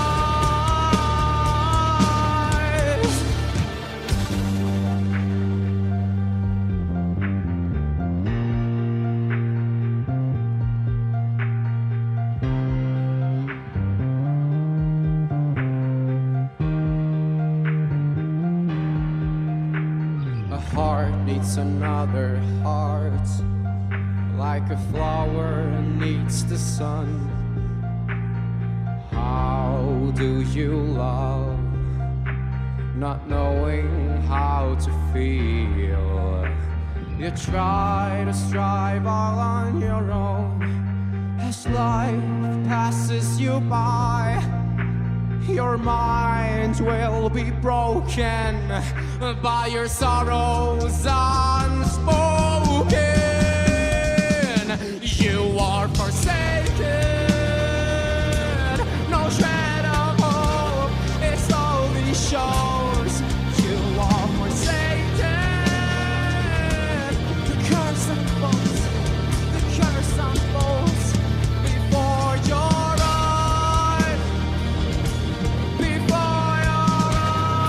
A heart needs another heart, like a flower needs the sun. How do you love, not knowing how to feel? You try to strive all on your own. As life passes you by, your mind will be broken by your sorrows unspoken. You are forsaken, no shred of hope, it slowly shows. You are forsaken, the curse unfolds, the curse unfolds before your eyes, before your eyes,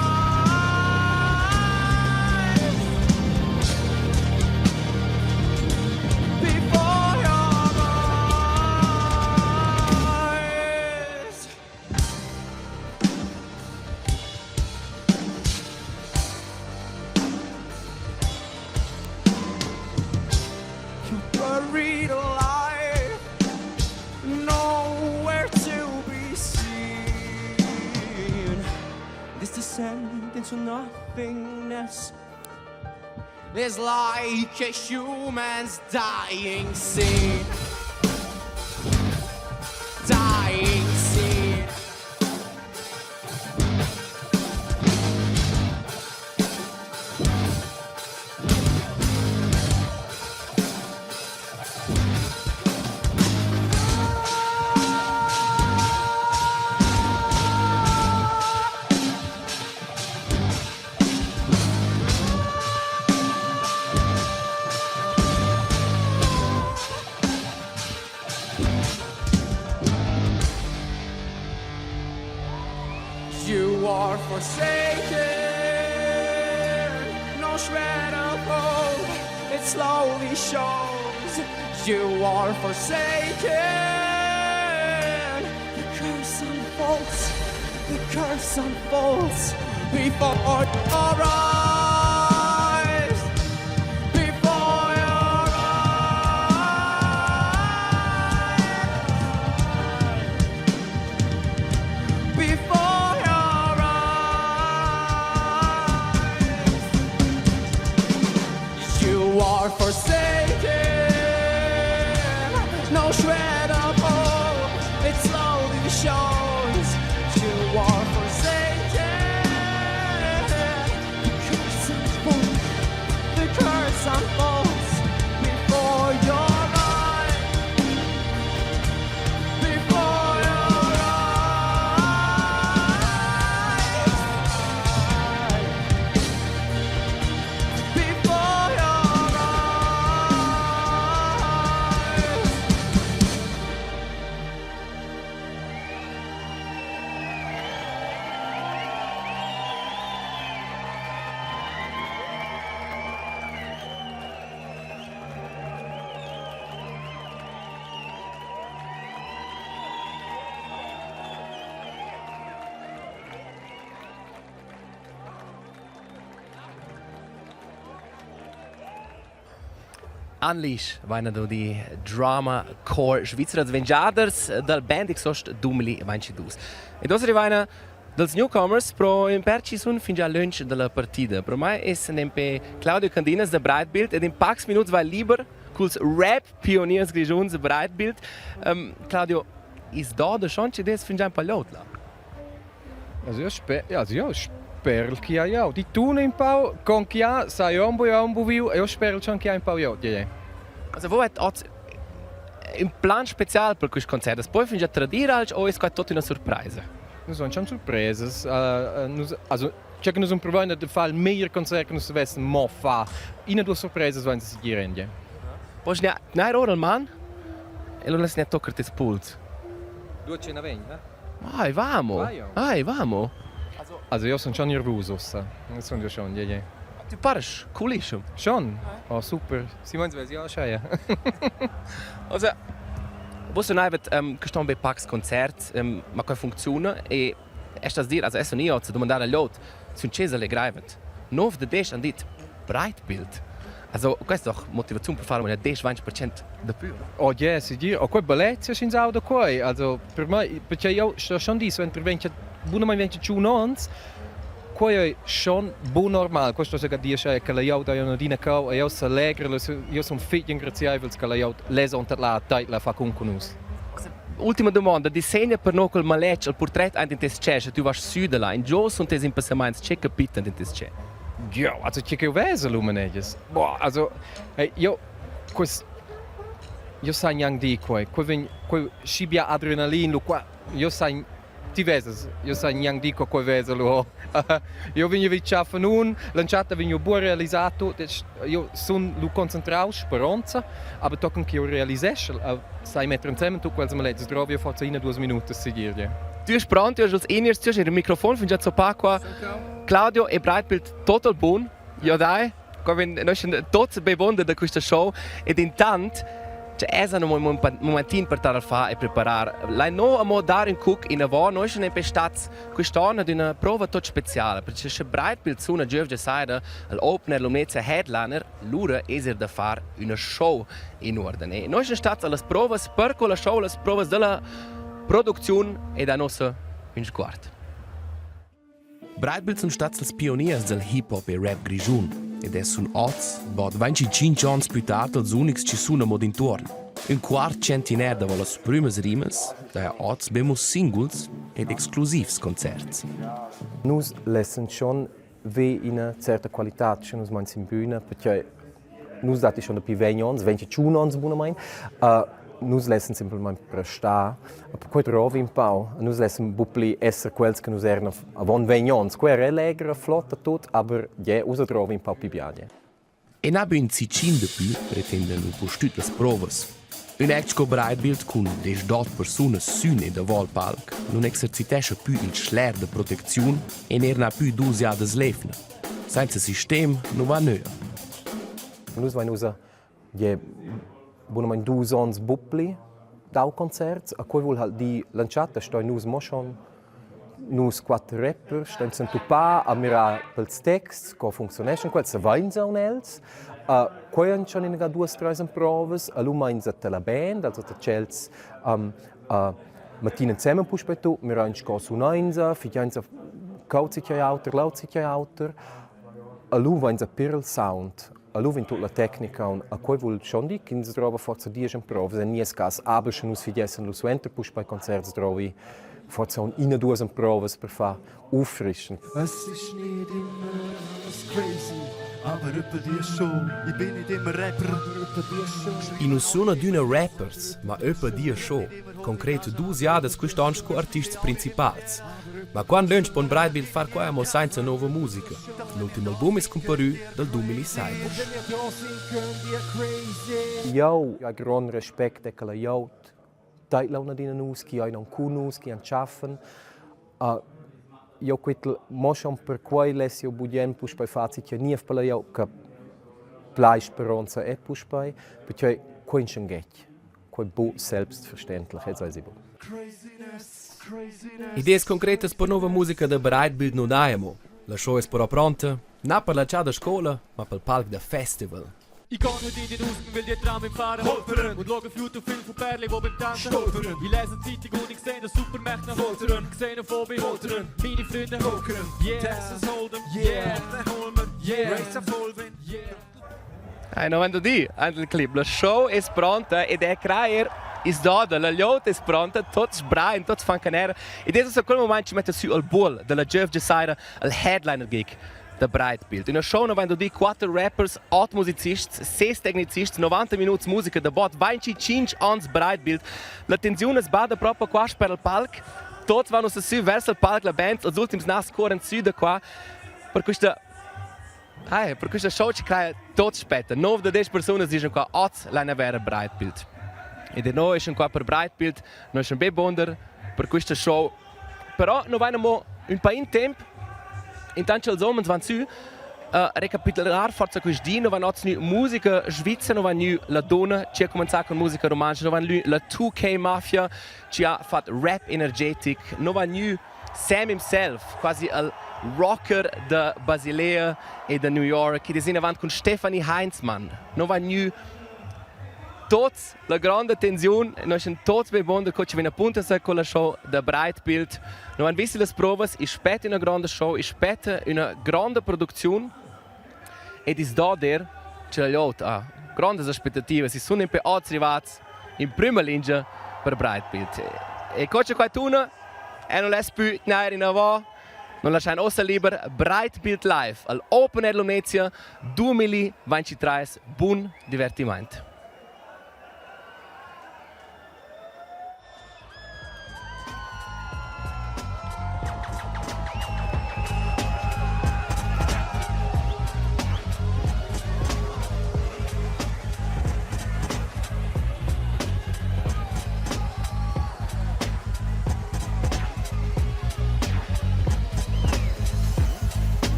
before your eyes. You buried alive, nowhere to be seen. This descent into nothingness is like a human's dying scene. Dying scene. You are forsaken, no shred of hope, it slowly shows. You are forsaken, the curse unfolds, the curse unfolds before your eyes, before your eyes, before your eyes. You are forsaken, no shred of hope, it slowly shows. You are forsaken, the curse unfolds, the curse unfolds before your eyes, before your eyes, before your eyes. Endlich, vaina di drama core Schweizer Adventures dal band exost 2022. E dosa vaina dels newcomers pro imperci sun fin già lunch della partida. Pro mai es nempe Claudio Candinas da Breitbild ed in pax minuts vai lieber culs rap pioniers grigiuns da Breitbild. Claudio, is da de chance des fin già un pagliot là? Also ja, spero che ja. Die tun un po' con chi ha, sai ombo viu, e io spero che ha un po' ja. Also wo hat un plan special per questo concerto? Poi fin già tradire o è tutto una sorpresa? Nus sono schon surpresas. Also c'è che nus un provando di fare il miglior concerto che nus dovessimo mo fa. In due sorprese vanno si girare. Poi ne ora il man e lo lasci ne toccare il pulso. 220, Vai, vamo. Vamo. Also io sono schon nervoso. Das sono schon, ja. Du parles coolissimo. Schon? Oh, super. Simons weiß ja schon. Also, você não vai questão de Pax Konzert, mas que funciona e estas dir, also esso nie, se domandar a lot, sunt cese le graivet. Nov de desh andit Breitbild. Also, questa è la motivazione per fare una 10-20% di più. Oh, ja, sì, dir. Oh, quei bellezza sind auch da qua. Also, per me, perché io sto schon disso, wenn interventi, buonamente giù nons, qua è schon buon normal. Questo se che dice che la io da una dina cau, e io se allegro, io sono figlio ingraziabile che la io lesa unter la tait la fa con us. Ultima domanda, disegna per noi quel maletto, il portrait in tes c'è, tu vas südela, in giù sono tes impassaments, c'è capito in tes c'è. Ja, also ich gehe wesen Lumnezia. Boah, also hey, io sai yang di qua scibia adrenalin lu qua. Io sai ti veses, io sai yang di qua vesa lu. Io vengo vicino nun, lanciata vengo buon realizzato, io sono lu concentrato speranza, aber tocken che io realizesce, sai mettere insieme tu quels malets trovi io forse in 2 minuti seguire. Tu bist pronto, du hast als Einiges, du hast ein Mikrofon, findest du so qua. Claudio e Breitbild total buon. Ja dai, noi siamo tutti bewundert da questa show ed intanto c'è un momentino per stare a fare e preparare. Lei non a dare un cook in lavoro, noi siamo impestati quest'anno di una prova tutto speciale, perché c'è Breitbild su una giovane sera, l'opener Lumnezia headliner, l'ora è da fare una show in ordine. Noi siamo stati alle prove per quella show, alle prove della produzione e da nostra in sguardo. Breitbild sunt stats als pioniers del hip-hop e rap grigiun ed es sun oz, bod 25 ans più tard als unics ci suna mod intorno. Un quart centinaire da volas primes rimes, da oz bemus singles ed exclusivs concerts. Nus lassen schon wie in einer certa qualità, schon nus meins in Bühne, perché nus dati schon da più 20 ans, 21 ans buona mein. Nus lassen semplicemente prestare, per cui trovi un po', nus lassen bupli essere quelli che nus erano a 20 anni. Qua è allegra, flotta tutto, ma ja, usa trovi un po' più bene. E n'abbi un cicin de più, pretenden un postut las provas. Un act co Breitbild con 10 personas süne da Volpalc non exercitesce più il schler de protezione e n'erna più 12 anni des Lefne. Senza sistema non va nöa. Nus vain usa, ja, buonamente 2 anni buppli da concerts, a cui vuol halt di lanciata sto in nus mo schon nus 4 rapper, sto in sentupà a mira pels text, co funzionesce quel se vain zaun els. Coi han schon in 2-3 proves, a lu meins a la band, also da chels mattina zusammen puspe tu, mir han sco su neinza, figlianza kauziche auter, lauziche auter. A lu vain a pirl sound. A lui in tutta la tecnica, a cui vuol schon di, che si trova forse 10 prove, se non è caso, aber schon us fidessen, lo suenter push bei Konzerts trovi forse in 2 prove per fare auffrischen. Es ist nicht immer alles crazy, aber etwa die schon. Ich bin nicht immer Rapper, aber etwa die schon. I non sono d'una rappers, ma öpa dia show. Concreto 2 anni quest'anno con artisti principali. Ma quando lunch pon Breitbild far qua amo senza nuova musica. L'ultimo album è comparù dal 2006. Io ho gran rispetto che la io Teilauner dienen uski, io non kun uski, an schaffen. Io quittel moschon per quai lesio budien push bei fazit ja nie per io che Fleisch per uns e push bei, perché quinchen geht. Quai bu selbstverständlich, jetzt weiß ich. Ideas concretas per nuova musica da Breitbild non abbiamo. La show è però pronta, non per la da scuola, ma per il palco da festival. Ich gehe nicht in den Ausgang, will die Tram im Fahren holpern und schaue auf YouTube Film von Perli, die beim Tanzen stolpern. Ich lese Zeitung und ich sehe den Supermärkte nach Holteren. Xenophobie Holteren, meine Freunde Holteren. Yeah, Texas Hold'em, yeah, Holmen, yeah, Racer Vollwind, yeah. Non vendo di, anche il clip. La show è pronta ed è creare is dada, la liota è pronta, tutti sbrain, tutti fanno canera. Ed è quel momento ci mette su al bull della Jeff Jesider, al headliner gig da Breitbild. In una show non vendo di 4 rappers, 8 musicisti, 6 tecnicisti, 90 minuti musica da bot, 25 ans Breitbild. La tensione sbada proprio qua per il palco. Tutti vanno su verso il palco, la band, als ultims nas corren su da qua. Per questa show ci crea tutto spetta. 9 da 10 persone sono qua, 8 la vera Breitbild. Ed noi siamo qua per Breitbild, noi siamo ben buoni per questa show. Però noi abbiamo un po' di tempo, intanto il sommer vanno su, recapitolare forse questi noi vanno oggi musica svizzera, noi vanno ladunna, ci ha cominciato con musica romantica, noi vanno la 2K Mafia, ci ha fatto rap energetic, noi vanno Sam himself, quasi il rocker da Basilea e da New York, che è in avanti con Stefanie Heinzmann. Non va nu tots la grande tensione, noi siamo tots beibonde che ci viene appunto con la show da Breitbild. Noi hanno visto le prove, è spetta una grande show, è spetta una grande produzione ed è da der c'è la grandi aspettative, si sono in per arrivati in prima linea per Breitbild. E c'è qualcuno e non lascia più in avanti, non lasciamo ossa libera Breitbild Live all'Open Air Lumnezia 2023. Buon divertimento.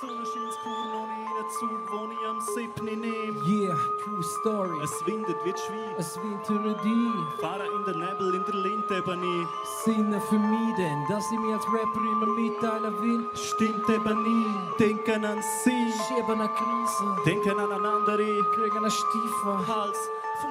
So ein schönes Kur noch in einen Zug, wo ich am 7. nehme. Yeah, true story. Es windet wie die Schweiz. Es wintere die. Fahren in der Nebel, in der Lindebene. Sinne für mich denn, dass ich mir als Rapper immer mitteilen will. Stimmt eben nie. Denken an sie. Schieben eine Krise. Denken an eine andere. Kriegen einen stiefen Hals.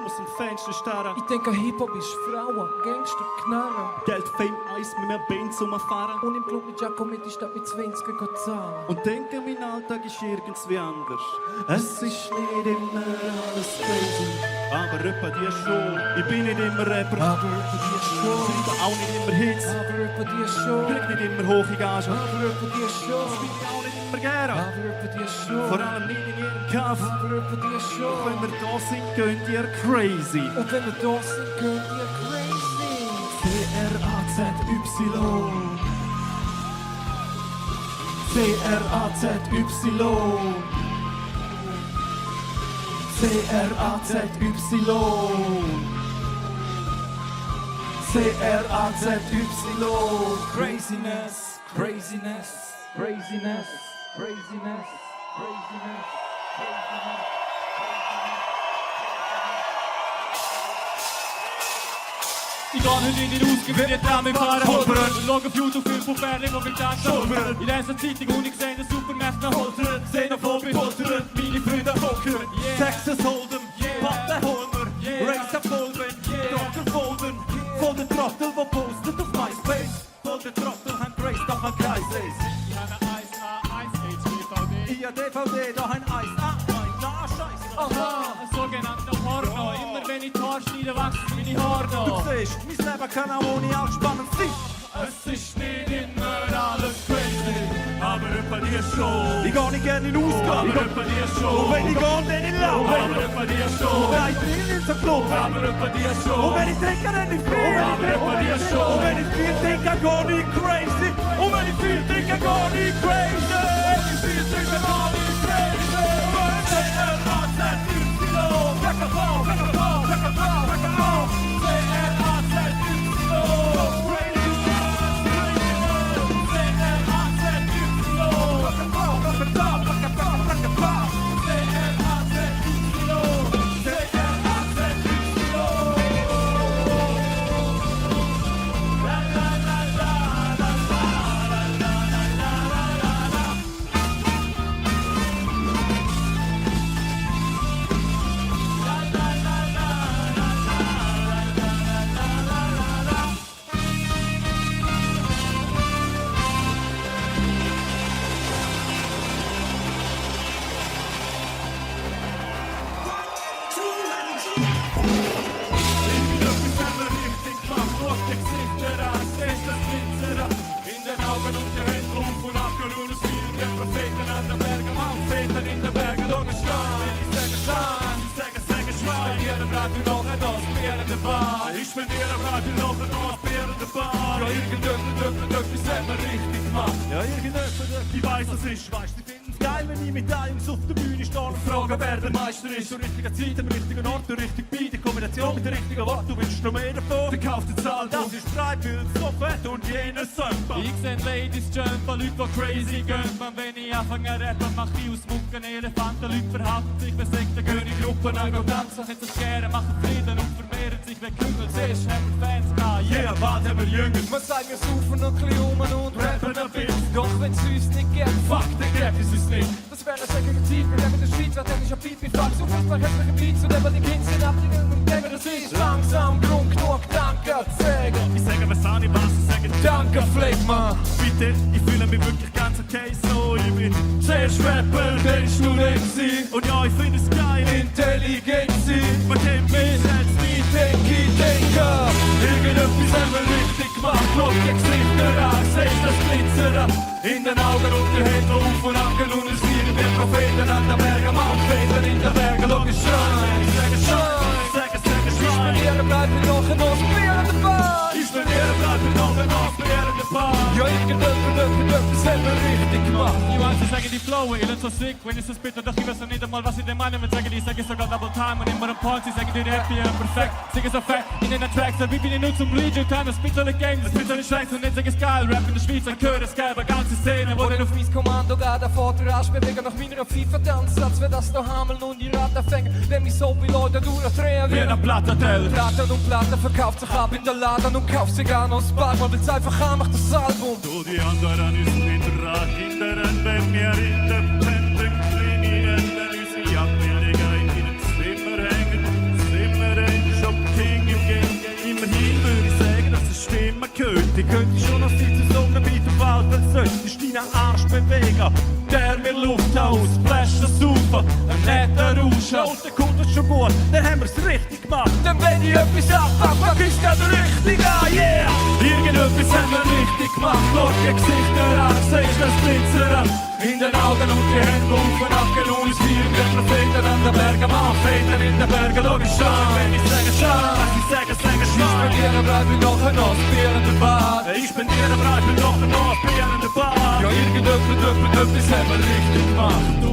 Aus dem Fenster starren. Ich denke, Hip-Hop ist Frauen, Gangster, Knarren. Geld, Fame, Eis mit einem Benz umfahren. Und im Club mit Giacometti statt mit 20 zahlen. Und denke, mein Alltag ist irgendwie anders. Es ist nicht immer alles crazy. Aber etwa die schon. Ich bin nicht immer Rapper. Aber etwa die schon. Schreibe auch nicht immer Hits. Aber etwa die schon. Krieg nicht immer hohe Gagen. Aber etwa die schon. Das will ich auch nicht immer gerne. Aber etwa die schon. Vor allem nicht in ihrem Kaff. Aber etwa die schon. Wenn wir da sind, gehen ihr crazy. Und wenn wir da sind, gehen ihr crazy. C-R-A-Z-Y. C-R-A-Z-Y. C-R-A-Z-Y. C-R-A-Z-Y. Craziness, craziness, craziness, craziness, craziness, craziness. Ich gehe heute in den Ausgang, will die Tram im Fahren holpern. Ich schaue auf YouTube Film von Berlin, wo wir tanzen stolpern. Ich lese eine Zeitung und ich sehe den Supermärkte nach Holtern. Xenophobe Holtern, meine Freunde hocken. Texas Hold'em, Patte Holmer, Race up Golden, Dr. Golden. Voll der Trottel, wo postet auf MySpace. Voll der Trottel, haben Grace, doch ein Kreis ist. Ich habe ein Eis, A1, Ich habe DVD, doch ein Eis, na, Scheiße. Aha, ein sogenannter Porno. Immer wenn ich die Haare schneide, wachsen meine Haare noch. Du siehst, mein Leben kann auch ohne anspannend sein. Es ist nicht immer alles crazy, aber etwa die nie schon. Ich geh nicht gerne in Ausgang, aber etwa nie schon. Und wenn ich gehe, dann in Lauf, aber etwa nie schon. Und wenn ich trinke, in so Club, aber etwa nie schon. Und wenn ich trinke, dann ich viel, aber etwa nie schon. Und wenn ich viel trinke, geh ich crazy. Und wenn ich viel trinke, geh ich crazy. Wenn ich viel trinke, geh ich crazy. Ich bin dir am Radio noch ein während der Bar. Ja, irgendetwas hat man richtig gemacht. Ja, irgendetwas, ich weiss, was ist. Weißt, die finden's geil, wenn ich mit den Jungs auf der Bühne stehe und frage, wer der Meister ist. Zur richtigen Zeit, am richtigen Ort, der richtigen Beat, die Kombination mit den richtigen Worten. Du willst noch mehr davon? Dann kauf den Zahl. Das ist Breitbild, so fett und jenes Sömper. Ich seh Ladies jumpen, Leute, die crazy gehen. Wenn ich anfange zu rappen, mach ich aus Mucken Elefanten. Leute verhalten sich, wer sagt, dann gehen in Gruppen an, gehen tanzen, jetzt das Gären, machen Frieden und vermehren sich, wer Küngel. Siehst, haben wir Fans gehabt, yeah, bald haben wir Jünger. Man sagt, wir saufen noch ein bisschen um und rappen ein bisschen. Doch wenn's uns nicht gibt, fuck, dann gibt es uns nicht. Das wäre eine schreckliche Zeit, wir leben in der Schweiz, wer ich hab Beat wie fuck. So furchtbar hässliche Beats, zu dem wir die Kinder sind abgegeben und denken, das ist langsam, Grund genug, danke, Zäger. Ich sage, was an ich was, ich sage, danke, Fleckmann. Bitte, ich fühle mich wirklich ganz okay, so ich bin zuerst Rapper, dann Student und ja, ich finde es geil, intelligent sein. Man kennt mich selbst nicht, denker. Irgendetwas haben wir richtig gemacht, schau die Gesichter an, siehst das Glitzern in den Augen und die Hände auf und ab und es fliegen wir Propheten an der Berge, Mountväter in der Berge, logisch schreien. Ich sage schreien, schreien. Ich bin hier, bleib mir noch ein Ausprobieren dabei. Ich bin hier, bleib mir noch ein Ausprobieren dabei. Ja, irgendetwas haben wir richtig gemacht. Ich weiß, ich sage die Flow, ihr seid so sick, wenn ich es bitte, doch ich weiß noch nicht einmal, was ich denn meine. Mit sagen, ich sage sogar Double Time und immer ein Point, sie sagen die happy und perfekt. Sing es so fett in den Tracks, wie bin ich nur zum Legion Time, das Spitzel Gang, das Spitzel schlecht und nicht sag es geil. Rap in der Schweiz, ein Chör, es gäbe ganze Szene, wo dann auf mein Kommando geht, der Vater rausbewegen nach meiner FIFA-Tanz, als wir das da hameln und die Rate fängen, wenn mich so viele Leute durchdrehen wie ein Plattenteller. Platten und Platten verkauft sich ab in der Laden und kauft sich an aus Bar, man will's einfach haben, macht das Album. Du, die anderen ist nicht rar, hindern, wenn wir independent klinieren, dann ist die Abbildiger in ihrem Zimmer hängen, Zimmer hängen, Shop King im Game. Immerhin würde ich sagen, dass es Stimme gehört. Die könnte schon auf die Saisongebiet auf Alpen solltest deinen Arsch bewegen. Der mir Luft aus, Flash das Saufen, ein netter Rausch. Und der Kunde ist schon gut, dann haben wir's richtig gemacht. Dann wenn ich etwas abpack, pack ich's gerade richtig an, yeah! Irgendetwas haben wir richtig gemacht, schau die Gesichter an, siehst das Glitzern in den Augen und die Hände auf und ab, und es fliegen wir Propheten an den Bergen, Mountväter in den Bergen, logisch schreien. Wenn ich sage schreien, ich sage schreien. Ich bin dir, bleib ich noch ein ausbärender Bar. Ich bin dir, bleib ich noch ein ausbärender Bar. Ja, irgendetwas haben wir richtig gemacht und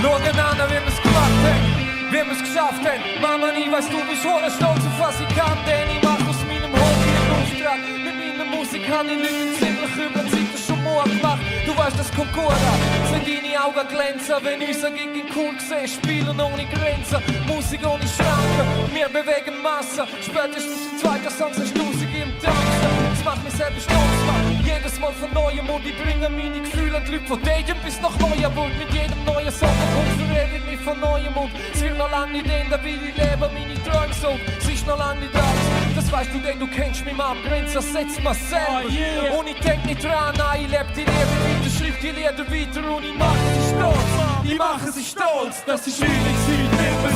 schauen an, wie wir's gemacht haben, wie wir's geschafft haben. Mama, nie weißt du, wie schon stolz auf was ich kann, denn ich mach aus meinem Hobby einen Auftrag. Mit meiner Musik habe ich Leute ziemlich über die Zeit schon morgen gemacht. Du weißt, das kommt gut an, sind deine Augen glänzen, wenn unser Gig cool gesehen, spielen ohne Grenzen, Musik ohne Schranken, wir bewegen Massen. Spätestens im zweiten Song sagst du sie im Tanzen. Das macht mich selber stolz, Mann. Jedes Mal von neuem und ich bringe meine Gefühle an die Leute von Degen bis nach Neuenburg. Mit jedem neuen Song kommt verrede ich mich von neuem und es wird noch lange nicht enden, weil ich lebe meine Träume so. Es ist noch lange nicht alles, das weißt du, denn du kennst mich mal am Grenzen, setz mal selber. Und ich denk nicht dran, nein, ich lebe die Liebe weiter, schreib die Lieder weiter und ich mache sie stolz. Ich mache sie stolz, dass ich schwierig sind, immer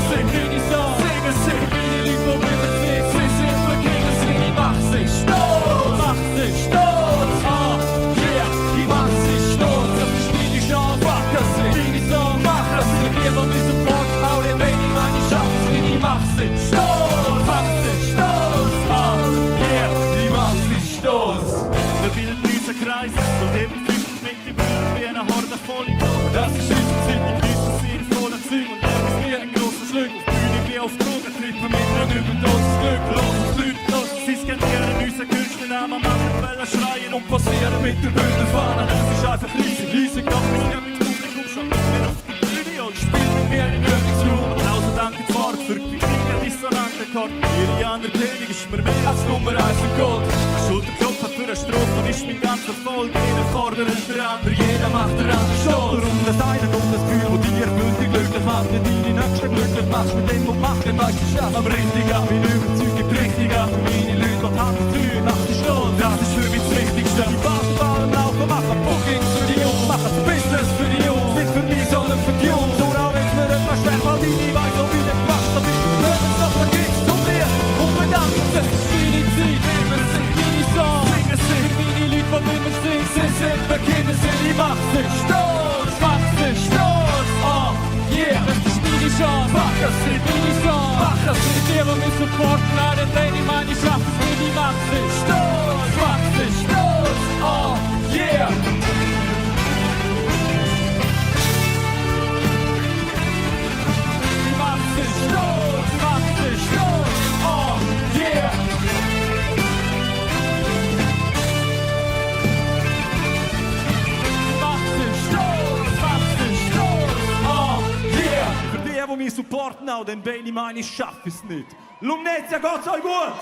mit der Bündnerfahne. Das ist einfach riesig, doch wir sind mit dem Publikum schon nicht mehr auf die Bühne und spielen mit mir in Übungsraum. Und außer Dank ins Wort für die kleinen dissonanten Chord. Ihre Anerkennung ist mir mehr als Nummer 1 im Gold. Ein Schulterklopfen für eine Strophe und ist mein ganzer Erfolg. Jeder fordert der andere, jeder macht der andere stolz. Um das eine und das Gefühl, wo dir wirklich glücklich macht, wenn deine Nächsten glücklich machst, mit dem, was macht, dann weißt du schaffst. Aber richtig an meine Überzeugung, richtig an für meine Leute, die Hand auf die Tür, macht die stolz. Das ist für mich das Wichtigste. Die Basketball im Laufen machen, Bookings für die Jungs, machen Business für die Jungs. Nicht für mich, sondern für die Jungs. Und auch wenn es mir etwas schwer fällt, ich weiß, so wie der gemacht hab, ich höre es noch, vergisst zu mir. Und bedanken sich, meine Zeit, wir sind meine Songs. Singen sind meine Leute, die mit mir singen. Sie sind wir Kinder, sind die Macht, sind stolz, oh yeah, das ist meine Chance. Mach das sind meine Songs, mach das sind die, die mich supporten. All den Training, meine Schaffen, für die Macht sind stolz, oh yeah. Die Macht sind stolz, oh yeah. Die mich supporten, auch den Bailey meine, ich schaff es nicht. Lumnezia, Gott sei gut!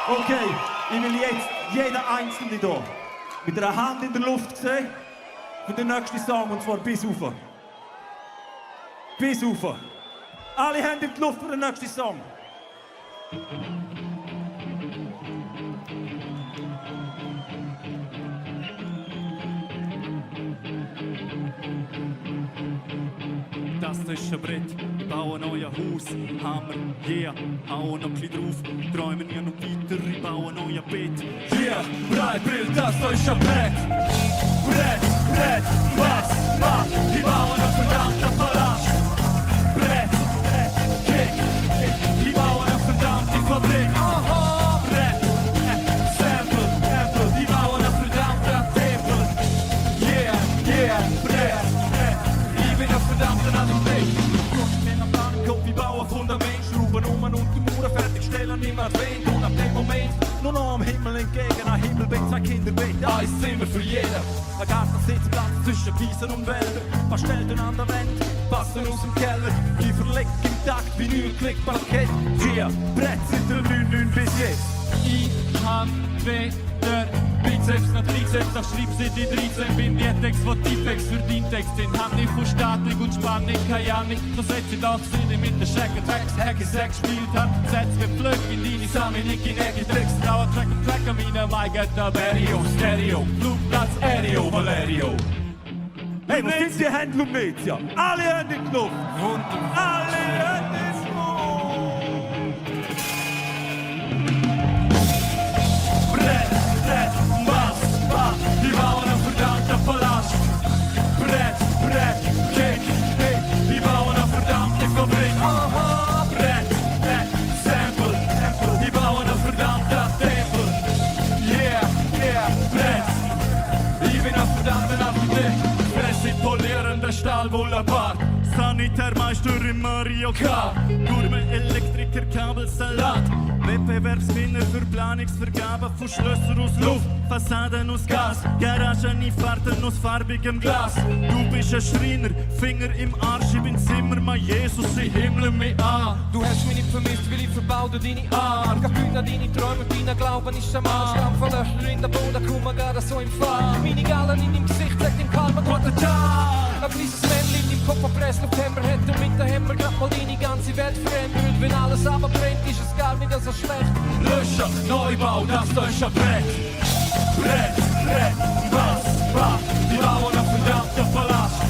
Okay, ich will jetzt jeden Einzelnen hier mit einer Hand in der Luft sehen für den nächsten Song, und zwar bis rauf. Bis rauf. Alle Hände in die Luft für den nächsten Song. Das ist ein Brett, ich baue ein neues Haus. Hammer, yeah, hau noch ein bisschen drauf. Träumen ja noch weiter, ich baue ein neues Bett. Yeah, Breitbild, das ist ein Brett. Brett, was, ich baue einen verdammten Palast. Brett, Kick, ich baue eine verdammte Fabrik. Brett, Sample, ich baue einen verdammten Tempel. Yeah, Brett. Ich bin ein verdammter Architekt. Wenn am Bangkok, ich baue ein Fundament, schrauben um und die Mauern fertigstellen, niemand erwähnt. Und ab dem Moment nur noch am Himmel entgegen, ein Himmelbett, zwei Kinderbett, ein Zimmer für jeden. Ein Gartensitzplatz zwischen Wiesen und Wäldern, Pastellen an der Wand, Passen aus dem Keller. Ich verlegt im Takt, Vinyl-Klick, Parkett. Yeah, Brett sind der 9 bis jetzt. Ich hab weder Bizeps noch Trizeps, doch schreib sie die 13. Bin wie Text, wo Tippex für deinen Text sind. Hab nicht von Staatlich und Spannung, keine Ahnung. So setz ich doch Sinne mit der Shaker Tracks, Hacky Sack gespielt hab. Setz wie Pflöck in deine Sammlung, in Eggy Tricks. Dauer Track und Track an meinem Mic at der Stereo. Flugplatz, Aereo, Valerio. Hey, wo sind die Hände, Lumnezia? Alle Hände in die Luft. Alle Hände in die Luft. Brett, was, die bauen einen verdammten Palast. Brett, Kick, die bauen eine verdammte Fabrik. Brett, Sample, die bauen einen verdammten Tempel. Yeah, Brett, ich bin ein verdammter Architekt. Fresse polierender Stahl, Boulevard. Sanitärmeister im Mario Kart. Gourmet, Elektriker, Kabelsalat. Wettbewerbswinner für Planungsvergabe von Schlösser aus Luft, Fassaden aus Gas, Garageneinfahrten aus farbigem Glas. Du bist ein Schreiner, Finger im Arsch, ich bin Zimmermann, Jesus, ich himmle mich an. Du hast mich nicht vermisst, weil ich verbaute deine Art. Gefühlt an deine Träume, dein Glauben ist am Arsch. Stampfenlöcher in der Boden, komm gerade so im Fall. Meine Gallen in deinem Gesicht, sagt dem Karma, what a job. Ein kleines Männchen in deinem Kopf verpresst, auf Hämmer hätte und mit der Hämmer grad mal deine ganze Welt verändert. Wenn alles abbrennt, ist es gar nicht so schlecht. Löschen, Neubau, das ist ein Brett. Brett, was, die bauen einen verdammten Palast.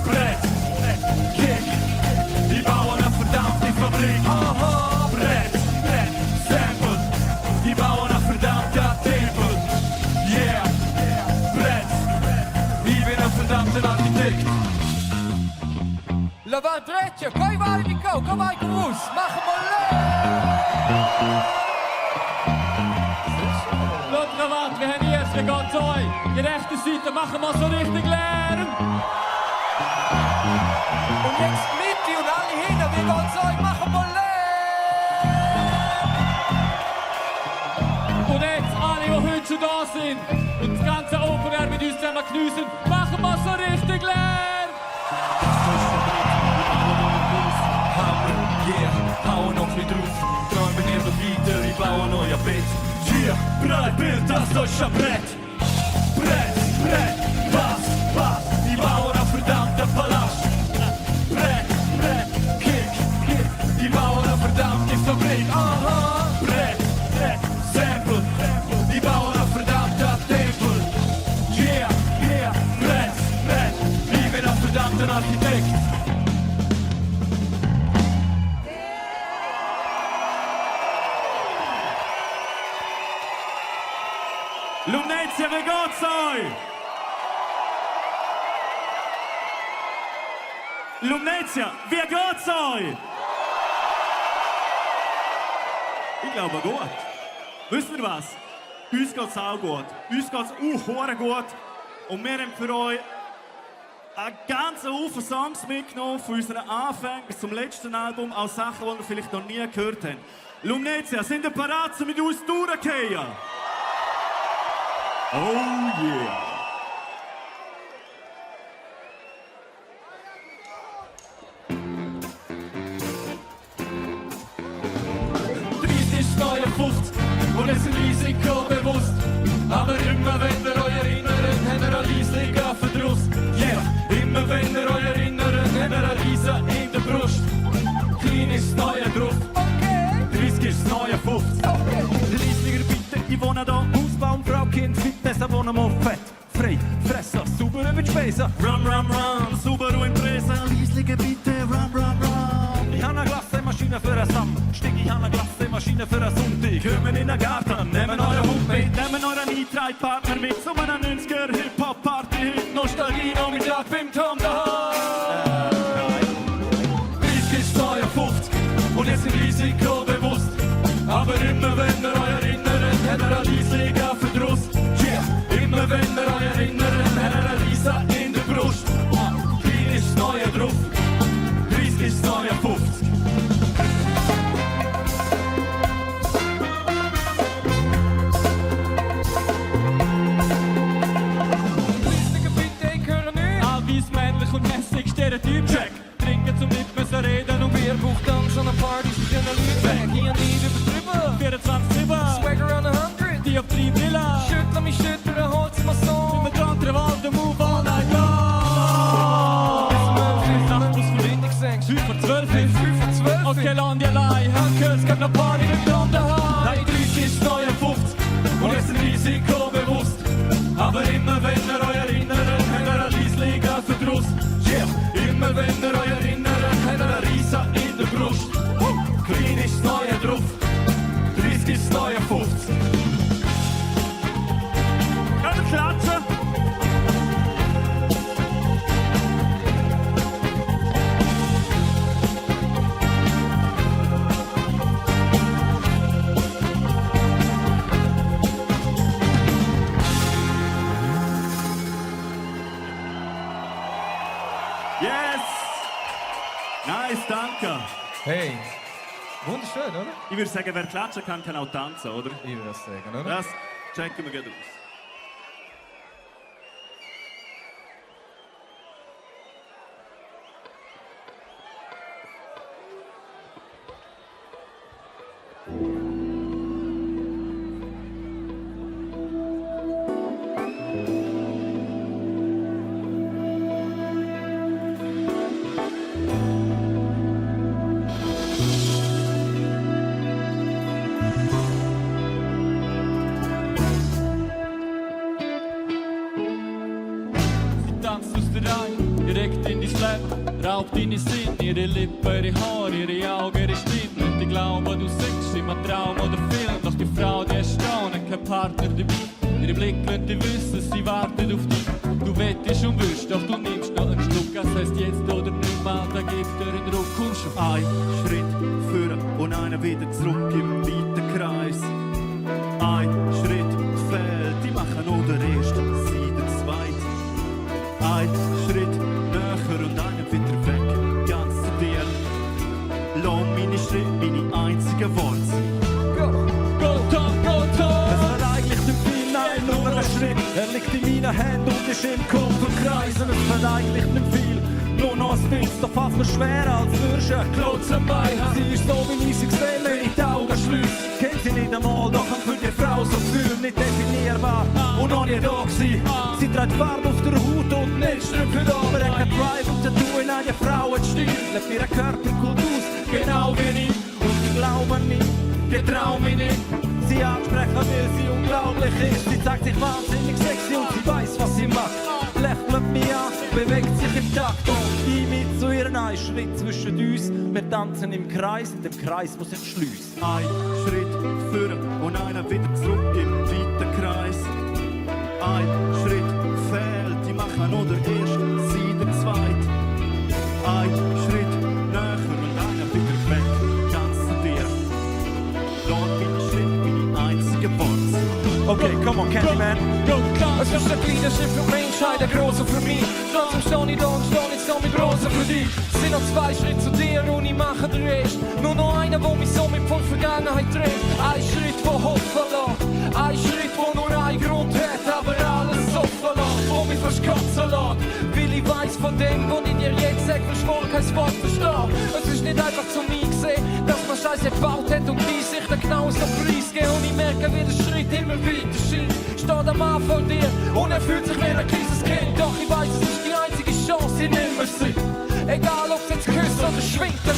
Brett, Kick, die bauen eine verdammte Fabrik. Brett, Sample, die bauen einen verdammten Tempel. Yeah, Brett, ich bin ein verdammter Architekt. Lavandreccia, poi vai Nico, kom vai Gruß, mach mal Schaut Wand, wir haben hier jetzt ganz euch. Die rechte Seite machen wir so richtig leer. Und jetzt Mitte und alle hin, wir gehen so, machen mal Yeah, Breitbild, das deutsche Brett. Brett, Brett, was, die bauen auf verdammter Palast. Brett, Brett, Kick, die bauen auf verdammte Fabrik. Aha, Brett, Brett, Sample, die bauen auf verdammter Tempel. Yeah, yeah, Brett, Brett, ich bin auf verdammter Architekt. Lumnezia, wie geht's euch? Lumnezia, wie geht's euch? Ich glaube gut. Wisst ihr was? Uns geht's auch gut. Uns geht's auch gut. Und wir haben für euch einen ganzen Haufen Songs mitgenommen, von unseren Anfängen bis zum letzten Album, auch Sachen, die ihr vielleicht noch nie gehört habt. Lumnezia, sind ihr bereit, um mit uns durchzugehen? Oh yeah! Neue 50 und es ist ein Risiko bewusst. Aber immer wenn ihr euch erinnert, habt ihr ein riesiger Verdruss. Yeah, immer wenn ihr euch erinnert, habt ihr ein Riesen in der Brust. Klein ist das neue drauf, 30 ist das neue 50. Riesiger bitte, ich wohne da, Hausbaum, Frau, Kind, Fitness, da wohnen wir fett. Frei, Fresse, sauber über die Spesen. Rum, rum, rum, Subaru Impresa. Riesige bitte, rum, rum, rum. Ich habe eine Glassemaschine für einen Sam. Ich habe eine Glassemaschine für einen Sonntag. Kommen in den Garten, nehmen euren Hund mit, nehmen euren E-Trike-Partner mit. So eine 90er Hip-Hop-Party, Nostalgie noch mit Tag beim Tom daheim. 30 ist 52 und es ist ein Risiko bewusst. Aber immer wenn ihr euch erinnert, habt ihr ein riesiger Verdruss. Yeah. Immer wenn ihr euch erinnert, habt ihr ein Riesen in der Brust. Klein ist das neue drauf, 30 ist das neue 50. Männlich und hässlich Stereotyp. Check. Trinken zum nicht müssen reden und wir bucht dann so eine Party für schöne Leute weg. Hier nie übertrieben. 24/7. Swagger on 100. Die auf 3 Villa. Schüttle mich schütteln, hol's mal so. Mit der anderen Wald und move all night long. Bis Nachtbus Verbindung senkst. 5 vor 12. 5 vor 12. Okay, land die allein. Hankers, gibt noch Party mit Tom daheim. Nein, 30 ist das neue 50. Und es ist ein Risiko bewusst. Aber immer wenn ihr euch erinnert, habt ihr ein riesiger Verdruss. Yeah. Immer wenn ihr euch erinnert, habt ihr ein Riesen in der Brust. Klein ist das neue drauf, 30 ist das neue 50. Können wir klatschen? Yes! Nice, danke. Hey, wunderschön, oder? Ich würde sagen, wer klatschen kann, kann auch tanzen, oder? Ich würde das sagen, oder? Das checken wir gleich aus. Raubt deine Sinn, ihre Lippen, ihre Haare, ihre Augen, ihre Stimmen. Und ich glaube, du singst in einem Traum oder Film. Doch die Frau, die ist staunen, kein Partner dabei. Ihre Blick lässt dich wissen, sie wartet auf dich. Du wettest und willst, doch du nimmst noch einen Schluck. Das heisst jetzt oder nicht mal, da gibt dir einen Ruck. Komm schon. Ein Schritt führen und einer wieder zurück im weiten Kreis. Ein Schritt fehlt, die machen nur den ersten, sie den zweiten. Ein Schritt näher und einer wieder weg, ganz zu dir. Lass meine Schritte, meine einzigen Worte sein. Go Tom, go Tom! Es wird eigentlich nicht viel, nein, nur ein Schritt. Er liegt in meinen Händen und ist im Kopf und kreisen. Es wird eigentlich nicht viel, Nur noch ein Bild, doch fast mir schwerer als würdest du einen Klotz am Bein haben. Sie ist so, wie ich sie gesehen, wenn ich die Augen schließe. Kennt sie nicht einmal, doch kann für die Frau so fühlen, nicht definierbar und noch nie da gewesen. Sie trägt Farbe auf der Haut und nicht Strümpfe aber er kann Drive und Tattoo in eine Frauenstil. Lebt ihre Körperkultur aus, genau wie ich. Und sie glauben nicht, die trauen mich nicht. Sie ansprechen, weil sie unglaublich ist. Sie zeigt sich wahnsinnig sexy und sie weiß, was sie macht. Lächelt mich an, bewegt sich im Takt und ich mit zu ihren einen Schritt zwischen uns. Wir tanzen im Kreis, in dem Kreis, wo sich schließt. Ein Schritt vor und einer wieder zurück im weiten Kreis. Ein Schritt fehlt, die machen nur der erste, sie der zweite. Ein Schritt näher und einer wieder weg, ganz zu dir. Dort bin ich Schritt, bin ich einzige Boss. Okay, come on, Candyman. Es ist ein kleiner Schritt für die Menschheit, ein grosser für mich. Trotzdem stehe ich da und stehe nicht so mit großer für dich. Es sind noch 2 Schritte zu dir und ich mache den Rest. Nur noch einer, der mich so mit von Vergangenheit trennt. Ein Schritt, der Hoffen lässt. Ein Schritt, der nur einen Grund hat, aber alles offen lässt. Wo mich fast kotzen lässt. Weil ich weiss von dem, was ich dir jetzt sage, verschworen kein Wort verstehe. Es ist nicht einfach zu mir gesehen, dass man Scheiße gebaut hat und die sich dann genau so preisgeben. Und ich merke, wie der Schritt immer weiter scheint. Steht am Mann vor dir und er fühlt sich wie ein kleines Kind. Doch ich weiss, es ist die einzige Chance, die nicht mehr sind. Egal, ob es jetzt Küsse oder Schwingt gibt.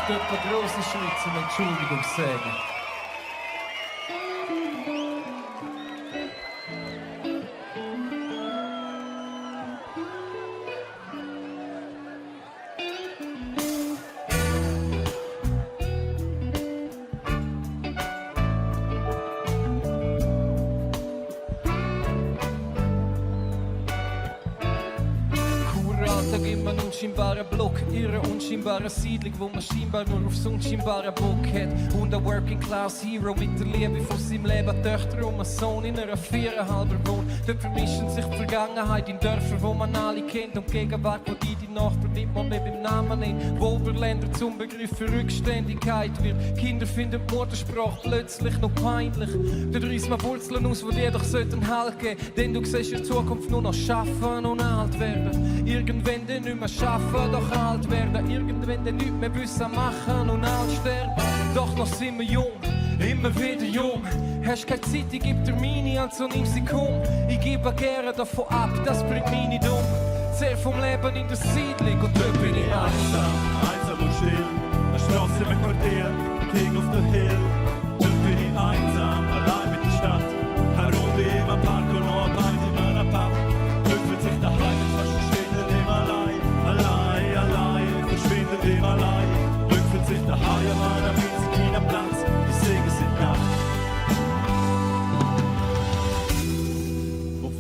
Es gibt ein grosser Schritt zum Entschuldigung sagen. Immer einen unscheinbaren Block, ihre unscheinbare Siedlung, wo man scheinbar nur aufs unscheinbare Bock hat. Und ein Working Class Hero mit der Liebe von seinem Leben, Töchter und ein Sohn in einer 4,5er Wohnung. Dort vermischen sich die Vergangenheit in Dörfern, wo man alle kennt, und die Gegenwart, wo die Nachbarn nicht mal mehr beim Namen nennt. Wo Oberländer zum Begriff für Rückständigkeit wird. Kinder finden die Muttersprache plötzlich noch peinlich. Dort reißt man Wurzeln aus, wo die doch sollten Halt geben. Denn du siehst in Zukunft nur noch schaffen und alt werden. Irgendwann dann nicht mehr schaffen, doch alt werden. Irgendwann dann nichts mehr wissen machen und alt sterben. Doch noch sind wir jung, immer wieder jung. Hast keine Zeit, ich geb Termine, also nimm sie komm. Ich gebe gerne davon ab, das bringt mich nicht um. Sehr vom Leben in der Siedlung und dort bin ich einsam und still. Eine Straße mit Quartier, King of the Hill. Dort bin ich einsam, allein mit der Stadt. Herunter in einem Park und noch ein Bein in meiner Pub. Öffnet sich der Heim, fast verschwindet ihm allein. Allein, allein, verschwindet ihm allein. Öffnet sich der Heim, meiner winzig kleinen Platz. Die Segel sind Nacht.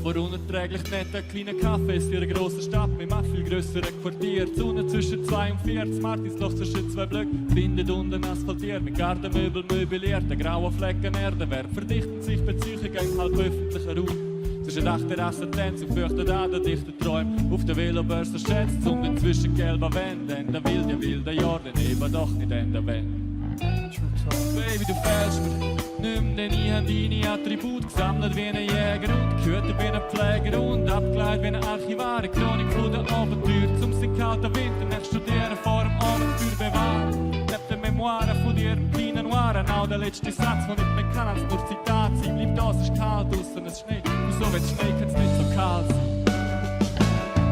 Vor unerträglich netten kleinen Cafés für eine grosse Stadt mit einem viel grösseren Quartier. Die Sonne zwischen 2 und 4, das Martinsloch zwischen 2 Blöcken, findet unten asphaltiert, mit Gartenmöbel möbliert, der graue Flecken Erdenwert verdichten sich Bezüge gegen halb öffentlichen Raum. Zwischen Dachterrassen, Tänzen und fürchten an der dichten Träume. Auf der Velobörse schätzt und inzwischen gelber Wände. Ende wilde Jahr, dann eben doch nicht Ende wenn. Baby, du fällst mir nicht mehr, denn ich hab deine Attribute gesammelt wie ein Jäger und gehütet wie ein Pfleger und abgeleitet wie ein Archivar. Eine Chronik von der Abenteuer zum sind kalten Winter, nach Studieren vor dem Abenteuer bewahren. Neben den Memoiren von dir, kleinen Noiren, auch der letzte Satz, den ich nicht mehr kann, als nur Zitat sein. Bleib da, es ist kalt draussen, es schneit, und so wird Schnee, kann's nicht so kalt sein.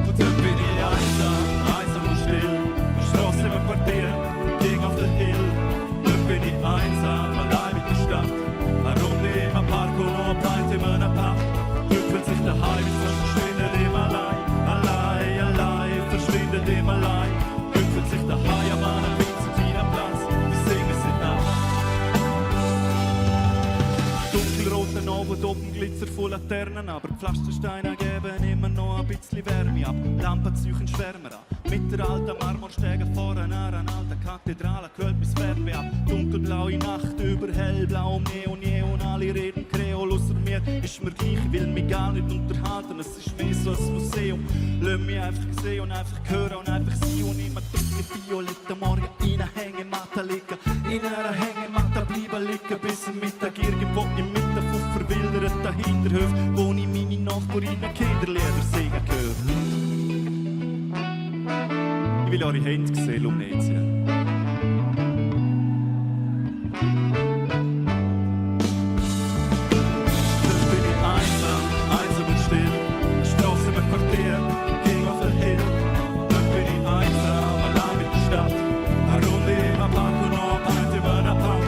Und dort bin ich einsam und still, eine Straße im Quartier, King of the Hill. Dort bin ich einsam, allein mit der Stadt. Eine Runde im Park und noch ein Pint in meiner Pub. Öffnet sich der Heim, sonst verschwindet oben Glitzer von Laternen, aber die Pflastersteine geben immer noch ein bisschen Wärme ab. Lampen züchen Schwärmer an. Mit der alten Marmorstege vorne an alter Kathedrale quält bis Färbe ab. Dunkelblaue Nacht über hellblau, Neon, alle reden Kreol. Ausser mir ist mir gleich, ich will mich gar nicht unterhalten. Es ist wie so ein Museum. Lass mich einfach sehen und einfach hören und einfach sein. Und immer dicke Violette morgen in einer Hängematte liegen. In einer Hängematte bleiben liegen bis am Mittag irgendwo im Mitte von verwilderten Hinterhöfen, wo ich meine Nachbarinnen Kinderlieder singen höre. Ich will eure Hände sehen, Lumnezia. Dort bin ich einsam und still. Strasse im Quartier, ging auf den Hill. Dort bin ich einsam, allein mit der Stadt. Eine Runde im Park und noch ein über den Park.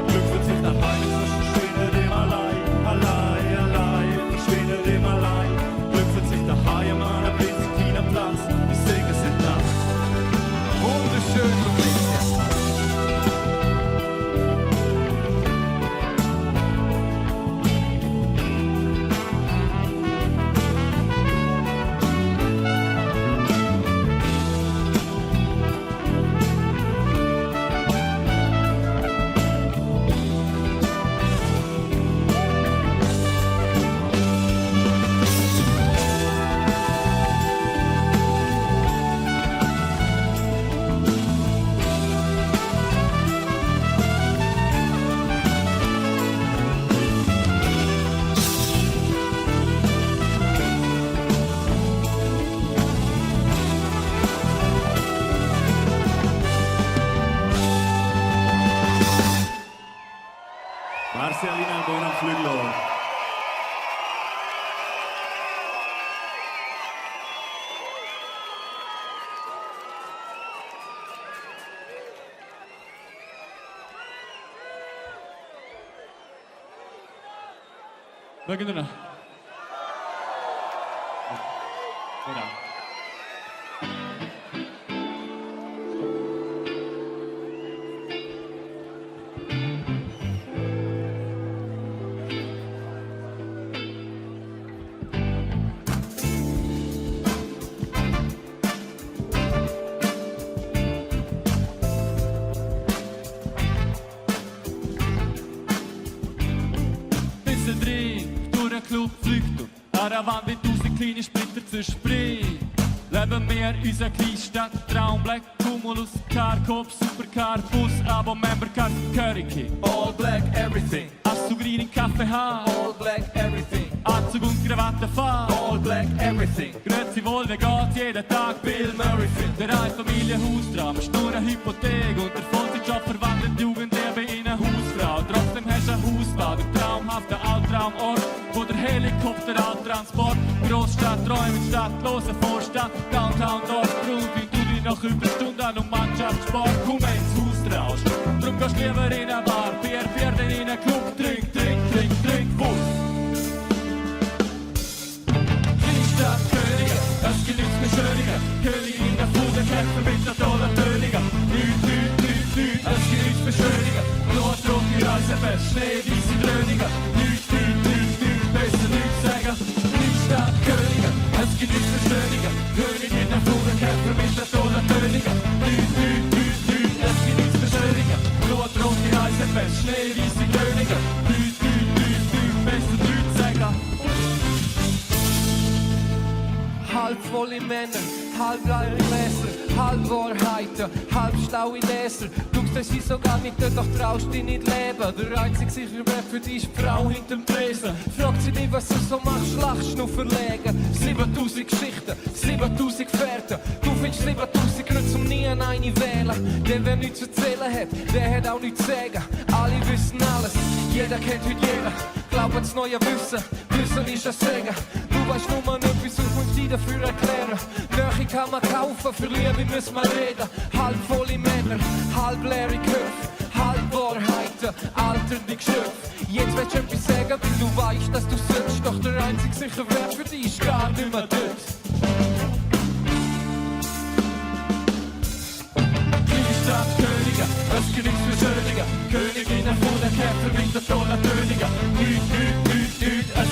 Glück wird sich daheim, sonst verschwindet ihm allein. Allein, verschwindet ihm allein. Glück wird sich daheim an einem blitzekleinen Platz. Ich singe es in Nacht. Wunderschön, Lumnezia. Marcelina, buona Flügel. Mögen wir noch? Genau. Bisschen drin, durch den Club fliegt und an der Wand wird 1000 kleine Splitter zerspringt. Leben wir unseren kleinen Stadttraum, Black Cumulus, Car, Cop, Supercar, Bus, Abo, Membercard, Curry King. All black everything. Anzug rein in Kaffee haben. All black everything. Anzug und Krawatte fahren. All black everything. Grüezi wohl, wer geht jeden Tag Bill Murray Film. Der Einfamilienhausdrama, nur eine Hypothek und der Vollzeitjob verwandelt Jugendliebe in eine Hausfrau. Trotzdem hast du ein Hausbau, der traumhafte Albtraumort, wo der Helikopter Transport, Großstadt, Träume, stadtlose Vorstadt, Downtown, Dorfgrund, wie du dich nach Überstunden an und Mannschaftssport, komm ins Haus rausch. Drum gehst lieber in eine Bar, Bier, dann in einen Club, trink, Wusch. Kleinstadt, Könige, das gibt nichts mehr Schöniger, Königinnen, Fuderkämpfer mit der tollen Töniger, Nüt, das gibt nichts mehr Schöniger, Blutrote Reisebest, schneeweiße Dröniger, Nüt, besser nichts sagen, Kleinstadt, Könige, es gibt nichts mehr Schöniger, Königinnen, Fuderkämpfer mit der tollen Töniger, Nüt, es gibt nichts mehr Schöniger, Blutrote Reisebest, schneeweiße Dröniger, Nüt, besser nichts sagen. Halb volle Männer, halb leere Gläser, halb Wahrheiten, halb schlaue Leser. Du siehst sogar nicht, doch traust dich nicht leben. Der einzige sichere Weg für dich ist die Frau hinterm Tresen. Fragt sie dich, was du so machst, lachst nur verlegen. 7000 Geschichten, 7000 Fährten. Du findest 7000 Gründe, um nie an eine wählen. Denn wer nichts zu erzählen hat, der hat auch nichts zu sagen. Alle wissen alles, jeder kennt heute jeden. Glauben das neue Wissen, Wissen ist ein Segen. Du weißt nur mal nicht, wieso muss ich dafür erklären. Nähe kann man kaufen, für Liebe müssen wir reden. Halb volle Männer, halb leere Köpfe, halb Wahrheiten, alternde Geschöpfe. Jetzt willst du etwas sagen, weil du weißt, dass du sollst. Doch der einzige sichere Wert für dich ist gar nicht mehr dort. Kleinstadt, Könige, es gibt nichts mehr Schöniger, Königinnen von der Kämpfer mit der tollen Töniger. Nüt, es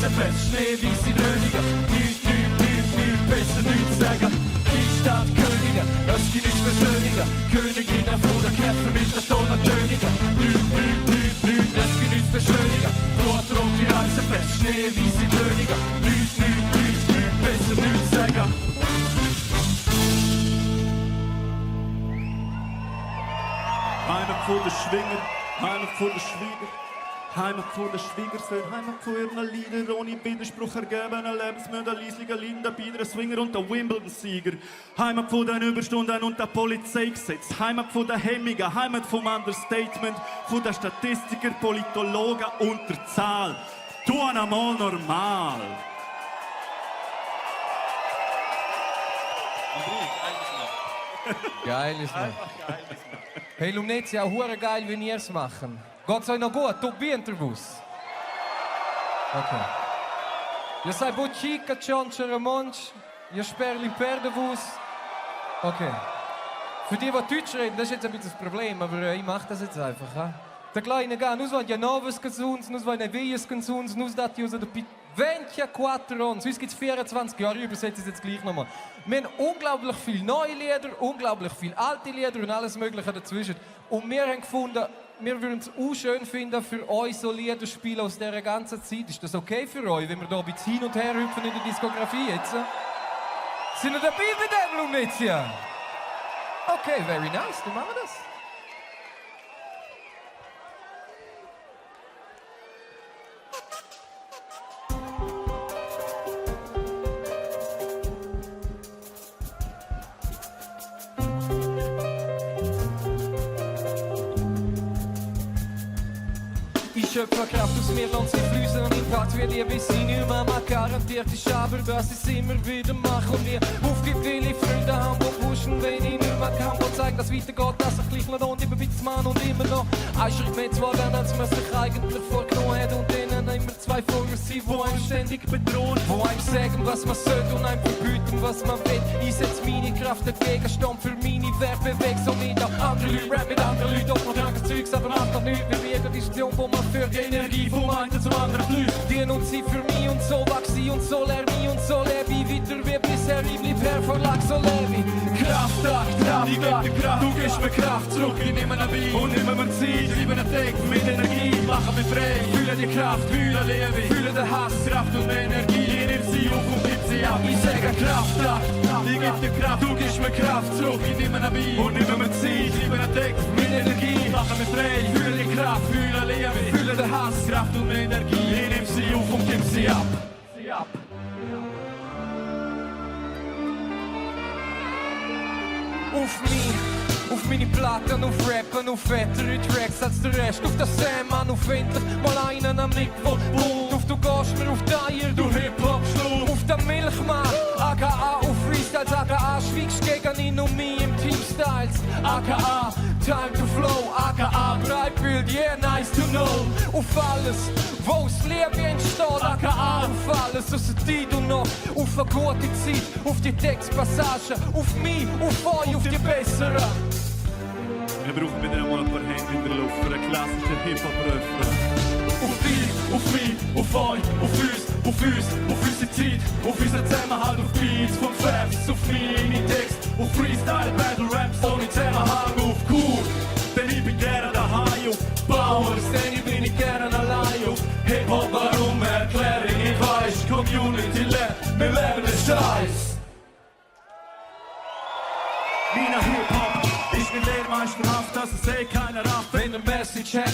Reisenfest, schneeweisse Dröhnungen. Nichts, besser nichts sagen. Die Stadt Könige, das gibt nicht Versöhnungen. Königinnen von der Kämpfer mit der Tonnertönigen. Blüt, das gibt nicht Verschönigen. Blutrot, die Reisenfest, schneeweisse Dröhnungen. Nichts, besser nichts sagen. Heimat von den Schwinger, Heimat von den Schwieger, Heimat von den Schwiegersöhnen, Heimat von ihren Liedern, ohne Widerspruch ergebenen Lebensmüde, leislige Linder, biedere Swinger und der Wimbledon-Sieger. Heimat von den Überstunden und der Polizeigesetz, Heimat von den Hemmungen, Heimat vom Understatement, von den Statistiker, Politologen und der Zahl. Tu einmal normal. Geil ist man. Hey Lumnezia, auch hure geil, wenn ihr es machen. Geht's euch noch gut? Top Interviews. Okay. Io sai boccica, cioncia, rumantsch, io sperli perdevus. Okay. Für die Deutsch reden, das ist jetzt ein bisschen das Problem, aber ich mach das jetzt einfach. Ha? Der Kleine geht, nus vai novas canções, nus vai velhas canções, nus dati usa de 24 anos. Uns gibt es 24 Jahre, ich übersetze es jetzt gleich nochmal. Wir haben unglaublich viele neue Lieder, unglaublich viele alte Lieder und alles Mögliche dazwischen. Und wir haben gefunden, wir würden es auch schön finden, für euch so Lieder spielen aus dieser ganzen Zeit. Ist das okay für euch, wenn wir hier ein bisschen hin und her hüpfen in der Diskografie jetzt? Sind ihr dabei bei dem, Lumnezia? Okay, very nice, dann machen wir das. Ich schöpfe Kraft aus mir, lass sie fließen und im Takt wird ihr bis sie nicht mehr garantiert ist, aber dass ich es immer wieder mache und mir aufgibt, will ich Freunde haben, die pushen, wenn ich nicht mehr kann, und zeigen, dass es weitergeht, dass ich gleich noch und immer bis Mann und immer noch ein Schritt mehr zu wagen, als man sich eigentlich vorgenommen hat und denen immer zwei Folger sind, die einem ständig bedrohen, die einem sagen, was man sollte und einem verbieten, was man will. Ich setze meine Kraft dagegen, stand für meine Werte, bewege so mit auch andere Leute, rap mit anderen Leuten, doch noch krankes Zeugs, aber macht doch nichts, wie jede Diskussion, wo man für die Energie vom einen zum anderen fließt. Die und sie für mich und so wachse ich und so lerne ich und so lebe ich weiter wie bisher, ich bleib Herr vor Lack, so lebe ich. Kraftakt, ich geb dir Kraft, du gibst mir Kraft zurück, ich nehme ihn bei und nehme mir Zeit, treibe einen Tag mit Energie, mache mich frei, fühle die Kraft, fühle lebe ich, fühle den Hass, Kraft und Energie, ich nehm sie auf und gib sie ab. Ich sage Kraftakt, ich geb dir Kraft, du gibst mir Kraft zurück, ich nehme ihn bei und nehme mir Zeit, treibe einen Tag mit Energie, mache mich frei, fühle die Kraft, fühle lebe ich, fühle den Hass, Kraft und Energie, ich nehm sie auf und gib sie ab. Auf mich, auf meine Platten, auf Rappen, auf fettere Tracks als der Rest. Auf das Sämann, auf endlich mal einen am Mikrofon. Auf du gehst mir auf Deier, du Hip-Hop-Schlug. Auf den Milchmann, aka auf Freestyles, aka schwiegst gegen ihn und mich im Team-Styles. Aka Time to Flow, aka Breitbild, yeah, nice to know. Auf alles, wo das Leben entsteht, aka auf alles, aus der Zeit und noch. Auf eine gute Zeit, auf die Textpassagen, auf mich, auf euch, auf die besseren. Wir brauchen wieder einmal ein paar Hände in der Luft für einen klassischen Hip-Hop-Refrain. Auf dich, auf mich, auf euch, auf unsere Zeit, auf unseren Zusammenhalt, auf Beats, vom Fabs, auf meine Text, auf Freestyle, Battle Raps, ohne Zusammenhang, auf cool. Denn ich bin gerne daheim, auf Bauers, denn ich bin nicht gerne allein, auf Hip-Hop, warum erkläre ich nicht, weiß, Community lebt, wir leben den Scheiß. Meine Hip-Hop ist nicht lehrmeisterhaft, dass es keiner rafft, wenn er Message hat.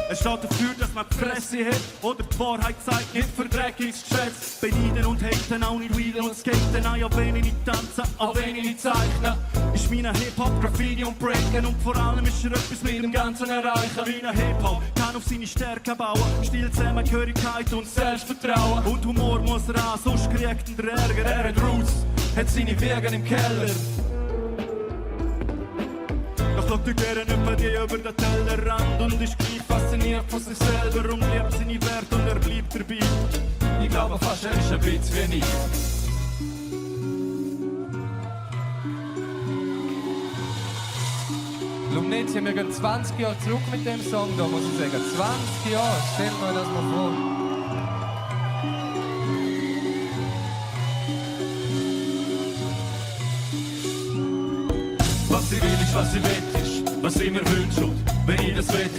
Es steht dafür, dass man die Fresse hat oder die Wahrheit zeigt, nicht für dreckiges Geschwätz. Beneiden und haten, auch nicht realen und skaten, auch wenn ich nicht tanze, auch wenn ich nicht zeichne. Ist meine Hip-Hop Graffiti und Breaken und vor allem ist etwas mit dem Ganzen erreichen. Meine Hip-Hop kann auf seine Stärken bauen, Stil, Zusammengehörigkeit und Selbstvertrauen. Und Humor muss ran, sonst kriegt ihn der Ärger. Er hat Roots, hat seine Wege im Keller. Doch schaut er gerne über die über den Tellerrand und ist gleich fasziniert von sich selber und liebt seine Werte und er bleibt dabei. Ich glaube fast, er ist ein bisschen wie ich. Lumnezia, wir gehen 20 Jahre zurück mit dem Song, da muss ich sagen. 20 Jahre, stellt euch das mal vor. ich will, ist was ich will, ist was ich mir wünsche. Und wenn ich das will,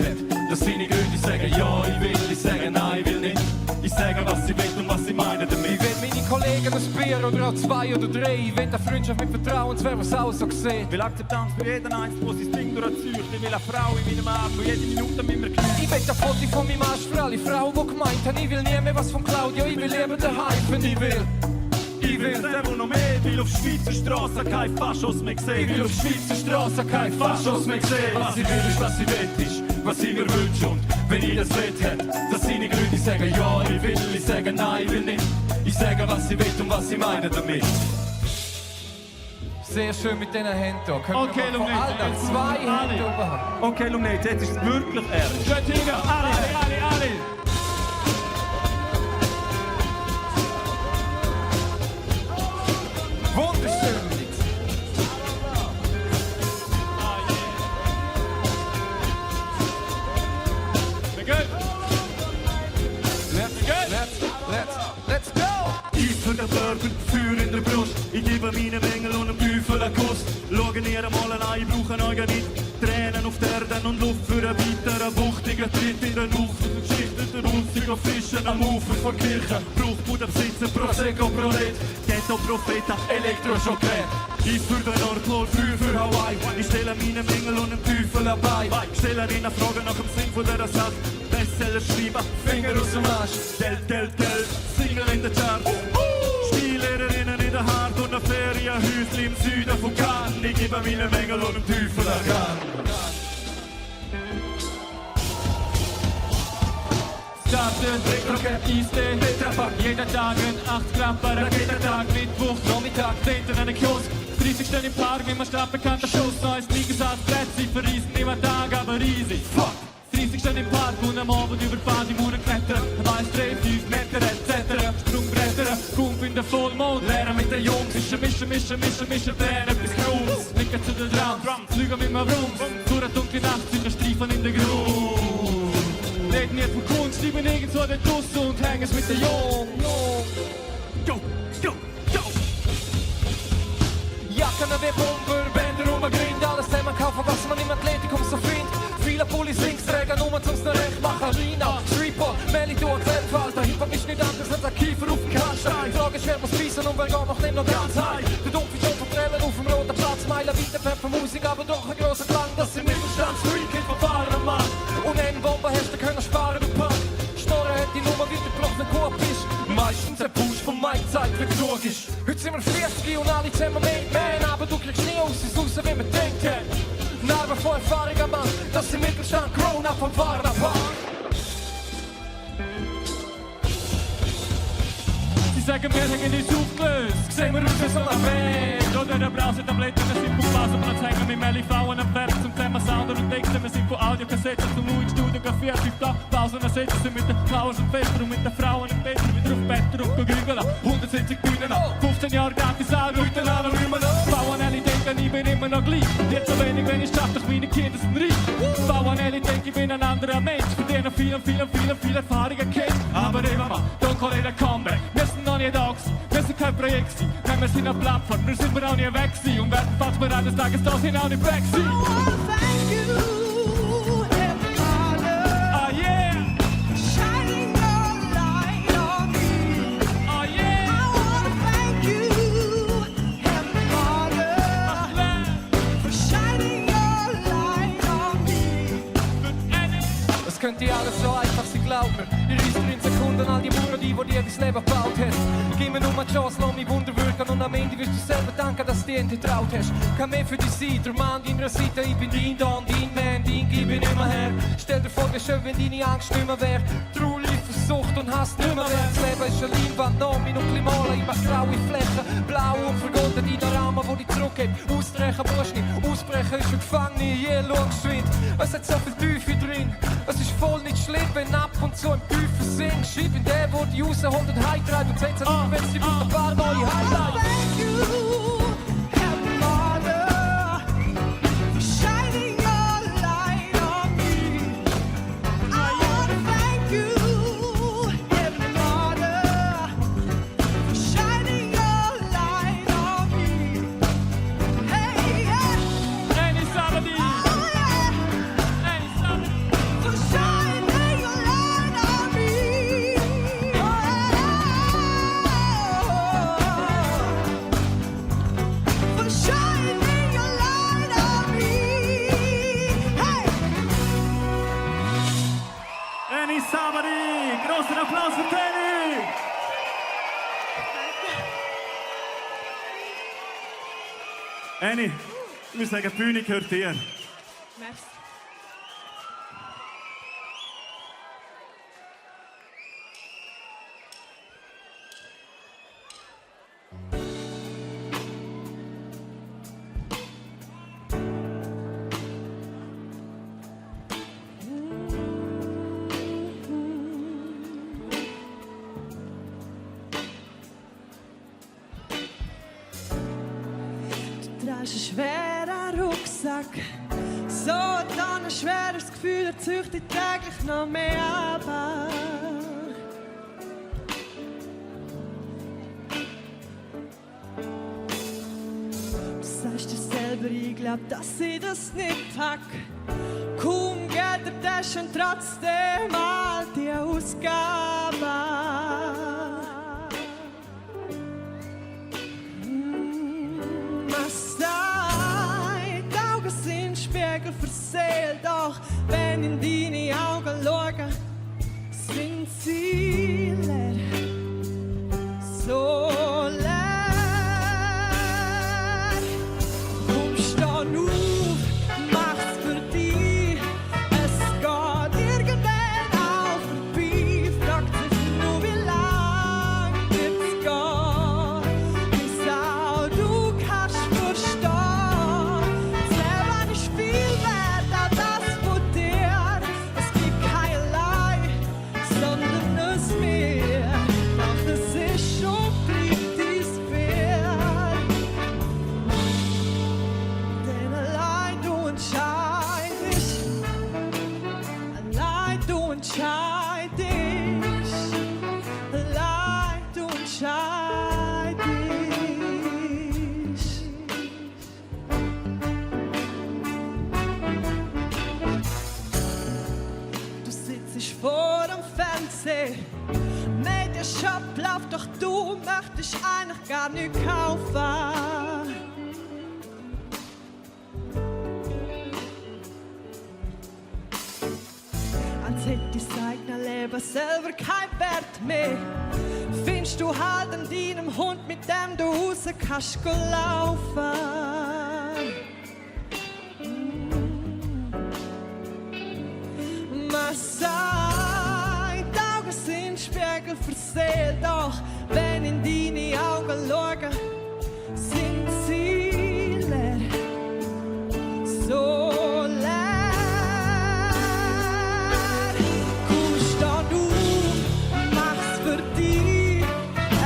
dass seine Gründe sagen, ja, ich will, ich sage nein, ich will nicht. Ich sage, was ich will und was ich meine damit. Ich will meine Kollegen ein Bier oder auch 2 oder 3. Ich will eine Freundschaft mit Vertrauen, das wäre was auch so gesehen. Ich will Akzeptanz für jeden Einzelnen, der sein Ding durchzieht. Ich will eine Frau in meinem Arm, die jede Minute mit mir knallt. Ich will ein Foto von meinem Arsch für alle Frauen, die gemeint haben, ich will nie mehr was von Claudio, ich will lieber den Hype, wenn ich will. Ich will der, der noch mehr will, auf Schweizer Straßen kein Faschos mehr sehen. Ich will auf Schweizer Straßen kein Faschos mehr sehen. Was ich will, ist was ich will, ist was ich mir wünsche. Und wenn ich das will, dass seine Gründe sagen, ja, ich will, ich sage nein, ich will nicht. Ich sage, was ich will und was ich meine damit. Sehr schön mit diesen Händen hier. Okay, Lumnezia. 2 Hände oben haben. Okay, Lumnezia, jetzt ist es wirklich ernst. Alle. Wunderschön. Let's go! Eis für den Burger, Feuer in der Brust. Ich gebe meinen Engel und dem Teufel einen Kuss. Schauen ihr mal an, ich brauche euch nicht. Tränen auf der Erde und Luft für einen weiteren wuchtigen Tritt in den Ufer. Geschichteten Unsiger Fischen am Ufer von Kirche. Bruchbudenbesitzer, Prosecco, Prolet. Ghetto, Propheta, Elektroschockgerät. Eis für den Nordpol, Feuer für Hawaii. Ich stelle meinen Engel und dem Teufel dabei. Ich stelle ihnen Fragen nach dem Sinn von dieser Sache. Bestseller schreiben, Finger aus dem Arsch. Del, Single in der Charts. Spiellehrerinnen in der Hand und ein Ferienhäuschen im Süden von Cannes. Ich gebe meinen Engel und dem Teufel einen Gang. Starten, Retro-Cap, Eiste, Tetrapack, jeder Tag ein 8 Klapper, Raketentag, Mittwoch, Nachmittag, 10. an den Kiosk, 30 Stunden im Park, immer stadtbekannter Schuss, neues Sneakers, Plätze, verriesen immer Tag, aber riesig, fuck! 30 Stunden im Park und am Abend über Partymuren klettern, ein 5 Meter etc. Sprungbretter, Kump in der Vollmond, lernen mit den Jungs, mischen, Tränen etwas Grums, nicken zu den Drums, flügen mit mir rum, durch eine dunkle Nacht sind Streifen in der Grund. Reden nicht von Kunst, lieben irgendwo den Duss und hängen es mit den Jungs. Go! Jacken wie Bomber, Bänder um ein Grind, alles zusammen kaufen, was man im Athletikum so findet. Viele Pullis links tragen, nur zum Recht machen. Rina, Streetball, Melly, du ein Quellfalter. Hip-Hop ist nicht anders als ein Kiefer auf dem Kannstein. Die Frage ist, wer muss beißen und wer geht noch nicht noch ganz heim. Der dumpfe Ton von Tränen auf dem roten Platz. Meilen weiter Pep für Musik, aber doch ein grosser Klang. Das sind Mittelstands-Freak-Hit von Fahrermann. Und einen Bomber hast du können sparen, du Pack. Storre hat die Nummer weiter gebrochen, wenn Coop ist. Meistens ein Push von Mike zeigt, wie genug ist. Heute sind wir 40 und alle zusammen mit Man. Aber du kriegst nie aus, es raus, wie wir denken. Narben vor Erfahrung am Mann, das im Mittelstand grown up vom wahren Erfahrung. Sie sagen, wir hängen uns aufgelöst, sehen wir aus wie so eine Band. Oder der Brausetabletten, wir sind von Basenplatz, hängen mit Melli Frauen am Pferd zum Thema Sounder und Texten. Wir sind von Audiokassetten zum neuen Studio, Kaffee, Blau, Pausen ersetzen sie mit den Flowers und Fester und mit den Frauen im Bett, wieder auf Bett und grügeln. 170 Bühnen an, 15 Jahre gratis an, heute an und immer noch. Bauernelli denken, ich bin immer noch gleich. Nicht so wenig, wenn ich schaffe, doch meine Kinder sind reich. Bauernelli denken, ich bin ein anderer Mensch, für den viel Erfahrungen kennt. Aber immer mal, don't call it a comeback. Wir sind noch nie da gewesen, wir sind kein Projekt gewesen. Nein, wir sind eine Plattform, wir sind auch nie weg gewesen. Und werden, falls wir eines Tages da sind, auch nicht weg sein. Könnte alles so einfach sein, glaub mir. Ich reiss in Sekunden all die Mauern, die dir dein Leben gebaut hast. Gib mir nur eine Chance, lass mich Wunder wirken und am Ende wirst du selber danken, dass du dir getraut hast. Kann mehr für dich sein, der Mann deiner Seite, ich bin dein Don, dein Man, dein Gib ich nicht mehr her. Stell dir vor, wie schön, wenn deine Angst nicht mehr wär. True, Versucht und Hass nicht mehr wär. Das Leben ist eine Leinwand, noch mein und malen, ich mach graue Flächen, blau und vergolden in den Rahmen, wo ich zurückgebe. Ausstreichen musst nicht, ausbrechen ist ein Gefangene, Yellow geschwind. Es hat so viel Tiefe drin, es ist voll nicht schlimm, wenn ab und zu ein Teufel singt. Schreib in der, wo die rausholt und heimtreibt und setzt an, wenn sie ein paar neue Highlights. Thank you, Heavenly Father, for shining your light on me. I wanna thank you, Heavenly Father, for shining your light on me. Hey, yeah. Annie, ich würde sagen, die Bühne gehört dir. Merci. Das ist ein schwerer Rucksack. So dann ein schweres Gefühl, er züchtet täglich noch mehr ab. Du sagst dir selber, ich glaub, dass ich das nicht pack. Kaum geht der Tasch und trotzdem all die Ausgaben. Verseelt, doch wenn in deine Augen schaue, sind sie leer, so leer. Komm, steh auf, mach's für dich, es geht irgendwann auch vorbei. Fragt sich nur, wie lang wird's gehen, bis auch du kannst verstehen. Mediashop läuft, doch du möchtest eigentlich gar nicht kaufen. Als hätte dein eigenes Leben selber kein Wert mehr. Findest du halt an deinem Hund, mit dem du raus kannst laufen. Spiegel verseelt, doch wenn in deine Augen schaue, sind sie leer, so leer. Komm, steh auf, mach's für dich,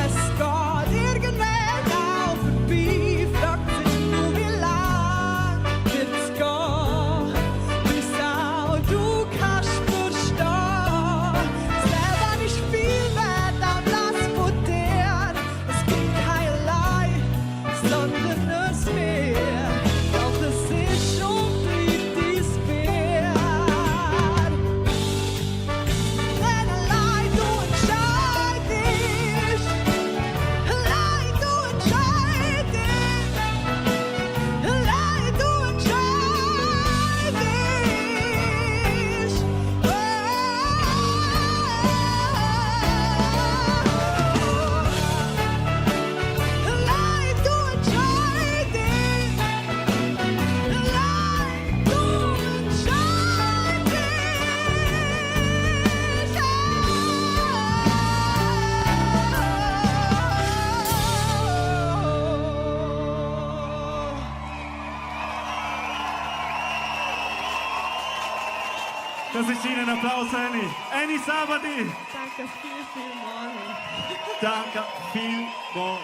es geht irgendwann auch vorbei. Fragt sich nur, wie lang wird's gehen, bis auch du kannst verstehen. Viel wert am Platz von dir. Es gibt kein Leid, sondern es mehr. Doch es ist schon bleibt dies wert. Denn allein du entscheidest, allein du entscheidest, allein du entscheidest. Das ist Ihnen ein Applaus, Annie. Annie Sabadi. Danke vielmals. Danke vielmals.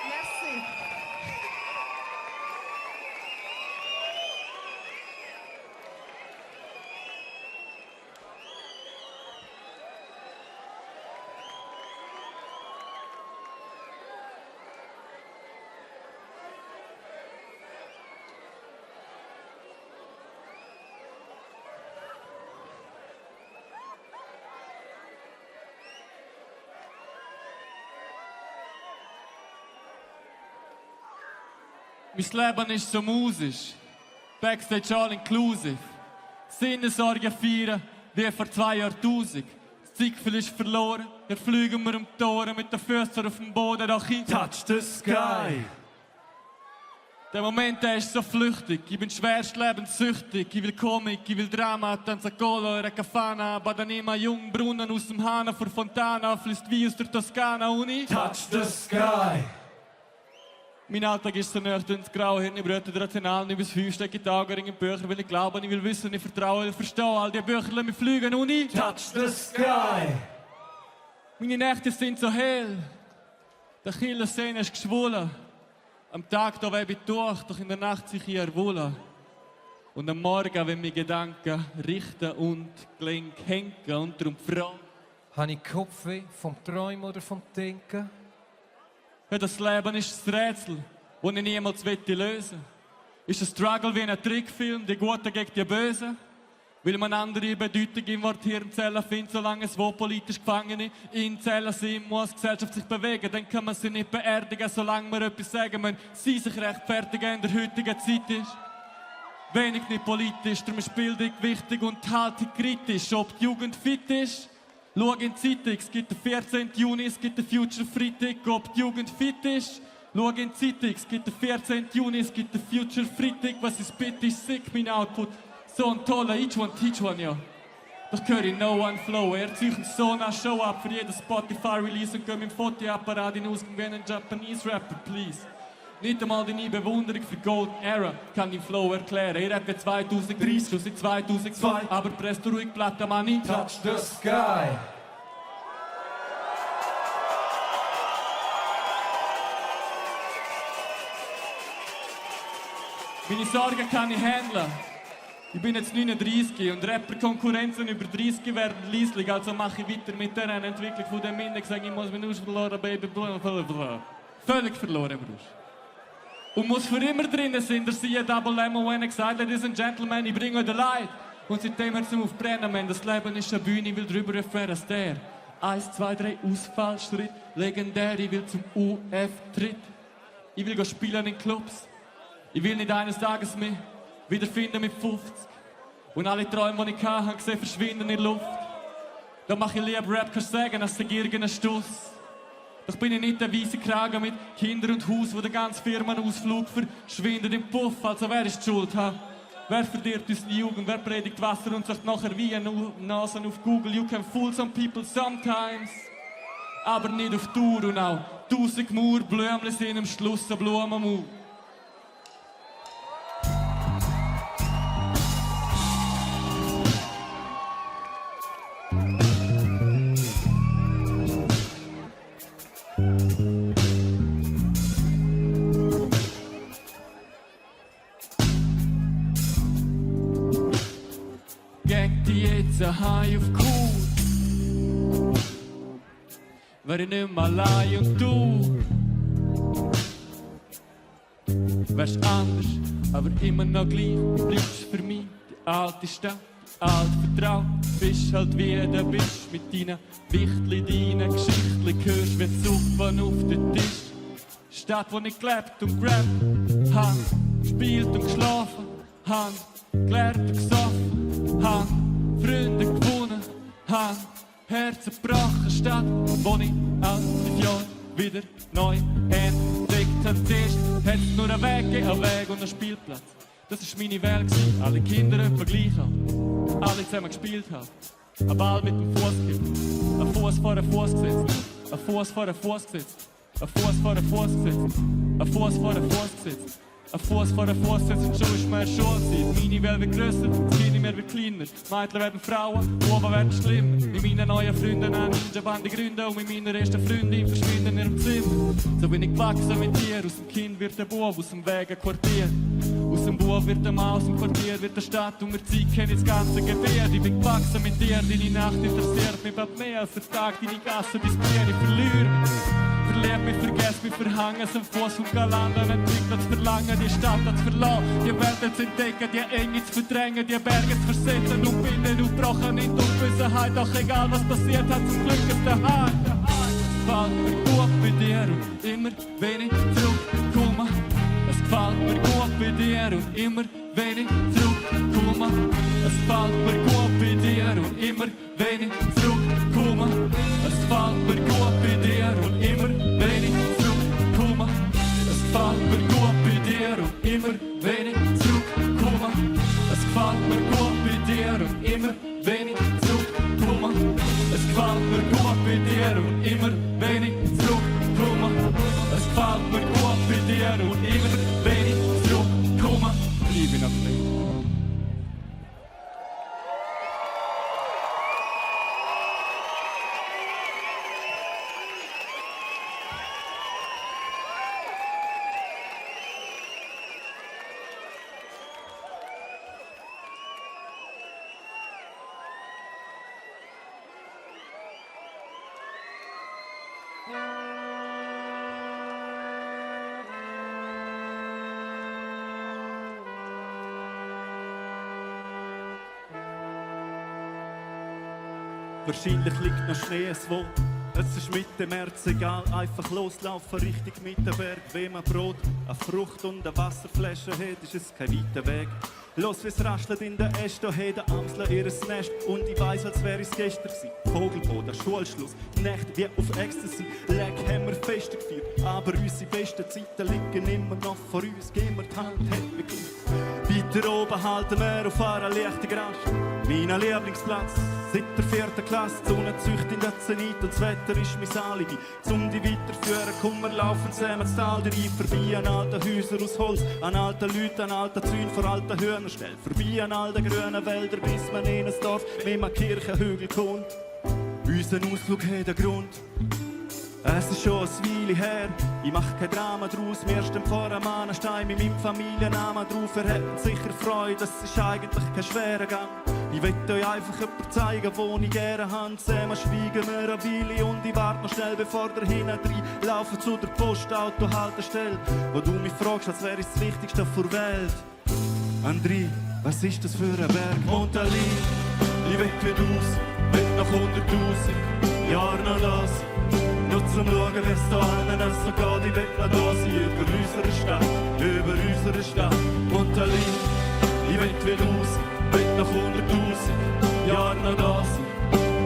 Merci. Mein Leben ist so musisch, Backstage all inclusive. Sinnesorgen feiern wie vor 2 Jahrtausend. Das Zickfel ist verloren, dann fliegen wir um die Tore mit den Füßen auf dem Boden, doch ich touch the sky. Der Moment, der ist so flüchtig, ich bin schwerst lebenssüchtig. Ich will Komik, ich will Drama, Tanzacolo, Recafana, Badanima, Jungbrunnen aus dem Hahn vor Fontana, fließt wie aus der Toskana und ich touch the sky. Mein Alltag ist so nöch, ins graue Hirn, ich bröte rational, nicht bis 5 stecke Tage in Bücher, will ich glauben, ich will wissen, ich vertraue, ich verstehe, all die Bücher lassen mich fliegen und ich touch the sky. Meine Nächte sind so hell, der Achillessehne ist geschwollen. Am Tag da webe ich durch, doch in der Nacht sich ich erwohlen. Und am Morgen, wenn mich Gedanken richten und Gelenk hängen und darum fragen. Habe ich Kopfweh vom Träumen oder vom Denken? Ja, das Leben ist ein Rätsel, das ich niemals lösen will. Ist ein Struggle wie ein Trickfilm, die Guten gegen die Bösen? Weil man andere Bedeutung im Wort Hirnzellen findet, solange es wo politisch Gefangene in Zellen sind, muss die Gesellschaft sich bewegen. Dann kann man sie nicht beerdigen, solange wir etwas sagen müssen. Sie sich rechtfertigen in der heutigen Zeit ist. Wenig nicht politisch, darum ist Bildung wichtig und die Haltung kritisch. Ob die Jugend fit ist, schau in die Zeitung, es gibt den 14. Juni, es gibt den Future Freitag. Ob die Jugend fit ist, schau in die Zeitung, es gibt den 14. Juni, es gibt den Future Freitag. Was ist bitte, ist sick, mein Output. So ein toller each one, teach one, ja. Doch höre ich no one flow. Er zieht so nach Show ab für jeden Spotify-Release und geht mit dem Fotoapparat in Ausgang wie ein Japanese Rapper, please. Nicht einmal deine Bewunderung für Golden Era kann den Flow erklären. Ich rappe 2030, schon seit 2002, aber presst ruhig, Platte, Mann, touch the sky. Meine Sorgen kann ich handeln. Ich bin jetzt 39 und Rapper-Konkurrenzen über 30 werden leislich, also mache ich weiter mit der Entwicklung von dem Index. Ich muss mich verloren, Baby, blablabla. Völlig verloren, Bruder. Und muss für immer drinnen sein, der siehe Double Lemon, wenn er gesagt, Ladies and Gentlemen, ich bringe euch den Light. Und seitdem hört es auf brennen, man. Das Leben ist eine Bühne, ich will drüber erfahren als der. 1, 2, 3, Ausfallschritt, legendär, ich will zum UF-Tritt. Ich will spielen in Clubs. Ich will nicht eines Tages mehr wiederfinden mit 50. Und alle Träume, die ich hatte, gesehen, verschwinden in der Luft. Da mache ich lieber Rap, kannst du sagen, als der gierige Stuss. Doch bin ich nicht der weisse Kragen mit Kindern und Haus, wo der ganze Firmenausflug verschwindet im Puff. Also wer ist die Schuld, ha? Wer verdirbt unsere Jugend? Wer predigt Wasser und sagt nachher wie eine Nase auf Google? You can fool some people sometimes. Aber nicht auf Tour und auch 1000 Mauer Blümchen sind am Schluss ein Blumenmauer. High auf Kur, wär ich nicht mehr allein und du wärst anders, aber immer noch gleich. Bleibst für mich die alte Stadt, die alte Vertraut. Bist halt wie du bist, mit deinen Wichtli, deinen Geschichtli. Hörst wie die Suppe auf den Tisch. Stadt, wo ich gelebt und gerappt hab, gespielt und geschlafen hab, gelernt und gesoffen hab, Freunde gewonnen, haben Herzen gebrochen, Stadt, wo ich all 5 Jahre wieder neu entdeckt habe. Zuerst hat es nur einen Weg gegeben, einen Weg und einen Spielplatz. Das war meine Welt gewesen. Alle Kinder etwa gleich haben, alle zusammen gespielt haben. Ein Ball mit dem Fuß gekippt, ein Fuß vor den Fuß gesetzt, ein Fuß vor den Fuß gesetzt, ein Fuß vor den Fuß gesetzt, ein Fuß vor den Fuß gesetzt. Ein Fuß vor den Fuß setzen, und schon ist mehr Schulzeit. Meine Welt wird grösser, das Kind mehr wird kleiner. Mädchen werden Frauen, Buben werden schlimmer. Mit meinen neuen Freunden eine Ninja-Bande gründen und mit meiner ersten Freundin verschwinden in ihrem Zimmer. So bin ich gewachsen mit dir, aus dem Kind wird ein Bub, aus dem Weg ein Quartier. Aus dem Bub wird ein Mann, aus dem Quartier wird eine Stadt und wir Zeit kennen das ganze Gebiet. Ich bin gewachsen mit dir, deine Nacht interessiert mich bald mehr als der Tag, deine Gasse, dein Bier, ich verliere mich. Verliert mich, vergesst mich, verhangen, sind Fuß und Galant, einen Trick zu verlangen, die Stadt zu verlassen, die Welt zu entdecken, die Enge zu verdrängen, die Berge zu versetzen und binden und gebrochen in die Unwissenheit, doch egal was passiert hat, zum Glück ist der Hart. Es gefällt mir gut bei dir und immer wenn ich zurückkomme. Es gefällt mir gut bei dir und immer wenn ich zurückkomme. Es gefällt mir gut bei dir und immer wenn ich zurückkomme. gefällt mir gut bei dir und immer wenn ich zurückkomme. Es gefällt mir gut bei dir und immer wenn ich zurückkomme. Es gefällt mir gut bei dir und immer wenn ich zurückkomme. Es gefällt mir gut bei dir und immer wenn ich zurückkomme. Es gefällt mir gut bei dir und immer wenn ich zurückkomme. Liebe nach mir. Wahrscheinlich liegt noch Schnee, es wo. Es ist Mitte März egal, einfach loslaufen Richtung Mittenberg. Wenn man Brot, eine Frucht und eine Wasserflasche hat, ist es kein weiter Weg. Los, wie's raschelt in der Äste, da hat der Amsler ihres Nest. Und ich weiss, als wär es gestern gewesen. Vogelboden, Schulschluss, Nächte wie auf Ecstasy. Leck haben wir feste gefeiert, aber unsere besten Zeiten liegen immer noch vor uns. Gehen wir die Hand, hat mir gleich. Weiter oben halten wir auf einer leichten Grast. Mein Lieblingsplatz, seit der 4. Klasse. Die Sonne züchtet in der Zenit und das Wetter ist mein Alibi. Zum die weiterführen, komm, wir laufen zusammen das Tal rein. Vorbei an alten Häusern aus Holz, an alten Leuten, an alten Zäunen vor alten Hühnerställen. Vorbei an alten grünen Wäldern, bis man in ein Dorf mit einem Kirchenhügel kommt. Unser Ausflug hat einen Grund. Es ist schon ein Weile her, ich mach kein Drama draus. Wir stehen vor einem Mannenstein mit meinem Familiennamen drauf. Er hat sicher Freude, das ist eigentlich kein schwerer Gang. Ich will euch einfach jemanden zeigen, wo ich gerne habe. Zusammen schweigen wir eine Weile und ich warte noch schnell, bevor der hinten rein laufen zu der Postautohaltestelle. Wo du mich fragst, als wäre es das Wichtigste der Welt. André, was ist das für ein Berg? Montalin, ich will wieder raus, will nach 100.000 Jahren noch das. Nur zum Schauen, wie es da anderen so geht, ich will noch da sein. Über unsere Stadt, über unsere Stadt. Montalin, ich will wieder raus, will nach 100.000 Jahren noch da sein.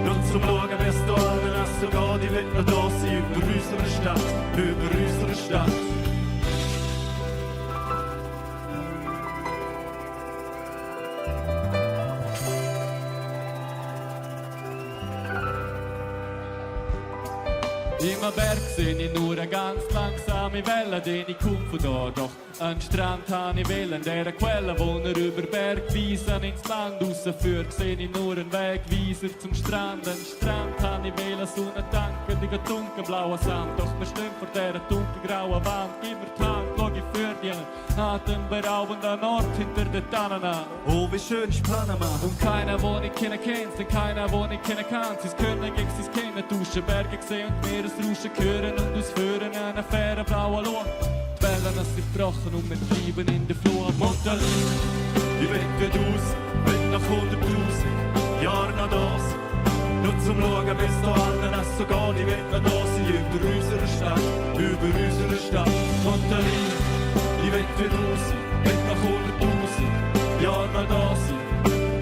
Nur zum Schauen, wie es da anderen so geht, ich will noch da sein. Über unsere Stadt, über unsere Stadt. Im Berg seh ich nur eine ganz langsame Welle, denn ich komm von da. Doch an Strand han ich will, an dieser Quelle, wo er über Bergwiesen ins Land rausführt, seh ich nur einen Wegweiser zum Strand. An Strand han ich will, Sonne tanken, die dunkelblauen Sand. Doch wir stehen vor dieser dunkelgrauen Wand, gib mir die Hand, schau ich für dich. Atemberaubender Ort hinter den Tannen an. Oh, wie schön ist Panama. Und keiner, wo ich kennen kennt, denn keiner, wo ich kennen kann. Sie können gegen sie kennen, tauschen Berge sehen und Meeresrauschen hören und ausführen einen fairen blauen Luft. Die Wellen sind gebrochen und wir bleiben in der Flut. Montalin, ich will wieder raus, will nach 100.000 Jahren noch da sein. Nur zum Schauen, wie es da anderen so geht, ich will noch da sein. Über unsere Stadt, über unsere Stadt. Montalin, ich will wieder raus, will nach 100.000 Jahren noch da sein.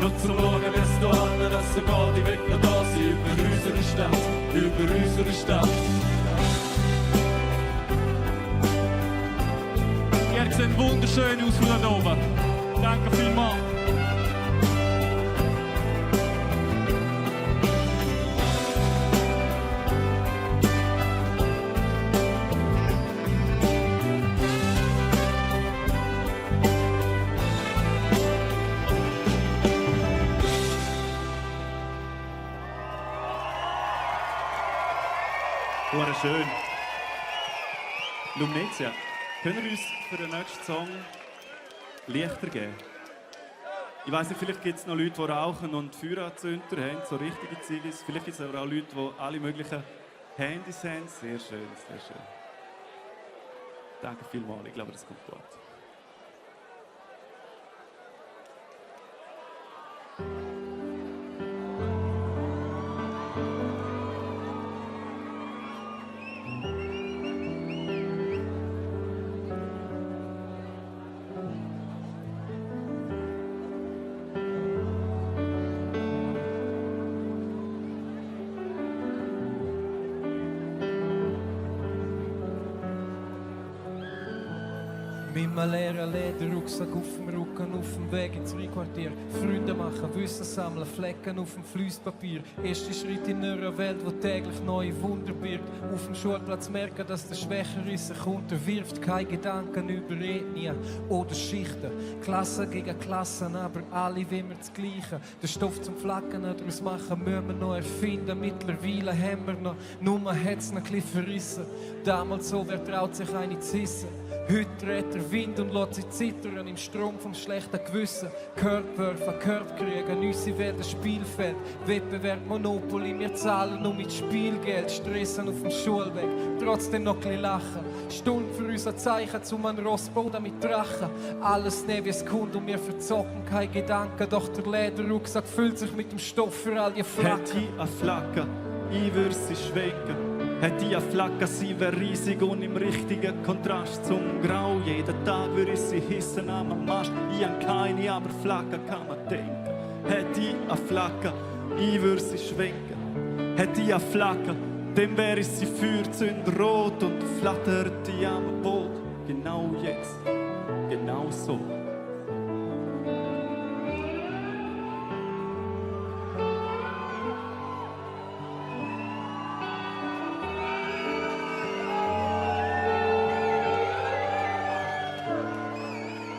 Nur zum Schauen, wie es da anderen so geht, ich will noch da sein. Über unsere Stadt, über unsere Stadt. Ihr seht wunderschön aus von da oben. Danke vielmals. Schön. Lumnezia, können wir uns für den nächsten Song Lichter geben? Ich weiss nicht, vielleicht gibt es noch Leute, die rauchen und Feueranzünder haben, so richtige Zivis. Vielleicht gibt es aber auch Leute, die alle möglichen Handys haben. Sehr schön, sehr schön. Danke vielmals, ich glaube, das kommt gut. Mit meinem leeren Lederrucksack auf dem Rücken, auf dem Weg ins Rheinquartier. Freunde machen, Wissen sammeln, Flecken auf dem Fließpapier. Erster Schritt in einer Welt, wo täglich neue Wunder birgt. Auf dem Schulplatz merken, dass der Schwächere sich unterwirft. Keine Gedanken über Ethnien oder Schichten. Klassen gegen Klassen, aber alle wollen wir das Gleiche. Den Stoff zum Flacken daraus machen, müssen wir noch erfinden. Mittlerweile haben wir noch, nur hat es noch ein bisschen verrissen. Damals so, wer traut sich eine zu hissen? Heute dreht der Wind und lässt sie zittern im Strom vom schlechten Gewissen. Körperwerfen, Körperkriegen, unsere Welt ein Spielfeld. Wettbewerb, Monopoly, wir zahlen nur mit Spielgeld. Stressen auf dem Schulweg, trotzdem noch ein bisschen lachen. Stunden für unser Zeichen, zum ein Rossboden mit Drachen. Alles nehmen wie es kommt und wir verzocken keine Gedanken. Doch der Lederrucksack füllt sich mit dem Stoff für all die Flacken. Hätte ich eine Flagge, ich würde sie schwenken. Hätte ich eine Flagge, sie wäre riesig und im richtigen Kontrast zum Grau. Jeden Tag würde ich sie hissen am Mast. Ich habe keine, aber Flagge kann man denken. Hätte ich eine Flagge, ich würde sie schwenken. Hätte ich eine Flagge, dann wäre ich sie feuerzünderrot und flatterte am Boot. Genau jetzt, genau so.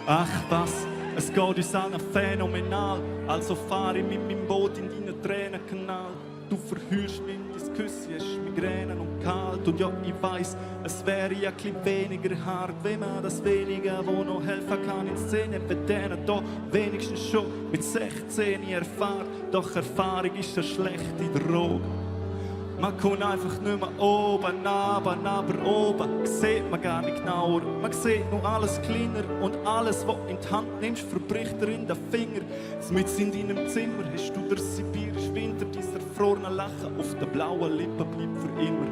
Ach was, es geht uns allen phänomenal. Also fahre ich mit meinem Boot in deinen Tränenkanal. Du verhüllst mich in dein Küsschen, hast Migränen und kalt. Und ja, ich weiss, es wäre ja ein bisschen weniger hart, wenn man das Wenige, wo noch helfen kann, in Szene denen hier wenigstens schon mit 16 erfahrt. Doch Erfahrung ist eine schlechte Droge. Man kommt einfach nicht mehr oben, aber oben sieht man gar nicht genauer. Man sieht nur alles kleiner und alles, was in die Hand nimmst, verbricht dir in den Finger. Mit in deinem Zimmer hast du der sibirische Winter, dieser erfrorene Lachen auf den blauen Lippen bleibt für immer.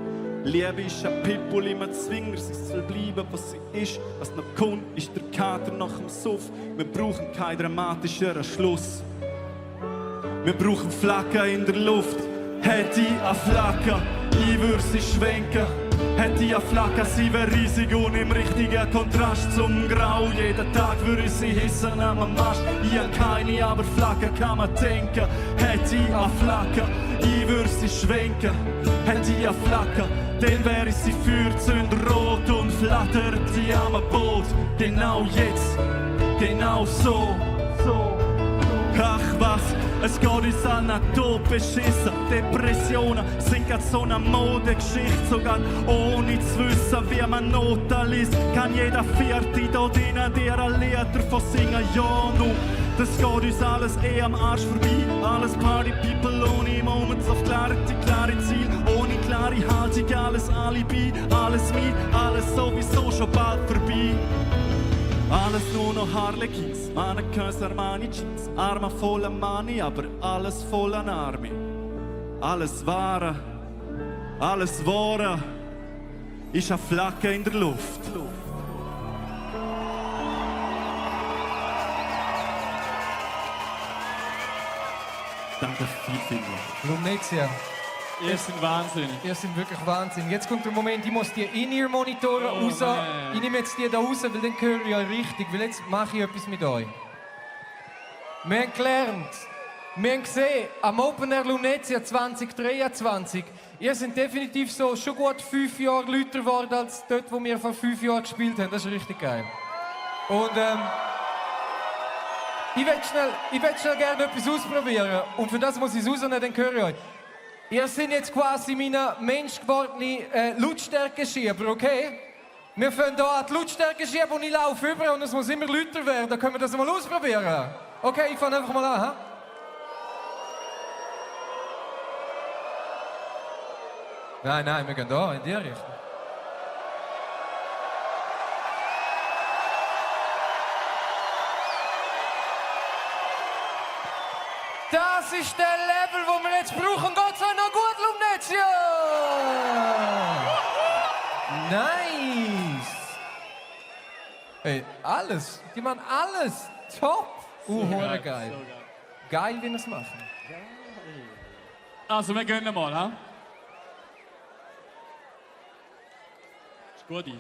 Liebe ist ein Pitbull, man Zwinger, sie soll bleiben, was sie ist. Was noch kommt, ist der Kater nach dem Suff. Wir brauchen keinen dramatischeren Schluss. Wir brauchen Flaggen in der Luft. Hätte ich eine Flagge, ich würde sie schwenken. Hätte ich eine Flagge, sie wäre riesig und im richtigen Kontrast zum Grau. Jeden Tag würde ich sie hissen am Mast. Ich habe keine, aber Flagge kann man denken. Hätte ich eine Flagge, ich würde sie schwenken. Hätte ich eine Flagge, dann wäre ich sie feuerzünderrot und flatterte am Boot. Genau jetzt, genau so. Ach was, es geht uns an tot beschissen. Depressionen sind grad so eine Modegeschichte. Sogar ohne zu wissen, wie man Noten liest, kann jeder Vierte da drinnen dir ein Lied davon singen. Ja, nu, das geht uns alles am Arsch vorbei. Alles Party People ohne Moments of Clarity, klare Ziel, ohne klare Haltung, alles Alibi, alles mir, alles sowieso schon bald vorbei. Alles nur noch Harlequins, Mannequins, Armani Jeans, Arme voller Money, aber alles voller Arme. Alles Wahre, alles Wahre, ist eine Flagge in der Luft. Danke vielmals. Lumnezia. Ihr seid wahnsinnig. Ihr seid wirklich Wahnsinn. Jetzt kommt der Moment, ich muss die In-Ear-Monitore raus. man. Ich nehme jetzt die da raus, weil dann höre ich euch richtig. Weil jetzt mache ich etwas mit euch. Wir haben gelernt, wir haben gesehen, am Open Air Lumnezia 2023, ihr seid definitiv so schon gut 5 Jahre lauter geworden als dort, wo wir vor 5 Jahren gespielt haben. Das ist richtig geil. Und ich will schnell gerne etwas ausprobieren. Und für das muss ich es rausnehmen, dann höre ich euch. Ihr seid jetzt quasi meine menschgewordene Lautstärkenschieber, okay? Wir fangen hier an die Lautstärke schieben und ich laufe über und es muss immer lauter werden. Dann können wir das mal ausprobieren. Okay, ich fange einfach mal an. Ha? Nein, wir gehen hier in die Richtung. Das ist der Level, den wir jetzt brauchen. Gott sei Dank gut, Lumnezia! Nice! Hey, alles. Die machen alles. Top! Hure geil. Geil, wie wir es machen. Also, wir gehen mal, ha? Ist gut, Yves.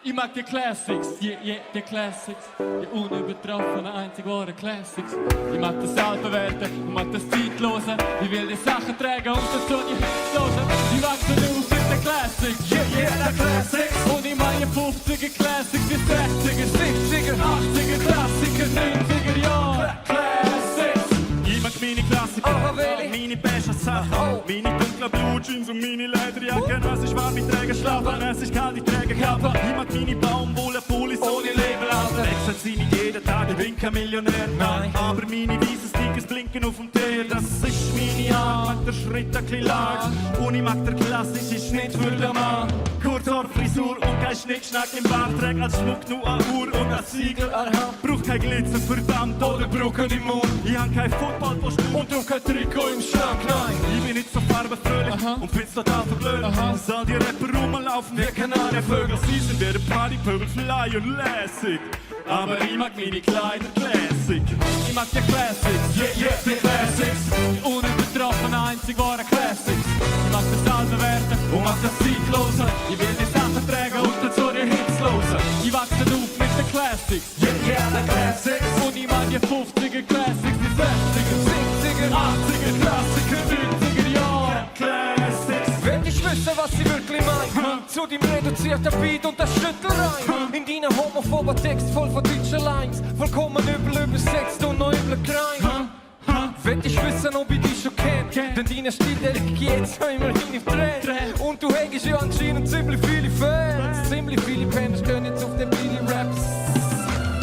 Ich mag die Classics, die Classics, die unübertroffenen, einzig wahren Classics. Ich mag das Altbewerten und mag das Zeitlose. Ich will die Sachen tragen und dazu die Hits hören. Ich wachse auf mit den Classics, der Classics. Und ich meine 50er Classics, die 60er, 70er, 80er Klassiker, 90er Jahre Classics. Ich mag meine Klassiker, meine besten Sachen, meine dunklen Blue Jeans und meine Lederjacke. Es ist warm, ich trage Schlappen, es ist kalt, ich trage Kappe. Ich mag meine Baumwolle-Pullis ohne Label. Wechseln sie nicht jeden Tag, ich bin kein Millionär, nein. Aber meine weißen Stickers blinken auf dem Teer, das ist meine Art. Ich mag den Schritt ein bisschen lang und ich mag den klassischen Schnitt für den Mann. Kurzhaarfrisur und kein Schnickschnack im Bart, trägt als Schmuck nur eine Uhr und ein Siegel an der Hand. Braucht kein Glitzer, verdammt, oder Brücken im Mund. Ich hab kein Footballkostüm und du kein Trikot im Schrank, nein. Ich bin nicht so farbenfröhlich und find's total verblödend, dass all die Rapper rumlaufen wie Kanarienvögel. Sie sind wie der Partypöbel, fly und lässig, aber ich mag meine Kleider classic. Ich mag die Classics, die Classics, die unübertroffenen, einzig wahren Classics. Ich mag das Altbewerten und mag das Zeitlose. Ich will die Sachen tragen und dazu die Hits hören. Ich wachse auf mit den Classics, die Classics. Und ich mag die 50er Classics, die 60er, 70er, 80er Klassiker, 90er Jahre Classics. Wenn ich wüsste, was sie wirklich meinen, zu dem reduzierten Beat und das Schüttelrein. In deinen homophoben Text voll von deutschen Lines, vollkommen übel übersetzt und noch übel klein. Wenn ich wissen, ob ich dich schon kenn, denn deine Stil, der liegt jetzt immerhin im Trend. Und du hängst ja anscheinend ziemlich viele Fans. Ziemlich viele Fans gehen jetzt auf den Billy-Raps.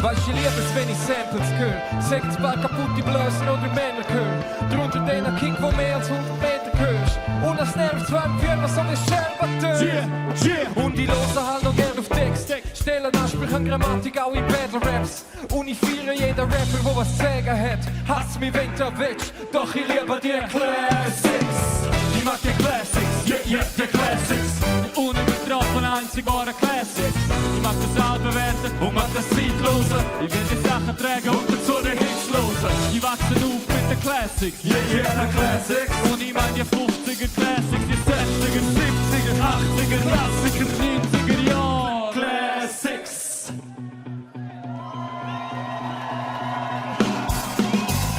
Weißt du, ich liebe es, wenn ich Samples höre. Sekt's bei kaputte Blößen oder Männer hören. Drunter den King, wo mehr als 100 Meter hörst. Und das nervt zwar im Firma, so wie Scherbateur. Und ich höre halt noch gern auf Text. Stellen Ansprüche an Grammatik, auch in Battle-Raps. Und ich feiere jeden Rapper, der was zu sagen hat. Hass mich, wenn du willst, doch ich liebe die Classics. Ich mag die Classics, die Classics, die unübertroffenen, einzig wahren Classics. Ich mag das Altbewerten und mag das Zeitlose. Ich will die Sachen tragen und dazu die Hits hören. Ich wachse auf mit den Classics, die Classics. Und ich meine die 50er Classics, die 60er, 70er, 80er Klassiker, 90er Jahre Classics.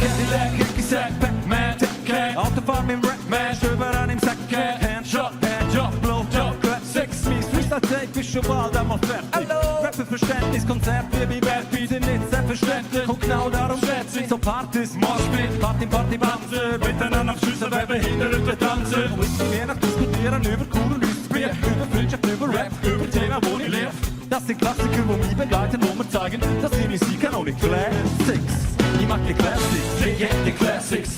Cadillac, Hickey, Sack, Pac-Man, Tic-Tac. Autofahren mit dem Rap-Man, Stöbern im Sack-Cat. Handshot, Handjob, Blowjob, Classics. Mies, Freestyle-Take, bist schon bald einmal fertig. Rapper-Verständnis, Konzert, wie Bad Beat, sind nicht selbstverständlich. Und genau darum schätze ich so Partys, Moshpit, Party-Banzer. Miteinander schiessen, wer behinderte Tanzen. Und ich mehr nach diskutieren über cool und Bier, über Freundschaft, über Rap, über Themen, wo ich lebe. Das sind Klassiker, die mich begleiten, wo wir zeigen, dass die Musik auch nicht Classics. Ich mag die Classics, die Classics,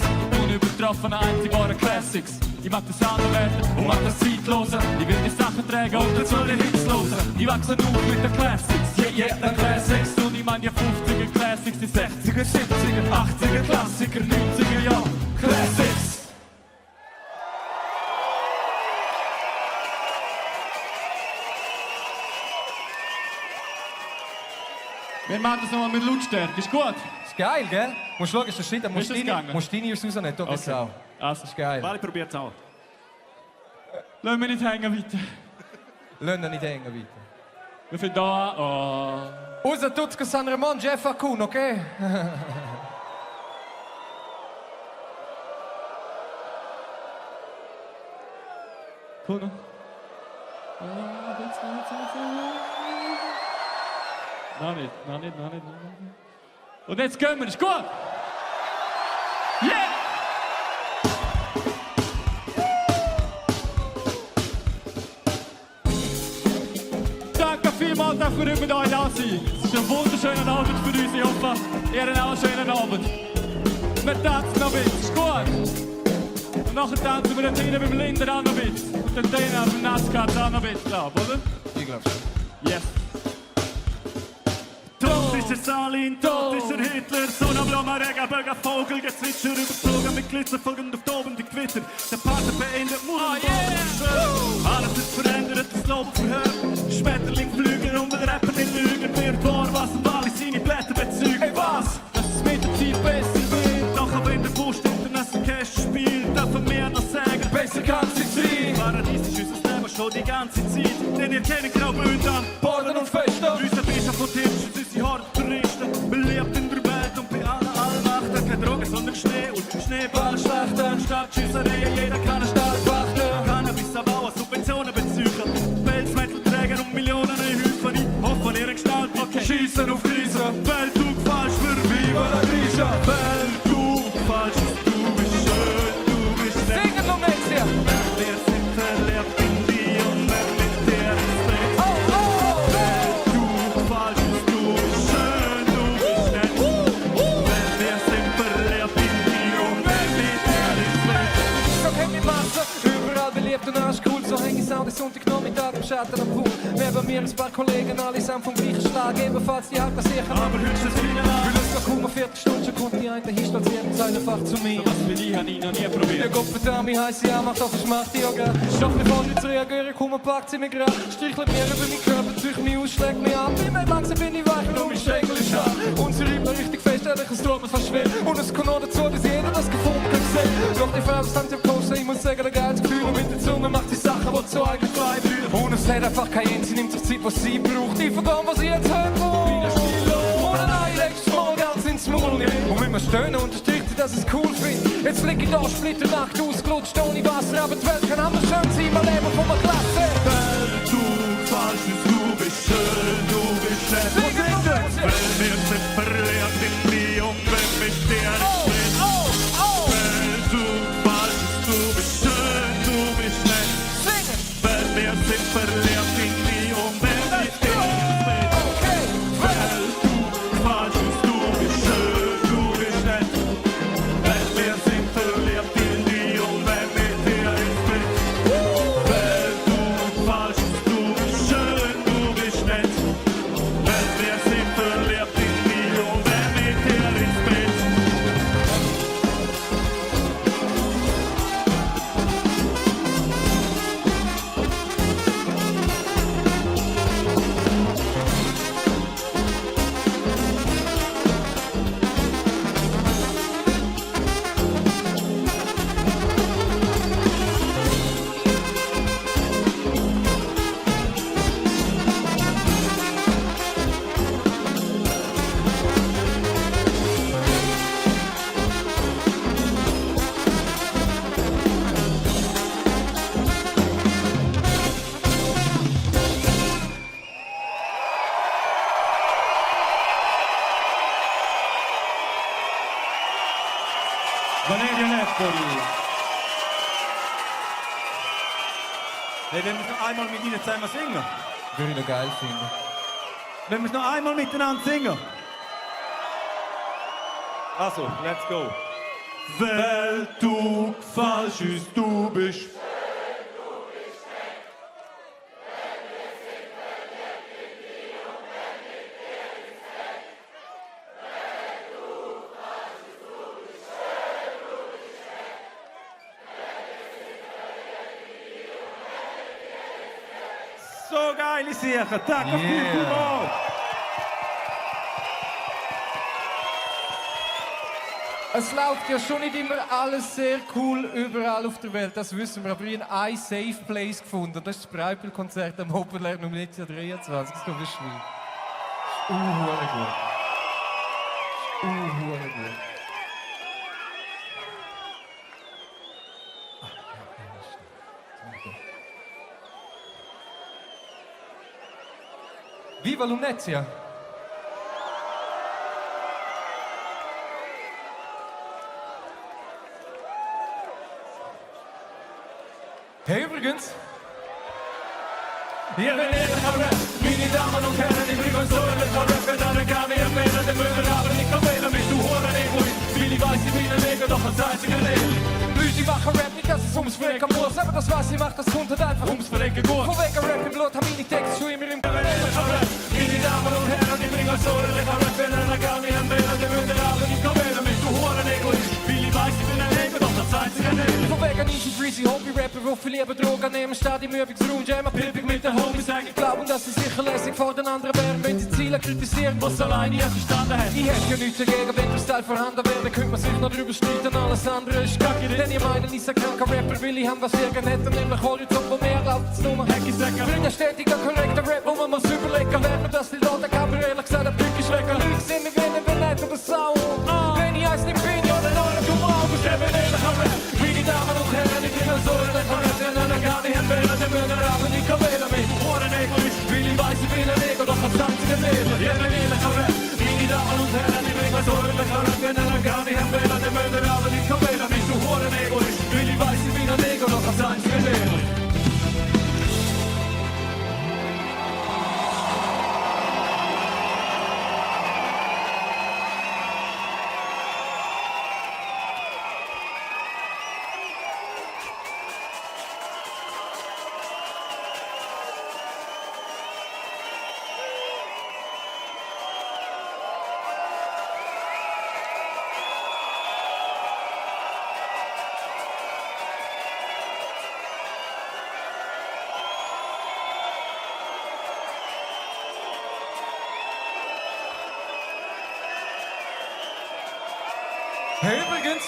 unübertroffene, einzig wahren Classics. Ich mag das Altbewerten und mag das Zeitlose. Ich will die Sachen tragen und dazu die Hits hören. Ich wachse auf mit den Classics, die Classics. Und ich meine die 50er Classics, die 60er, 70er, 80er Klassiker, 90er Jahre Classics. Wir machen das nochmal mit Lautstärke, ist gut? Ist geil, gell? Musst schauen, ist der Schritt, musst Ist deine rausnehmen, du bist auch. Also, ist geil. Vali probiert's auch. Lass mich nicht hängen weiter. Lass ihn nicht hängen weiter. Wir fangen da an. Oh. Usa tutto San Ramon, Jeff Akun, okay? Cool, ne? Noch nicht. Und jetzt gehen wir, ist gut? Yeah! Danke vielmals, dass wir mit euch da sind. Es ist ein wunderschöner Abend für uns. Ich hoffe, ihr habt auch einen schönen Abend. Wir tanzen noch ein bisschen, ist gut? Und nachher tanzen wir dann beim Linder auch noch ein bisschen. Und dann beim Nasskat auch noch ein bisschen, oder? Ich glaube schon. Yes. Tot ist der Stalin, tot ist der Hitler. Sonnenblumen, Regenbögen, Vogel, Gezwitscher überzogen mit Glitzer, folgend auf tobende Gewitter. Der Partner beendet Mutter Alles ist verändert, das Lob verhört. Schmetterling flügen und der Rapper den Lügen. Wird wahr, was ein Vali seine Blätter bezeugt. Hey, was? Dass es mit der Zeit besser wird. Doch aber in der Wurst unter nassen Cash spielt, dürfen wir noch sagen, besser kann's nicht sein. Paradies ist unser Leben schon die ganze Zeit. Denn ihr kennt Graubünden, Borden und Feld. Schneeball, Schlachten, Stadtschüsserei, jeder kann eine Stadt wachten. Cannabis abbauen, Subventionen bezüchen, Pelzmetalträger und Millionen in Häufen. Ich hoffe, ihre Gestalt wird schiessen auf Krise. Weltdruck falsch für Viva la Grisha. Weltdruck falsch, du bist schön, du bist nett. Singt, Lumnezia! Wir sind verliebt in dich und wer mit dir ist Bett. Weltdruck falsch, du bist schön, du bist nett. Wir sind verliebt in dich und wer mit dir ist Bett. So kennt die Masse, überall beliebt und arschcool. So häng ich auch den Sonntagnachmittag im Schatten am Pool. Neben mir ein paar Kollegen, alle sind vom gleichen Schlag. Ebenfalls die Haut sicher. Aber höchstens Finger lang. Weil es noch kaum eine Viertelstunde schon kommt die eine hier stolziert und sagt einfach zu mir. Was für dich hab ich noch nie probiert. Ja Gott verdammt, ich heiss ja, macht auf, ich mach die auch gern. Doch bevor ich zu reagieren komme, packt sie mich grad. Strichelt mir über meinen Körper, zieht mich aus, schlägt mich an. Immer langsam bin ich weich und mein Schäkel ist an. Und sie reibt mir richtig fest, ehrlich, es tut mir fast schwer. Und es kommt noch dazu, dass jeder das gefunden kann sehen. Doch die Frau stand im Poster, ich muss sagen, ein geiles Gefühl. Und mit der Zunge macht die Sachen, die zu eigen frei fühlen. Und es hat einfach kein Ende, sie nimmt sich Zeit, was sie braucht. Ich vergabe, was ich jetzt hören will. Und ein Ei legst du mal ganz ins Maul. Und wenn wir stöhnen, unterstreicht sie, dass ich es cool finde. Jetzt lieg ich da, Splitternackt, ausgelutscht, ohne Wasser. Aber die Welt kann anders schön sein, mein Leben von der Klasse. Weltdruck falsch, du bist schön, du bist nett. Wo singt es? Wenn wir sind verliebt in dich und wenn mit dir ist Bett. Weltdruck falsch, du bist schön, du bist nett. Wenn wir sind verliebt in dich und wenn mit dir ist Bett. Weltdruck falsch, du bist schön, du bist nett. Wenn wir sind verliebt in dich und wenn mit dir ist Bett. Weltdruck falsch, du bist schön, du bist nett. Wenn wir sind verliebt in dich und wenn mit dir ist Bett. Hey, wenn wir noch einmal mit Ihnen zusammen singen? Würde ich noch geil finden. Wenn wir noch einmal miteinander singen? Also, let's go. Weltdruck falsch ist, du bist. So geile Sachen. Danke vielmals. Es läuft ja schon nicht immer alles sehr cool überall auf der Welt, das wissen wir. Aber ich habe ein Safe Place gefunden. Das ist das Priuli-Konzert am Open Lumnezia 23. Das ist gut. Gut. Viva Lumnezia! Hey, übrigens! Hier bin ich am Rap, meine Damen und Herren, ich bring euch so einen Rap, dann kann ich empfehlen, den Müller, aber ich kann wählen mich, du Huren, Egoist, weil ich weiß, ich bin ein Neger, doch als einziger Ehrlich. Leute machen Rap nicht, dass es ums Verrecken muss, aber das was ich mach, das kommt halt einfach ums Verrecken gut. Von wegen Rap im Blut, haben meine Texte schon immer im Meine Damen und Herren, ich bring euch so einen Rap, dann kann ich empfehlen, den Müller, aber ich kann wählen mich, du Huren, Egoist, weil ich weiß, ich bin ein Neger, doch als einziger Ehrlich. Von wegen easy breezy Hobby-Rapper, die viel lieber Drogen nehmen, statt im Übungsraum, jammen, pimpig mit den Homies, eigentlich glauben, dass sie sicher lässig vor den anderen wären, wenn sie Ziele kritisieren, was allein ihr verstanden habt. Ich hätte ja nichts dagegen, wenn der Style vorhanden wäre, könnte man sich noch drüber streiten, alles andere ist kacke. Denn ihr meinen, ich sag kranker Rapper, will ich haben, was ihr gern hätte, nämlich Horizont, wo mehr läuft als Nummer. Bring ein stetiger, korrekter Rap, wo man muss überlegen, lernen, dass die Leute kann, aber ehrlich gesagt, ein Blick ist lecker. Ich seh mir, wenn ich bin nicht oder Sau. Wenn ich eins nicht bin, ja, dann alle dumme Augen, schreibe müssen aber nicht wählen mit Ohren Egoist, weil ich weiss, ich bin ein Ego, doch als einziger Lehrer. Ich bin ehrlicher Wert, meine Damen und Herren, ich bringe so ehrlicher Wert, wenn er gar nicht wählen, die müssen aber nicht wählen mit Ohren Egoist, weil ich weiss, ich bin ein Ego, doch als einziger Lehrer. Übrigens,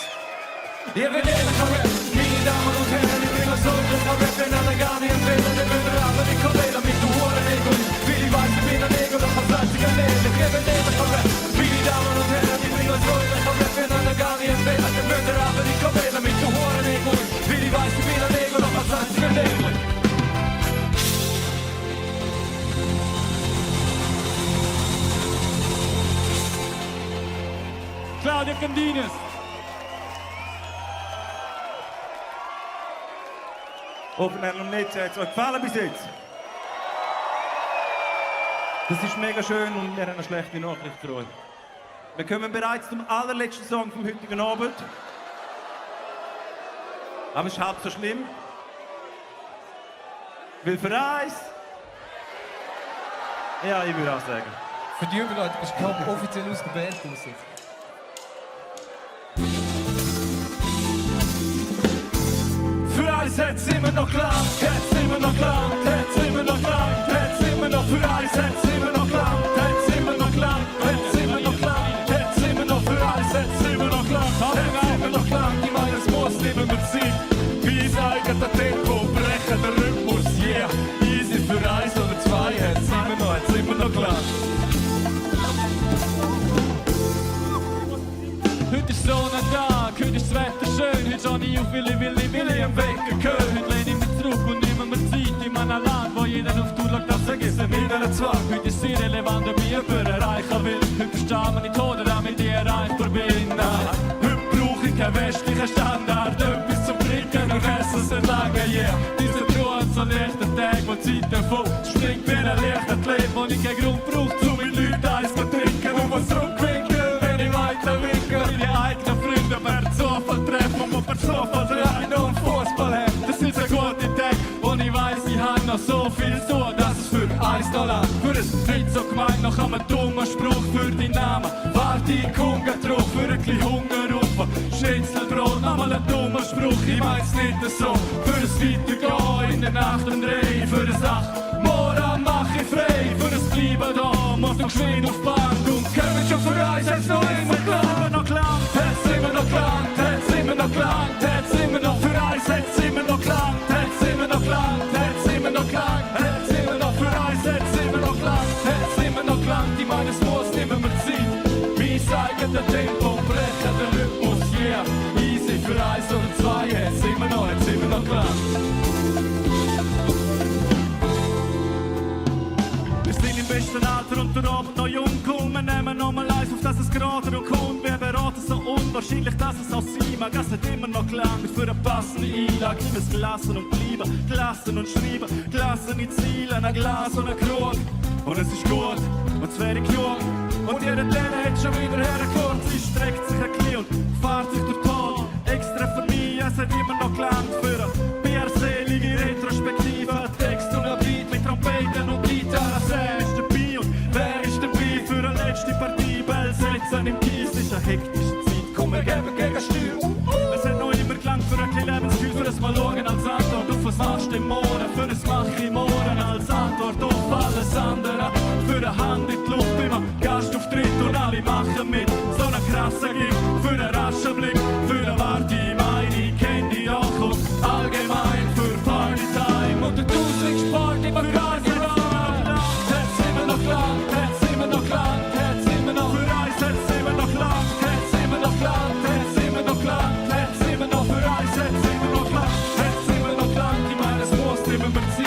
ihr werdet ehrlicher Rap, meine Damen und Herren, ich bringe so ehrlicher Rap, wenn alle gar nicht wählen, die müssen aber nicht wählen mit du Ohren Egoist, wie ich weiß, ich bin ein Ego, doch als einziger Lehrer. Ich werdet ehrlicher Rap, meine Damen und Herren, ich bringe so ehrlicher Rap, wenn alle gar nicht wählen, die müssen aber nicht wählen mit du Ohren Egoist, wie ich weiß, ich bin ein Ego, doch als einziger Lehrer. Claudio Candinas. Val Lumnezia, hat es euch gefallen bis jetzt? Das ist mega schön und wir haben eine schlechte Nachricht für euch. Wir kommen bereits zum allerletzten Song vom heutigen Abend. Aber es ist halb so schlimm. Weil für eins... Ja, ich würde auch sagen. Für die Überleitung bist du offiziell aus der Band raus. Für eins hätt's immer noch lang, hätt's immer noch lang, hätt's immer noch lang, hätt's immer noch für eins, hätt's immer noch lang, hätt's immer noch lang, hätt's immer noch lang, hätt's immer noch für eins, hätt's immer noch lang, hätt's immer noch lang, die meines muss nehmen wir Zeit, wie es eigener Tempo, brechen der Rhythmus, yeah, easy für eins oder zwei, hätt's immer noch lang. Heute ist so ein Tag, heute ist das Wetter schön, heute habe ich auf Willi am Wecker gehört. Heute lehne ich mich zurück und nehme mir Zeit in meinem Land, wo jeder auf Tour schaut, das vergessen mit einem Zwang. Heute ist es irrelevant, ob ich jemanden erreichen will. Heute verstehen wir nicht, oder damit ich erreichbar bin. Nein, heute brauche ich keinen westlichen Standard, etwas zum Trinken und Essen seit langem, yeah. Dieser Trug an so leichten Tag, wo die Zeit davon springt wie ein Leichtathlet, wo ich keinen Grund brauche, um mit Leuten Eis zu trinken und was zurückwinken, wenn ich weiter winke. Meine eigenen Freunde werden Zufall treffen und man per Zufall rein und Fußball haben. Das sind so gute Tage, wo ich weiss, ich habe noch so viel zu tun, dass es für $1, für ein nicht so gemein, noch einen dummen Spruch für die Namen. Warte, ich komme drauf, für ein bisschen Hunger rufen. Schnitzelbrot, nochmal ein dummer Spruch, ich mein's nicht so. Für ein Weitergehen in der Nacht und Dreh, für eine Sache, morgen mach ich frei. Für ein Bleiben da, muss noch geschwind auf Band und kommen schon für eins, hat's noch immer gelangt. Hätt's immer noch gelangt, hätt's immer noch gelangt, hätt's immer noch für eins, hätt's immer noch gelangt, hätt's immer noch gelangt, hätt's immer noch gelangt, hätt's immer noch für eins, hätt's immer noch gelangt, hätt's immer noch gelangt, ich meine, es muss nehmen wir Zeit. Wie sagen der Tempo, brechen der Rhythmus, yeah, easy für eins oder zwei, hätt's immer noch gelangt. Wir sind im besten Alter und der Abend noch jung, komm, wir nehmen nochmal eins, auf dass es gerade und kommt. Wir beraten so unwahrscheinlich, dass es auch sein mag. Es hat immer noch gelangt für eine passende Einlage. Nimm es gelassen und bleiben, gelassen und schreiben, gelassene Ziele, ein Glas und ein Krug. Und es ist gut, und es wäre genug. Und jeder Däne hat schon wieder hergekommen. Sie streckt sich ein bisschen und fährt sich durch Tal. Extra für mich, es hat immer noch gelangt für eine bärselige Retrospektive. Ein Text und ein Beat mit Trompeten und Gitarre. Wer ist dabei und wer ist dabei für eine letzte Partie? Bell setzen im Kies ist eine hektische Zeit. Komm, wir geben gegen Steuer. Es hat noch immer gelangt für ein bisschen Lebensgefühl. Für ein Mal schauen als Antwort auf was machst du im Morgen. Für ein Mach ich morgen als Antwort auf alles andere. Für eine Hand in die Luft beim Gastauftritt und alle machen mit. So einen krassen Gig, für einen raschen Blick, für eine Warte, meine Candy auch und allgemein für Partytime. Und der Party war gar nicht lang. Hätt's immer noch lang, hätt's immer noch lang, hätt's immer noch für eins, hätt's immer noch lang, hätt's immer noch lang, hätt's immer noch lang, hätt's immer noch für eins, hätt's immer noch lang, hätt's immer noch lang. Ich meine, es muss immer mehr Zeit.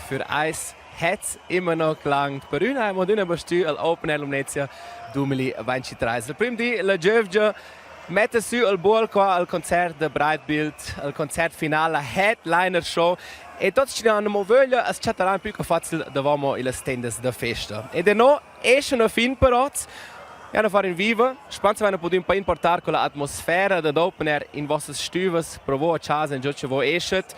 Für eins hat es immer noch gelangt. Per un haben wir bastü al Open Air Lumnezia 2023. Il primo di la Giovgia mette su al buol qua al concerto de Breitbild, al concerto finale Headliner Show. E tutti ci hanno voglia a scattare più facile davamo le stendes da festa. E no esce una fin però. Ja, noch fahren viva. Spannend wenn wir ein paar importar con l'atmosfera da Open Air in vostre stuvas, provo a casa in gioccio vo escet.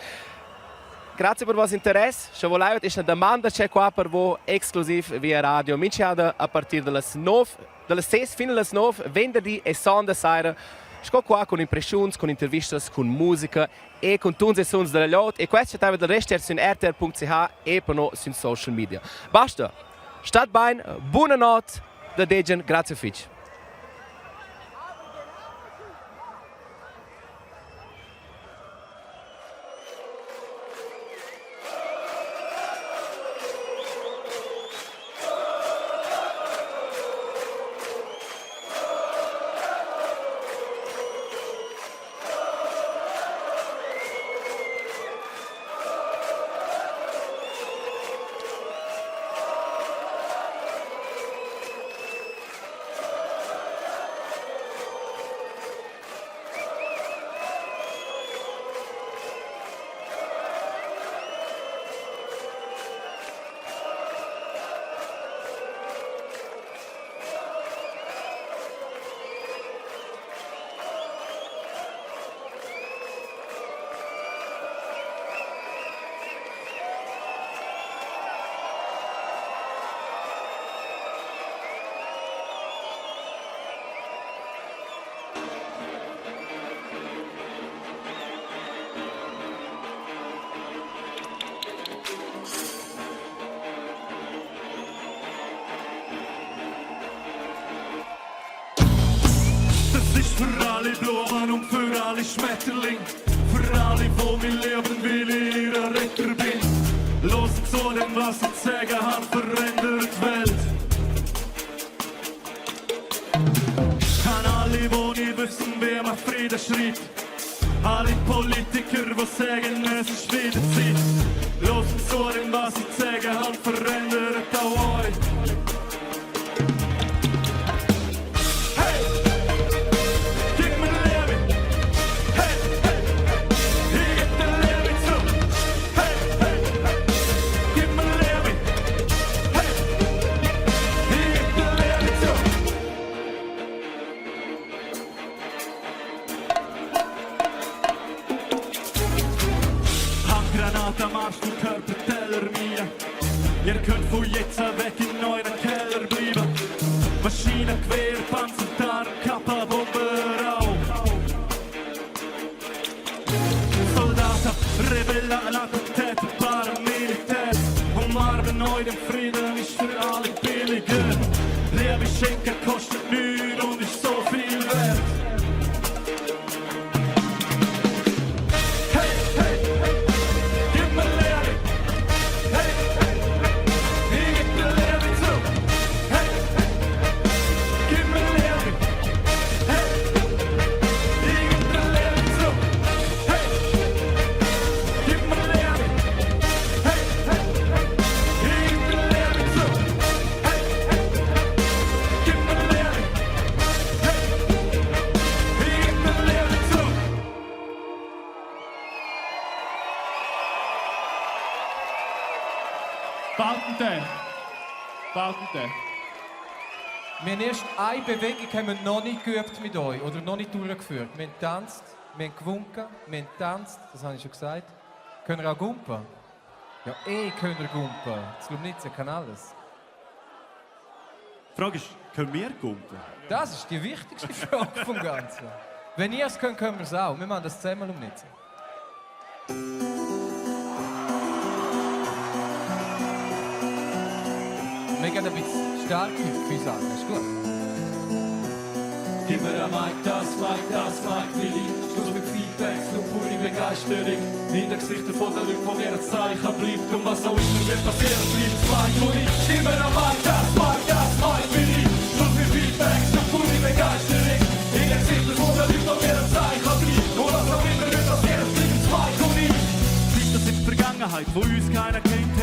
Grazie per il vostro interesse. Se volete, è una domanda c'è qua per voi esclusiv via radio. Minciada a partire dalle 6 fino alle 9, venerdì e sabato sera. Sto qua con Impressionen, con interviste, con musica e con tutte le sons della lot. E questo è il resto su rtr.ch e per noi sui social media. Basta. Stat bene, buonanotte da Degen. Grazie Fitch. Für alle Blumen und für alle Schmetterlinge, für alle, wo mir leben, weil ich ihr Retter bin. Los zu dem, was ich zu sagen habe, verändert die Welt. An alle, wo nicht wissen, wie man Frieden schreibt. Alle Politiker, die sagen, es ist wieder Zeit. Los zu dem, was ich zu sagen habe, verändert auch euch. Ihr könnt von jetzt weg in euren Keller bleiben. Maschinen, Gewehr, Panzertarn, Kappa, Bomber auch. Soldaten, Rebellen, Attentäter, Paramilitär. Umarmen euch, den Frieden ist für alle billiger. Liebe Schenken kostet nichts und ist so viel wert. Wir haben erst eine Bewegung haben wir noch nicht geübt mit euch oder noch nicht durchgeführt. Wir haben getanzt, wir haben gewunken, wir haben getanzt, das habe ich schon gesagt. Können wir auch gumpen? Ja, können wir gumpen. Das Lumnezia kann alles. Die Frage ist, können wir gumpen? Das ist die wichtigste Frage vom Ganzen. Wenn ihr es könnt, können wir es auch. Wir machen das zusammen, Lumnezia. Wir gehen ein bisschen stark für sagen, ist gut. Gib mir ein Mic, das will ich. Schluss mit Feedbacks, nur pure Begeisterung. Hinter Gesichter von den Leuten, wo mir ein Zeichen bleibt. Und was auch immer wird passieren, bleibt es gleich nur ich. Gib mir ein Mic, das will ich. Schluss mit Feedbacks, nur pure Begeisterung. Hinter Gesichter von den Leuten, wo mir ein Zeichen bleibt. Und was auch immer wird passieren, bleibt es gleich nur ich. Zeiten sind Vergangenheit, wo uns keiner kennt.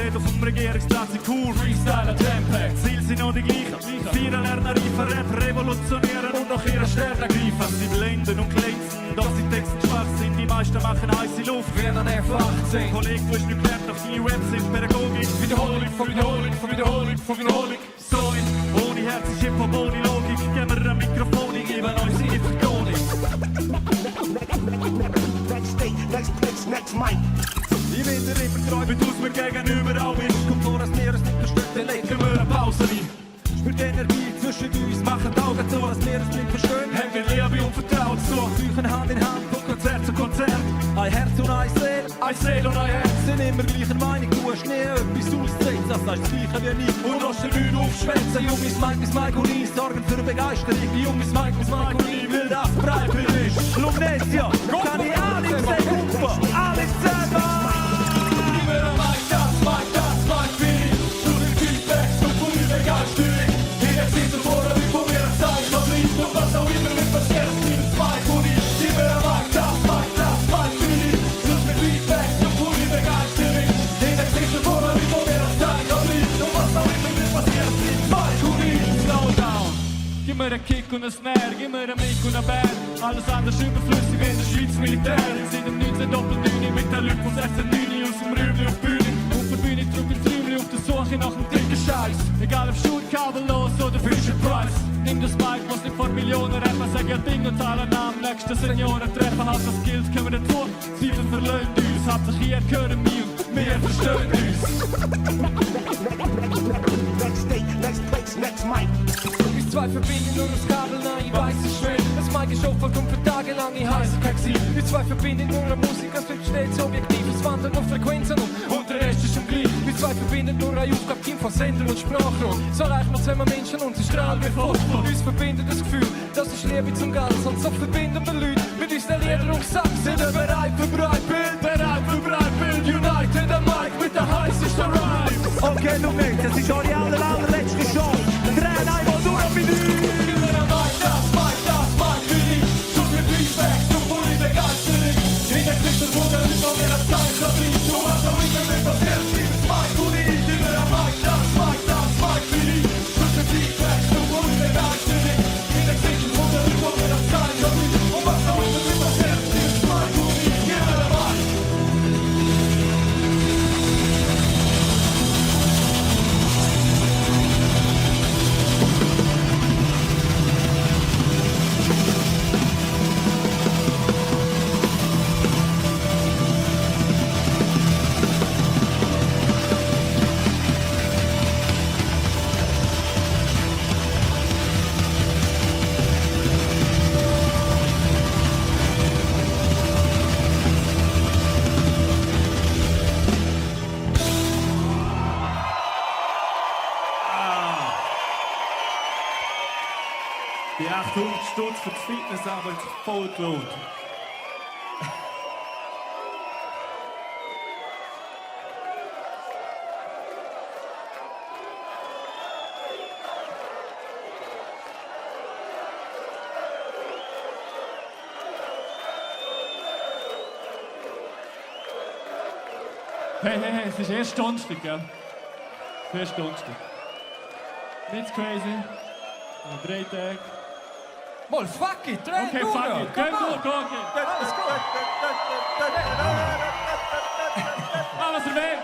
Trainingsplätze sind cool. Freestyle Template. Ziele sind noch die gleichen. Vier lernen reifen Rap, revolutionieren und nach ihren Sternen greifen. Sie blenden und glänzen, doch sie Texten schwach sind. Die meisten machen heiße Luft. Wir an F18. Kollege, du hast nicht gelernt, doch deine Raps sind Pädagogik. Wiederholung, von Wiederholung, von Wiederholung, von Wiederholung. So ohne Herz ist Hip-Hop, ohne Logik. Geben wir ein Mikrofon, ich gebe euch seine Vertonung. Next state, next place, next mic. Ich will dir immer treu, wie du es mir gegenüber auch bist. Kommt vor, dass wir es nicht verstehen, dann legen wir eine Pause rein. Spürt Energie zwischen uns, machen die Augen zu, dass wir es nicht verstehen. Haben wir Liebe und Vertrauen so, führen Hand in Hand von Konzert zu Konzert. Ein Herz und eine Seele und ein Herz. Sind immer gleicher Meinung, du hast nie etwas auszusetzen. Das heißt das Gleiche wie ich und hast den Leuten aufschwätzen. Junges Mike und ich sorgen für Begeisterung. Junges Mike und ich will das Breitbild ist. Lumnezia, kann ich alle sehen, alles zusammen. Gib mir einen Kick und einen Snare, gib mir einen Mic und einen Band. Alles anders überflüssig wie in der Schweiz Militär. Seit dem 19 Doppel-9 mit den Leuten von 16-9 aus dem Räumchen auf die Bühne. Auf der Bühne zurück ins Räumchen auf der Suche nach dem dicken Scheiß. Egal ob Schuhe, kabellos oder Fisher Price. Nimm das Mic, was nicht vor Millionen rappen. Sag ja Ding und Zahlen am nächsten Senioren treffen. Halt das Skills, kommen dazu. Zweifel verlöhnt uns. Hauptsache ihr hören mich und wir verstehen uns. Next state, next place, next mic. Bis zwei verbinden nur das Kabel, nein, ich weiß es schwer. Das Mic ist schon vollkommen für tagelang, ich heiße kein Gesicht. Wir zwei verbinden nur eine Musik, das wird stets objektiv. Es wandern auf Frequenzen und der Rest ist schon gleich. Wir zwei verbinden nur eine Aufgabe, Team von Sender und Sprachrohr. So erreichen wir zusammen Menschen und sie strahlen wie Phosphor. Uns verbindet das Gefühl, das ist Liebe zum Ganzen. Und so verbinden wir Leute mit unseren Liedern und Gesang. Sind wir bereit für Breitbild, bereit für Breitbild. United am Mic mit der heißesten Rhyme. Okay, du merkst, es ist eure allerletzte Chance. Drehen einmal durch auf Menü. Gib mir ein Mic, das Mic für dich. Such mir Feedback, du volle Begeisterung. In der Klitterwoche über mir das Zeit verblieb. Du hast auch immer mit was Herz, liebes Mic und ich. Gib mir ein Mic, das Mic für dich. Such mir Feedback, du volle Begeisterung. In der Klitterwoche über mir das Zeit verblieb. Und was auch immer mit was Herz, liebes Mic und ich. Gib mir ein Mic. Die 800 Stutz für das Fitnessabo hat sich voll gelohnt. Hey, es ist erst Donnerstag, gell? Es ist erst Donnerstag. Nicht crazy. Noch 3 Tage. Mal, fuck it, dreh Okay, durch. fuck it. Geh durch, okay. Alles gut. Mach was er will.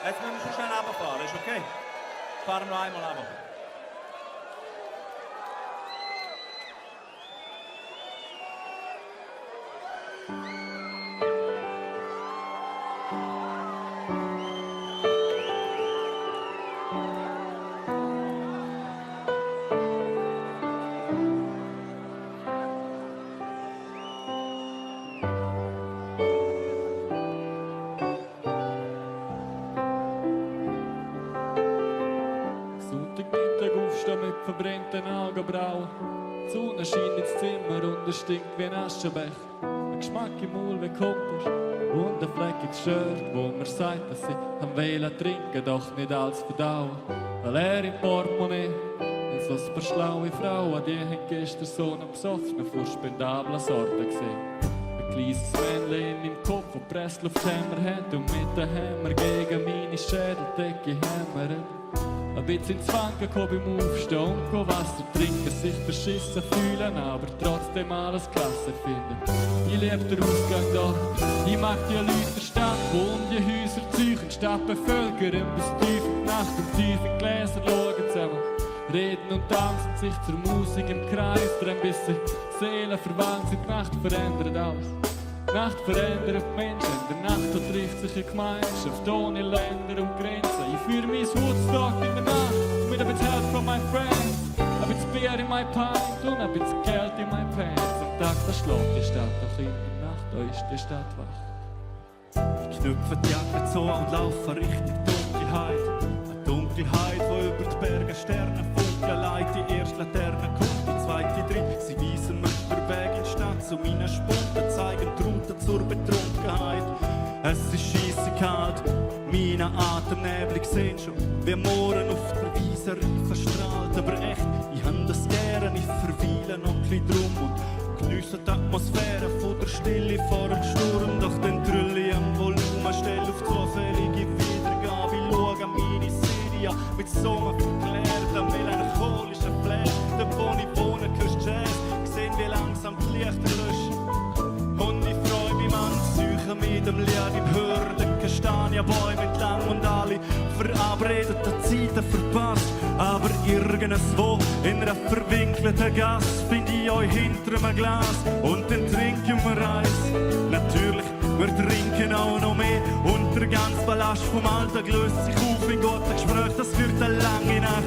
Jetzt müssen wir schon schnell runterfahren, ist okay? Fahren wir noch einmal runter. Mit verbrannten Augenbrauen. Die Sonne scheint ins Zimmer und es stinkt wie ein Aschenbecher. Ein Geschmack im Mund wie Kompost und ein fleckiges Shirt, wo mir sagt, dass ich am Wählen trinken, doch nicht alles verdauen. Weil er im Portemonnaie ins so ein paar schlaue Frauen, die haben gestern so einen besoffenen von spendabler Sorte gesehen. Ein kleines Männchen im Kopf, das Presslufthammer hat und mit dem Hammer gegen meine Schädeldecke hämmert. Ein bisschen ins Wanken beim Aufstehen und go Wasser trinken, sich beschissen fühlen, aber trotzdem alles klasse finden. Ich liebe den Ausgang da, ich mag die Leute der Stadt, die um die Häuser ziehen, Stadtbevölkerung bis tief in die Nacht und tief in die Gläser schauen zusammen. Reden und tanzen sich zur Musik im Kreis, drin bis sie Seelen verwandt sind. Die Nacht verändert alles. Die Nacht verändert die Menschen. In der Nacht trifft sich eine Gemeinschaft ohne Länder und Grenzen. Ich führe mein Woodstock in der Nacht mit ein bisschen Help from my friends. Ein bisschen Bier in my pint und ein bisschen Geld in my pants. Am Tag da schlägt die Stadt, doch in der Nacht da ist die Stadt wach. Ich knüpfe die Jacke zu und laufe Richtung Dunkelheit. Eine Dunkelheit, die über die Berge Sterne funkeln leitet. Die erste Laterne kommt, die zweite drin. Sie weisen mir den Weg in die Stadt zu meinen Spunden, zeigen die Route zur Betrunkenheit. Es ist scheisse kalt, meine Atemnebel sehen schon, wie morgen auf der Wiese verstrahlt. Aber echt, ich hab das gern, ich verweile noch ein bisschen drum und geniesse die Atmosphäre von der Stille vor dem Sturm. Doch den Trülli am Volumen stell auf zufällige Wiedergabe. Ich schau an meine Serie mit so einem verklärten, melancholischen Flair. Dort wo ich wohne, hörst Jazz, sehen wie langsam die Lichter löschen. Und ich freu mich, man, suche mit dem Lied im Hürden, Kastanienbäume entlang und alle verabredeten Zeiten verpasst. Aber irgendwo in einer verwinkelten Gasse find ich euch hinter einem Glas und dann trinken wir Eis. Natürlich, wir trinken auch noch mehr und der ganze Ballast vom Alltag löst sich auf in guten Gespräch. Das wird eine lange Nacht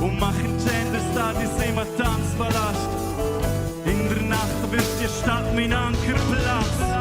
und machen Gender Studies immer Tanzballast. In der Nacht wird die Stadt mein Ankerplatz.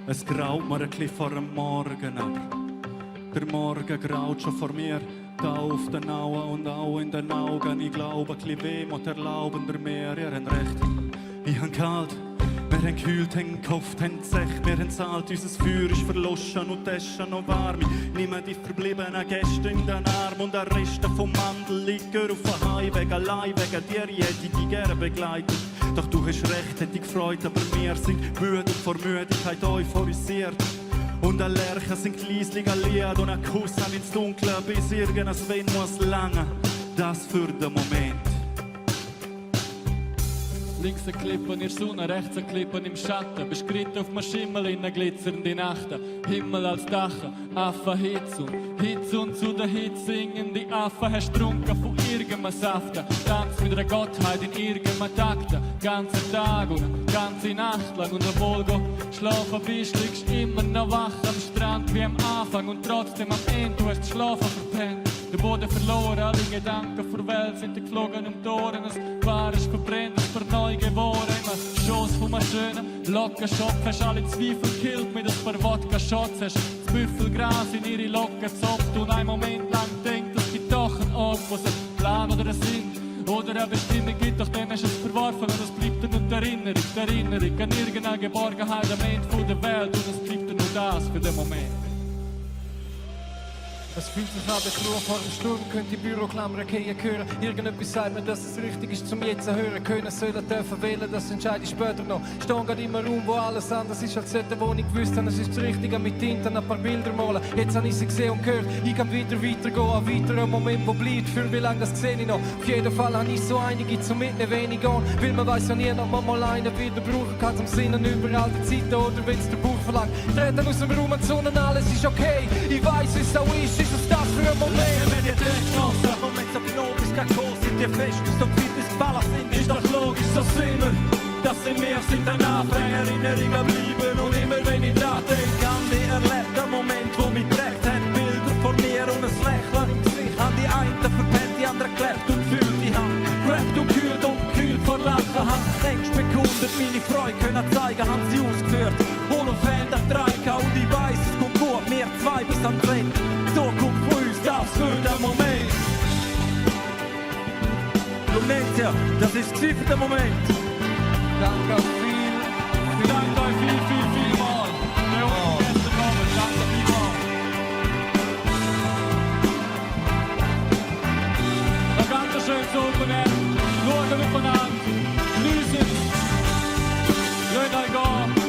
Es graut mir ein bisschen vor dem Morgen, aber der Morgen graut schon vor mir. Da auf den Auen und auch in den Augen. Ich glaube, ein bisschen Wehmut erlauben der Meer. Ihr habt recht, ich hab kalt. Wir haben gekühlt, haben gehofft, haben zecht. Wir haben zahlt, unser Feuer ist verloschen und das ist noch warm. Ich nehme die verbliebenen Gäste in den Arm und der Rest vom Mandel liegt auf dem Heimweg. Allein wegen dir hätte ich dich gerne begleitet. Doch du hast recht, hätte ich gefreut, aber wir sind müde und vor Müdigkeit euphorisiert. Und eine Lerche sind gleislich ein Lied und ein Kuss an ins Dunkle, bis irgendwas wen muss lange. Das für den Moment. Links ein Klippen in der Sonne, rechts ein Klippen im Schatten. Beschritten auf einem Schimmel in einer glitzernden Nacht. Himmel als Dach, Affen Hitze und zu der Hitze singen die Affen. Hast trunken von irgendeinem Saft. Tanz mit einer Gottheit in irgendeinem Takt. Ganze Tag und ganze Nacht lang. Und obwohl du schlafen bist, liegst immer noch wach am Strand wie am Anfang. Und trotzdem am Ende, du hast das Schlafen verpennt. Der Boden verloren, alle Gedanken vor Welt sind geflogen um die Ohren. Es war es verbrennt, es war neu geboren. Im Schoss von einem schönen Lockenschopf hast alle Zweifel gekillt mit ein paar Wodka-Shots. Hast das Büffelgras in ihre Locken gezopft und einen Moment lang denkt, es gibt doch einen Ort, wo es einen Plan oder einen Sinn oder eine Bestimmung gibt. Doch dann hast du es verworfen und es bleibt dir nur die Erinnerung an irgendeine Geborgenheit am Ende der Welt. Und es bleibt dir nur das für den Moment. Es fühlt sich an, der Crew vor dem Sturm, könnte die Büroklammer gehen hören. Irgendetwas sagt mir, dass es richtig ist, zum jetzt zu hören. Können sollen, dürfen wählen, das entscheide ich später noch. Stehen gerade im Raum, wo alles anders ist als dort, wo ich gewusst habe. Es ist das Richtige mit Tinten, ein paar Bilder malen. Jetzt habe ich sie gesehen und gehört, ich kann wieder weitergehen. Ein weiterer Moment, wo bleibt, für wie lange das sehe ich noch. Auf jeden Fall habe ich so einige zum Mitnehmen wenig an. Weil man weiß ja nie, ob man mal einen wieder brauchen kann zum Sinnen überall die Zeiten oder wenn es der Bauch verlangt. Treten aus dem Raum und Sonnen, alles ist okay. Ich weiß, wie es so ist es das für ein Moment? Wenn ihr denkt, Chance, Moment so genau bis kein Kurs, sind ihr fest, so viel bis Ballast sind, ist doch logisch, so sind wir. Das sind wir, sind ein Anfänger, Erinnerungen bleiben und immer wenn ich da denke an die erlebten Moment, wo mich prägt hat, Bilder von mir und ein Lächeln im Gesicht. An die einen verpennt, die anderen klebt und fühlt die Hand, rappt und kühlt vor Lachen, hat längst bekundet, meine Freude können zeigen, haben sie ausgeführt. Holo-Fan der 3K und ich weiss, es kommt gut, wir zwei bis an den Zukunft von uns, das für den Moment. Lumnezia, das ist für den Moment. Danke euch viel. Danke euch viel mal. Bei uns Gäste kommen, danke vielmal. Ein ganz schönes Open Air. Schauen aufeinander. Geniessen. Lasst euch gehen.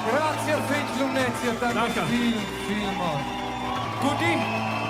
Grazie, Val Lumnezia, danke vielmals. Guti?